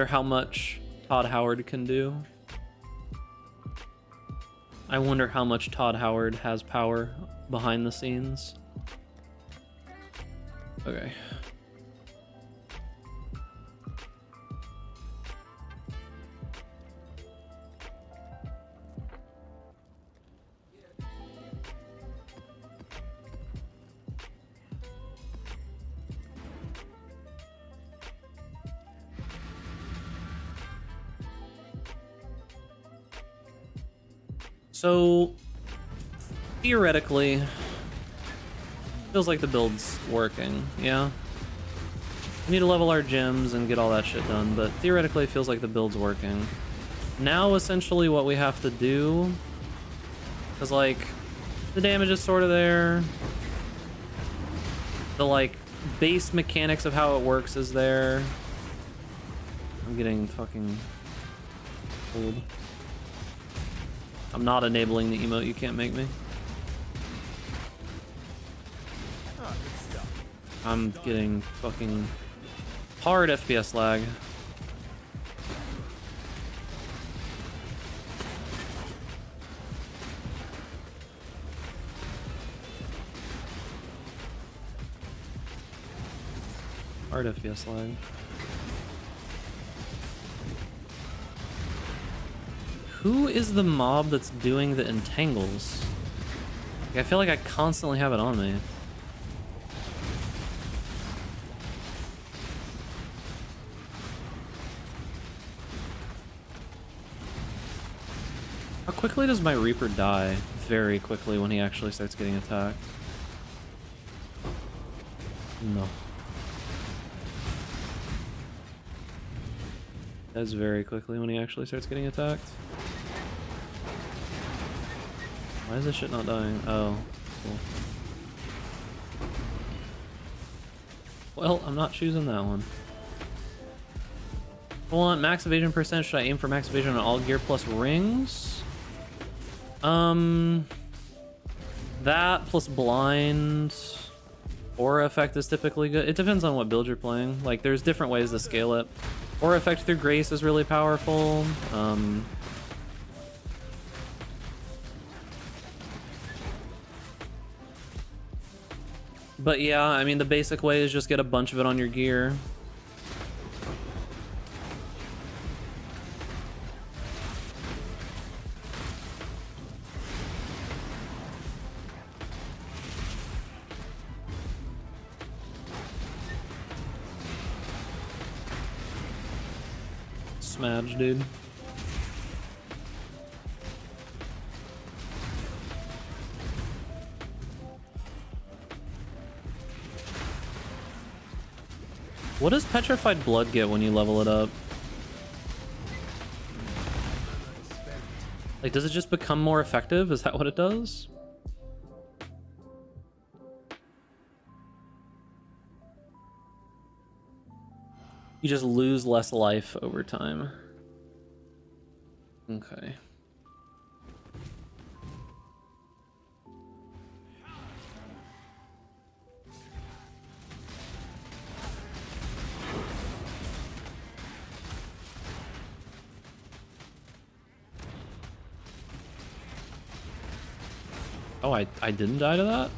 how much Todd Howard can do. I wonder how much Todd Howard has power behind the scenes. Okay. So, theoretically, feels like the build's working, yeah? We need to level our gyms and get all that shit done, but theoretically it feels like the build's working. Now, essentially, what we have to do is, like, the damage is sort of there. The, like, base mechanics of how it works is there. I'm getting fucking old. I'm not enabling the emote, you can't make me. I'm getting fucking hard FPS lag. Hard FPS lag. Who is the mob that's doing the entangles? Like, I feel like I constantly have it on me. How quickly does my Reaper die? Very quickly when he actually starts getting attacked. No. That's very quickly when he actually starts getting attacked. Why is this shit not dying? Oh, cool. Well, I'm not choosing that one. I want max evasion percent. Should I aim for max evasion on all gear plus rings? That plus blind aura effect is typically good. It depends on what build you're playing. Like, there's different ways to scale it. Aura effect through grace is really powerful. But yeah, I mean, the basic way is just get a bunch of it on your gear. Smadge, dude. What does Petrified Blood get when you level it up? Like, does it just become more effective? Is that what it does? You just lose less life over time. Okay. Oh, I didn't die to that?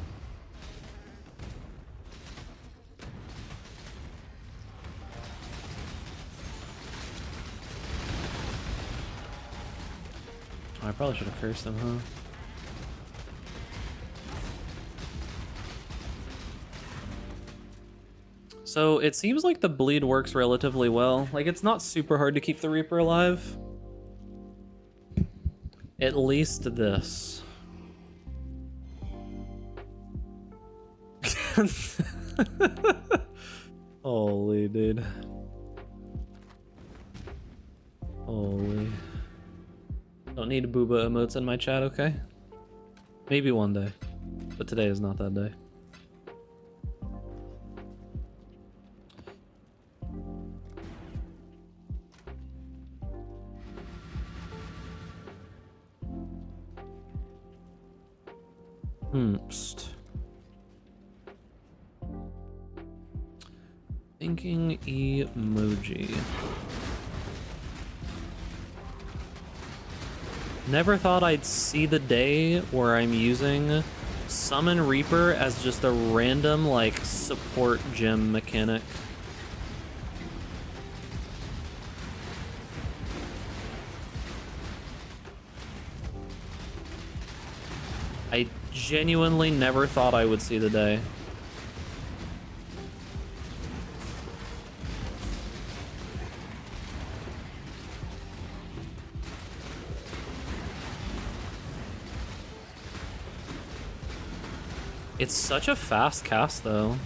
I probably should have cursed him, huh? So it seems like the bleed works relatively well. Like, it's not super hard to keep the Reaper alive. At least this. Holy dude. Holy. Don't need booba emotes in my chat, okay? Maybe one day. But today is not that day. Psst. Thinking emoji. Never thought I'd see the day where I'm using Summon Reaper as just a random, like, support gem mechanic. I genuinely never thought I would see the day. It's such a fast cast, though.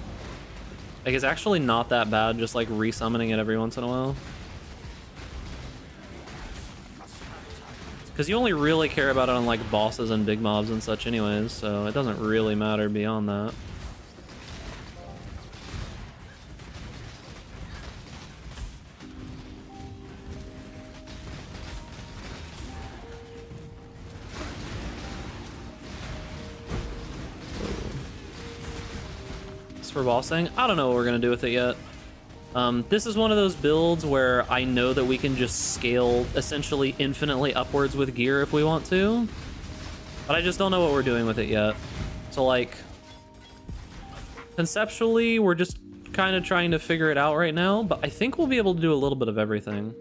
Like, it's actually not that bad, just, like, resummoning it every once in a while. Because you only really care about it on, like, bosses and big mobs and such anyways, so it doesn't really matter beyond that. For bossing, I don't know what we're gonna do with it yet. This is one of those builds where I know that we can just scale essentially infinitely upwards with gear if we want to, but I just don't know what we're doing with it yet. So, like, conceptually, we're just kind of trying to figure it out right now, but I think we'll be able to do a little bit of everything.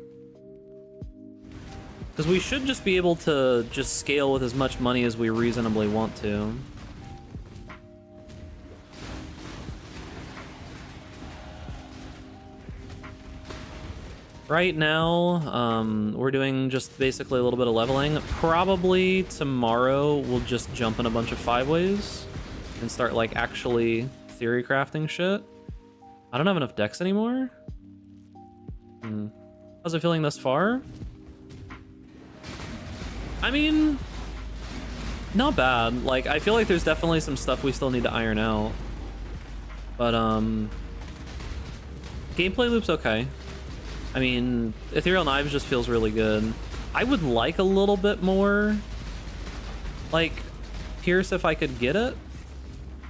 Because we should just be able to just scale with as much money as we reasonably want to. Right now, we're doing just basically a little bit of leveling. Probably tomorrow we'll just jump in a bunch of 5-ways and start, like, actually theory crafting shit. I don't have enough decks anymore. How's it feeling thus far? I mean, not bad. Like, I feel like there's definitely some stuff we still need to iron out. But, gameplay loop's okay. I mean, Ethereal Knives just feels really good. I would like a little bit more, like, Pierce if I could get it.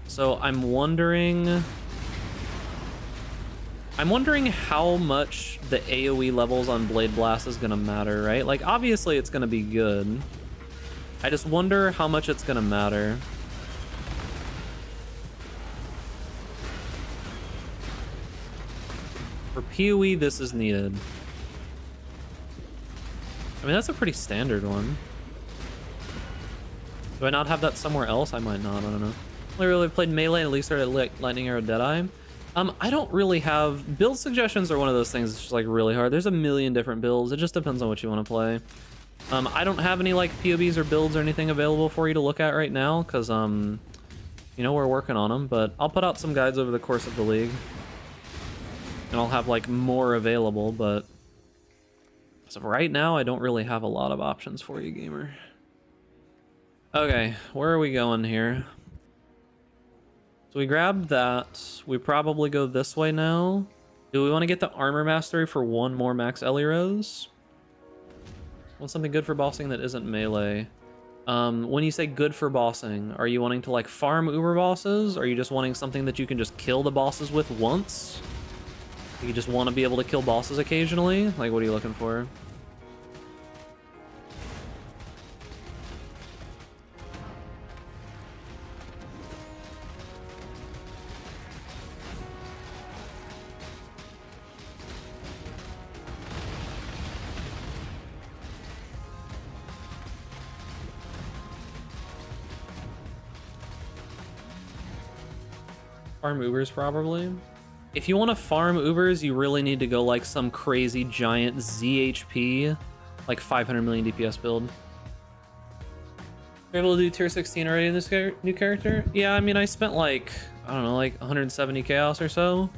So I'm wondering how much the AoE levels on Blade Blast is gonna matter, right? Like, obviously it's gonna be good. I just wonder how much it's gonna matter. For PoE, this is needed. I mean, that's a pretty standard one. Do I not have that somewhere else? I might not, I don't know. I really played Melee and at least started Lightning Arrow Deadeye. I don't really have... Build suggestions are one of those things that's just, like, really hard. There's a million different builds. It just depends on what you want to play. I don't have any, like, POBs or builds or anything available for you to look at right now, because, you know, we're working on them, but I'll put out some guides over the course of the league. And I'll have, like, more available, but as of right now, I don't really have a lot of options for you, gamer. Okay, where are we going here? So we grabbed that. We probably go this way now. Do we want to get the armor mastery for one more max Ellie Rose? Want something good for bossing that isn't melee? When you say good for bossing, are you wanting to, like, farm uber bosses? Or are you just wanting something that you can just kill the bosses with once? You just want to be able to kill bosses occasionally? Like, what are you looking for? Farm Ubers, probably. If you want to farm Ubers, you really need to go, like, some crazy giant ZHP, like 500 million DPS build. You're able to do tier 16 already in this new character? Yeah, I mean, I spent, like, I don't know, like 170 chaos or so.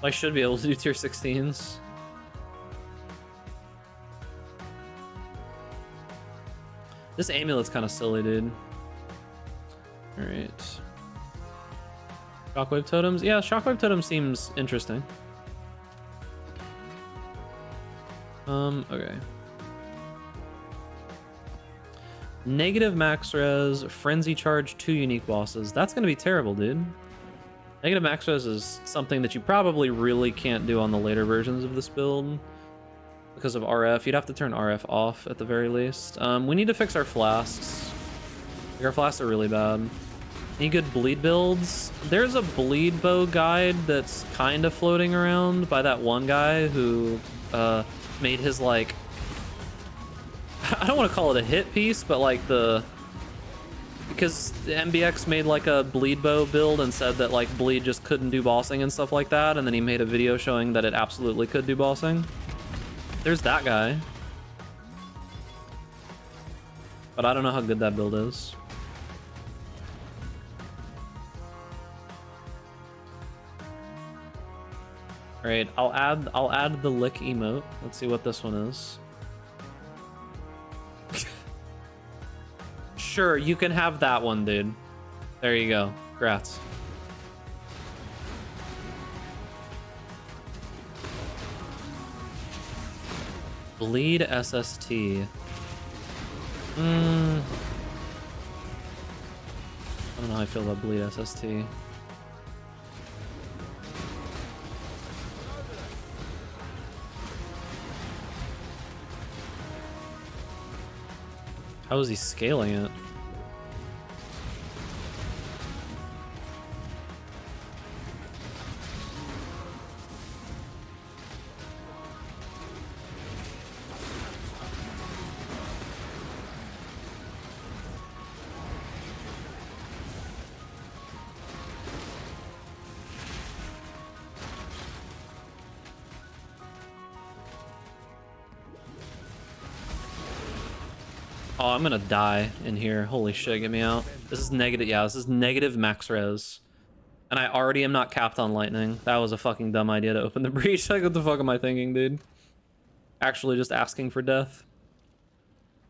I should be able to do tier 16s. This amulet's kind of silly, dude. Alright. Shockwave totems? Yeah, Shockwave totem seems interesting. Okay. Negative max res, frenzy charge, 2 unique bosses. That's gonna be terrible, dude. Negative max res is something that you probably really can't do on the later versions of this build. because of RF. You'd have to turn RF off at the very least. We need to fix our flasks. Like, our flasks are really bad. Any good bleed builds? There's a bleed bow guide that's kind of floating around by that one guy who made his, like, I don't want to call it a hit piece, but like because the MBX made like a bleed bow build and said that like bleed just couldn't do bossing and stuff like that, and then he made a video showing that it absolutely could do bossing. There's that guy. But I don't know how good that build is. Alright, I'll add the lick emote. Let's see what this one is. Sure, you can have that one, dude. There you go. Congrats. Bleed SST. I don't know how I feel about bleed SST. How is he scaling it? Oh, I'm gonna die in here. Holy shit, get me out. This is negative. Yeah, this is negative max res. And I already am not capped on lightning. That was a fucking dumb idea to open the breach. Like, what the fuck am I thinking, dude? Actually just asking for death.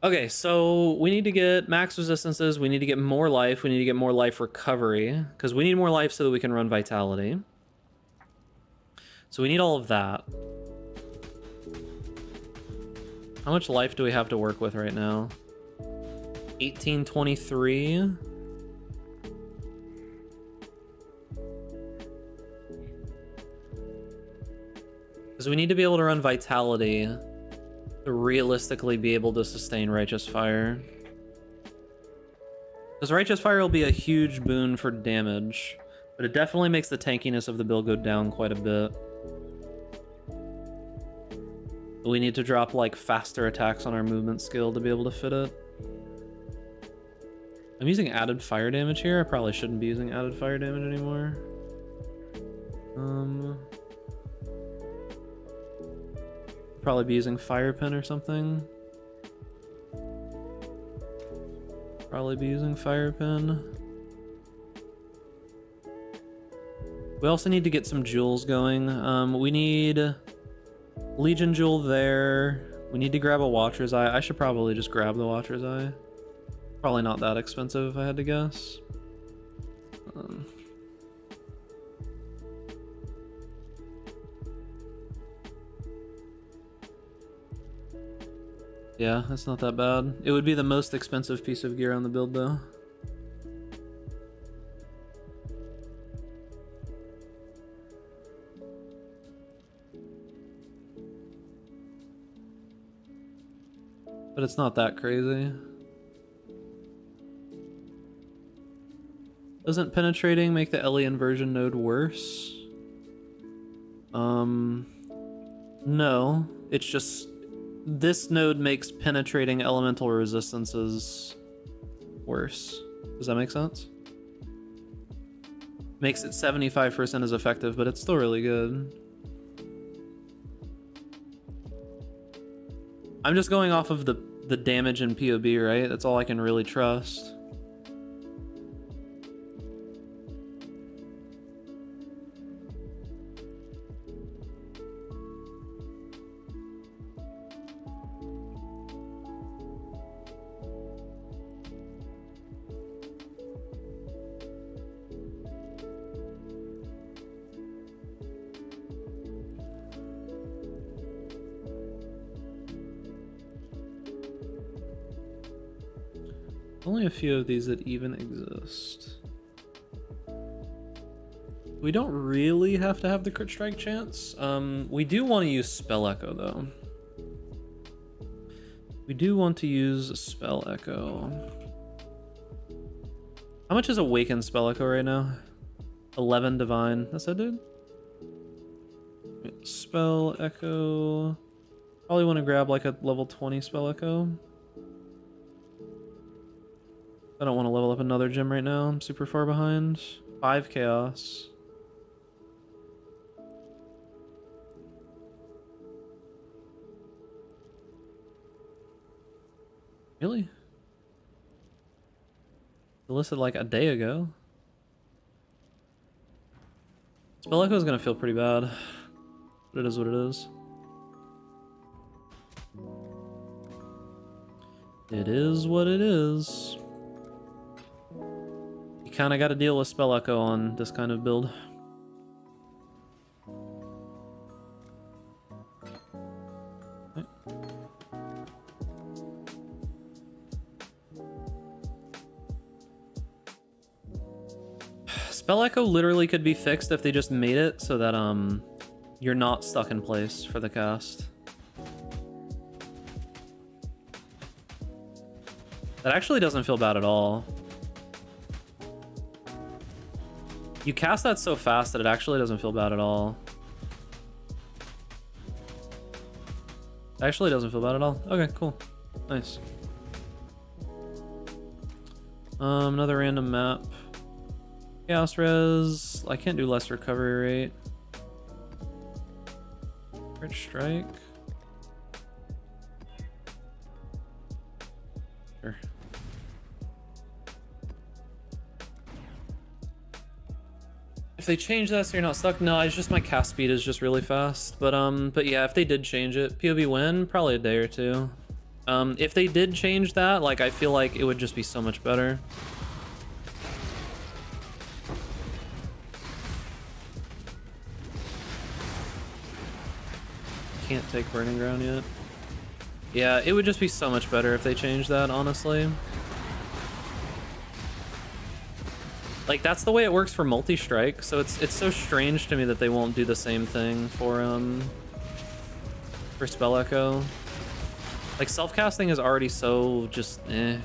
Okay, so we need to get max resistances. We need to get more life. We need to get more life recovery. Because we need more life so that we can run vitality. So we need all of that. How much life do we have to work with right now? 1823. Because we need to be able to run vitality to realistically be able to sustain righteous fire. Because righteous fire will be a huge boon for damage, but it definitely makes the tankiness of the build go down quite a bit. We need to drop like faster attacks on our movement skill to be able to fit it. I'm using added fire damage here. I probably shouldn't be using added fire damage anymore. Probably be using fire pin or something. Probably be using fire pin. We also need to get some jewels going. We need Legion Jewel there. We need to grab a Watcher's Eye. I should probably just grab the Watcher's Eye. Probably not that expensive if I had to guess. Yeah, that's not that bad. It would be the most expensive piece of gear on the build though. But it's not that crazy. Doesn't penetrating make the Ellie inversion node worse? No. It's just this node makes penetrating elemental resistances worse. Does that make sense? Makes it 75% as effective, but it's still really good. I'm just going off of the damage in POB, right? That's all I can really trust. Only a few of these that even exist. We don't really have to have the crit strike chance. We do want to use Spell Echo though. We do want to use Spell Echo. How much is Awakened Spell Echo right now? 11 Divine. That's it, dude? Spell Echo. Probably want to grab like a level 20 Spell Echo. I don't want to level up another gem right now. I'm super far behind. 5 Chaos. Really? It listed like a day ago. Spell Echo is gonna feel pretty bad. But it is what it is. It is what it is. You kinda gotta deal with Spell Echo on this kind of build. Okay. Spell Echo literally could be fixed if they just made it so that you're not stuck in place for the cast. That actually doesn't feel bad at all. You cast that so fast that it actually doesn't feel bad at all. It actually doesn't feel bad at all. Okay, cool. Nice. Another random map. Chaos Res. I can't do less recovery rate. Crit Strike. Sure. If they change that so you're not stuck, no, it's just my cast speed is just really fast. But yeah, if they did change it, POB win, probably a day or two. If they did change that, like I feel like it would just be so much better. Can't take Burning Ground yet. Yeah, it would just be so much better if they changed that, honestly. Like, that's the way it works for multi-strike, so it's so strange to me that they won't do the same thing for Spell Echo. Like, self-casting is already so just eh.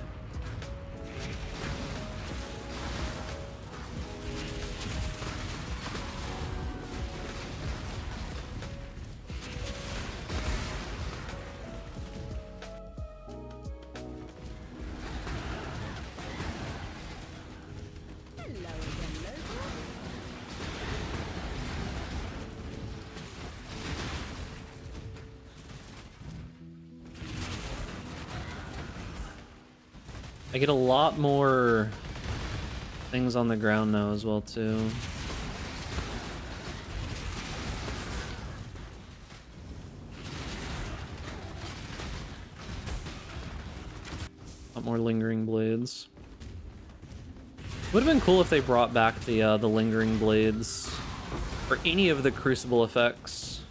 I get a lot more things on the ground now as well, too. A lot more lingering blades. Would have been cool if they brought back the lingering blades for any of the crucible effects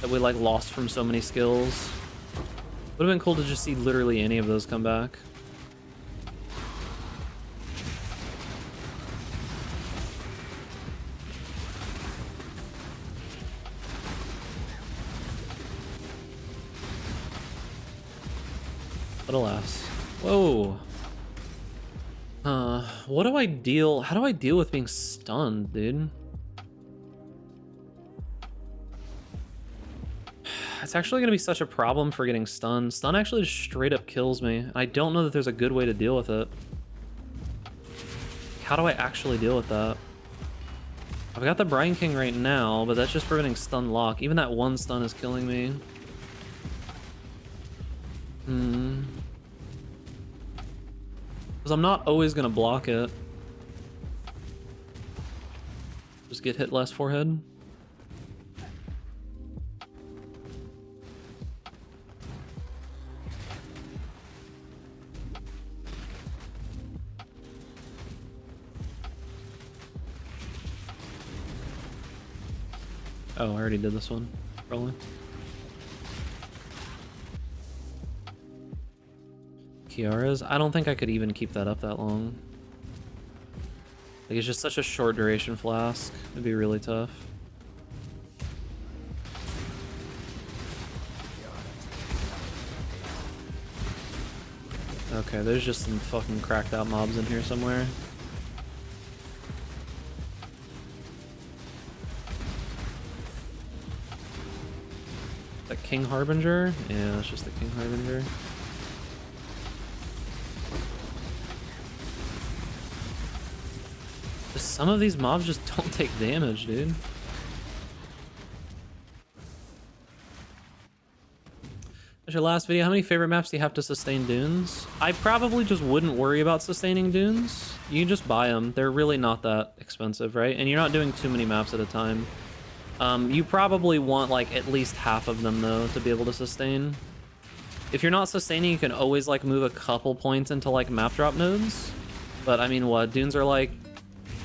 that we like lost from so many skills. Would have been cool to just see literally any of those come back. But alas. Whoa. What do I deal? How do I deal with being stunned, dude? It's actually gonna be such a problem for getting stunned. Stun actually just straight up kills me. I don't know that there's a good way to deal with it. How do I actually deal with that? I've got the Brine King right now, but that's just preventing stun lock. Even that one stun is killing me. Because I'm not always gonna block it. Just get hit less forehead. Oh, I already did this one, probably. Kiara's? I don't think I could even keep that up that long. Like, it's just such a short duration flask. It'd be really tough. Okay, there's just some fucking cracked out mobs in here somewhere. That King Harbinger? Yeah, it's just the King Harbinger. Just some of these mobs just don't take damage, dude. That's your last video. How many favorite maps do you have to sustain dunes? I probably just wouldn't worry about sustaining dunes. You can just buy them. They're really not that expensive, right? And you're not doing too many maps at a time. You probably want like at least half of them though to be able to sustain. If you're not sustaining, you can always like move a couple points into like map drop nodes. But I mean, what? Dunes are like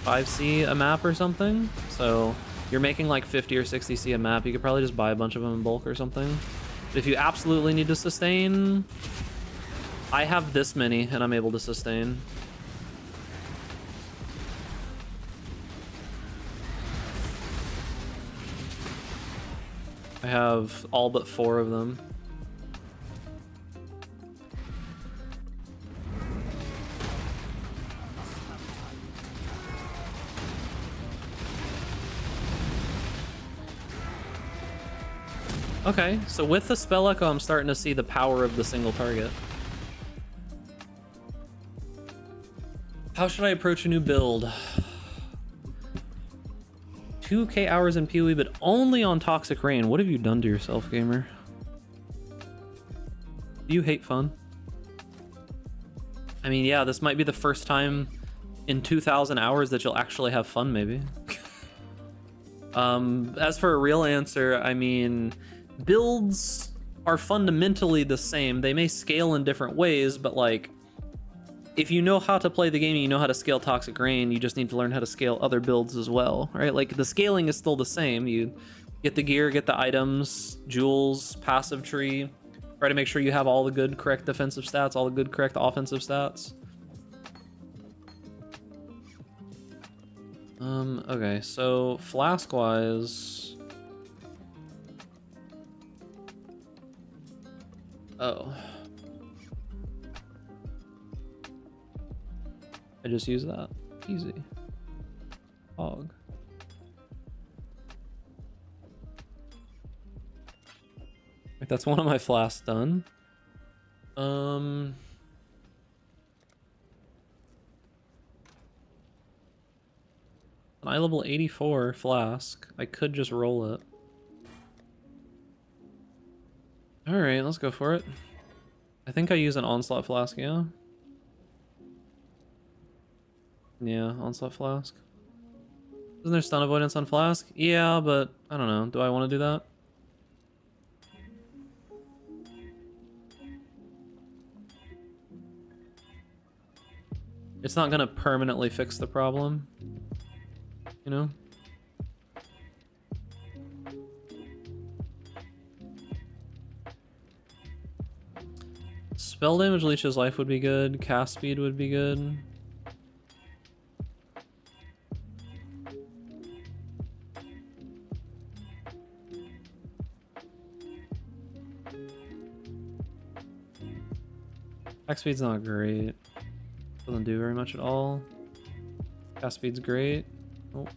5C a map or something? So you're making like 50 or 60C a map. You could probably just buy a bunch of them in bulk or something. If you absolutely need to sustain, I have this many and I'm able to sustain. I have all but 4 of them. Okay, so with the spell echo, I'm starting to see the power of the single target. How should I approach a new build? 2k hours in PoE, but only on Toxic Rain. What have you done to yourself, gamer? Do you hate fun? I mean, yeah, this might be the first time in 2,000 hours that you'll actually have fun, maybe. As for a real answer, I mean, builds are fundamentally the same. They may scale in different ways, but like, if you know how to play the game and you know how to scale Toxic Rain, you just need to learn how to scale other builds as well, right? Like, the scaling is still the same. You get the gear, get the items, jewels, passive tree, try to make sure you have all the good, correct defensive stats, all the good, correct offensive stats. Okay, so flask-wise... Oh. I just use that. Easy. Hog. Like, that's one of my flasks done. An eye level 84 flask. I could just roll it. Alright, let's go for it. I think I use an onslaught flask, yeah? Yeah, onslaught flask. Isn't there stun avoidance on flask? Yeah, but I don't know. Do I want to do that? It's not gonna permanently fix the problem, you know? Spell damage leeches life would be good. Cast speed would be good. Attack speed's not great. Doesn't do very much at all. Cast speed's great. Oh.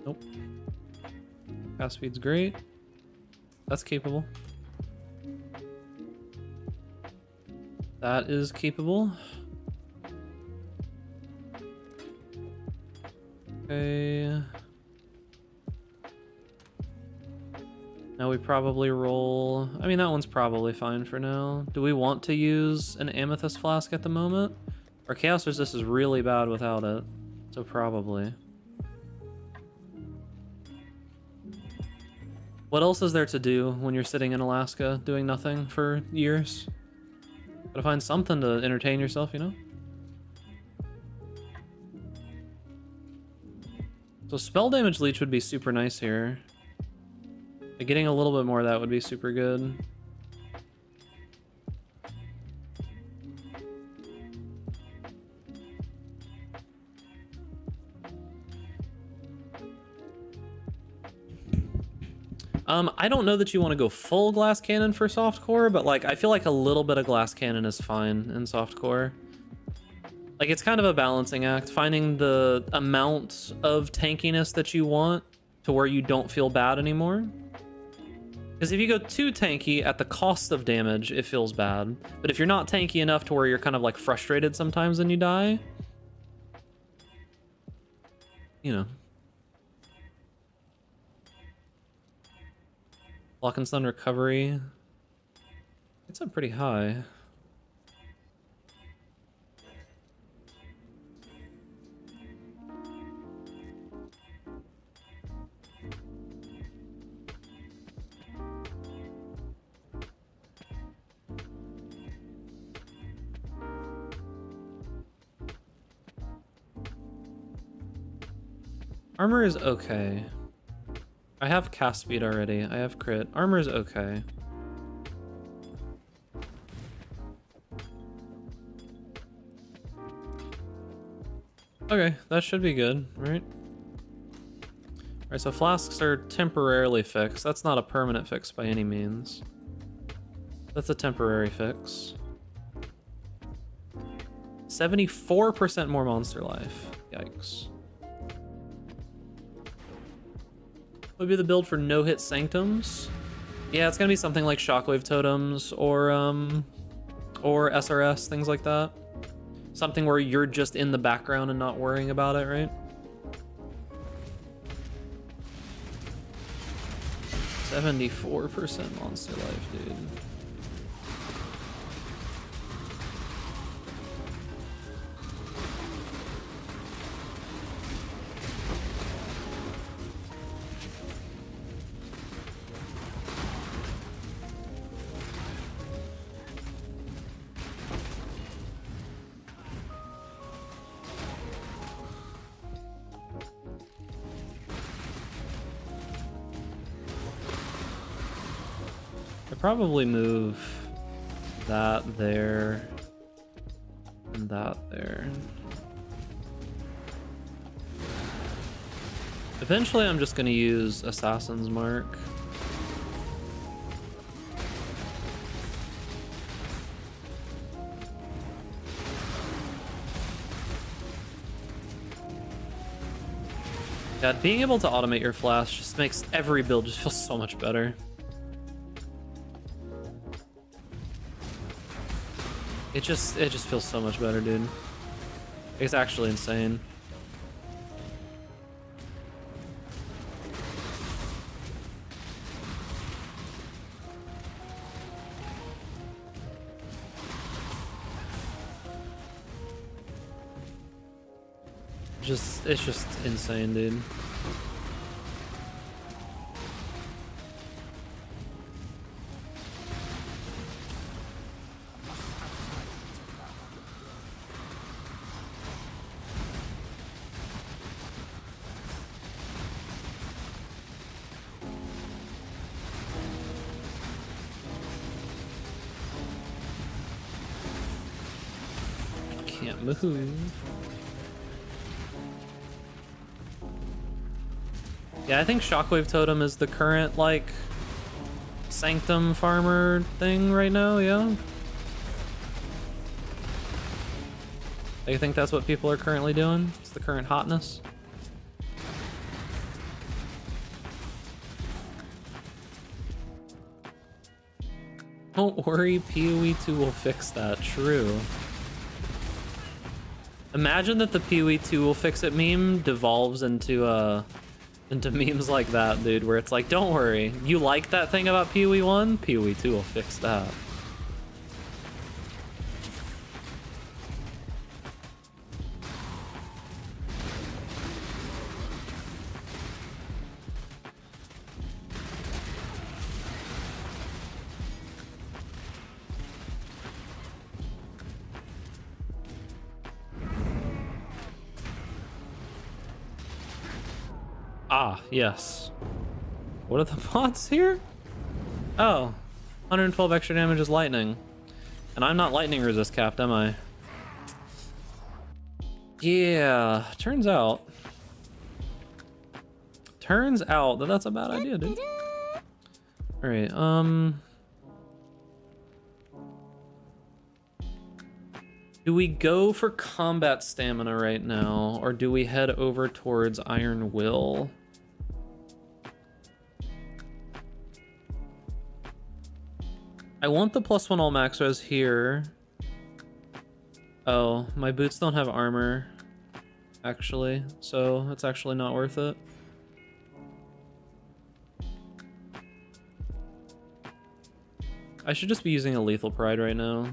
Nope. Cast speed's great. That's capable. That is capable. Okay. Now we probably roll... I mean, that one's probably fine for now. Do we want to use an amethyst flask at the moment? Our chaos resist is really bad without it. So probably. What else is there to do when you're sitting in Alaska doing nothing for years? Gotta find something to entertain yourself, you know? So spell damage leech would be super nice here. Like, getting a little bit more of that would be super good. I don't know that you want to go full glass cannon for softcore, but like I feel like a little bit of glass cannon is fine in softcore. Like it's kind of a balancing act, finding the amount of tankiness that you want to where you don't feel bad anymore. Because if you go too tanky at the cost of damage, it feels bad. But if you're not tanky enough to where you're kind of like frustrated sometimes and you die, you know. Lock and stun recovery. It's up pretty high. Armor is okay. I have cast speed already. I have crit. Armor is okay. Okay, that should be good, right? Alright, so flasks are temporarily fixed. That's not a permanent fix by any means. That's a temporary fix. 74% more monster life. Yikes. Would be the build for no-hit sanctums. Yeah, it's gonna be something like shockwave totems or SRS, things like that. Something where you're just in the background and not worrying about it, right? 74% monster life, dude. Probably move that there and that there. Eventually I'm just going to use Assassin's Mark. Yeah, being able to automate your flash just makes every build just feel so much better. It just feels so much better, dude. It's actually insane. It's just insane, dude. Move. Yeah, I think Shockwave Totem is the current, like, Sanctum farmer thing right now, yeah? I think that's what people are currently doing? It's the current hotness? Don't worry, PoE 2 will fix that, true. Imagine that the PoE 2 will fix it meme devolves into memes like that, dude, where it's like, don't worry, you like that thing about PoE 1? PoE 2 will fix that. Ah, yes. What are the mods here? Oh, 112 extra damage is lightning. And I'm not lightning resist capped, am I? Yeah, turns out that that's a bad idea, dude. Alright, do we go for combat stamina right now, or do we head over towards Iron Will? I want the +1 all max res here. Oh, my boots don't have armor, actually, so it's actually not worth it. I should just be using a Lethal Pride right now.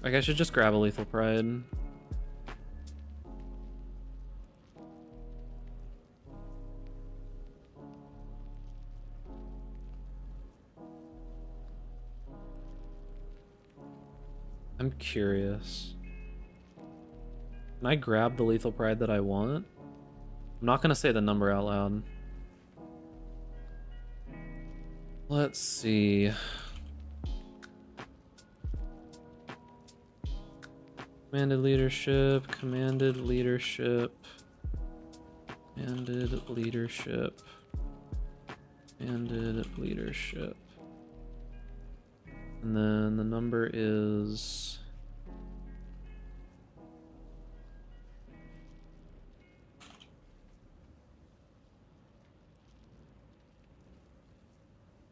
Like, I should just grab a Lethal Pride. I'm curious. Can I grab the Lethal Pride that I want? I'm not gonna say the number out loud. Let's see. Commanded leadership, commanded leadership, commanded leadership, commanded leadership. And then the number is...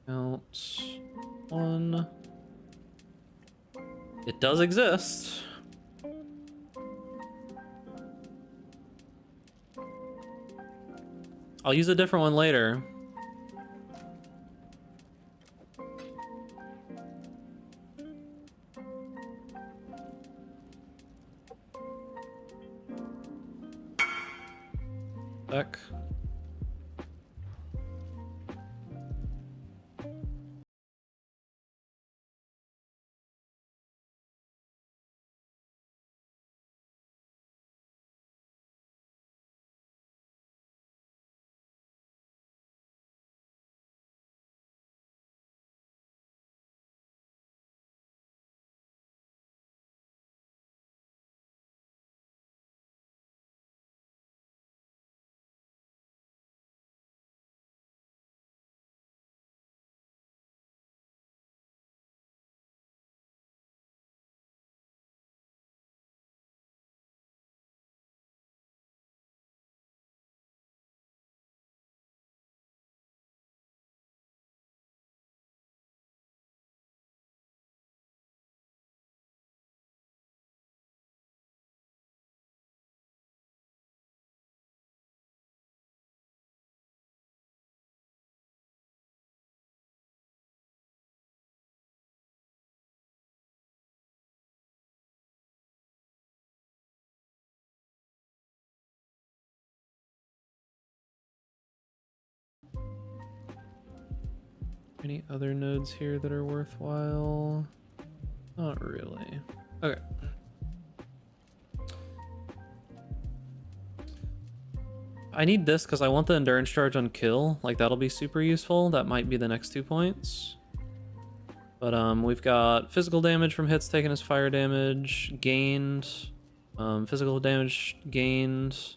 Count 1. It does exist. I'll use a different one later. Back. Any other nodes here that are worthwhile? Not really. Okay. I need this because I want the endurance charge on kill. Like, that'll be super useful. That might be the next 2 points. But we've got physical damage from hits taken as fire damage, gained, physical damage gained,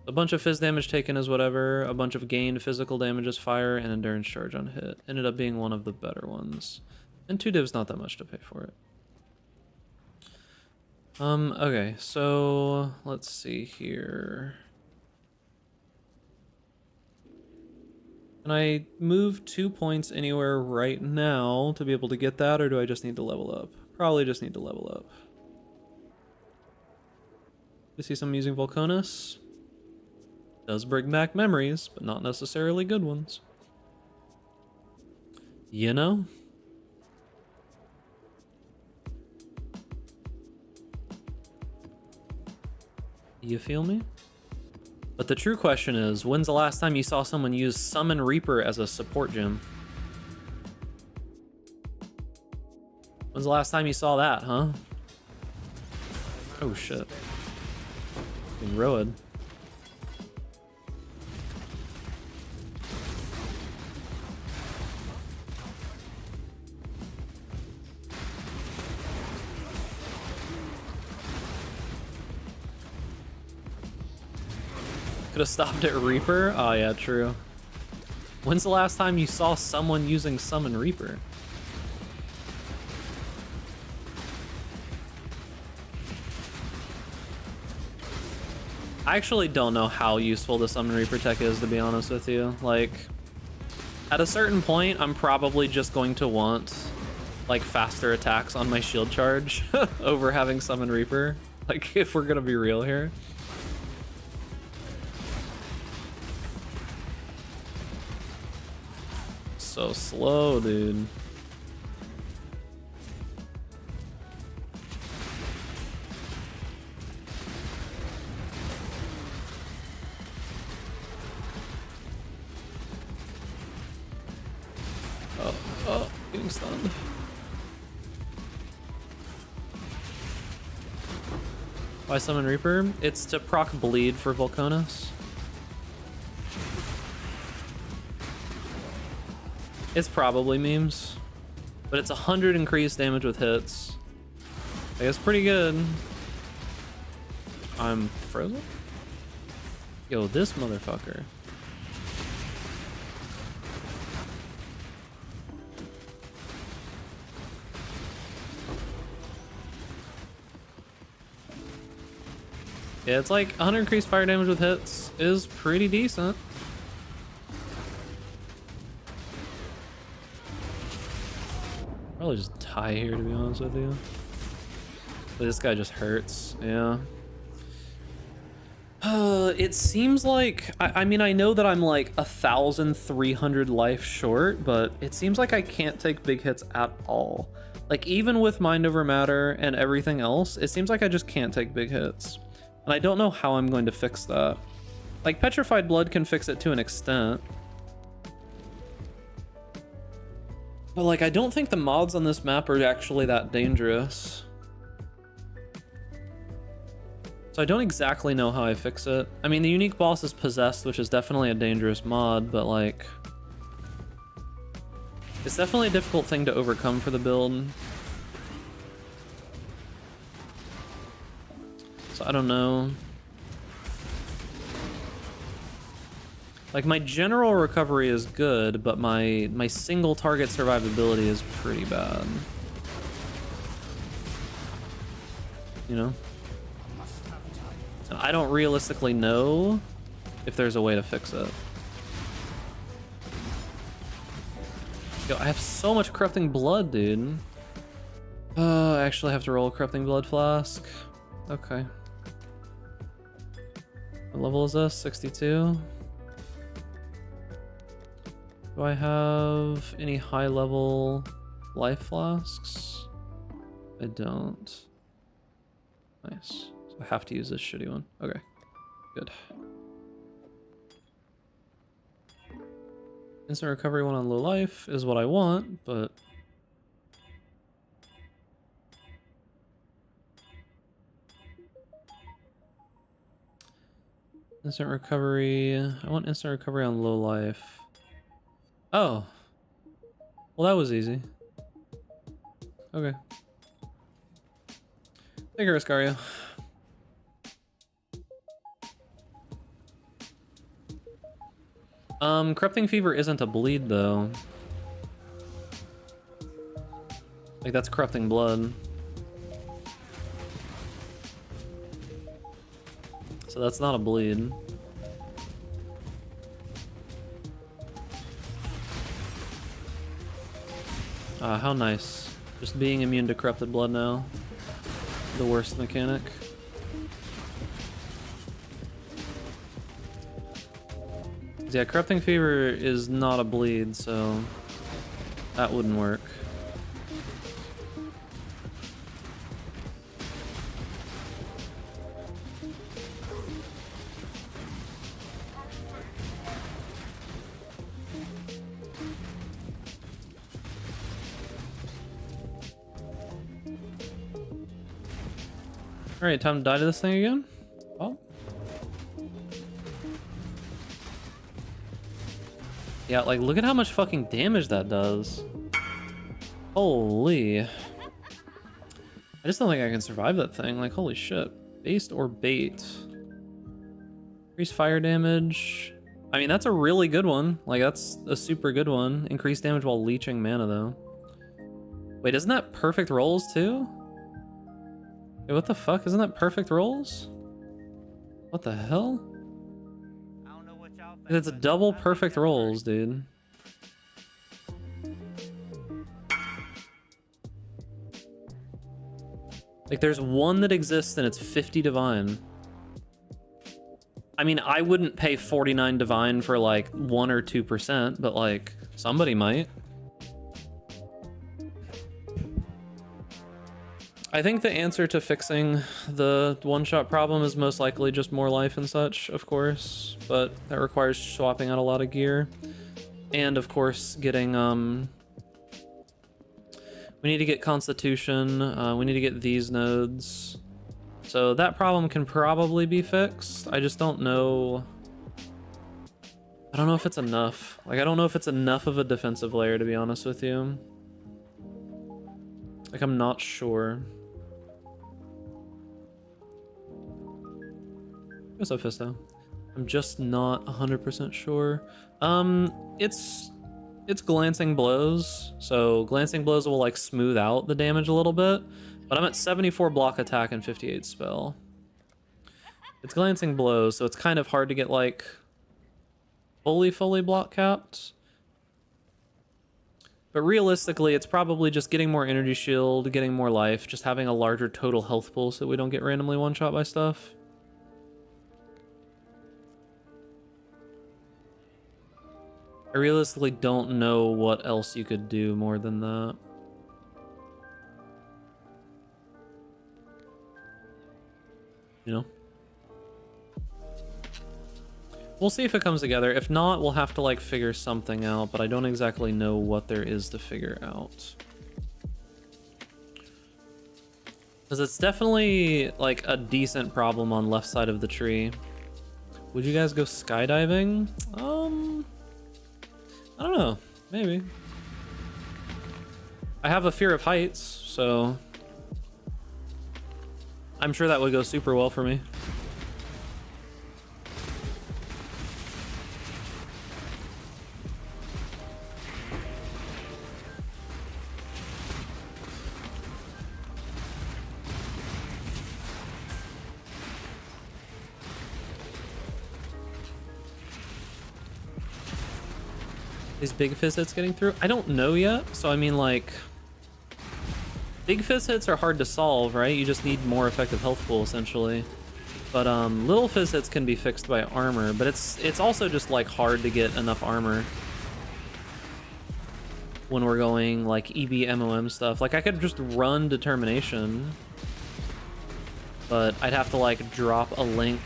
a bunch of phys damage taken as whatever, a bunch of gained physical damage as fire, and endurance charge on hit. Ended up being one of the better ones. And 2 divs not that much to pay for it. Okay, so let's see here. Can I move 2 points anywhere right now to be able to get that, or do I just need to level up? Probably just need to level up. You see someone using Volcanus? Does bring back memories, but not necessarily good ones. You know? You feel me? But the true question is, when's the last time you saw someone use Summon Reaper as a support gem? When's the last time you saw that, huh? Oh shit. In Road. Could have stopped at Reaper. Oh yeah, true. When's the last time you saw someone using Summon Reaper? I actually don't know how useful the Summon Reaper tech is, to be honest with you. Like, at a certain point, I'm probably just going to want, like, faster attacks on my shield charge over having Summon Reaper. Like, if we're gonna be real here. So slow, dude. Oh, getting stunned. Why Summon Reaper? It's to proc bleed for Volcanus. It's probably memes, but it's 100 increased damage with hits. I guess pretty good. I'm frozen? Yo, this motherfucker. Yeah, it's like 100 increased fire damage with hits is pretty decent. Probably just die here, to be honest with you. But this guy just hurts, yeah. It seems like, I mean, I know that I'm like 1,300 life short, but it seems like I can't take big hits at all. Like, even with Mind Over Matter and everything else, it seems like I just can't take big hits. And I don't know how I'm going to fix that. Like, Petrified Blood can fix it to an extent. But, like, I don't think the mods on this map are actually that dangerous. So I don't exactly know how I fix it. I mean, the unique boss is Possessed, which is definitely a dangerous mod, but, like, it's definitely a difficult thing to overcome for the build. So I don't know. Like, my general recovery is good, but my single target survivability is pretty bad. You know? And I don't realistically know if there's a way to fix it. Yo, I have so much Corrupting Blood, dude. I actually have to roll a Corrupting Blood Flask. Okay. What level is this? 62? Do I have any high level life flasks? I don't. Nice. So I have to use this shitty one. Okay. Good. Instant recovery one on low life is what I want, but instant recovery. I want instant recovery on low life. Oh. Well, that was easy. Okay. Take a risk, Ario. Corrupting Fever isn't a bleed, though. Like, that's Corrupting Blood. So that's not a bleed. Ah, how nice. Just being immune to Corrupted Blood now. The worst mechanic. Yeah, Corrupting Fever is not a bleed, so that wouldn't work. Alright, time to die to this thing again? Oh. Yeah, like, look at how much fucking damage that does. Holy. I just don't think I can survive that thing. Like, holy shit. Based or bait? Increase fire damage. I mean, that's a really good one. Like, that's a super good one. Increase damage while leeching mana, though. Wait, isn't that perfect rolls, too? Wait, what the fuck? Isn't that perfect rolls? What the hell? It's a double perfect rolls, dude. Like, there's one that exists and it's 50 divine. I mean, I wouldn't pay 49 divine for like 1 or 2%, but like somebody might. I think the answer to fixing the one-shot problem is most likely just more life and such, of course, but that requires swapping out a lot of gear. And of course, getting, we need to get Constitution, we need to get these nodes. So that problem can probably be fixed. I just don't know. I don't know if it's enough. Like, I don't know if it's enough of a defensive layer, to be honest with you. Like, I'm not sure. What's up, Fisto? I'm just not 100% sure. It's glancing blows. So glancing blows will like smooth out the damage a little bit. But I'm at 74 block attack and 58 spell. It's glancing blows, so it's kind of hard to get like fully block capped. But realistically, it's probably just getting more energy shield, getting more life, just having a larger total health pool so we don't get randomly one-shot by stuff. I realistically don't know what else you could do more than that. You know? We'll see if it comes together. If not, we'll have to like figure something out, but I don't exactly know what there is to figure out. Because it's definitely like a decent problem on left side of the tree. Would you guys go skydiving? I don't know. Maybe. I have a fear of heights, so I'm sure that would go super well for me. These big fizz hits getting through? I don't know yet, so I mean like big fizz hits are hard to solve, right? You just need more effective health pool essentially. But little fizz hits can be fixed by armor, but it's also just like hard to get enough armor when we're going like EB MOM stuff. Like I could just run determination, but I'd have to like drop a link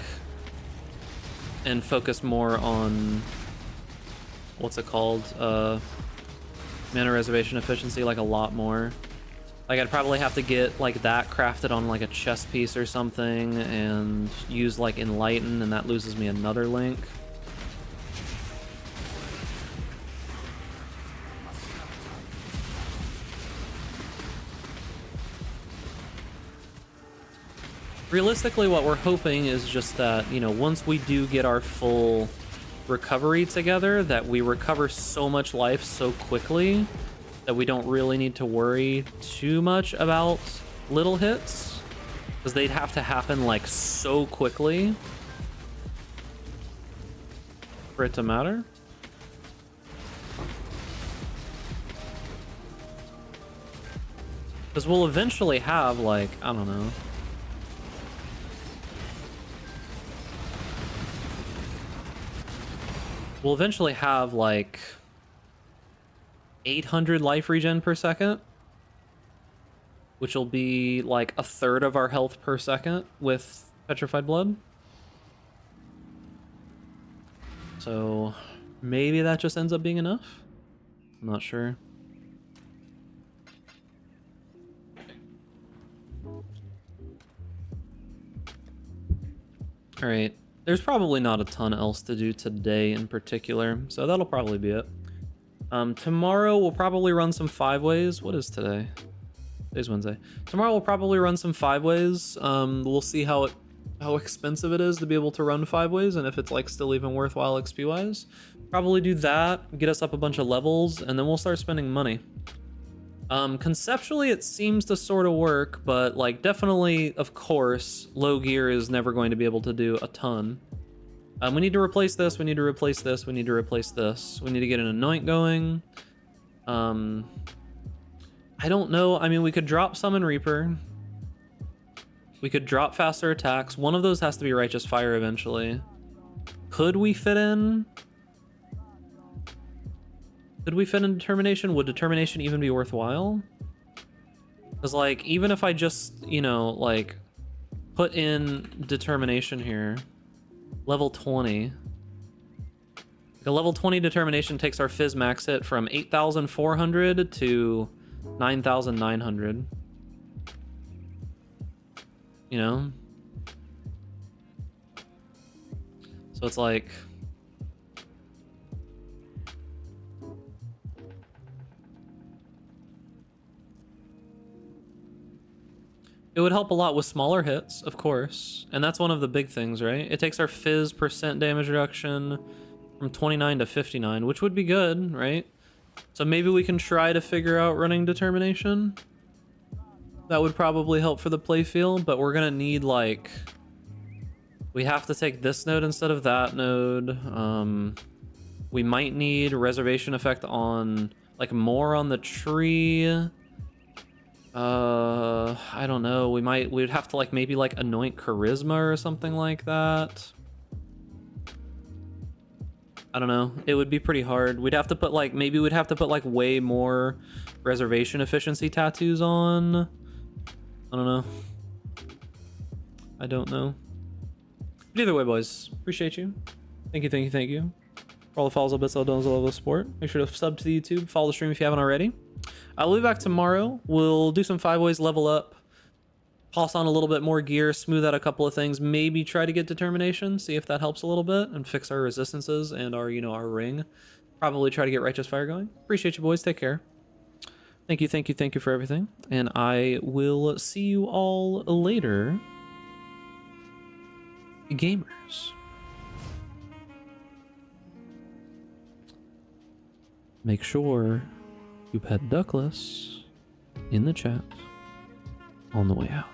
and focus more on what's it called? Mana reservation efficiency, like a lot more. Like I'd probably have to get like that crafted on like a chest piece or something and use like Enlighten, and that loses me another link. Realistically, what we're hoping is just that, you know, once we do get our full recovery together, that we recover so much life so quickly that we don't really need to worry too much about little hits, because they'd have to happen like so quickly for it to matter. Because we'll eventually have like, I don't know, we'll eventually have like 800 life regen per second, which will be like a third of our health per second with Petrified Blood. So maybe that just ends up being enough. I'm not sure. All right. There's probably not a ton else to do today in particular, so that'll probably be it. Tomorrow we'll probably run some 5-ways. What is today? Today's Wednesday. Tomorrow we'll probably run some 5-ways. We'll see how it how expensive it is to be able to run 5 ways, and if it's like still even worthwhile XP wise. Probably do that, get us up a bunch of levels, and then we'll start spending money. Conceptually it seems to sort of work, but like definitely, of course, low gear is never going to be able to do a ton. We need to replace this, we need to replace this, we need to replace this. We need to get an anoint going. I don't know, I mean, we could drop Summon Reaper. We could drop faster attacks. One of those has to be Righteous Fire eventually. Could we fit in? Could we fit in Determination? Would Determination even be worthwhile? Because, like, even if I just, you know, like, put in Determination here, level 20. The level 20 Determination takes our Fizz max hit from 8,400 to 9,900. You know? So it's like... It would help a lot with smaller hits, of course. And that's one of the big things, right? It takes our Fizz % damage reduction from 29 to 59, which would be good, right? So maybe we can try to figure out running Determination. That would probably help for the playfield, but we're gonna need, like... We have to take this node instead of that node. We might need Reservation Effect on, like, more on the tree. I don't know. We'd have to, like, maybe, like, anoint Charisma or something like that. I don't know. It would be pretty hard. We'd have to put, like, maybe we'd have to put, like, way more reservation efficiency tattoos on. I don't know. I don't know. But either way, boys, appreciate you. Thank you, thank you, thank you. For all the follows, bits, donos, level of support. Make sure to sub to the YouTube, follow the stream if you haven't already. I'll be back tomorrow. We'll do some 5 ways, level up, toss on a little bit more gear, smooth out a couple of things, maybe try to get Determination, see if that helps a little bit, and fix our resistances and our, you know, our ring. Probably try to get Righteous Fire going. Appreciate you, boys. Take care. Thank you, thank you, thank you for everything. And I will see you all later, gamers. Make sure you pet Duckless in the chat on the way out.